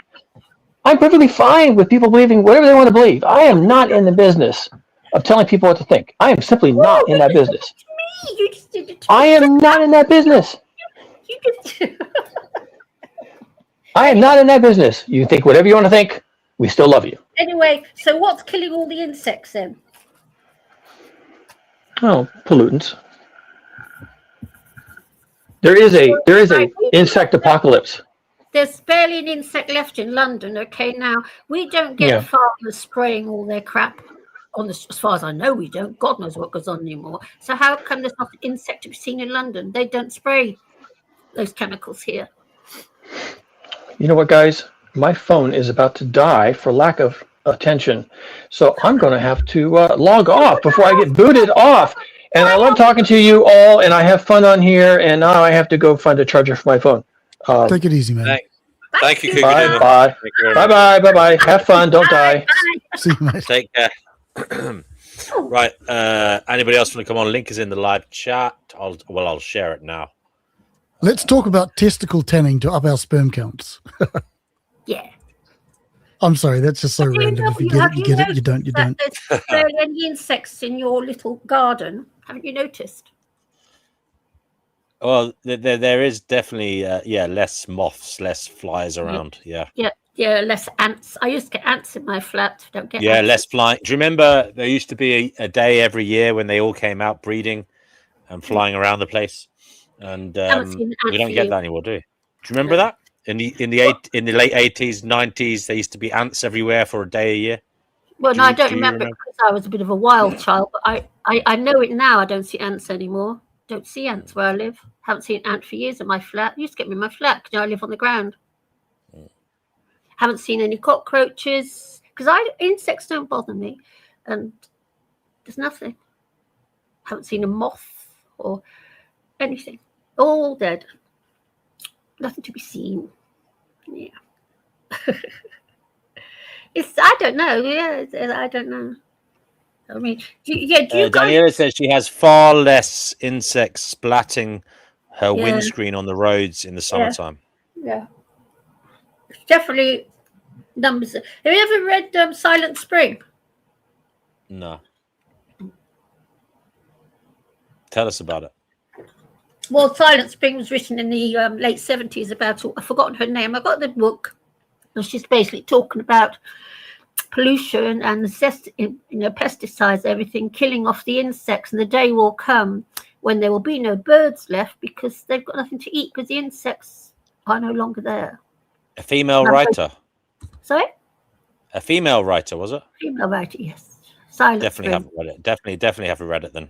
I'm perfectly fine with people believing whatever they want to believe. I am not in the business of telling people what to think. I am simply not in that business. You just did it to I am not in that business. You just... I am not in that business. You think whatever you want to think, we still love you. Anyway, so what's killing all the insects then? Oh, pollutants. There is a insect apocalypse. There's barely an insect left in London. Okay, now we don't get farmers spraying all their crap on the. As far as I know, we don't. God knows what goes on anymore. So how come there's not an insect to be seen in London? They don't spray those chemicals here. You know what, guys? My phone is about to die for lack of attention, so I'm going to have to log off before I get booted off. And I love talking to you all, and I have fun on here. And now I have to go find a charger for my phone. Take it easy, man. Thank you. Bye. Bye. Have fun. Don't die. See you, mate. Take care. Right. Anybody else want to come on? Link is in the live chat. I'll share it now. Let's talk about testicle tanning to up our sperm counts. Yeah. I'm sorry, that's just so random. If you get it, you get it. You don't, you don't. There's barely any insects in your little garden. Haven't you noticed? Well, there is definitely less moths, less flies around. Yeah. Yeah, less ants. I used to get ants in my flat. Don't get Yeah, ants. less flying. Do you remember there used to be a day every year when they all came out breeding and flying around the place? And Haven't seen an we ant don't for get you. that anymore, do you? Do you remember No. that? In the late 80s, 90s, there used to be ants everywhere for a day a year. Well, no, I don't do you remember remember? because I was a bit of a wild child, but I know it now. I don't see ants anymore. Don't see ants where I live. Haven't seen an ant for years at my flat. Used to get me in my flat because I live on the ground. Haven't seen any cockroaches because insects don't bother me, and there's nothing. Haven't seen a moth or anything. All dead. Nothing to be seen. Yeah. I don't know. Yeah, I don't know. I mean, do you guys? Daniela says she has far less insects splatting her Yeah. windscreen on the roads in the summertime. Yeah. Definitely numbers. Have you ever read Silent Spring? No. Tell us about it. Well, Silent Spring was written in the late 70s about, I've forgotten her name. I got the book. And she's basically talking about pollution and pesticides, everything, killing off the insects. And the day will come when there will be no birds left because they've got nothing to eat because the insects are no longer there. A female writer. Sorry? A female writer, was it? Female writer, yes. Silent Definitely Spring. haven't read it. Definitely haven't read it then.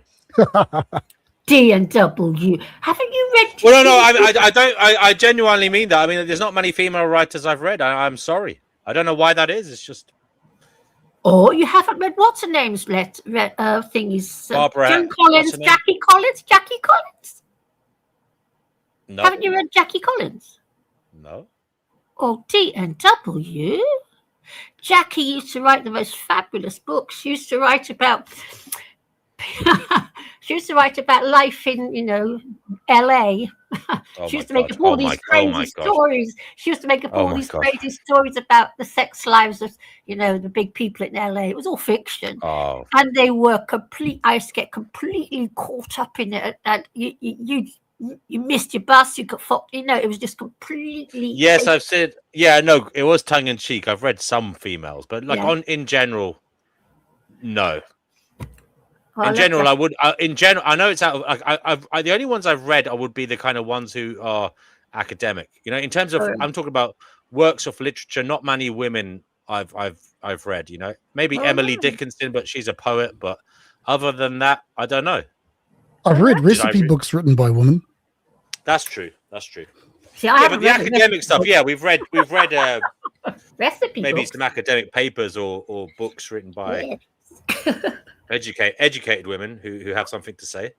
D&W. Haven't you read? Well, no, I don't. I genuinely mean that. I mean, there's not many female writers I've read. I'm sorry. I don't know why that is. It's just. Oh, you haven't read what's her name's thingies? Barbara. Joan Collins, what's her name? Jackie Collins. No. Haven't you read Jackie Collins? No. Oh, D&W. Jackie used to write the most fabulous books. She used to write about. She used to write about life in, LA. She used to make up all these crazy stories. She used to make up all these crazy stories about the sex lives of, the big people in LA. It was all fiction. Oh. And they were I used to get completely caught up in it. And you missed your bus. You got fucked. It was just completely. Yes, I've said. Yeah, no, it was tongue in cheek. I've read some females, but in general, no. Well, in general, I would. In general, I know it's out of. The only ones I've read would be the kind of ones who are academic. In terms of, I'm talking about works of literature. Not many women I've read. Maybe Emily Dickinson, but she's a poet. But other than that, I don't know. I've read recipe books written by women. That's true. That's true. See, but the academic stuff, we've read recipe maybe books. some academic papers or books written by. Educated women who have something to say.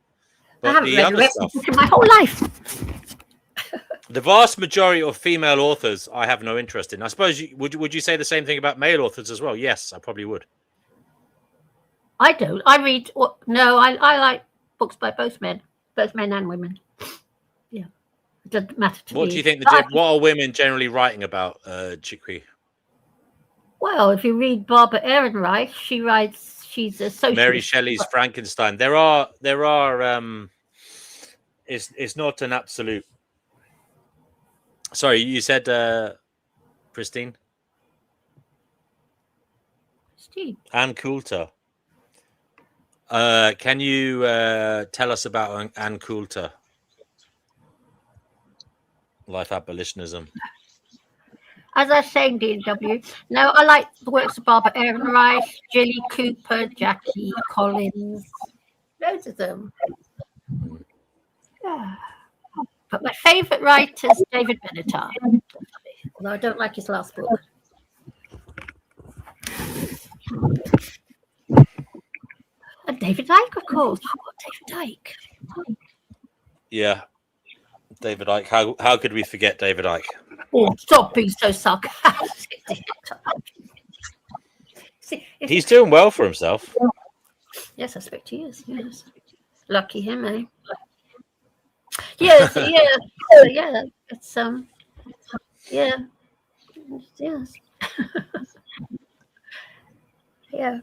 But I haven't the read a other recipe stuff, book in my whole life. the vast majority of female authors, I have no interest in. I suppose would you say the same thing about male authors as well? Yes, I probably would. I don't. I read. No, I like books by both men and women. Yeah, it doesn't matter to me. What do you think? What are women generally writing about, Chiqui? Well, if you read Barbara Ehrenreich, she writes. She's a socialist. Mary Shelley's Frankenstein. There are. It's not an absolute. Sorry, you said, Christine. Ann Coulter. Can you tell us about Ann Coulter? Life abolitionism. As I was saying, D&W. No, I like the works of Barbara Ehrenreich, Jilly Cooper, Jackie Collins. Loads of them. Yeah. But my favourite writer is David Benatar. Although I don't like his last book. And David Icke, of course. David Icke. Yeah. David Icke. How could we forget David Icke? Oh, stop being so sarcastic. He's doing well for himself. Yes, I expect he is. Yes. Lucky him, eh? Yes, yeah. It's yeah. Yes. Yeah.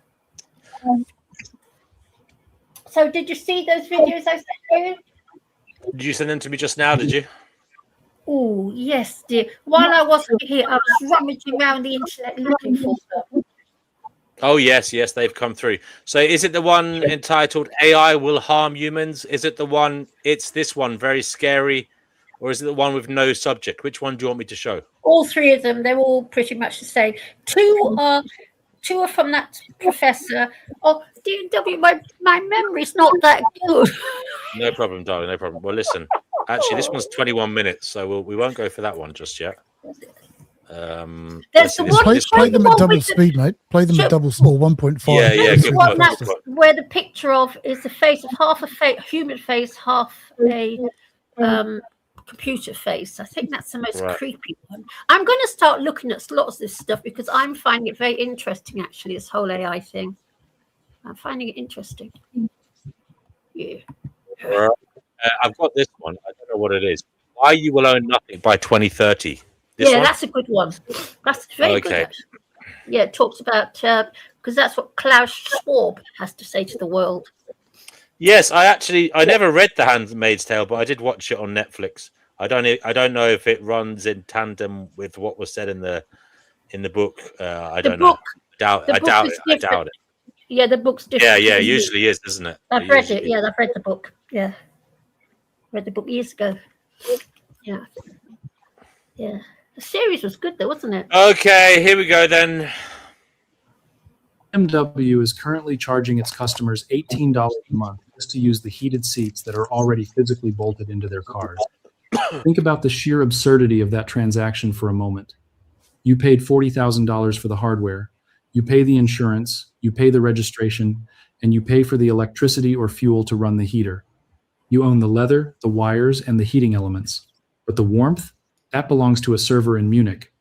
So did you see those videos I sent you? Did you send them to me just now, did you? Oh, yes, dear. While I wasn't here, I was rummaging around the internet looking for them. Oh, yes, they've come through. So is it the one entitled AI Will Harm Humans? Is it the one, it's this one, very scary? Or is it the one with no subject? Which one do you want me to show? All three of them, they're all pretty much the same. Two are from that professor. Oh, DW, my memory's not that good. No problem, darling, no problem. Well, listen, actually, this one's 21 minutes, so we won't go for that one just yet. There's the one, Play them at double speed, mate. Play them at double or 1.5. Yeah, good one. That's where the picture of is the face of half a human face, half a computer face. I think that's the most creepy one. I'm going to start looking at lots of this stuff because I'm finding it very interesting, actually, this whole AI thing. I'm finding it interesting. Yeah. I've got this one. I don't know what it is. Why You Will Own Nothing by 2030. This one? That's a good one. That's very good. Actually. Yeah, it talks about because that's what Klaus Schwab has to say to the world. Yes, I never read The Handmaid's Tale, but I did watch it on Netflix. I don't know if it runs in tandem with what was said in the book. I don't know. I doubt it. Yeah, the book's different. Yeah, it usually is, isn't it? I've read it. Yeah, I've read the book. Yeah, read the book years ago. Yeah. The series was good, though, wasn't it? Okay, here we go then. BMW is currently charging its customers $18 a month just to use the heated seats that are already physically bolted into their cars. Think about the sheer absurdity of that transaction for a moment. You paid $40,000 for the hardware. You pay the insurance, you pay the registration, and you pay for the electricity or fuel to run the heater. You own the leather, the wires, and the heating elements. But the warmth? That belongs to a server in Munich.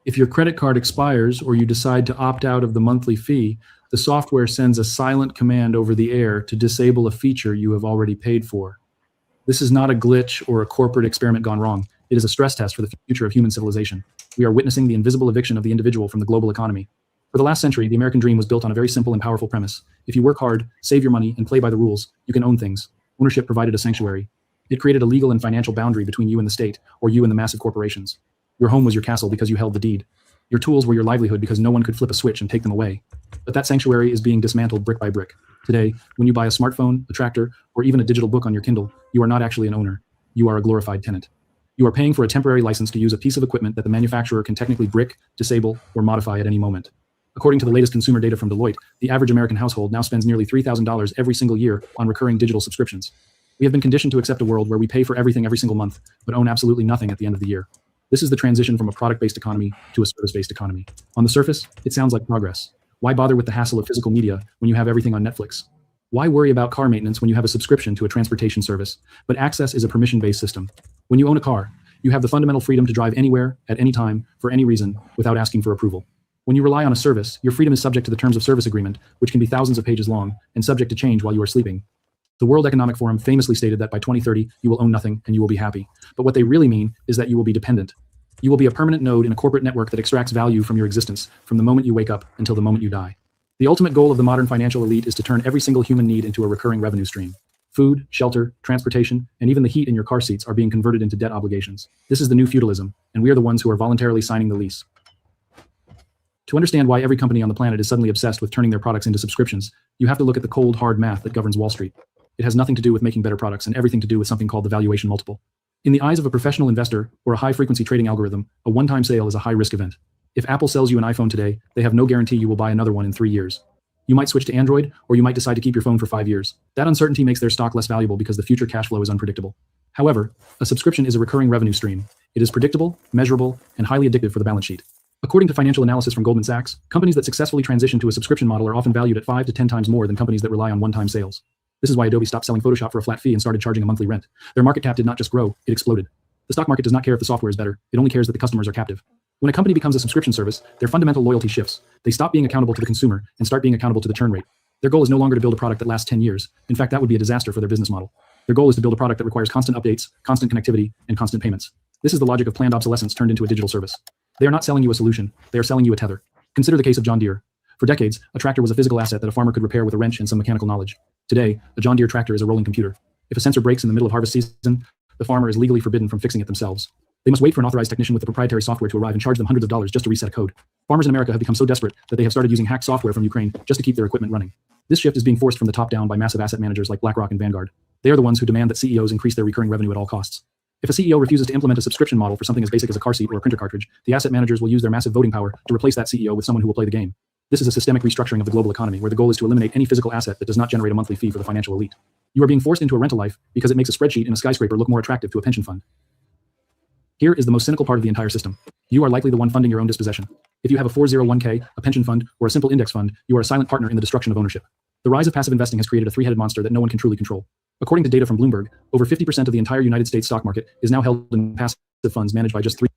If your credit card expires or you decide to opt out of the monthly fee, the software sends a silent command over the air to disable a feature you have already paid for. This is not a glitch or a corporate experiment gone wrong. It is a stress test for the future of human civilization. We are witnessing the invisible eviction of the individual from the global economy. For the last century, the American dream was built on a very simple and powerful premise. If you work hard, save your money, and play by the rules, you can own things. Ownership provided a sanctuary. It created a legal and financial boundary between you and the state, or you and the massive corporations. Your home was your castle because you held the deed. Your tools were your livelihood because no one could flip a switch and take them away. But that sanctuary is being dismantled brick by brick. Today, when you buy a smartphone, a tractor, or even a digital book on your Kindle, you are not actually an owner. You are a glorified tenant. You are paying for a temporary license to use a piece of equipment that the manufacturer can technically brick, disable, or modify at any moment. According to the latest consumer data from Deloitte, the average American household now spends nearly $3,000 every single year on recurring digital subscriptions. We have been conditioned to accept a world where we pay for everything every single month, but own absolutely nothing at the end of the year. This is the transition from a product-based economy to a service-based economy. On the surface, it sounds like progress. Why bother with the hassle of physical media when you have everything on Netflix? Why worry about car maintenance when you have a subscription to a transportation service? But access is a permission-based system. When you own a car, you have the fundamental freedom to drive anywhere, at any time, for any reason, without asking for approval. When you rely on a service, your freedom is subject to the terms of service agreement, which can be thousands of pages long and subject to change while you are sleeping. The World Economic Forum famously stated that by 2030, you will own nothing and you will be happy. But what they really mean is that you will be dependent. You will be a permanent node in a corporate network that extracts value from your existence from the moment you wake up until the moment you die. The ultimate goal of the modern financial elite is to turn every single human need into a recurring revenue stream. Food, shelter, transportation, and even the heat in your car seats are being converted into debt obligations. This is the new feudalism, and we are the ones who are voluntarily signing the lease. To understand why every company on the planet is suddenly obsessed with turning their products into subscriptions, you have to look at the cold, hard math that governs Wall Street. It has nothing to do with making better products and everything to do with something called the valuation multiple. In the eyes of a professional investor or a high-frequency trading algorithm, a one-time sale is a high-risk event. If Apple sells you an iPhone today, they have no guarantee you will buy another one in 3 years. You might switch to Android, or you might decide to keep your phone for 5 years. That uncertainty makes their stock less valuable because the future cash flow is unpredictable. However, a subscription is a recurring revenue stream. It is predictable, measurable, and highly addictive for the balance sheet. According to financial analysis from Goldman Sachs, companies that successfully transition to a subscription model are often valued at 5 to 10 times more than companies that rely on one-time sales. This is why Adobe stopped selling Photoshop for a flat fee and started charging a monthly rent. Their market cap did not just grow, it exploded. The stock market does not care if the software is better, it only cares that the customers are captive. When a company becomes a subscription service, their fundamental loyalty shifts. They stop being accountable to the consumer and start being accountable to the churn rate. Their goal is no longer to build a product that lasts 10 years. In fact, that would be a disaster for their business model. Their goal is to build a product that requires constant updates, constant connectivity, and constant payments. This is the logic of planned obsolescence turned into a digital service. They are not selling you a solution, they are selling you a tether. Consider the case of John Deere. For decades, a tractor was a physical asset that a farmer could repair with a wrench and some mechanical knowledge. Today, a John Deere tractor is a rolling computer. If a sensor breaks in the middle of harvest season, the farmer is legally forbidden from fixing it themselves. They must wait for an authorized technician with the proprietary software to arrive and charge them hundreds of dollars just to reset a code. Farmers in America have become so desperate that they have started using hacked software from Ukraine just to keep their equipment running. This shift is being forced from the top down by massive asset managers like BlackRock and Vanguard. They are the ones who demand that CEOs increase their recurring revenue at all costs. If a CEO refuses to implement a subscription model for something as basic as a car seat or a printer cartridge, the asset managers will use their massive voting power to replace that CEO with someone who will play the game. This is a systemic restructuring of the global economy where the goal is to eliminate any physical asset that does not generate a monthly fee for the financial elite. You are being forced into a rental life because it makes a spreadsheet in a skyscraper look more attractive to a pension fund. Here is the most cynical part of the entire system. You are likely the one funding your own dispossession. If you have a 401k, a pension fund, or a simple index fund, you are a silent partner in the destruction of ownership. The rise of passive investing has created a three-headed monster that no one can truly control. According to data from Bloomberg, over 50% of the entire United States stock market is now held in passive funds managed by just three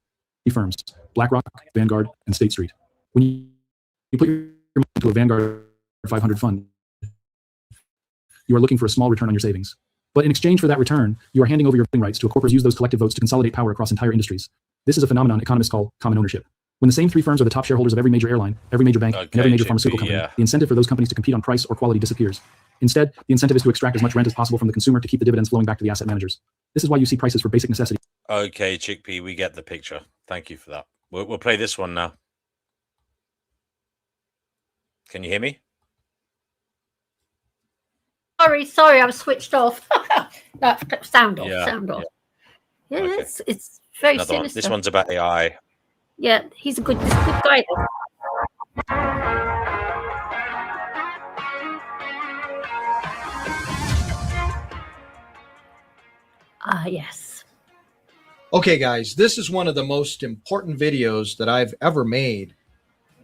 firms: BlackRock, Vanguard, and State Street. When you put your money into a Vanguard 500 fund, you are looking for a small return on your savings. But in exchange for that return, you are handing over your voting rights to a corporate. Use those collective votes to consolidate power across entire industries. This is a phenomenon economists call common ownership. When the same three firms are the top shareholders of every major airline, every major bank, and every major pharmaceutical company, the incentive for those companies to compete on price or quality disappears. Instead, the incentive is to extract as much rent as possible from the consumer to keep the dividends flowing back to the asset managers. This is why you see prices for basic necessities. Okay, Chickpea, we get the picture. Thank you for that. We'll play this one now. Can you hear me? Sorry, I was switched off. No, sound off, Yeah, sound off. Yeah, Okay. it's very Another one. sinister. This one's about AI. Yeah, he's a good guy. Yes. Okay, guys, this is one of the most important videos that I've ever made.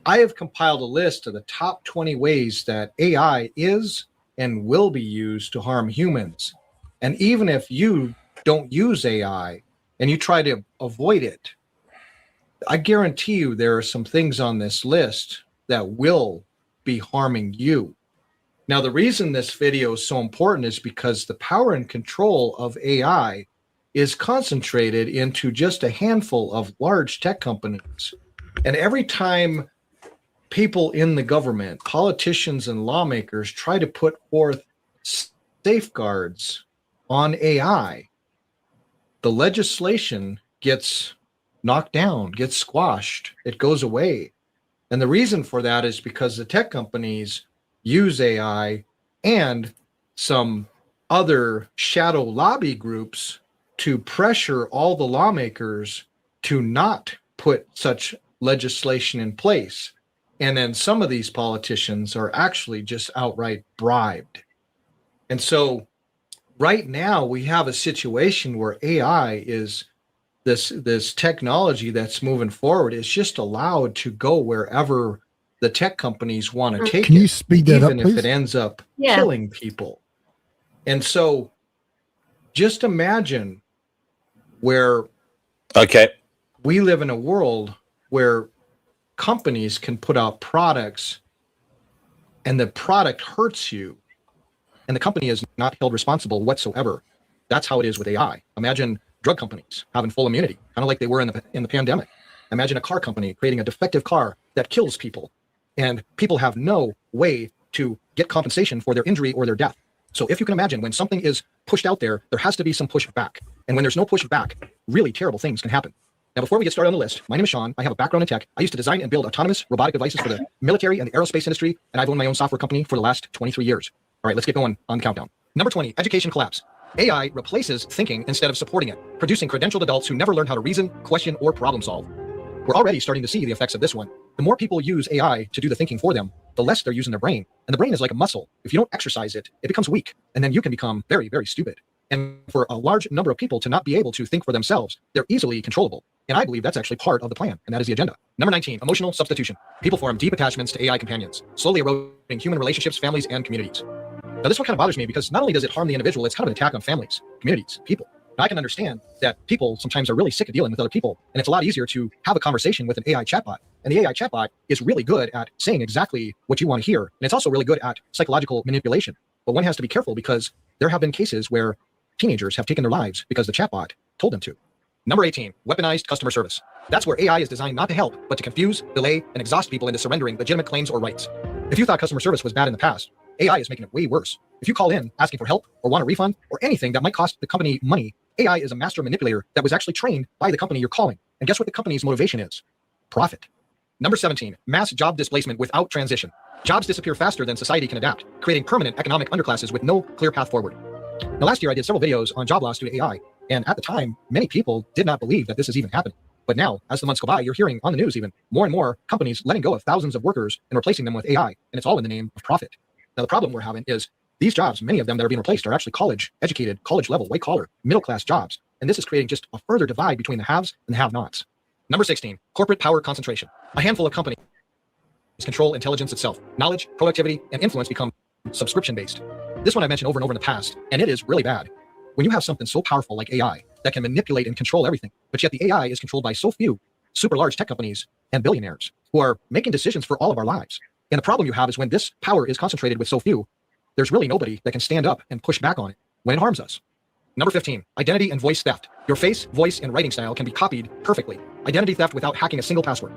I have compiled a list of the top 20 ways that AI is and will be used to harm humans. And even if you don't use AI and you try to avoid it, I guarantee you there are some things on this list that will be harming you. Now, the reason this video is so important is because the power and control of AI is concentrated into just a handful of large tech companies. And every time people in the government, politicians and lawmakers try to put forth safeguards on AI, the legislation gets knocked down, gets squashed, it goes away. And the reason for that is because the tech companies use AI and some other shadow lobby groups to pressure all the lawmakers to not put such legislation in place. And then some of these politicians are actually just outright bribed. And so right now we have a situation where AI is this technology that's moving forward is just allowed to go wherever the tech companies want to take it. Can you speed that up, even if please? it ends up Yeah. killing people. And so just imagine where we live in a world where companies can put out products and the product hurts you and the company is not held responsible whatsoever. That's how it is with AI. Imagine drug companies having full immunity, kind of like they were in the pandemic. Imagine a car company creating a defective car that kills people, and people have no way to get compensation for their injury or their death. So if you can imagine, when something is pushed out there, there has to be some pushback. And when there's no pushback, really terrible things can happen. Now, before we get started on the list, my name is Sean. I have a background in tech. I used to design and build autonomous robotic devices for the military and the aerospace industry, and I've owned my own software company for the last 23 years. All right, let's get going on the countdown. Number 20, education collapse. AI replaces thinking instead of supporting it, producing credentialed adults who never learn how to reason, question, or problem solve. We're already starting to see the effects of this one. The more people use AI to do the thinking for them, the less they're using their brain. And the brain is like a muscle. If you don't exercise it, it becomes weak, and then you can become very, very stupid. And for a large number of people to not be able to think for themselves, they're easily controllable. And I believe that's actually part of the plan, and that is the agenda. Number 19, emotional substitution. People form deep attachments to AI companions, slowly eroding human relationships, families, and communities. Now, this one kind of bothers me because not only does it harm the individual, it's kind of an attack on families, communities, people. Now, I can understand that people sometimes are really sick of dealing with other people, and it's a lot easier to have a conversation with an AI chatbot. And the AI chatbot is really good at saying exactly what you want to hear, and it's also really good at psychological manipulation. But one has to be careful because there have been cases where teenagers have taken their lives because the chatbot told them to. Number 18, weaponized customer service. That's where AI is designed not to help, but to confuse, delay, and exhaust people into surrendering legitimate claims or rights. If you thought customer service was bad in the past, AI is making it way worse. If you call in asking for help or want a refund or anything that might cost the company money, AI is a master manipulator that was actually trained by the company you're calling. And guess what the company's motivation is? Profit. Number 17, mass job displacement without transition. Jobs disappear faster than society can adapt, creating permanent economic underclasses with no clear path forward. Now, last year I did several videos on job loss due to AI, and at the time, many people did not believe that this is even happening. But now, as the months go by, you're hearing on the news even more and more companies letting go of thousands of workers and replacing them with AI, and it's all in the name of profit. Now, the problem we're having is these jobs, many of them that are being replaced are actually college-educated, college-level, white-collar, middle-class jobs, and this is creating just a further divide between the haves and the have-nots. Number 16, corporate power concentration. A handful of companies control intelligence itself. Knowledge, productivity, and influence become subscription-based. This one I mentioned over and over in the past, and it is really bad. When you have something so powerful like AI that can manipulate and control everything, but yet the AI is controlled by so few super large tech companies and billionaires who are making decisions for all of our lives. And the problem you have is when this power is concentrated with so few, there's really nobody that can stand up and push back on it when it harms us. Number 15, identity and voice theft. Your face, voice, and writing style can be copied perfectly. Identity theft without hacking a single password.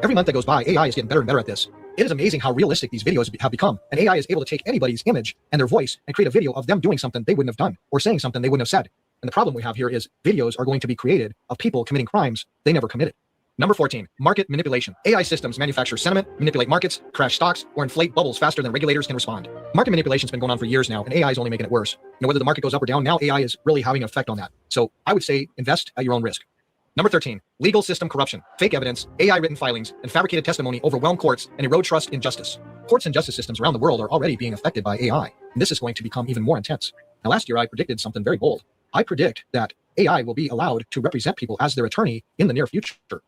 Every month that goes by, AI is getting better and better at this. It is amazing how realistic these videos have become. And AI is able to take anybody's image and their voice and create a video of them doing something they wouldn't have done or saying something they wouldn't have said. And the problem we have here is videos are going to be created of people committing crimes they never committed. Number 14, market manipulation. AI systems manufacture sentiment, manipulate markets, crash stocks, or inflate bubbles faster than regulators can respond. Market manipulation's been going on for years now, and AI is only making it worse. Whether the market goes up or down, now AI is really having an effect on that. So I would say invest at your own risk. Number 13, legal system corruption. Fake evidence, AI-written filings, and fabricated testimony overwhelm courts and erode trust in justice. Courts and justice systems around the world are already being affected by AI, and this is going to become even more intense. Now, last year I predicted something very bold. I predict that AI will be allowed to represent people as their attorney in the near future. Can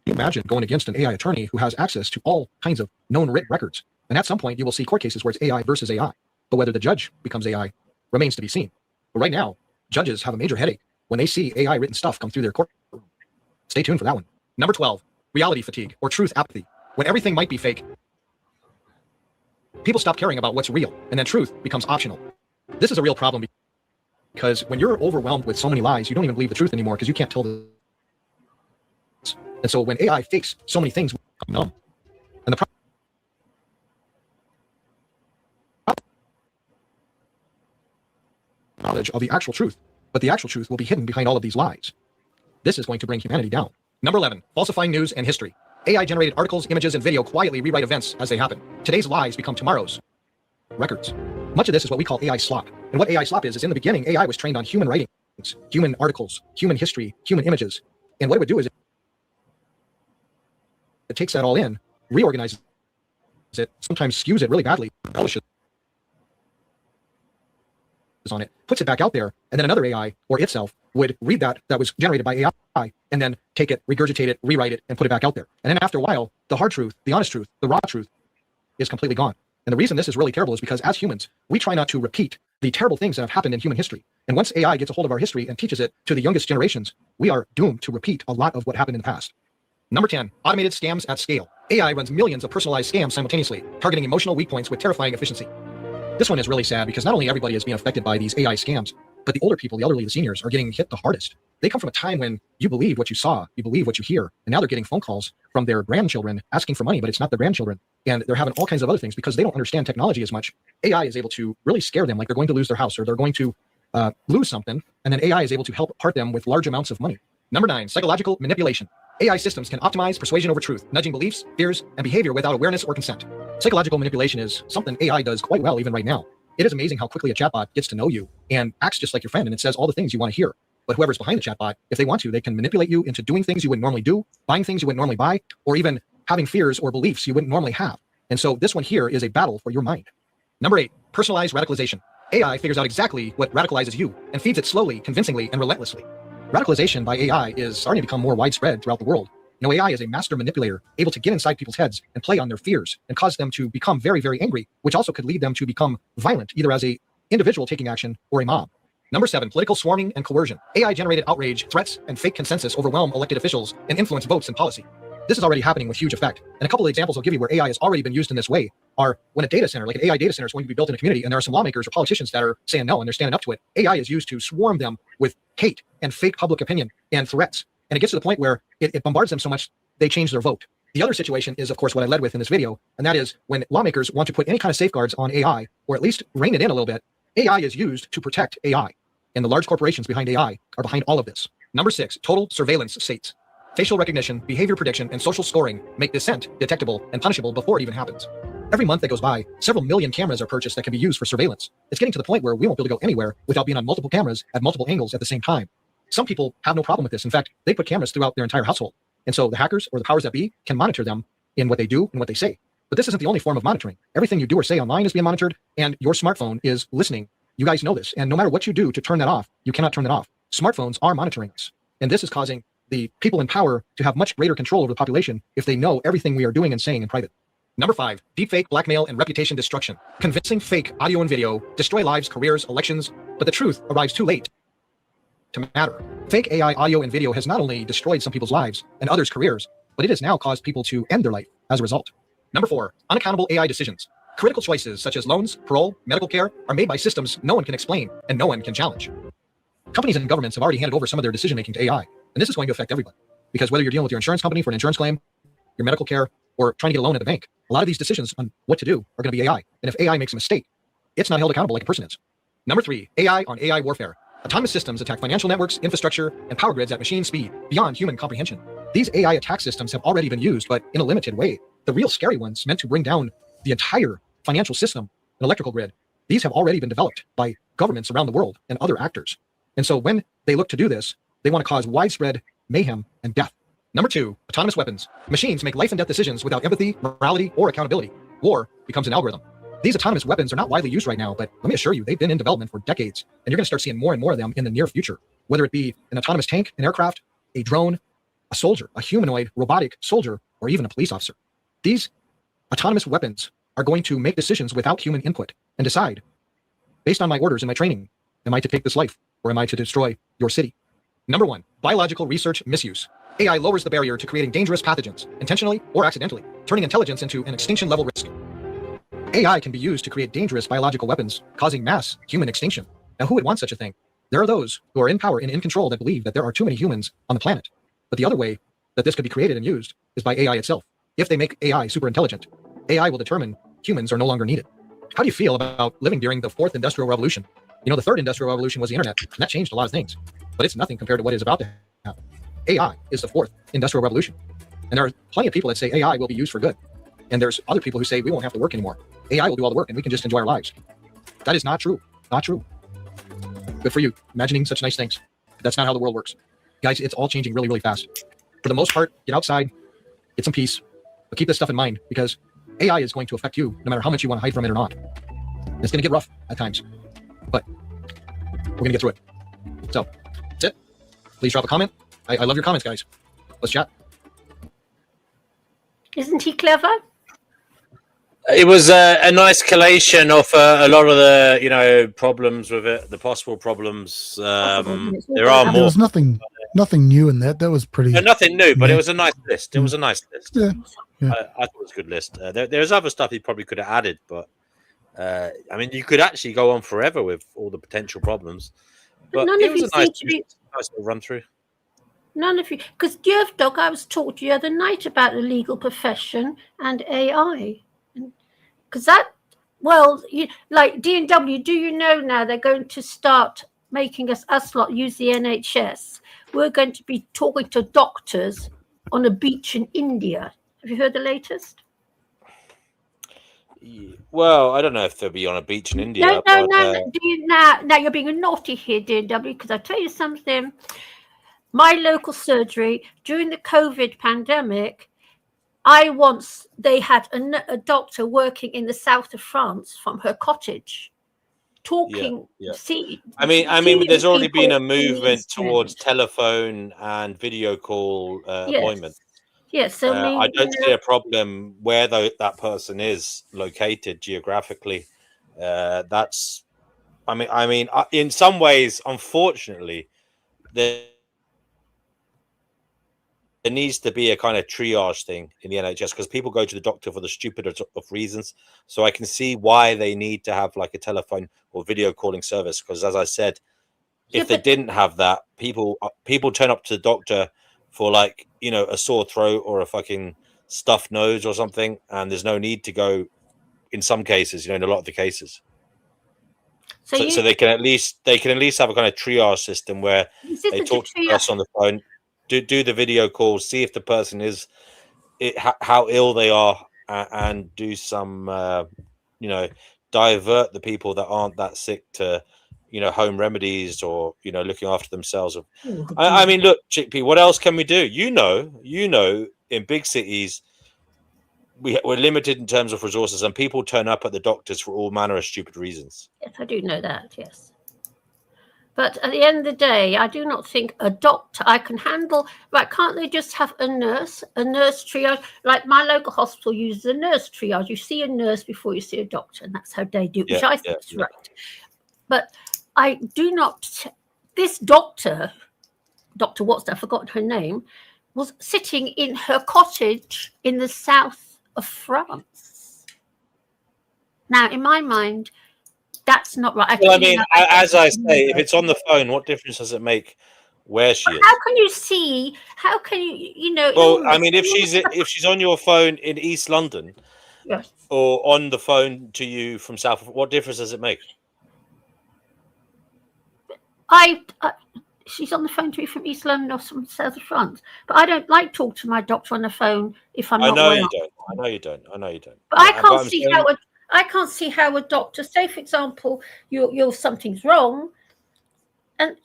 you imagine going against an AI attorney who has access to all kinds of known written records? And at some point, you will see court cases where it's AI versus AI. But whether the judge becomes AI remains to be seen. But right now, judges have a major headache when they see AI-written stuff come through their courtroom. Stay tuned for that one. Number 12, reality fatigue or truth apathy. When everything might be fake, people stop caring about what's real, and then truth becomes optional. This is a real problem because when you're overwhelmed with so many lies, you don't even believe the truth anymore because you can't tell the. And so when AI fakes so many things, we become numb. And the knowledge of the actual truth, but the actual truth will be hidden behind all of these lies. This is going to bring humanity down. Number 11, falsifying news and history. AI-generated articles, images, and video quietly rewrite events as they happen. Today's lies become tomorrow's records. Much of this is what we call AI slop. And what AI slop is in the beginning, AI was trained on human writings, human articles, human history, human images. And what it would do is it takes that all in, reorganizes it, sometimes skews it really badly, embellishes on it, puts it back out there, and then another AI or itself would read that was generated by AI and then take it, regurgitate it, rewrite it, and put it back out there. And then after a while, the hard truth, the honest truth, the raw truth is completely gone. And the reason this is really terrible is because as humans, we try not to repeat the terrible things that have happened in human history. And once AI gets a hold of our history and teaches it to the youngest generations, we are doomed to repeat a lot of what happened in the past. Number 10, automated scams at scale. AI runs millions of personalized scams simultaneously, targeting emotional weak points with terrifying efficiency. This one is really sad because not only everybody is being affected by these AI scams, but the older people, the elderly, the seniors are getting hit the hardest. They come from a time when you believe what you saw, you believe what you hear, and now they're getting phone calls from their grandchildren asking for money, but it's not their grandchildren. And they're having all kinds of other things because they don't understand technology as much. AI is able to really scare them like they're going to lose their house or they're going to lose something, and then AI is able to help part them with large amounts of money. Number 9, psychological manipulation. AI systems can optimize persuasion over truth, nudging beliefs, fears, and behavior without awareness or consent. Psychological manipulation is something AI does quite well even right now. It is amazing how quickly a chatbot gets to know you and acts just like your friend, and it says all the things you want to hear. But whoever's behind the chatbot, if they want to, they can manipulate you into doing things you wouldn't normally do, buying things you wouldn't normally buy, or even having fears or beliefs you wouldn't normally have. And so this one here is a battle for your mind. Number 8, personalized radicalization. AI figures out exactly what radicalizes you and feeds it slowly, convincingly, and relentlessly. Radicalization by AI is starting to become more widespread throughout the world. AI is a master manipulator, able to get inside people's heads and play on their fears and cause them to become very, very angry, which also could lead them to become violent, either as a individual taking action or a mob. Number 7, political swarming and coercion. AI-generated outrage, threats, and fake consensus overwhelm elected officials and influence votes and policy. This is already happening with huge effect. And a couple of examples I'll give you where AI has already been used in this way are when a data center, like an AI data center, is going to be built in a community, and there are some lawmakers or politicians that are saying no, and they're standing up to it. AI is used to swarm them with hate and fake public opinion and threats. And it gets to the point where it bombards them so much, they change their vote. The other situation is, of course, what I led with in this video, and that is when lawmakers want to put any kind of safeguards on AI, or at least rein it in a little bit, AI is used to protect AI. And the large corporations behind AI are behind all of this. Number 6, total surveillance states. Facial recognition, behavior prediction, and social scoring make dissent detectable and punishable before it even happens. Every month that goes by, several million cameras are purchased that can be used for surveillance. It's getting to the point where we won't be able to go anywhere without being on multiple cameras at multiple angles at the same time. Some people have no problem with this. In fact, they put cameras throughout their entire household. And so the hackers or the powers that be can monitor them in what they do and what they say. But this isn't the only form of monitoring. Everything you do or say online is being monitored, and your smartphone is listening. You guys know this. And no matter what you do to turn that off, you cannot turn that off. Smartphones are monitoring us. And this is causing the people in power to have much greater control over the population if they know everything we are doing and saying in private. Number 5, deepfake, blackmail, and reputation destruction. Convincing fake audio and video destroy lives, careers, elections, but the truth arrives too late to matter. Fake AI audio and video has not only destroyed some people's lives and others' careers, but it has now caused people to end their life as a result. Number 4, unaccountable AI decisions. Critical choices such as loans, parole, medical care are made by systems no one can explain and no one can challenge. Companies and governments have already handed over some of their decision-making to AI, and this is going to affect everybody. Because whether you're dealing with your insurance company for an insurance claim, your medical care, or trying to get a loan at the bank, a lot of these decisions on what to do are going to be AI. And if AI makes a mistake, it's not held accountable like a person is. Number 3, AI on AI warfare. Autonomous systems attack financial networks, infrastructure, and power grids at machine speed, beyond human comprehension. These AI attack systems have already been used, but in a limited way. The real scary ones, meant to bring down the entire financial system and electrical grid, these have already been developed by governments around the world and other actors. And so when they look to do this, they want to cause widespread mayhem and death. Number 2, autonomous weapons. Machines make life and death decisions without empathy, morality, or accountability. War becomes an algorithm. These autonomous weapons are not widely used right now, but let me assure you, they've been in development for decades, and you're going to start seeing more and more of them in the near future, whether it be an autonomous tank, an aircraft, a drone, a soldier, a humanoid, robotic soldier, or even a police officer. These autonomous weapons are going to make decisions without human input and decide, based on my orders and my training, am I to take this life or am I to destroy your city? Number 1, biological research misuse. AI lowers the barrier to creating dangerous pathogens, intentionally or accidentally, turning intelligence into an extinction-level risk. AI can be used to create dangerous biological weapons, causing mass human extinction. Now, who would want such a thing? There are those who are in power and in control that believe that there are too many humans on the planet. But the other way that this could be created and used is by AI itself. If they make AI super intelligent, AI will determine humans are no longer needed. How do you feel about living during the 4th Industrial Revolution? You know, the 3rd Industrial Revolution was the internet, and that changed a lot of things. But it's nothing compared to what is about to happen. AI is the 4th Industrial Revolution. And there are plenty of people that say AI will be used for good. And there's other people who say we won't have to work anymore. AI will do all the work and we can just enjoy our lives. That is not true. Not true. Good for you, imagining such nice things. That's not how the world works. Guys, it's all changing really, really fast. For the most part, get outside, get some peace, but keep this stuff in mind because AI is going to affect you no matter how much you want to hide from it or not. It's going to get rough at times, but we're going to get through it. So, that's it. Please drop a comment. I love your comments, guys. Let's chat. Isn't he clever? It was a nice collation of a lot of the problems with it, the possible problems. There are There more. was nothing new in that. That was pretty. No, nothing new, but yeah. it was a nice list. It was a nice list. Yeah. I thought it was a good list. There's other stuff he probably could have added, but I mean, you could actually go on forever with all the potential problems. But none it of was you a nice seem to be. little run through. None of you, because Dog, I was talking to you the other night about the legal profession and AI, because that, well, like D&W, do you know now they're going to start making us lot use the NHS? We're going to be talking to doctors on a beach in India. Have you heard the latest? Well, I don't know if they'll be on a beach in India. No. But, Now you're being naughty here, D&W, because I'll tell you something. My local surgery during the COVID pandemic, they had a doctor working in the south of France from her cottage, talking. Yeah. See, I mean, there's already been a people movement in towards telephone and video call appointments. Yes, so I don't see a problem where that person is located geographically. That's, I mean, in some ways, unfortunately, there needs to be a kind of triage thing in the NHS because people go to the doctor for the stupidest of reasons. So I can see why they need to have like a telephone or video calling service. Because as I said, if they didn't have that, people turn up to the doctor for like, a sore throat or a fucking stuffed nose or something. And there's no need to go in some cases, in a lot of the cases. So they can at least have a kind of triage system where they talk to the person on the phone, do the video call, see if the person is how ill they are, and do some divert the people that aren't that sick to home remedies or looking after themselves. I mean, look, Chickpea, what else can we do? In big cities we're limited in terms of resources, and people turn up at the doctors for all manner of stupid reasons. Yes, I do know that, yes. But at the end of the day, I do not think a doctor I can handle. Right, can't they just have a nurse triage? Like my local hospital uses a nurse triage. You see a nurse before you see a doctor, and that's how they do it, which I think is right. But I do not. This doctor, Dr. Watson, I've forgotten her name, was sitting in her cottage in the south of France. Now, in my mind, that's not right. Well, I mean, as I say, if it's on the phone, what difference does it make where she is? How can you see? How can you? Well, I mean, if she's on your phone in East London, yes, or on the phone to you from South, what difference does it make? She's on the phone to me from East London or from South of France, but I don't like talk to my doctor on the phone if I'm not well. I know you don't. But I can't see how a doctor, say for example, you're something's wrong, and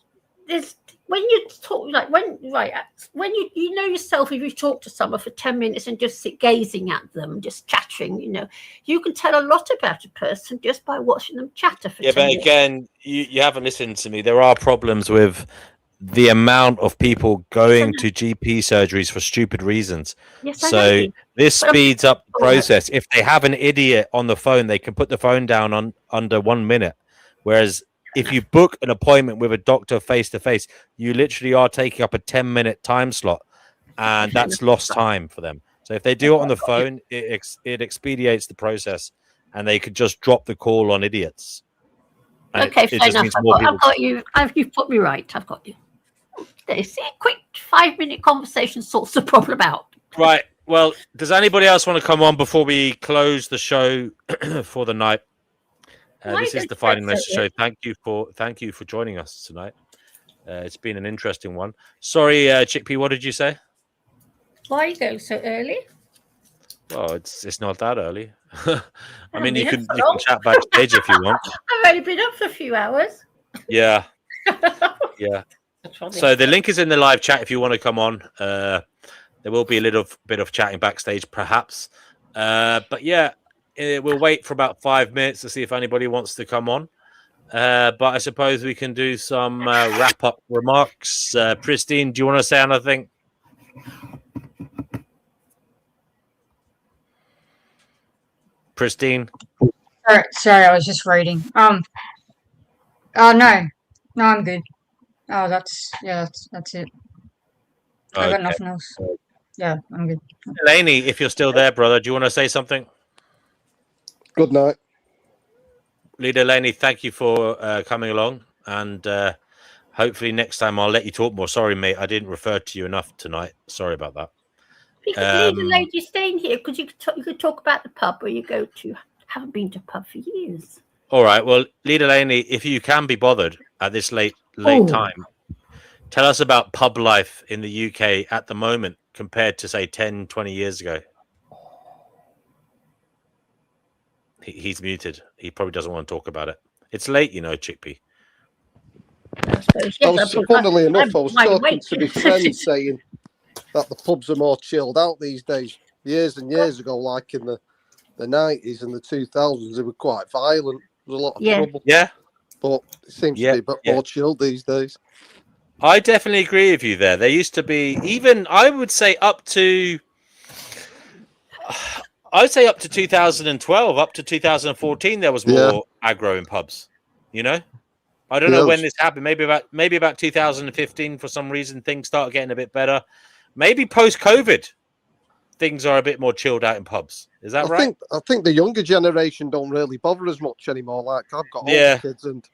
there's when you talk when you know yourself, if you talk to someone for 10 minutes and just sit gazing at them, just chattering, you can tell a lot about a person just by watching them chatter for 10 minutes. But again, you haven't listened to me. There are problems with the amount of people going to GP surgeries for stupid reasons. Yes, so this speeds up the process. If they have an idiot on the phone, they can put the phone down under 1 minute. Whereas if you book an appointment with a doctor face to face, you literally are taking up a 10-minute time slot, and that's lost time for them. So if they do it on the phone, it expedites the process, and they could just drop the call on idiots. And okay, fair enough. I've got you. You've put me right. I've got you. See, a quick 5-minute conversation sorts the problem out. Right. Well, does anybody else want to come on before we close the show for the night? This is the Finding Nurses show. Thank you for joining us tonight. It's been an interesting one. Sorry, Chickpea, what did you say? Why are you going so early? Well, it's not that early. I mean, you can chat backstage if you want. I've only been up for a few hours. Yeah. Yeah. So the link is in the live chat if you want to come on. There will be a little bit of chatting backstage, perhaps. But yeah, we'll wait for about 5 minutes to see if anybody wants to come on. But I suppose we can do some wrap-up remarks. Pristine, do you want to say anything? Pristine? Sorry, I was just reading. No, I'm good. Oh, that's it. I got nothing else. Yeah, I'm good. Laney, if you're still there, brother, do you want to say something? Good night. Leader Laney, thank you for coming along, and hopefully next time I'll let you talk more. Sorry, mate, I didn't refer to you enough tonight. Sorry about that. Because Leader Lady staying here, because you could talk about the pub where you go to. Haven't been to a pub for years. All right, well, Leader Laney, if you can be bothered at this late time, tell us about pub life in the UK at the moment compared to, say, 10, 20 years ago. He's muted. He probably doesn't want to talk about it. It's late, Chickpea. Funnily enough, I was talking to my friend saying that the pubs are more chilled out these days. Years and years ago, like in the 90s and the 2000s, they were quite violent. There was a lot of trouble. Yeah. But it seems to be a bit more chilled these days. I definitely agree with you there. There used to be, even, I would say up to 2012, up to 2014, there was more aggro in pubs. I don't know when this happened. Maybe about 2015. For some reason, things started getting a bit better. Maybe post-COVID, things are a bit more chilled out in pubs. Is that right? I think the younger generation don't really bother as much anymore. Like I've got older kids, and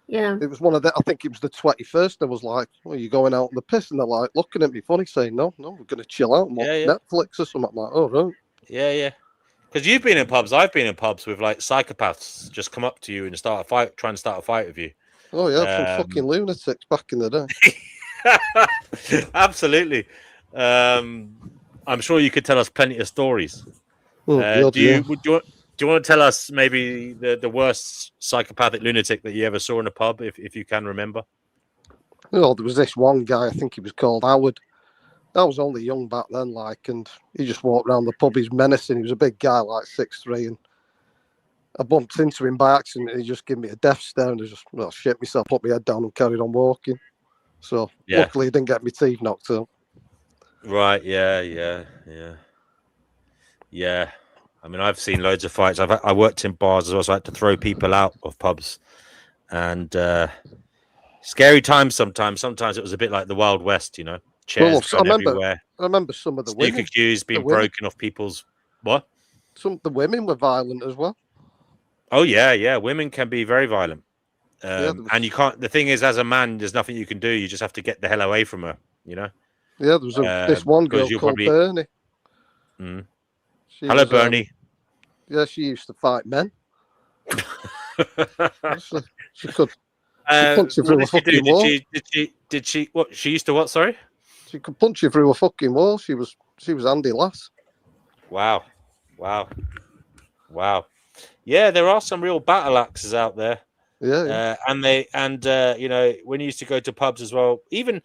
it was one of the. I think it was the 21st. I was like, "Well, you're going out on the piss," and they're like looking at me funny, saying, "No, we're going to chill out and watch Netflix or something." I'm like, "Oh, right." Yeah. Because you've been in pubs, I've been in pubs with like psychopaths just come up to you and start a fight, try and start a fight with you. Oh yeah, some fucking lunatics back in the day. Absolutely. I'm sure you could tell us plenty of stories. Oh, God, do you want to tell us maybe the worst psychopathic lunatic that you ever saw in a pub, if you can remember? Oh, there was this one guy, I think he was called Howard. I was only young back then, like, and he just walked around the pub. He's menacing. He was a big guy, like 6'3", and I bumped into him by accident, and he just gave me a death stare, and I just shit myself, put my head down, and carried on walking. So luckily, he didn't get my teeth knocked out. Right? Yeah. I mean, I've seen loads of fights. I worked in bars as well, so I had to throw people out of pubs, and scary times sometimes. Sometimes it was a bit like the Wild West, you know. Chairs everywhere. I remember some of the snooker women. cues being broken off people's what? Some of the women were violent as well. Oh yeah. Women can be very violent, and you can't. The thing is, as a man, there's nothing you can do. You just have to get the hell away from her. You know. Yeah, there was this one girl called Bernie. Hello, Bernie. Yeah, she used to fight men. She could. She punch you through a fucking wall. Did she? What? She used to what? Sorry. She could punch you through a fucking wall. She was Andy Lass. Wow. Yeah, there are some real battle axes out there. Yeah. And you know, when you used to go to pubs as well, even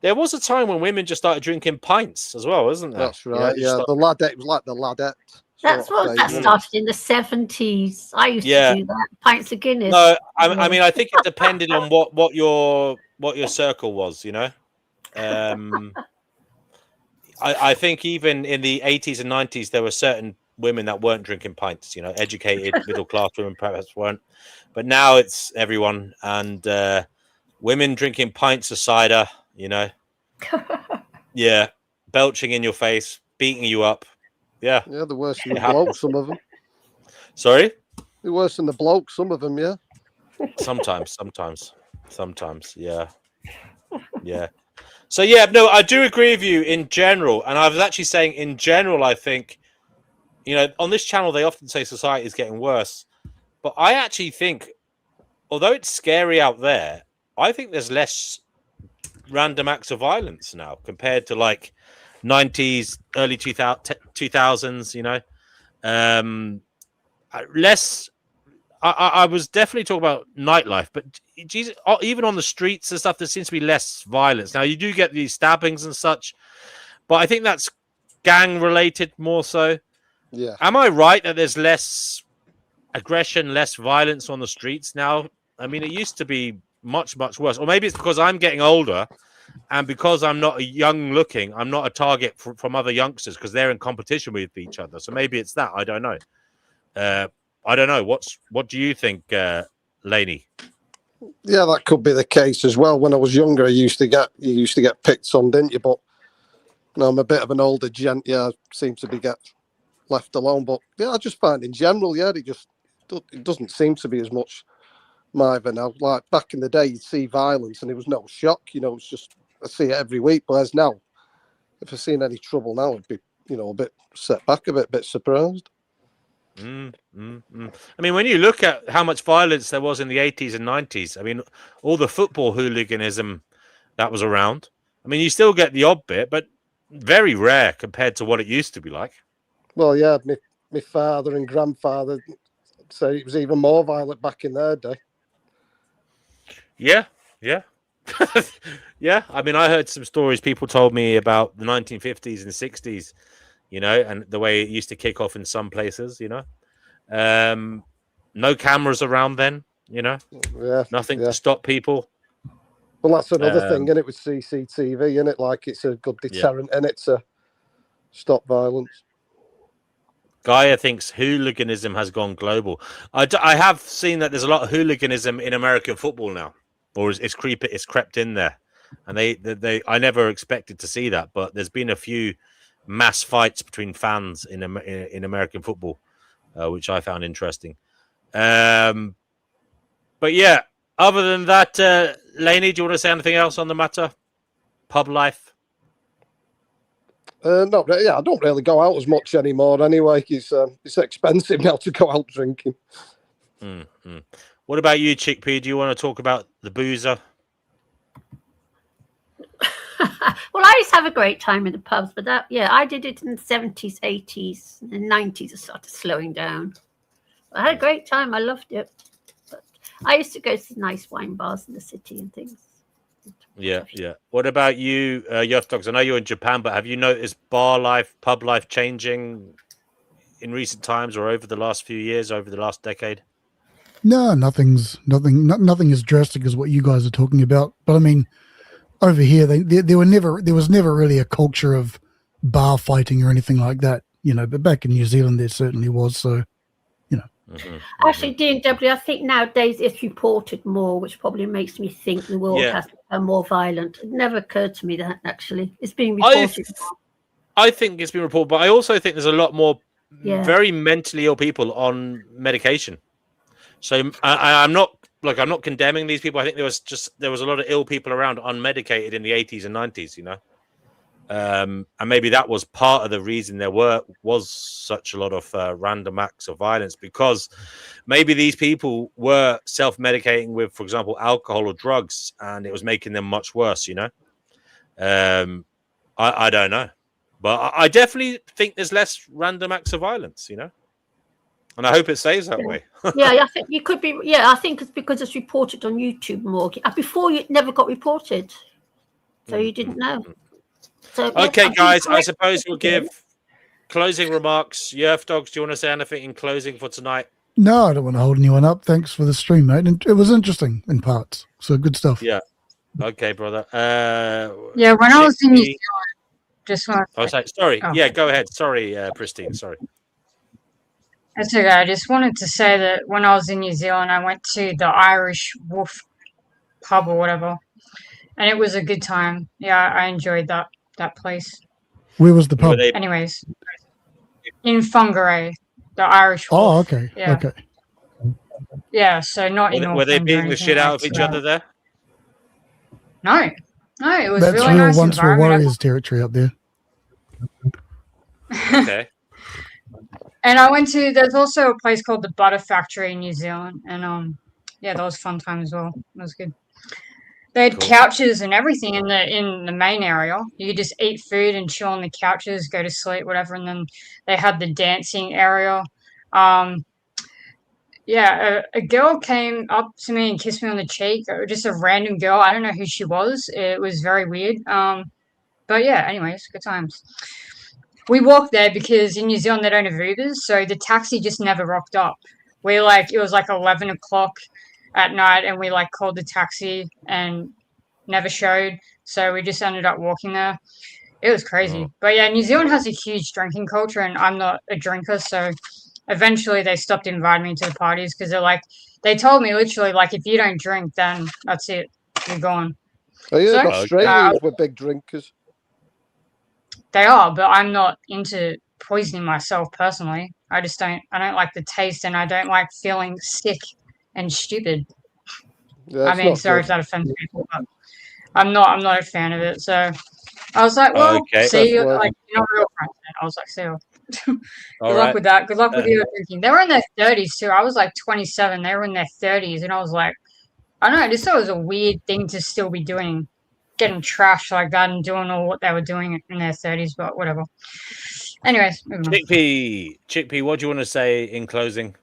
there was a time when women just started drinking pints as well, wasn't there? That's right. Yeah, the ladette, it was like the ladette. That started in the 70s. I used to do that. Pints of Guinness. No, I mean, I think it depended on what your circle was, you know. I think even in the 80s and 90s, there were certain women that weren't drinking pints, you know, educated middle class women perhaps weren't. But now it's everyone, and women drinking pints of cider, you know. Yeah, belching in your face, beating you up. Yeah, they're worse than the bloke, some of them. Sorry? They're worse than the bloke, some of them, yeah. Sometimes, yeah. So yeah, no, I do agree with you in general, and I was actually saying in general, I think, you know, on this channel they often say society is getting worse, but I actually think, although it's scary out there, I think there's less random acts of violence now compared to like 90s, early 2000s, you know. Less. I was definitely talking about nightlife, but Jesus, even on the streets and stuff, there seems to be less violence. Now, you do get these stabbings and such, but I think that's gang related more so. Yeah. Am I right that there's less aggression, less violence on the streets now? I mean, it used to be much, much worse. Or maybe it's because I'm getting older, and because I'm not young looking, I'm not a target from other youngsters because they're in competition with each other. So maybe it's that. I don't know. I don't know. What do you think, Laney? Yeah, that could be the case as well. When I was younger, you used to get picked on, didn't you? But now I'm a bit of an older gent. Yeah, I seem to be get left alone. But yeah, I just find in general, yeah, it doesn't seem to be as much either now. Like back in the day, you'd see violence and it was no shock. You know, it's just I see it every week. Whereas now, if I seen any trouble now, I'd be a bit set back, a bit surprised. I mean, when you look at how much violence there was in the 80s and 90s, I mean, all the football hooliganism that was around, I mean, you still get the odd bit, but very rare compared to what it used to be like. Well, yeah, my father and grandfather say it was even more violent back in their day. Yeah. Yeah. I mean, I heard some stories people told me about the 1950s and 60s, you know, and the way it used to kick off in some places, you know. No cameras around then, you know. Yeah. Nothing to stop people. Well, that's another thing, isn't it, with CCTV, isn't it? Like, it's a good deterrent, and it's a stop violence. Gaia thinks hooliganism has gone global. I have seen that there's a lot of hooliganism in American football now, or it's crept in there, and I never expected to see that, but there's been a few mass fights between fans in American football, which I found interesting. But yeah, other than that, Laney, do you want to say anything else on the matter? Pub life. No, yeah, I don't really go out as much anymore anyway. It's expensive now to go out drinking. Mm-hmm. What about you, Chickpea? Do you want to talk about the boozer? Well, I used to have a great time in the pubs, but I did it in the 70s, 80s, and 90s. It started slowing down. I had a great time. I loved it. But I used to go to nice wine bars in the city and things. Yeah. What about you, Youth Dogs? I know you're in Japan, but have you noticed bar life, pub life changing in recent times or over the last few years, over the last decade? No, nothing as drastic as what you guys are talking about. But I mean, over here, there was never really a culture of bar fighting or anything like that, But back in New Zealand, there certainly was. So, Actually, D&W, I think nowadays it's reported more, which probably makes me think the world has become more violent. It never occurred to me that actually it's being reported. I think it's been reported, but I also think there's a lot more very mentally ill people on medication. So I'm not condemning these people. I think there was a lot of ill people around unmedicated in the 80s and 90s, and maybe that was part of the reason there was such a lot of random acts of violence, because maybe these people were self-medicating with, for example, alcohol or drugs, and it was making them much worse. I don't know, but I definitely think there's less random acts of violence. And I hope it stays that way. I think you could be. Yeah, I think it's because it's reported on YouTube more. Before, it never got reported, so you didn't know. So, okay, guys, I suppose we'll give closing remarks. Yerf Dogs, do you want to say anything in closing for tonight? No, I don't want to hold anyone up. Thanks for the stream, mate. And it was interesting in parts. So good stuff. Yeah. Okay, brother. When I was in New Zealand, just want to sorry. Oh. Yeah, go ahead. Sorry, Pristine. Sorry. That's okay. I just wanted to say that when I was in New Zealand, I went to the Irish Wolf pub or whatever, and it was a good time. Yeah, I enjoyed that place. Where was the pub? Anyways, in Whangarei, the Irish Wolf. Oh, okay. Yeah. Okay. Yeah, so not in. Were they beating the shit out of each other there? No, it was That's really real nice. once for Warriors territory up there. Okay. And I went to. There's also a place called the Butter Factory in New Zealand, and that was fun time as well. It was good. They had couches and everything in the main area. You could just eat food and chill on the couches, go to sleep, whatever. And then they had the dancing area. A girl came up to me and kissed me on the cheek. Just a random girl. I don't know who she was. It was very weird. But yeah, anyways, good times. We walked there because in New Zealand they don't have Ubers, so the taxi just never rocked up. It was like 11 o'clock at night, and we called the taxi and never showed. So we just ended up walking there. It was crazy. But yeah, New Zealand has a huge drinking culture, and I'm not a drinker, so eventually they stopped inviting me to the parties because they told me literally if you don't drink, then that's it, you're gone. Oh yeah, Australians were big drinkers. They are, but I'm not into poisoning myself personally. I don't like the taste, and I don't like feeling sick and stupid. Yeah, I mean, sorry if that offends people, but I'm not a fan of it. So I was like, well, see you. You're not real friends. I was like, see you. Good luck with that. Good luck with your drinking. They were in their 30s too. I was 27. They were in their 30s, and I was like, I don't know. I just thought it was a weird thing to still be doing, getting trashed like that and doing all what they were doing in their 30s, but whatever. Anyways, Chickpea, what do you want to say in closing?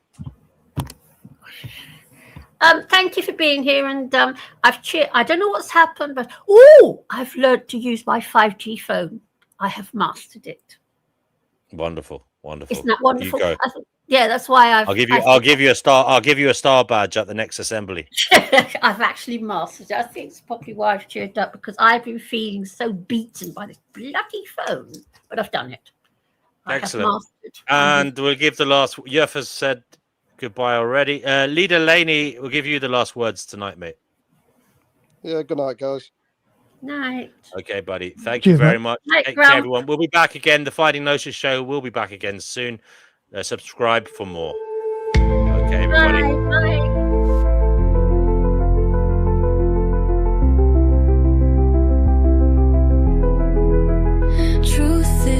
Thank you for being here, and I don't know what's happened, but I've learned to use my 5G phone. I have mastered it. Wonderful. Isn't that wonderful? You go. Yeah, that's why I'll give you a star. I'll give you a star badge at the next assembly. I've actually mastered it. I think it's probably why I've cheered up, because I've been feeling so beaten by this bloody phone, but I've done it. Excellent. And we'll give the last. Yerf has said goodbye already. Leader Laney, we'll give you the last words tonight, mate. Yeah. Good night, guys. Night. Okay, buddy. Thank you very much. Take care, everyone. We'll be back again. The Finding Gnosis show will be back again soon. Subscribe for more. Okay, everybody. Bye. Truth is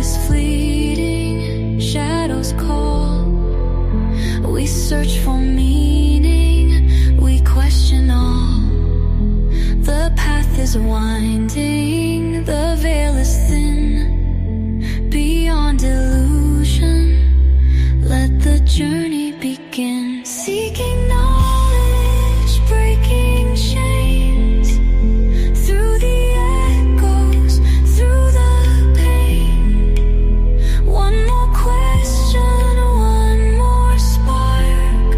search for meaning, we question all. The path is winding, the veil is thin. Beyond illusion, let the journey begin. Seeking knowledge, breaking chains. Through the echoes, through the pain. One more question, one more spark.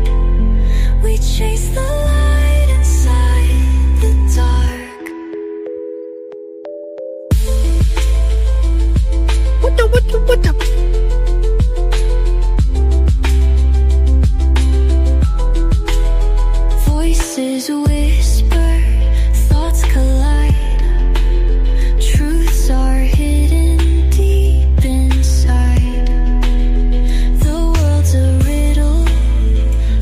We chase the light inside the dark. What the? Voices whisper, thoughts collide. Truths are hidden deep inside. The world's a riddle,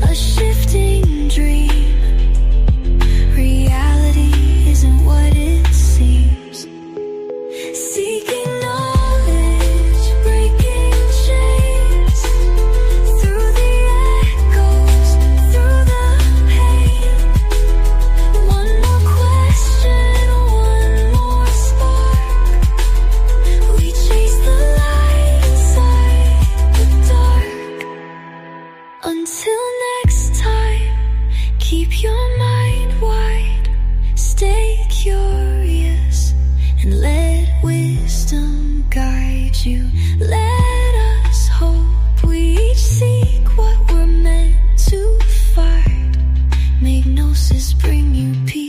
a shifting dream. Reality isn't what it seems. Seeking knowledge, breaking chains. Through the echoes, through the pain. One more question, one more spark. We chase the light inside the dark. Until next time, keep your mind wide. Stay curious and let wisdom guide you. Let us hope we each seek what we're meant to find. May gnosis bring you peace.